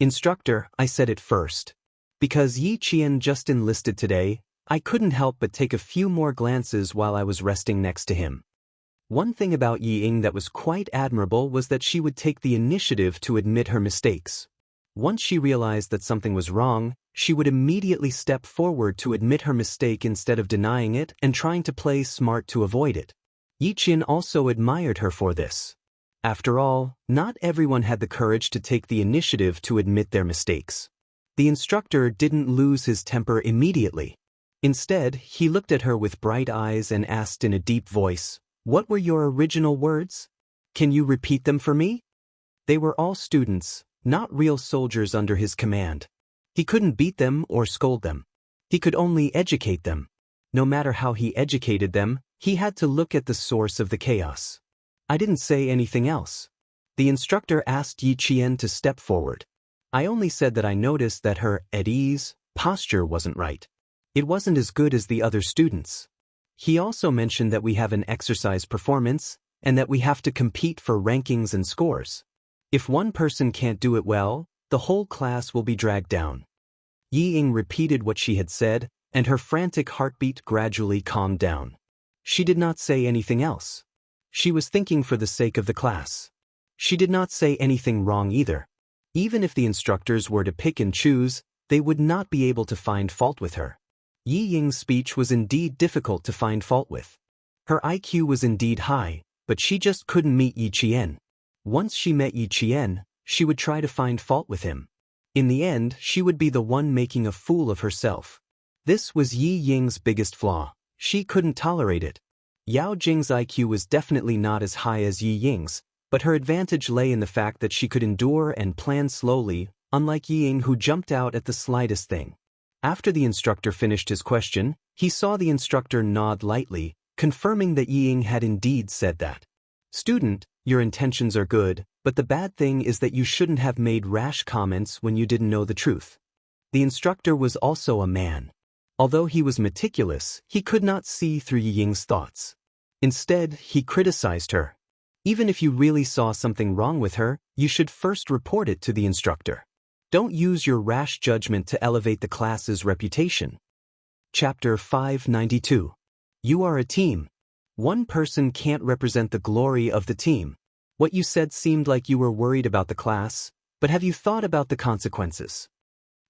Speaker 1: Instructor, I said it first. Because Yi Qian just enlisted today, I couldn't help but take a few more glances while I was resting next to him. One thing about Yi Ying that was quite admirable was that she would take the initiative to admit her mistakes. Once she realized that something was wrong, she would immediately step forward to admit her mistake instead of denying it and trying to play smart to avoid it. Yi Qian also admired her for this. After all, not everyone had the courage to take the initiative to admit their mistakes. The instructor didn't lose his temper immediately. Instead, he looked at her with bright eyes and asked in a deep voice, "What were your original words? Can you repeat them for me?" They were all students, not real soldiers under his command. He couldn't beat them or scold them. He could only educate them. No matter how he educated them, he had to look at the source of the chaos. I didn't say anything else. The instructor asked Yi Qian to step forward. I only said that I noticed that her at ease posture wasn't right. It wasn't as good as the other students. He also mentioned that we have an exercise performance and that we have to compete for rankings and scores. If one person can't do it well, the whole class will be dragged down. Yi Ying repeated what she had said, and her frantic heartbeat gradually calmed down. She did not say anything else. She was thinking for the sake of the class. She did not say anything wrong either. Even if the instructors were to pick and choose, they would not be able to find fault with her. Yi Ying's speech was indeed difficult to find fault with. Her IQ was indeed high, but she just couldn't meet Yi Qian. Once she met Yi Qian, she would try to find fault with him. In the end, she would be the one making a fool of herself. This was Yi Ying's biggest flaw. She couldn't tolerate it. Yao Jing's IQ was definitely not as high as Yi Ying's, but her advantage lay in the fact that she could endure and plan slowly, unlike Yi Ying who jumped out at the slightest thing. After the instructor finished his question, he saw the instructor nod lightly, confirming that Yi Ying had indeed said that. Student, your intentions are good, but the bad thing is that you shouldn't have made rash comments when you didn't know the truth. The instructor was also a man. Although he was meticulous, he could not see through Yi Ying's thoughts. Instead, he criticized her. Even if you really saw something wrong with her, you should first report it to the instructor. Don't use your rash judgment to elevate the class's reputation. Chapter 592. You are a team. One person can't represent the glory of the team. What you said seemed like you were worried about the class, but have you thought about the consequences?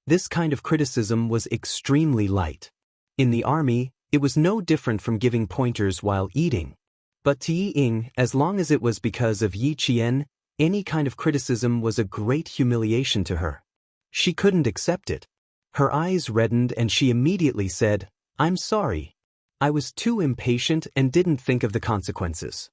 Speaker 1: This kind of criticism was extremely light. In the army, it was no different from giving pointers while eating. But to Yi Ying, as long as it was because of Yi Qian, any kind of criticism was a great humiliation to her. She couldn't accept it. Her eyes reddened and she immediately said, "I'm sorry. I was too impatient and didn't think of the consequences.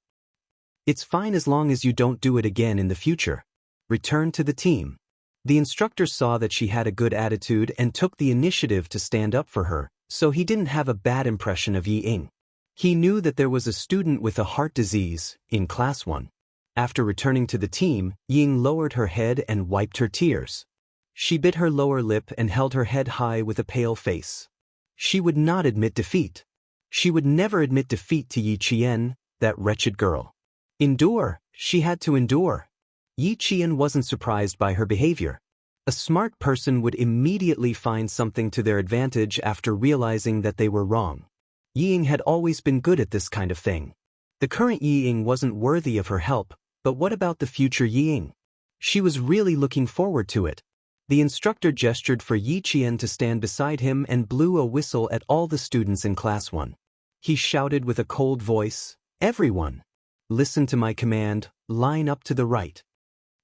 Speaker 1: It's fine as long as you don't do it again in the future. Return to the team." The instructor saw that she had a good attitude and took the initiative to stand up for her, so he didn't have a bad impression of Yi Ying. He knew that there was a student with a heart disease in class 1. After returning to the team, Yi Ying lowered her head and wiped her tears. She bit her lower lip and held her head high with a pale face. She would not admit defeat. She would never admit defeat to Yi Qian, that wretched girl. Endure, she had to endure. Yi Qian wasn't surprised by her behavior. A smart person would immediately find something to their advantage after realizing that they were wrong. Yi Ying had always been good at this kind of thing. The current Yi Ying wasn't worthy of her help, but what about the future Yi Ying? She was really looking forward to it. The instructor gestured for Yi Qian to stand beside him and blew a whistle at all the students in class 1. He shouted with a cold voice, "Everyone! Listen to my command, line up to the right."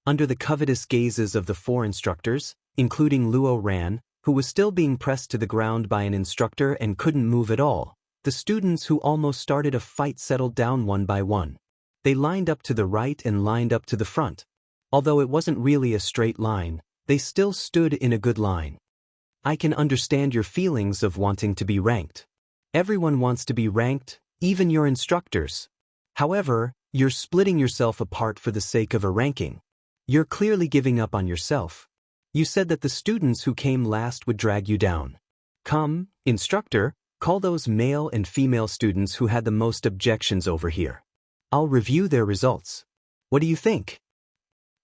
Speaker 1: Under the covetous gazes of the 4 instructors, including Luo Ran, who was still being pressed to the ground by an instructor and couldn't move at all, the students who almost started a fight settled down one by one. They lined up to the right and lined up to the front. Although it wasn't really a straight line, they still stood in a good line. I can understand your feelings of wanting to be ranked. Everyone wants to be ranked, even your instructors. However, you're splitting yourself apart for the sake of a ranking. You're clearly giving up on yourself. You said that the students who came last would drag you down. Come, instructor, call those male and female students who had the most objections over here. I'll review their results. What do you think?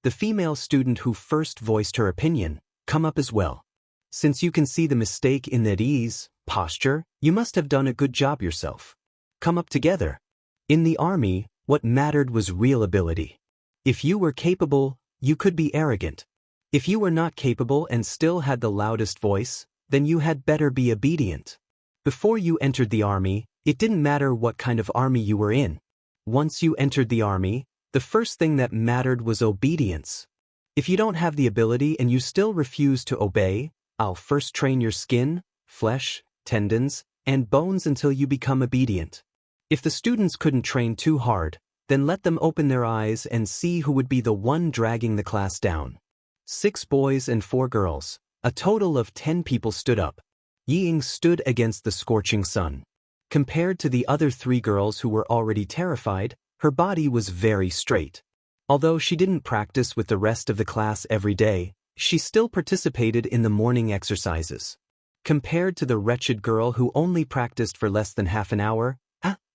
Speaker 1: The female student who first voiced her opinion, come up as well. Since you can see the mistake in that ease, posture, you must have done a good job yourself. Come up together. In the army, what mattered was real ability. If you were capable, you could be arrogant. If you were not capable and still had the loudest voice, then you had better be obedient. Before you entered the army, it didn't matter what kind of army you were in. Once you entered the army, the first thing that mattered was obedience. If you don't have the ability and you still refuse to obey, I'll first train your skin, flesh, tendons, and bones until you become obedient. If the students couldn't train too hard, then let them open their eyes and see who would be the one dragging the class down. 6 boys and 4 girls, a total of 10 people stood up. Ying stood against the scorching sun. Compared to the other 3 girls who were already terrified, her body was very straight. Although she didn't practice with the rest of the class every day, she still participated in the morning exercises. Compared to the wretched girl who only practiced for less than half an hour,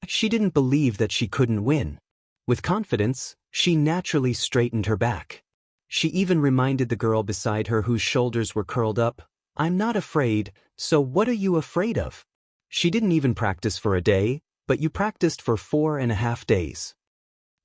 Speaker 1: she didn't believe that she couldn't win. With confidence, she naturally straightened her back. She even reminded the girl beside her whose shoulders were curled up, "I'm not afraid, so what are you afraid of? She didn't even practice for a day, but you practiced for 4.5 days."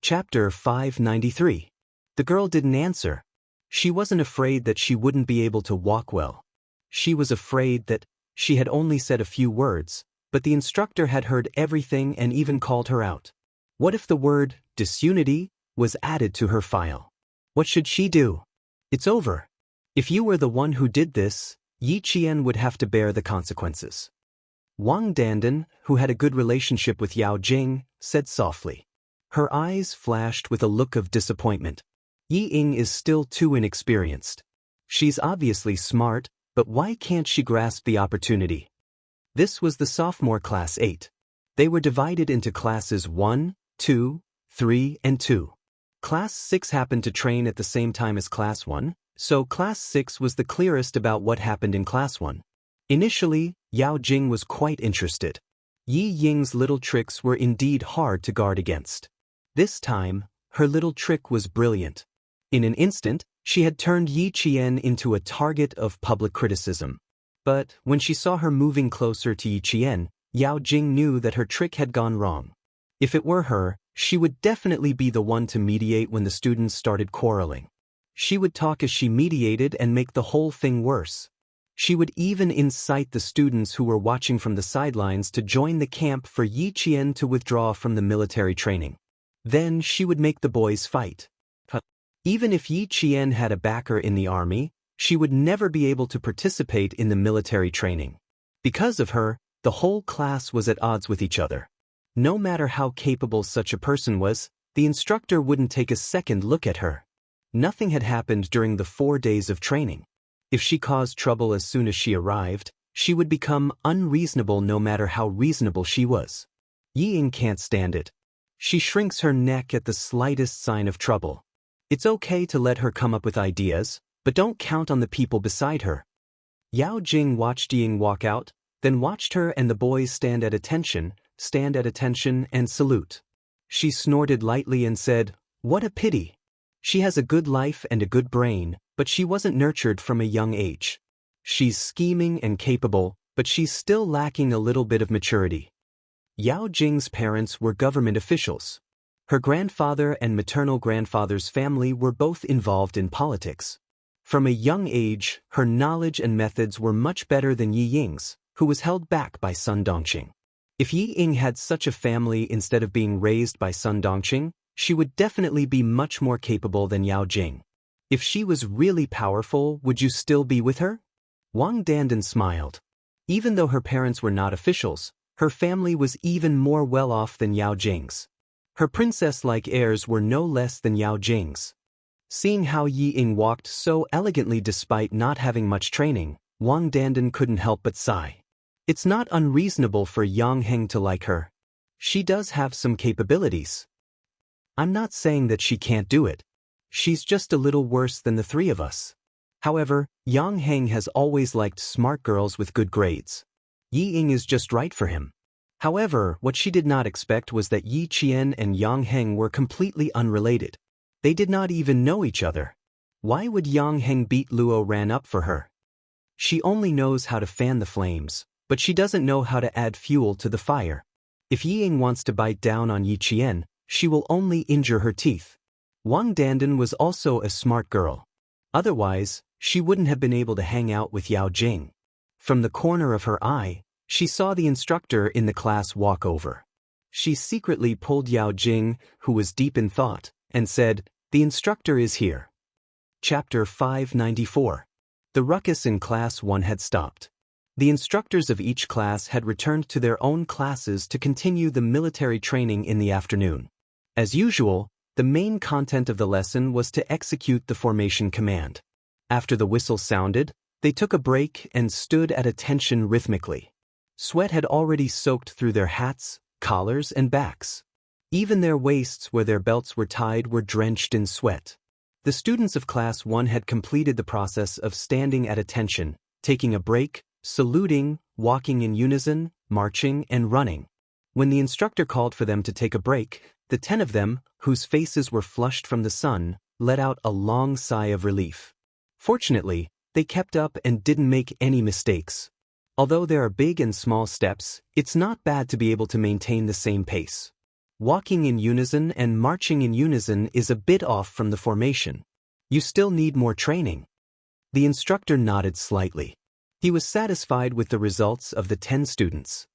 Speaker 1: Chapter 593. The girl didn't answer. She wasn't afraid that she wouldn't be able to walk well. She was afraid that she had only said a few words, but the instructor had heard everything and even called her out. What if the word disunity was added to her file? What should she do? It's over. If you were the one who did this, Yi Qian would have to bear the consequences. Wang Dandan, who had a good relationship with Yao Jing, said softly. Her eyes flashed with a look of disappointment. Yi Ying is still too inexperienced. She's obviously smart, but why can't she grasp the opportunity? This was the sophomore class 8. They were divided into classes 1, 2, 3, and 2. Class 6 happened to train at the same time as Class 1, so Class 6 was the clearest about what happened in Class 1. Initially, Yao Jing was quite interested. Yi Ying's little tricks were indeed hard to guard against. This time, her little trick was brilliant. In an instant, she had turned Yi Qian into a target of public criticism. But when she saw her moving closer to Yi Qian, Yao Jing knew that her trick had gone wrong. If it were her, she would definitely be the one to mediate when the students started quarreling. She would talk as she mediated and make the whole thing worse. She would even incite the students who were watching from the sidelines to join the camp for Yi Qian to withdraw from the military training. Then she would make the boys fight. Even if Yi Qian had a backer in the army, she would never be able to participate in the military training. Because of her, the whole class was at odds with each other. No matter how capable such a person was, the instructor wouldn't take a second look at her. Nothing had happened during the 4 days of training. If she caused trouble as soon as she arrived, she would become unreasonable no matter how reasonable she was. Yi Ying can't stand it. She shrinks her neck at the slightest sign of trouble. It's okay to let her come up with ideas, but don't count on the people beside her. Yao Jing watched Yi Ying walk out, then watched her and the boys stand at attention, and salute. She snorted lightly and said, "What a pity. She has a good life and a good brain, but she wasn't nurtured from a young age. She's scheming and capable, but she's still lacking a little bit of maturity." Yao Jing's parents were government officials. Her grandfather and maternal grandfather's family were both involved in politics. From a young age, her knowledge and methods were much better than Yi Ying's, who was held back by Sun Dongqing. If Yi Ying had such a family instead of being raised by Sun Dongqing, she would definitely be much more capable than Yao Jing. If she was really powerful, would you still be with her? Wang Dandan smiled. Even though her parents were not officials, her family was even more well-off than Yao Jing's. Her princess-like heirs were no less than Yao Jing's. Seeing how Yi Ying walked so elegantly despite not having much training, Wang Dandan couldn't help but sigh. It's not unreasonable for Yang Heng to like her. She does have some capabilities. I'm not saying that she can't do it. She's just a little worse than the 3 of us. However, Yang Heng has always liked smart girls with good grades. Yi Ying is just right for him. However, what she did not expect was that Yi Qian and Yang Heng were completely unrelated. They did not even know each other. Why would Yang Heng beat Luo Ran up for her? She only knows how to fan the flames, but she doesn't know how to add fuel to the fire. If Yi Ying wants to bite down on Yi Qian, she will only injure her teeth. Wang Dandan was also a smart girl. Otherwise, she wouldn't have been able to hang out with Yao Jing. From the corner of her eye, she saw the instructor in the class walk over. She secretly pulled Yao Jing, who was deep in thought, and said, "The instructor is here." Chapter 594. The ruckus in Class 1 had stopped. The instructors of each class had returned to their own classes to continue the military training in the afternoon. As usual, the main content of the lesson was to execute the formation command. After the whistle sounded, They took a break and stood at attention rhythmically. Sweat had already soaked through their hats, collars, and backs. Even their waists where their belts were tied were drenched in sweat. The students of Class 1 had completed the process of standing at attention, taking a break, saluting, walking in unison, marching, and running. When the instructor called for them to take a break, the 10 of them, whose faces were flushed from the sun, let out a long sigh of relief. Fortunately, they kept up and didn't make any mistakes. Although there are big and small steps, it's not bad to be able to maintain the same pace. Walking in unison and marching in unison is a bit off from the formation. You still need more training. The instructor nodded slightly. He was satisfied with the results of the 10 students.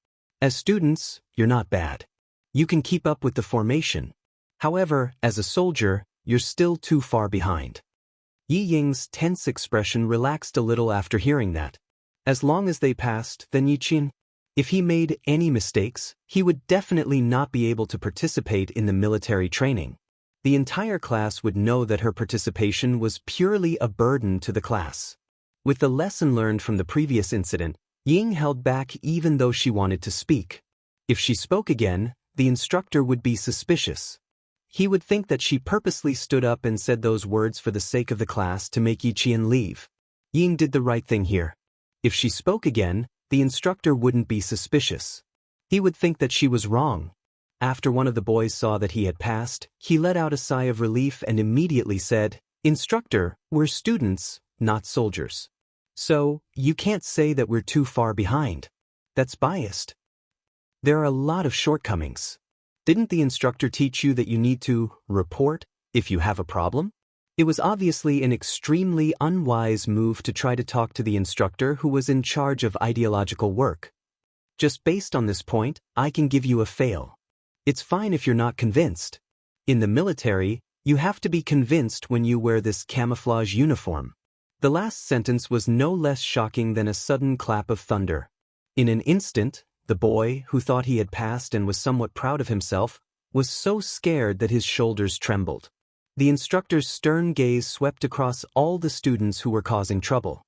Speaker 1: As students, you're not bad. You can keep up with the formation. However, as a soldier, you're still too far behind. Yi Ying's tense expression relaxed a little after hearing that. As long as they passed, then Yi Qin, if he made any mistakes, he would definitely not be able to participate in the military training. The entire class would know that her participation was purely a burden to the class. With the lesson learned from the previous incident, Ying held back even though she wanted to speak. If she spoke again, the instructor would be suspicious. He would think that she purposely stood up and said those words for the sake of the class to make Yi Qian leave. Ying did the right thing here. If she spoke again, the instructor wouldn't be suspicious. He would think that she was wrong. After one of the boys saw that he had passed, he let out a sigh of relief and immediately said, "Instructor, we're students, not soldiers. So, you can't say that we're too far behind. That's biased. There are a lot of shortcomings. Didn't the instructor teach you that you need to report if you have a problem?" It was obviously an extremely unwise move to try to talk to the instructor who was in charge of ideological work. Just based on this point, I can give you a fail. It's fine if you're not convinced. In the military, you have to be convinced when you wear this camouflage uniform. The last sentence was no less shocking than a sudden clap of thunder. In an instant, the boy, who thought he had passed and was somewhat proud of himself, was so scared that his shoulders trembled. The instructor's stern gaze swept across all the students who were causing trouble.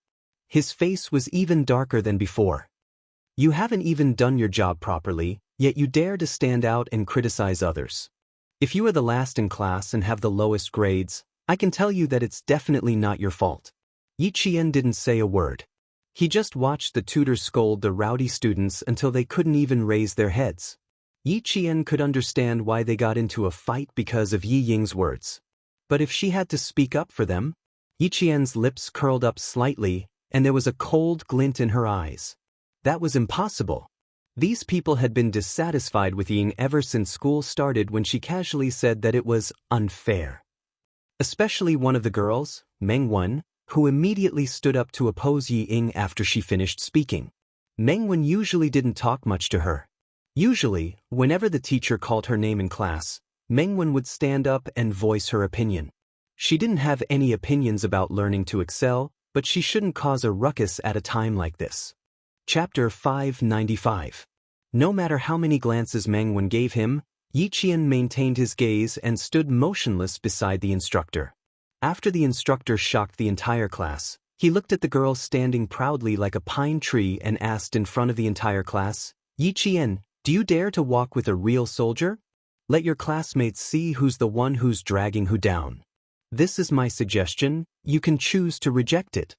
Speaker 1: His face was even darker than before. You haven't even done your job properly, yet you dare to stand out and criticize others. If you are the last in class and have the lowest grades, I can tell you that it's definitely not your fault. Yi Qian didn't say a word. He just watched the tutors scold the rowdy students until they couldn't even raise their heads. Yi Qian could understand why they got into a fight because of Yi Ying's words. But if she had to speak up for them, Yi Qian's lips curled up slightly, and there was a cold glint in her eyes. That was impossible. These people had been dissatisfied with Ying ever since school started when she casually said that it was unfair. Especially one of the girls, Meng Wen, who immediately stood up to oppose Yi Ying after she finished speaking. Meng Wen usually didn't talk much to her. Usually, whenever the teacher called her name in class, Meng Wen would stand up and voice her opinion. She didn't have any opinions about learning to excel, but she shouldn't cause a ruckus at a time like this. Chapter 595. No matter how many glances Meng Wen gave him, Yi Qian maintained his gaze and stood motionless beside the instructor. After the instructor shocked the entire class, he looked at the girl standing proudly like a pine tree and asked in front of the entire class, "Yi Qian, do you dare to walk with a real soldier? Let your classmates see who's the one who's dragging who down. This is my suggestion, you can choose to reject it."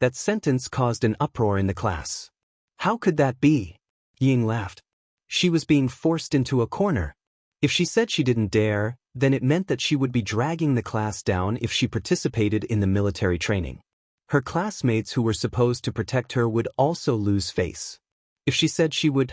Speaker 1: That sentence caused an uproar in the class. How could that be? Ying laughed. She was being forced into a corner. If she said she didn't dare, then it meant that she would be dragging the class down if she participated in the military training. Her classmates who were supposed to protect her would also lose face. If she said she would,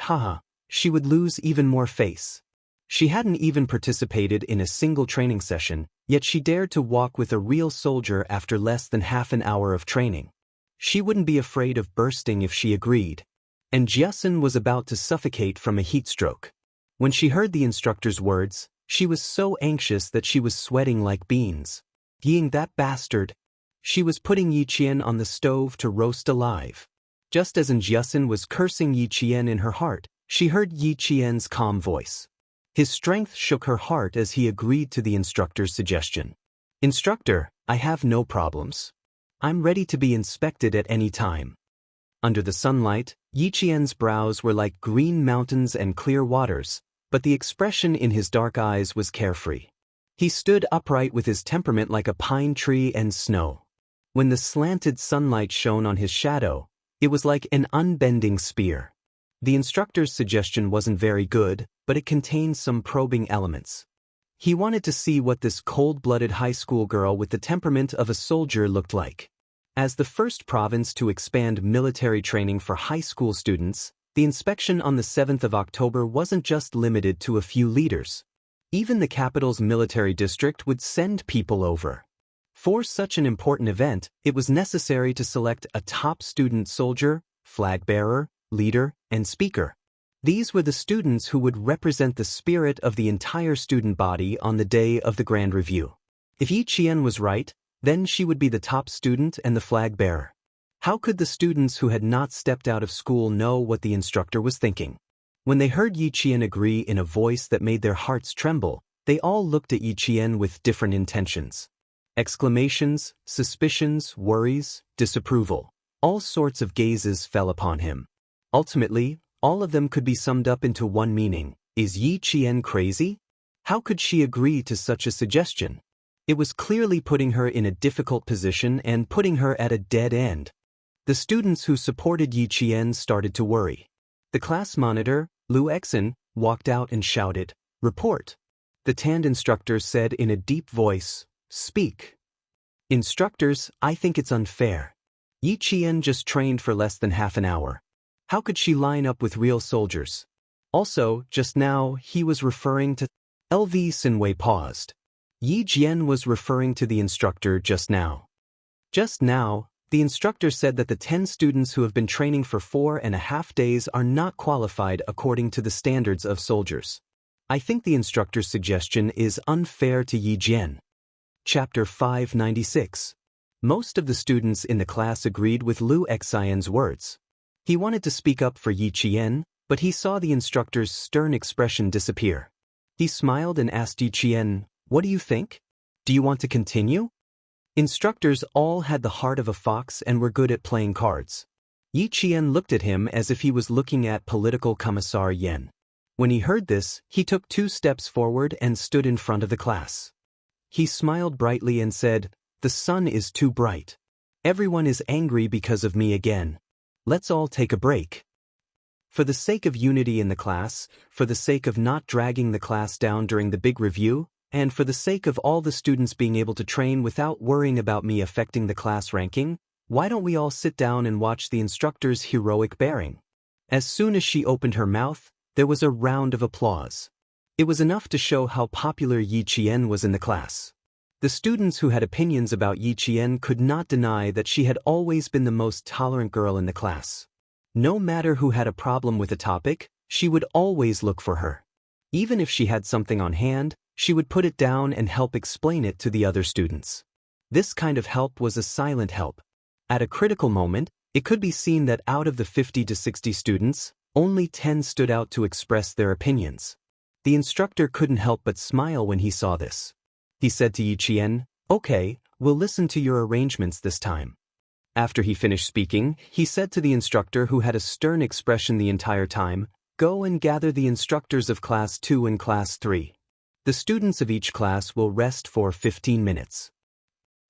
Speaker 1: she would lose even more face. She hadn't even participated in a single training session, yet she dared to walk with a real soldier after less than half an hour of training. She wouldn't be afraid of bursting if she agreed. And Jiasun was about to suffocate from a heat stroke. When she heard the instructor's words, she was so anxious that she was sweating like beans. Ying, that bastard. She was putting Yi Qian on the stove to roast alive. Just as Jiasun was cursing Yi Qian in her heart, she heard Yi Qian's calm voice. His strength shook her heart as he agreed to the instructor's suggestion. "Instructor, I have no problems. I'm ready to be inspected at any time. Under the sunlight, Yi Qian's brows were like green mountains and clear waters, but the expression in his dark eyes was carefree. He stood upright with his temperament like a pine tree and snow. When the slanted sunlight shone on his shadow, it was like an unbending spear. The instructor's suggestion wasn't very good, but it contained some probing elements. He wanted to see what this cold-blooded high school girl with the temperament of a soldier looked like. As the first province to expand military training for high school students, the inspection on the 7th of October wasn't just limited to a few leaders. Even the capital's military district would send people over. For such an important event, it was necessary to select a top student soldier, flag bearer, leader, and speaker. These were the students who would represent the spirit of the entire student body on the day of the Grand Review. If Yi Qian was right, then she would be the top student and the flag bearer. How could the students who had not stepped out of school know what the instructor was thinking? When they heard Yi Qian agree in a voice that made their hearts tremble, they all looked at Yi Qian with different intentions. Exclamations, suspicions, worries, disapproval. All sorts of gazes fell upon him. Ultimately, all of them could be summed up into one meaning. Is Yi Qian crazy? How could she agree to such a suggestion? It was clearly putting her in a difficult position and putting her at a dead end. The students who supported Yi Qian started to worry. The class monitor, Lu Exin, walked out and shouted, "Report." The tanned instructor said in a deep voice, "Speak." "Instructors, I think it's unfair. Yi Qian just trained for less than half an hour. How could she line up with real soldiers? Also, just now, he was referring to..." LV Sinwei paused. Yi Jian was referring to the instructor just now. Just now, the instructor said that the 10 students who have been training for 4.5 days are not qualified according to the standards of soldiers. I think the instructor's suggestion is unfair to Yi Jian. Chapter 596. Most of the students in the class agreed with Lu Xian's words. He wanted to speak up for Yi Qian, but he saw the instructor's stern expression disappear. He smiled and asked Yi Qian, "What do you think? Do you want to continue?" Instructors all had the heart of a fox and were good at playing cards. Yi Qian looked at him as if he was looking at political commissar Yen. When he heard this, he took 2 steps forward and stood in front of the class. He smiled brightly and said, "The sun is too bright. Everyone is angry because of me again. Let's all take a break. For the sake of unity in the class, for the sake of not dragging the class down during the big review, and for the sake of all the students being able to train without worrying about me affecting the class ranking, why don't we all sit down and watch the instructor's heroic bearing?" As soon as she opened her mouth, there was a round of applause. It was enough to show how popular Yi Qian was in the class. The students who had opinions about Yi Qian could not deny that she had always been the most tolerant girl in the class. No matter who had a problem with a topic, she would always look for her. Even if she had something on hand, she would put it down and help explain it to the other students. This kind of help was a silent help. At a critical moment, it could be seen that out of the 50 to 60 students, only 10 stood out to express their opinions. The instructor couldn't help but smile when he saw this. He said to Yi Qian, "Okay, we'll listen to your arrangements this time." After he finished speaking, he said to the instructor, who had a stern expression the entire time, "Go and gather the instructors of Class 2 and Class 3. The students of each class will rest for 15 minutes.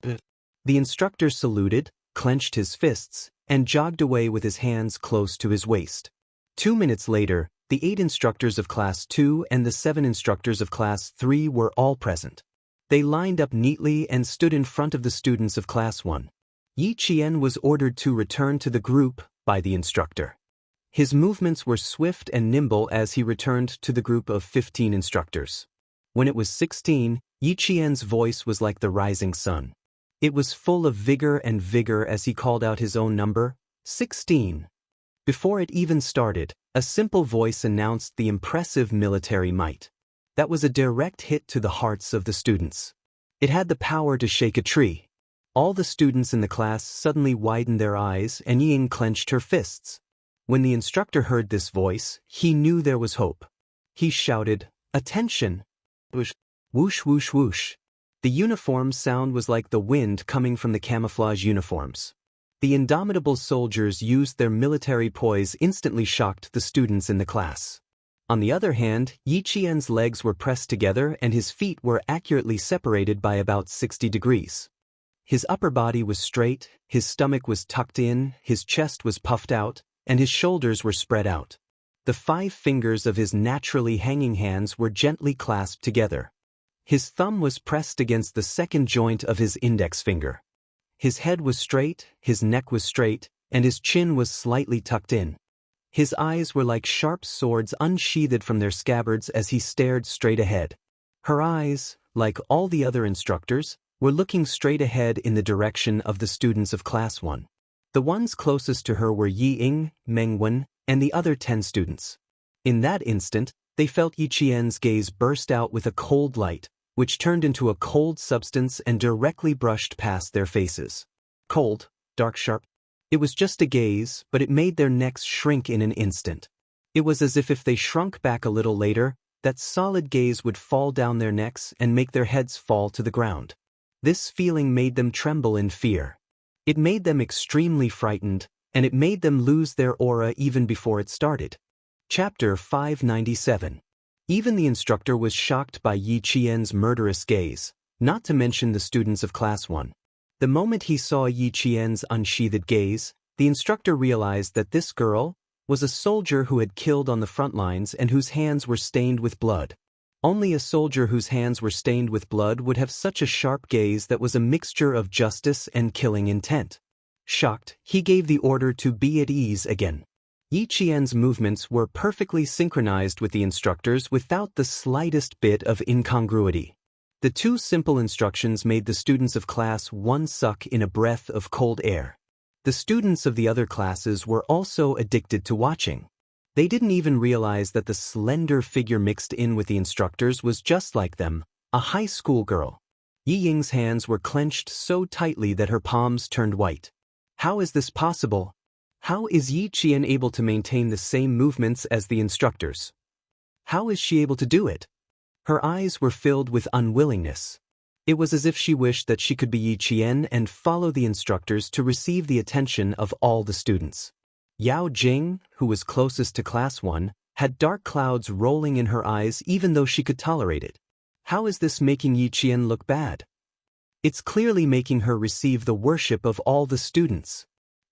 Speaker 1: The instructor saluted, clenched his fists, and jogged away with his hands close to his waist. 2 minutes later, the 8 instructors of Class 2 and the 7 instructors of Class 3 were all present. They lined up neatly and stood in front of the students of Class 1. Yi Qian was ordered to return to the group by the instructor. His movements were swift and nimble as he returned to the group of 15 instructors. When it was 16, Yi Qian's voice was like the rising sun. It was full of vigor as he called out his own number, 16. Before it even started, a simple voice announced the impressive military might. That was a direct hit to the hearts of the students. It had the power to shake a tree. All the students in the class suddenly widened their eyes and Ying clenched her fists. When the instructor heard this voice, he knew there was hope. He shouted, "Attention!" Whoosh, whoosh, whoosh, whoosh. The uniform sound was like the wind coming from the camouflage uniforms. The indomitable soldiers used their military poise instantly shocked the students in the class. On the other hand, Yi Qian's legs were pressed together and his feet were accurately separated by about 60 degrees. His upper body was straight, his stomach was tucked in, his chest was puffed out, and his shoulders were spread out. The 5 fingers of his naturally hanging hands were gently clasped together. His thumb was pressed against the second joint of his index finger. His head was straight, his neck was straight, and his chin was slightly tucked in. His eyes were like sharp swords unsheathed from their scabbards as he stared straight ahead. Her eyes, like all the other instructors, were looking straight ahead in the direction of the students of Class 1. The ones closest to her were Yi Ying, Meng Wen, and the other 10 students. In that instant, they felt Yi Qian's gaze burst out with a cold light, which turned into a cold substance and directly brushed past their faces. Cold, dark, sharp. It was just a gaze, but it made their necks shrink in an instant. It was as if they shrunk back a little later, that solid gaze would fall down their necks and make their heads fall to the ground. This feeling made them tremble in fear. It made them extremely frightened, and it made them lose their aura even before it started. Chapter 597. Even the instructor was shocked by Yi Qian's murderous gaze, not to mention the students of Class 1. The moment he saw Yi Qian's unsheathed gaze, the instructor realized that this girl was a soldier who had killed on the front lines and whose hands were stained with blood. Only a soldier whose hands were stained with blood would have such a sharp gaze that was a mixture of justice and killing intent. Shocked, he gave the order to be at ease again. Yi Qian's movements were perfectly synchronized with the instructor's without the slightest bit of incongruity. The 2 simple instructions made the students of Class 1 suck in a breath of cold air. The students of the other classes were also addicted to watching. They didn't even realize that the slender figure mixed in with the instructors was just like them, a high school girl. Yi Ying's hands were clenched so tightly that her palms turned white. How is this possible? How is Yi Qian able to maintain the same movements as the instructors? How is she able to do it? Her eyes were filled with unwillingness. It was as if she wished that she could be Yi Qian and follow the instructors to receive the attention of all the students. Yao Jing, who was closest to Class 1, had dark clouds rolling in her eyes even though she could tolerate it. How is this making Yi Qian look bad? It's clearly making her receive the worship of all the students.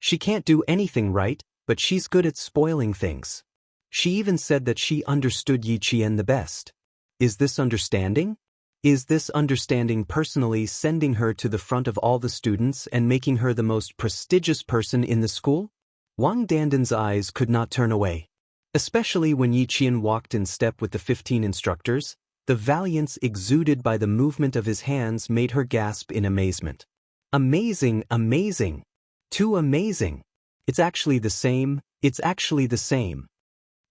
Speaker 1: She can't do anything right, but she's good at spoiling things. She even said that she understood Yi Qian the best. Is this understanding? Is this understanding personally sending her to the front of all the students and making her the most prestigious person in the school? Wang Dandan's eyes could not turn away. Especially when Yi Qian walked in step with the 15 instructors, the valiance exuded by the movement of his hands made her gasp in amazement. Amazing, amazing. Too amazing. It's actually the same.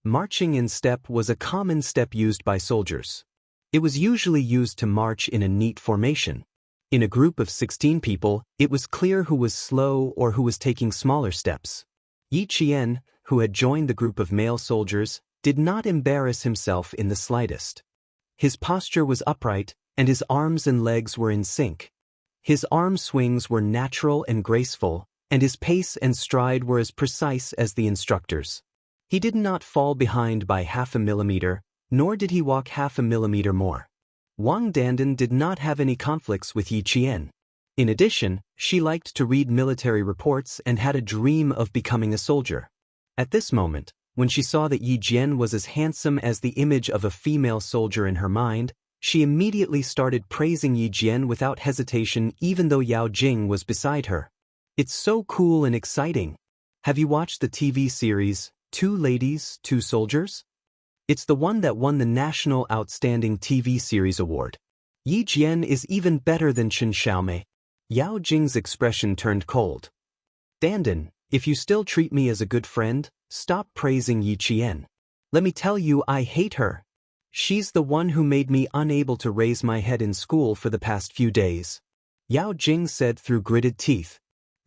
Speaker 1: Marching in step was a common step used by soldiers. It was usually used to march in a neat formation. In a group of 16 people, it was clear who was slow or who was taking smaller steps. Yi Qian, who had joined the group of male soldiers, did not embarrass himself in the slightest. His posture was upright, and his arms and legs were in sync. His arm swings were natural and graceful, and his pace and stride were as precise as the instructors. He did not fall behind by half a millimeter, nor did he walk half a millimeter more. Wang Dandan did not have any conflicts with Yi Qian. In addition, she liked to read military reports and had a dream of becoming a soldier. At this moment, when she saw that Yi Qian was as handsome as the image of a female soldier in her mind, she immediately started praising Yi Qian without hesitation even though Yao Jing was beside her. It's so cool and exciting. Have you watched the TV series, 2 Ladies, 2 Soldiers? It's the one that won the National Outstanding TV Series Award. Yi Qian is even better than Chen Xiaomei. Yao Jing's expression turned cold. Dandan, if you still treat me as a good friend, stop praising Yi Qian. Let me tell you I hate her. She's the one who made me unable to raise my head in school for the past few days. Yao Jing said through gritted teeth.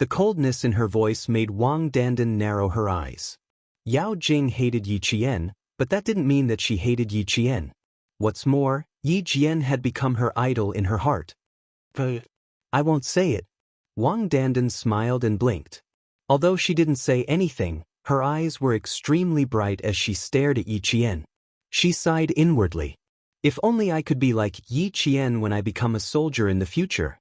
Speaker 1: The coldness in her voice made Wang Dandan narrow her eyes. Yao Jing hated Yi Qian, but that didn't mean that she hated Yi Qian. What's more, Yi Qian had become her idol in her heart. I won't say it. Wang Dandan smiled and blinked. Although she didn't say anything, her eyes were extremely bright as she stared at Yi Qian. She sighed inwardly. If only I could be like Yi Qian when I become a soldier in the future.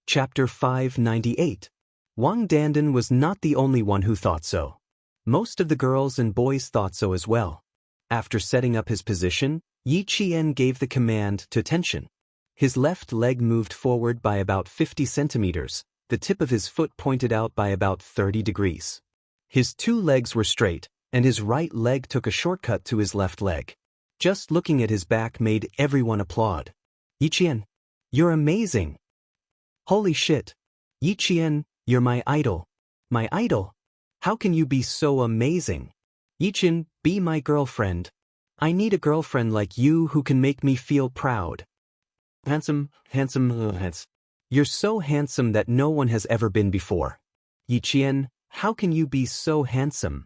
Speaker 1: Chapter 598. Wang Dandan was not the only one who thought so. Most of the girls and boys thought so as well. After setting up his position, Yi Qian gave the command to attention. His left leg moved forward by about 50 centimeters, the tip of his foot pointed out by about 30 degrees. His two legs were straight, and his right leg took a shortcut to his left leg. Just looking at his back made everyone applaud. Yi Qian, you're amazing. Holy shit. Yi Qian, you're my idol. My idol? How can you be so amazing? Yi Qian, be my girlfriend. I need a girlfriend like you who can make me feel proud. Handsome. You're so handsome that no one has ever been before. Yi Qian, how can you be so handsome?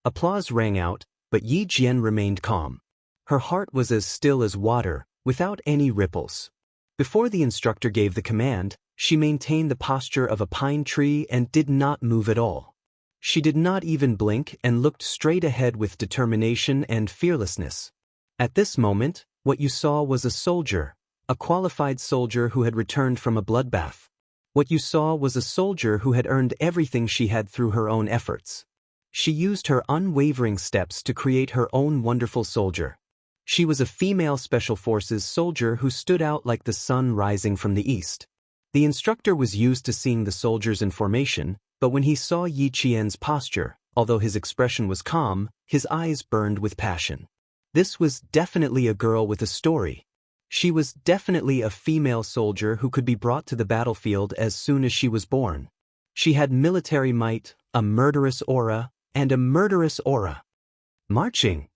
Speaker 1: Applause rang out, but Yi Qian remained calm. Her heart was as still as water, without any ripples. Before the instructor gave the command, she maintained the posture of a pine tree and did not move at all. She did not even blink and looked straight ahead with determination and fearlessness. At this moment, what you saw was a soldier, a qualified soldier who had returned from a bloodbath. What you saw was a soldier who had earned everything she had through her own efforts. She used her unwavering steps to create her own wonderful soldier. She was a female Special Forces soldier who stood out like the sun rising from the east. The instructor was used to seeing the soldiers in formation, but when he saw Yi Qian's posture, although his expression was calm, his eyes burned with passion. This was definitely a girl with a story. She was definitely a female soldier who could be brought to the battlefield as soon as she was born. She had military might, a murderous aura, and a murderous aura. Marching.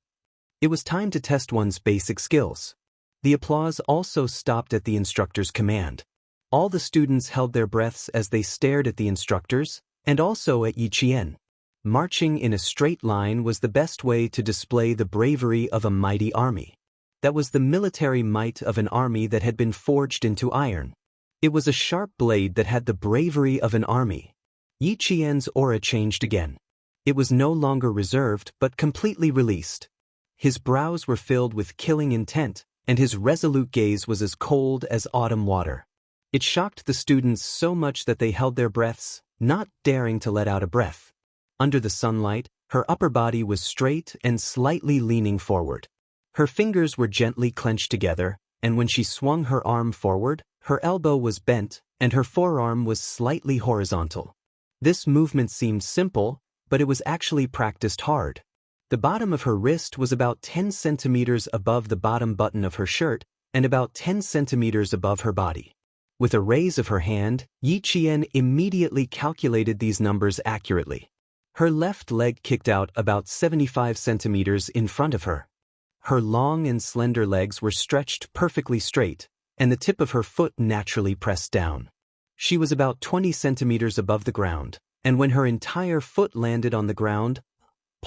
Speaker 1: It was time to test one's basic skills. The applause also stopped at the instructor's command. All the students held their breaths as they stared at the instructors, and also at Yi Qian. Marching in a straight line was the best way to display the bravery of a mighty army. That was the military might of an army that had been forged into iron. It was a sharp blade that had the bravery of an army. Yi Qian's aura changed again. It was no longer reserved but completely released. His brows were filled with killing intent, and his resolute gaze was as cold as autumn water. It shocked the students so much that they held their breaths, not daring to let out a breath. Under the sunlight, her upper body was straight and slightly leaning forward. Her fingers were gently clenched together, and when she swung her arm forward, her elbow was bent, and her forearm was slightly horizontal. This movement seemed simple, but it was actually practiced hard. The bottom of her wrist was about 10 centimeters above the bottom button of her shirt, and about 10 centimeters above her body. With a raise of her hand, Yi Qian immediately calculated these numbers accurately. Her left leg kicked out about 75 centimeters in front of her. Her long and slender legs were stretched perfectly straight, and the tip of her foot naturally pressed down. She was about 20 centimeters above the ground, and when her entire foot landed on the ground,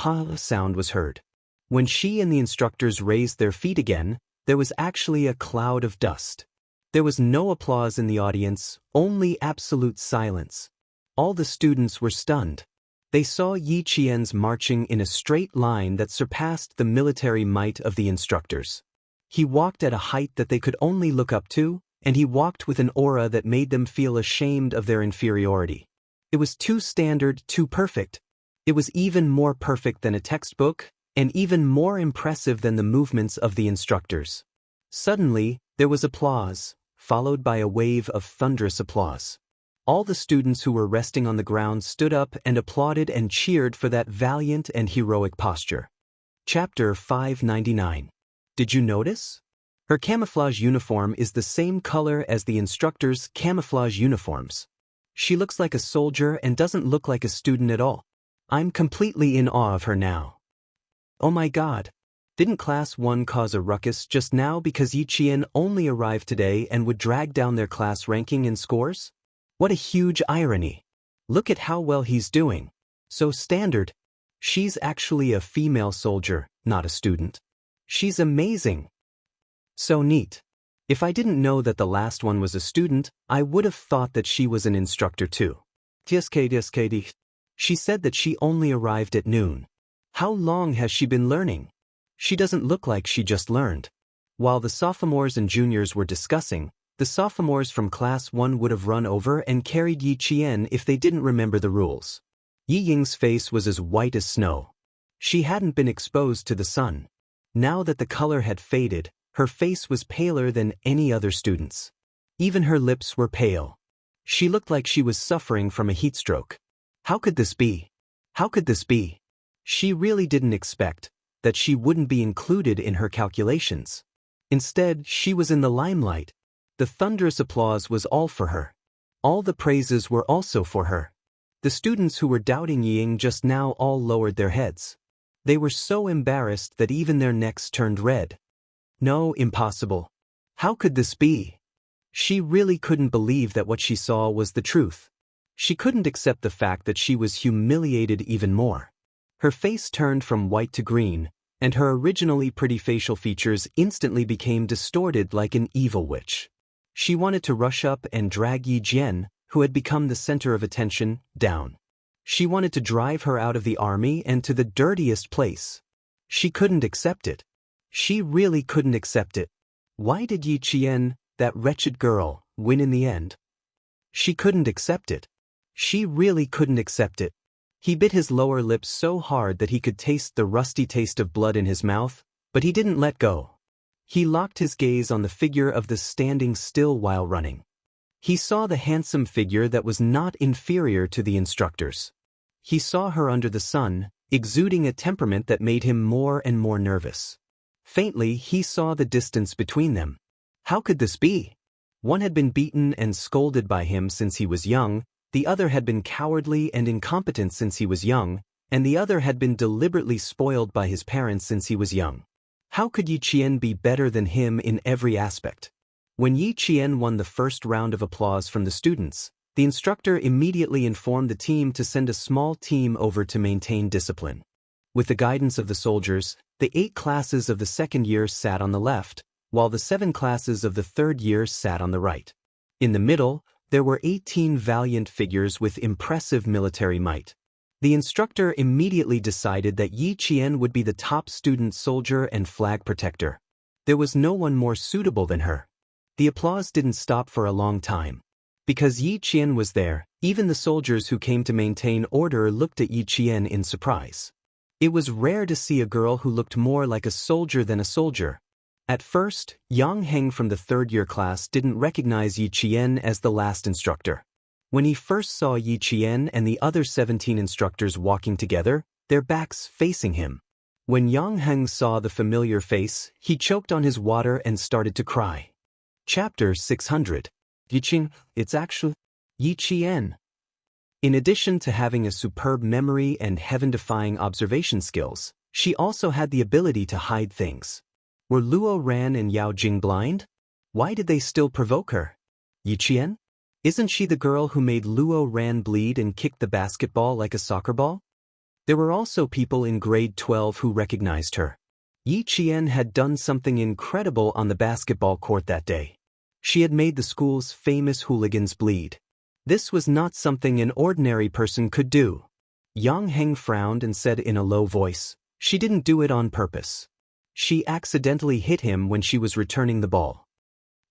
Speaker 1: a sound was heard. When she and the instructors raised their feet again, there was actually a cloud of dust. There was no applause in the audience, only absolute silence. All the students were stunned. They saw Yi Qian's marching in a straight line that surpassed the military might of the instructors. He walked at a height that they could only look up to, and he walked with an aura that made them feel ashamed of their inferiority. It was too standard, too perfect. It was even more perfect than a textbook, and even more impressive than the movements of the instructors. Suddenly, there was applause, followed by a wave of thunderous applause. All the students who were resting on the ground stood up and applauded and cheered for that valiant and heroic posture. Chapter 599. Did you notice? Her camouflage uniform is the same color as the instructors' camouflage uniforms. She looks like a soldier and doesn't look like a student at all. I'm completely in awe of her now. Oh my God! Didn't Class 1 cause a ruckus just now because Yi Qian only arrived today and would drag down their class ranking and scores? What a huge irony. Look at how well he's doing. So standard. She's actually a female soldier, not a student. She's amazing. So neat. If I didn't know that the last one was a student, I would have thought that she was an instructor too. TSK. She said that she only arrived at noon. How long has she been learning? She doesn't look like she just learned. While the sophomores and juniors were discussing, the sophomores from class 1 would have run over and carried Yi Qian if they didn't remember the rules. Yi Ying's face was as white as snow. She hadn't been exposed to the sun. Now that the color had faded, her face was paler than any other student's. Even her lips were pale. She looked like she was suffering from a heat stroke. How could this be? How could this be? She really didn't expect that she wouldn't be included in her calculations. Instead, she was in the limelight. The thunderous applause was all for her. All the praises were also for her. The students who were doubting Ying just now all lowered their heads. They were so embarrassed that even their necks turned red. No, impossible. How could this be? She really couldn't believe that what she saw was the truth. She couldn't accept the fact that she was humiliated even more. Her face turned from white to green, and her originally pretty facial features instantly became distorted like an evil witch. She wanted to rush up and drag Yi Jian, who had become the center of attention, down. She wanted to drive her out of the army and to the dirtiest place. She couldn't accept it. She really couldn't accept it. Why did Yi Qian, that wretched girl, win in the end? She couldn't accept it. She really couldn't accept it. He bit his lower lip so hard that he could taste the rusty taste of blood in his mouth, but he didn't let go. He locked his gaze on the figure of the standing still while running. He saw the handsome figure that was not inferior to the instructors. He saw her under the sun, exuding a temperament that made him more and more nervous. Faintly, he saw the distance between them. How could this be? One had been beaten and scolded by him since he was young, the other had been cowardly and incompetent since he was young, and the other had been deliberately spoiled by his parents since he was young. How could Yi Qian be better than him in every aspect? When Yi Qian won the first round of applause from the students, the instructor immediately informed the team to send a small team over to maintain discipline. With the guidance of the soldiers, the 8 classes of the second year sat on the left, while the 7 classes of the third year sat on the right. In the middle, there were 18 valiant figures with impressive military might. The instructor immediately decided that Yi Qian would be the top student soldier and flag protector. There was no one more suitable than her. The applause didn't stop for a long time. Because Yi Qian was there, even the soldiers who came to maintain order looked at Yi Qian in surprise. It was rare to see a girl who looked more like a soldier than a soldier. At first, Yang Heng from the third-year class didn't recognize Yi Qian as the last instructor. When he first saw Yi Qian and the other 17 instructors walking together, their backs facing him. When Yang Heng saw the familiar face, he choked on his water and started to cry. Chapter 600. Yiqing, it's actually Yi Qian. In addition to having a superb memory and heaven-defying observation skills, she also had the ability to hide things. Were Luo Ran and Yao Jing blind? Why did they still provoke her? Yi Qian? Isn't she the girl who made Luo Ran bleed and kicked the basketball like a soccer ball? There were also people in grade 12 who recognized her. Yi Qian had done something incredible on the basketball court that day. She had made the school's famous hooligans bleed. This was not something an ordinary person could do. Yang Heng frowned and said in a low voice, "She didn't do it on purpose. She accidentally hit him when she was returning the ball."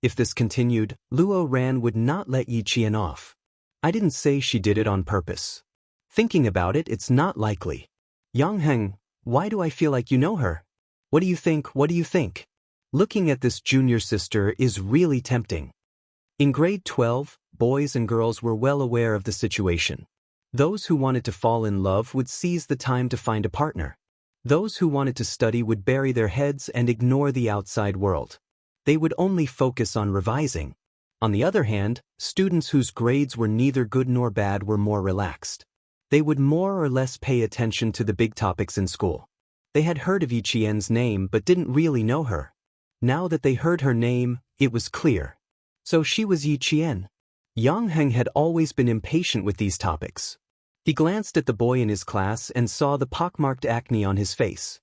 Speaker 1: If this continued, Luo Ran would not let Yi Qian off. I didn't say she did it on purpose. Thinking about it, it's not likely. Yang Heng, why do I feel like you know her? What do you think? What do you think? Looking at this junior sister is really tempting. In grade 12, boys and girls were well aware of the situation. Those who wanted to fall in love would seize the time to find a partner. Those who wanted to study would bury their heads and ignore the outside world. They would only focus on revising. On the other hand, students whose grades were neither good nor bad were more relaxed. They would more or less pay attention to the big topics in school. They had heard of Yi Qian's name but didn't really know her. Now that they heard her name, it was clear. So she was Yi Qian. Yang Heng had always been impatient with these topics. He glanced at the boy in his class and saw the pockmarked acne on his face.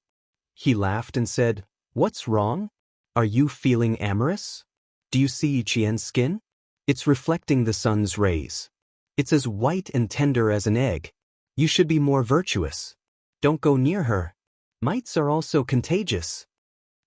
Speaker 1: He laughed and said, "What's wrong? Are you feeling amorous?" Do you see Qian's skin? It's reflecting the sun's rays. It's as white and tender as an egg. You should be more virtuous. Don't go near her. Mites are also contagious.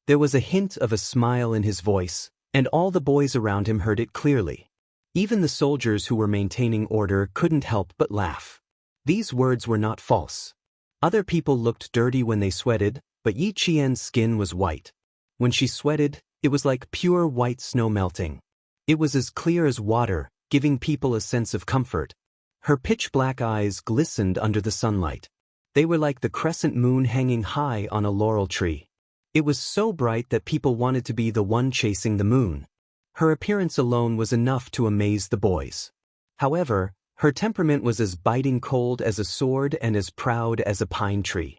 Speaker 1: There was a hint of a smile in his voice, and all the boys around him heard it clearly. Even the soldiers who were maintaining order couldn't help but laugh. These words were not false. Other people looked dirty when they sweated, but Yi Qian's skin was white. When she sweated, it was like pure white snow melting. It was as clear as water, giving people a sense of comfort. Her pitch-black eyes glistened under the sunlight. They were like the crescent moon hanging high on a laurel tree. It was so bright that people wanted to be the one chasing the moon. Her appearance alone was enough to amaze the boys. However, her temperament was as biting cold as a sword and as proud as a pine tree.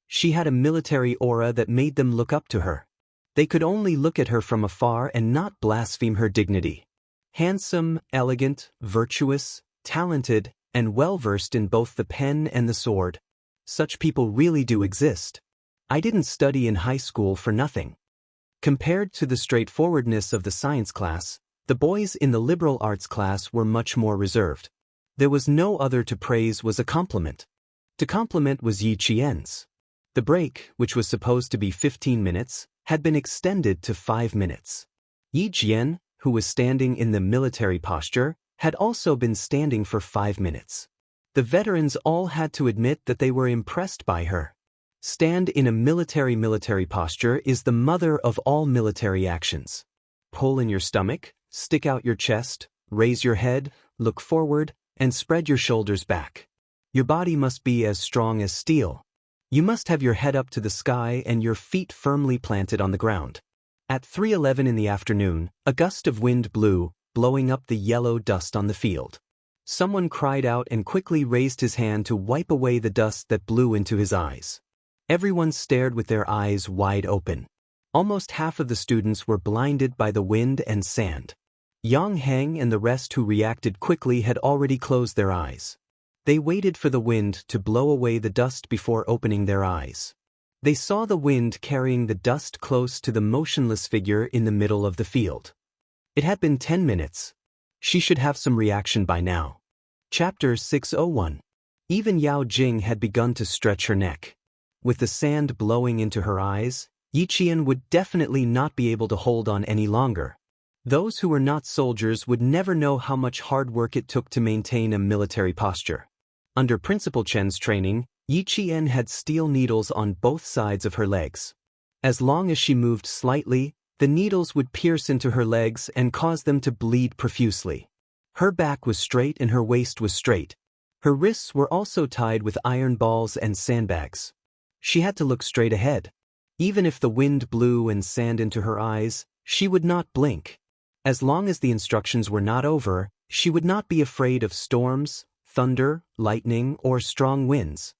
Speaker 1: She had a military aura that made them look up to her. They could only look at her from afar and not blaspheme her dignity. Handsome, elegant, virtuous, talented, and well-versed in both the pen and the sword. Such people really do exist. I didn't study in high school for nothing. Compared to the straightforwardness of the science class, the boys in the liberal arts class were much more reserved. There was no other to praise was a compliment. To compliment was Yi Qian's. The break, which was supposed to be 15 minutes, had been extended to 5 minutes. Yi Qian, who was standing in the military posture, had also been standing for 5 minutes. The veterans all had to admit that they were impressed by her. Stand in a military posture is the mother of all military actions. Pull in your stomach, stick out your chest, raise your head, look forward, and spread your shoulders back. Your body must be as strong as steel. You must have your head up to the sky and your feet firmly planted on the ground. At 3:11 in the afternoon, a gust of wind blew, blowing up the yellow dust on the field. Someone cried out and quickly raised his hand to wipe away the dust that blew into his eyes. Everyone stared with their eyes wide open. Almost half of the students were blinded by the wind and sand. Yang Heng and the rest who reacted quickly had already closed their eyes. They waited for the wind to blow away the dust before opening their eyes. They saw the wind carrying the dust close to the motionless figure in the middle of the field. It had been 10 minutes. She should have some reaction by now. Chapter 601. Even Yao Jing had begun to stretch her neck. With the sand blowing into her eyes, Yi Qian would definitely not be able to hold on any longer. Those who were not soldiers would never know how much hard work it took to maintain a military posture. Under Principal Chen's training, Yi Qian had steel needles on both sides of her legs. As long as she moved slightly, the needles would pierce into her legs and cause them to bleed profusely. Her back was straight and her waist was straight. Her wrists were also tied with iron balls and sandbags. She had to look straight ahead. Even if the wind blew and sand into her eyes, she would not blink. As long as the instructions were not over, she would not be afraid of storms, thunder, lightning, or strong winds.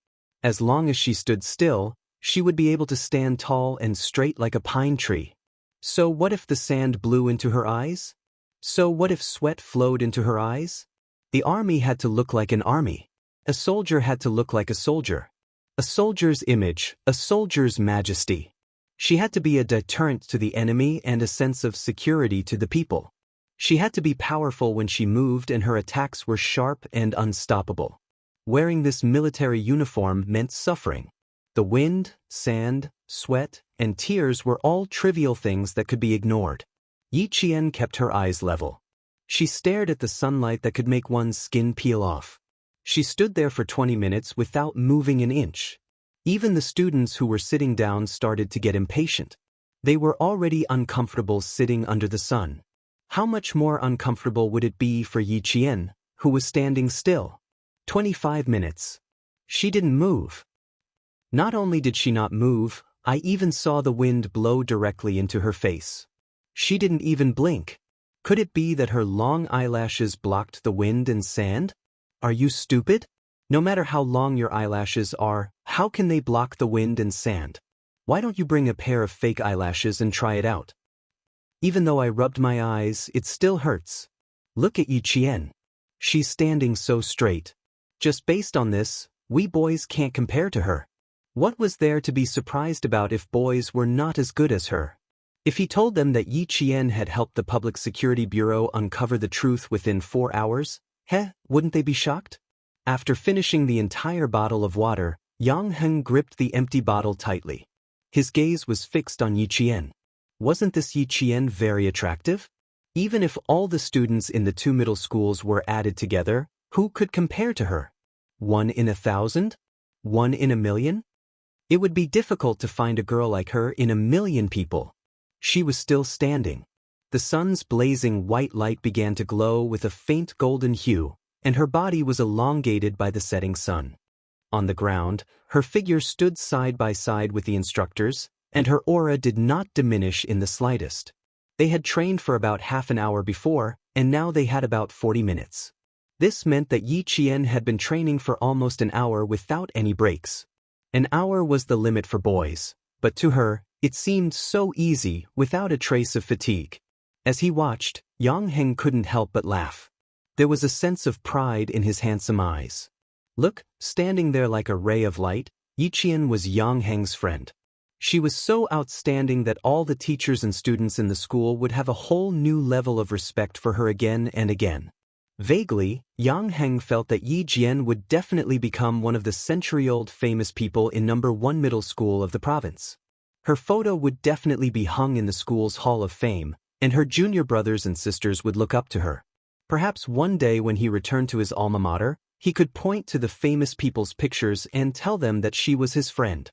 Speaker 1: As long as she stood still, she would be able to stand tall and straight like a pine tree. So what if the sand blew into her eyes? So what if sweat flowed into her eyes? The army had to look like an army. A soldier had to look like a soldier. A soldier's image, a soldier's majesty. She had to be a deterrent to the enemy and a sense of security to the people. She had to be powerful when she moved and her attacks were sharp and unstoppable. Wearing this military uniform meant suffering. The wind, sand, sweat, and tears were all trivial things that could be ignored. Yi Qian kept her eyes level. She stared at the sunlight that could make one's skin peel off. She stood there for 20 minutes without moving an inch. Even the students who were sitting down started to get impatient. They were already uncomfortable sitting under the sun. How much more uncomfortable would it be for Yi Qian, who was standing still? 25 minutes. She didn't move. Not only did she not move, I even saw the wind blow directly into her face. She didn't even blink. Could it be that her long eyelashes blocked the wind and sand? Are you stupid? No matter how long your eyelashes are, how can they block the wind and sand? Why don't you bring a pair of fake eyelashes and try it out? Even though I rubbed my eyes, it still hurts. Look at Yi Qian. She's standing so straight. Just based on this, we boys can't compare to her. What was there to be surprised about if boys were not as good as her? If he told them that Yi Qian had helped the Public Security Bureau uncover the truth within 4 hours, wouldn't they be shocked? After finishing the entire bottle of water, Yang Heng gripped the empty bottle tightly. His gaze was fixed on Yi Qian. Wasn't this Yi Qian very attractive? Even if all the students in the 2 middle schools were added together, who could compare to her? 1 in 1,000? 1 in 1,000,000? It would be difficult to find a girl like her in 1,000,000 people. She was still standing. The sun's blazing white light began to glow with a faint golden hue, and her body was elongated by the setting sun. On the ground, her figure stood side by side with the instructors, and her aura did not diminish in the slightest. They had trained for about half an hour before, and now they had about 40 minutes. This meant that Yi Qian had been training for almost an hour without any breaks. An hour was the limit for boys, but to her, it seemed so easy, without a trace of fatigue. As he watched, Yang Heng couldn't help but laugh. There was a sense of pride in his handsome eyes. Look, standing there like a ray of light, Yi Qian was Yang Heng's friend. She was so outstanding that all the teachers and students in the school would have a whole new level of respect for her again and again. Vaguely, Yang Heng felt that Yi Jian would definitely become one of the century-old famous people in number 1 middle school of the province. Her photo would definitely be hung in the school's Hall of Fame, and her junior brothers and sisters would look up to her. Perhaps one day when he returned to his alma mater, he could point to the famous people's pictures and tell them that she was his friend.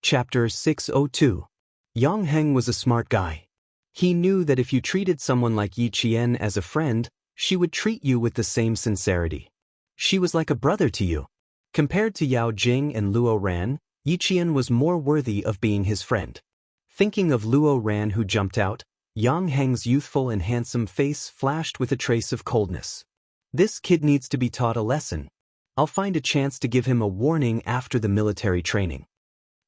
Speaker 1: Chapter 602. Yang Heng was a smart guy. He knew that if you treated someone like Yi Qian as a friend, she would treat you with the same sincerity. She was like a brother to you. Compared to Yao Jing and Luo Ran, Yi Qian was more worthy of being his friend. Thinking of Luo Ran who jumped out, Yang Heng's youthful and handsome face flashed with a trace of coldness. This kid needs to be taught a lesson. I'll find a chance to give him a warning after the military training.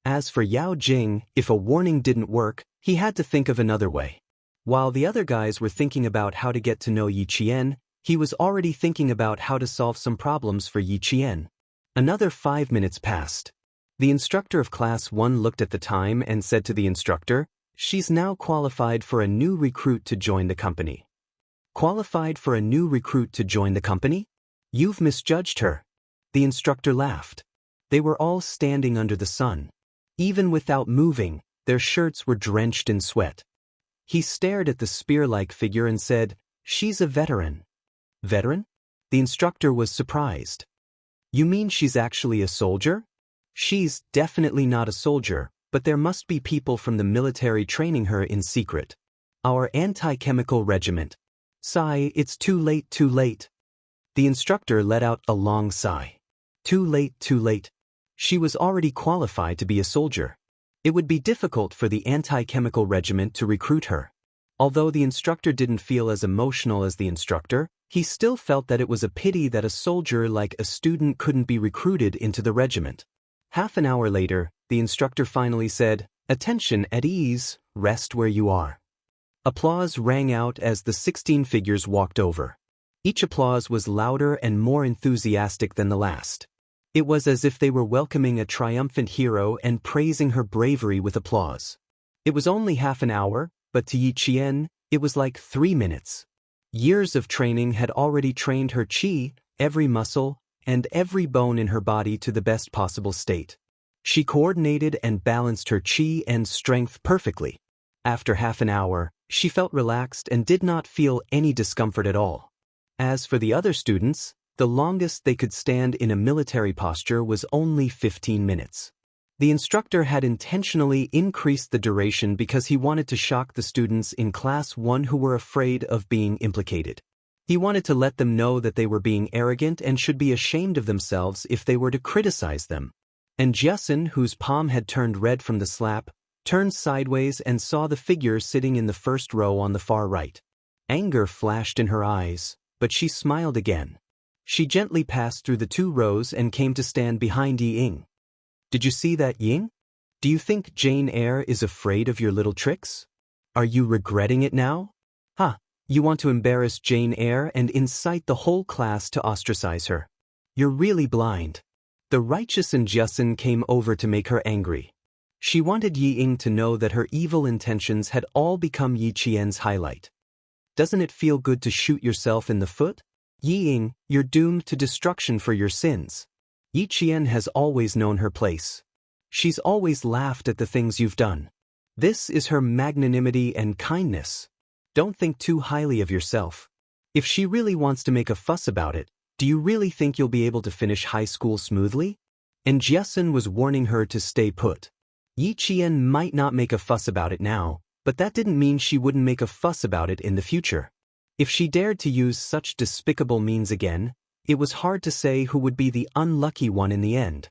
Speaker 1: As for Yao Jing, if a warning didn't work, he had to think of another way. While the other guys were thinking about how to get to know Yi Qian, he was already thinking about how to solve some problems for Yi Qian. Another 5 minutes passed. The instructor of Class 1 looked at the time and said to the instructor, "She's now qualified for a new recruit to join the company." Qualified for a new recruit to join the company? You've misjudged her. The instructor laughed. They were all standing under the sun. Even without moving, their shirts were drenched in sweat. He stared at the spear-like figure and said, "She's a veteran." Veteran? The instructor was surprised. You mean she's actually a soldier? She's definitely not a soldier, but there must be people from the military training her in secret. Our anti-chemical regiment. Sigh, it's too late, too late. The instructor let out a long sigh. Too late, too late. She was already qualified to be a soldier. It would be difficult for the anti-chemical regiment to recruit her. Although the instructor didn't feel as emotional as the instructor, he still felt that it was a pity that a soldier like a student couldn't be recruited into the regiment. Half an hour later, the instructor finally said, "Attention, at ease, rest where you are." Applause rang out as the 16 figures walked over. Each applause was louder and more enthusiastic than the last. It was as if they were welcoming a triumphant hero and praising her bravery with applause. It was only half an hour, but to Yi Qian, it was like 3 minutes. Years of training had already trained her qi, every muscle, and every bone in her body to the best possible state. She coordinated and balanced her qi and strength perfectly. After half an hour, she felt relaxed and did not feel any discomfort at all. As for the other students, the longest they could stand in a military posture was only 15 minutes. The instructor had intentionally increased the duration because he wanted to shock the students in Class 1 who were afraid of being implicated. He wanted to let them know that they were being arrogant and should be ashamed of themselves if they were to criticize them. And Jiasun, whose palm had turned red from the slap, turned sideways and saw the figure sitting in the first row on the far right. Anger flashed in her eyes, but she smiled again. She gently passed through the 2 rows and came to stand behind Yi Ying. "Did you see that, Ying? Do you think Jane Eyre is afraid of your little tricks? Are you regretting it now? You want to embarrass Jane Eyre and incite the whole class to ostracize her. You're really blind." The righteous Jiasun came over to make her angry. She wanted Yi Ying to know that her evil intentions had all become Yi Qian's highlight. Doesn't it feel good to shoot yourself in the foot? Yi Ying, you're doomed to destruction for your sins. Yi Qian has always known her place. She's always laughed at the things you've done. This is her magnanimity and kindness. Don't think too highly of yourself. If she really wants to make a fuss about it, do you really think you'll be able to finish high school smoothly? And Jiasun was warning her to stay put. Yi Qian might not make a fuss about it now, but that didn't mean she wouldn't make a fuss about it in the future. If she dared to use such despicable means again, it was hard to say who would be the unlucky one in the end.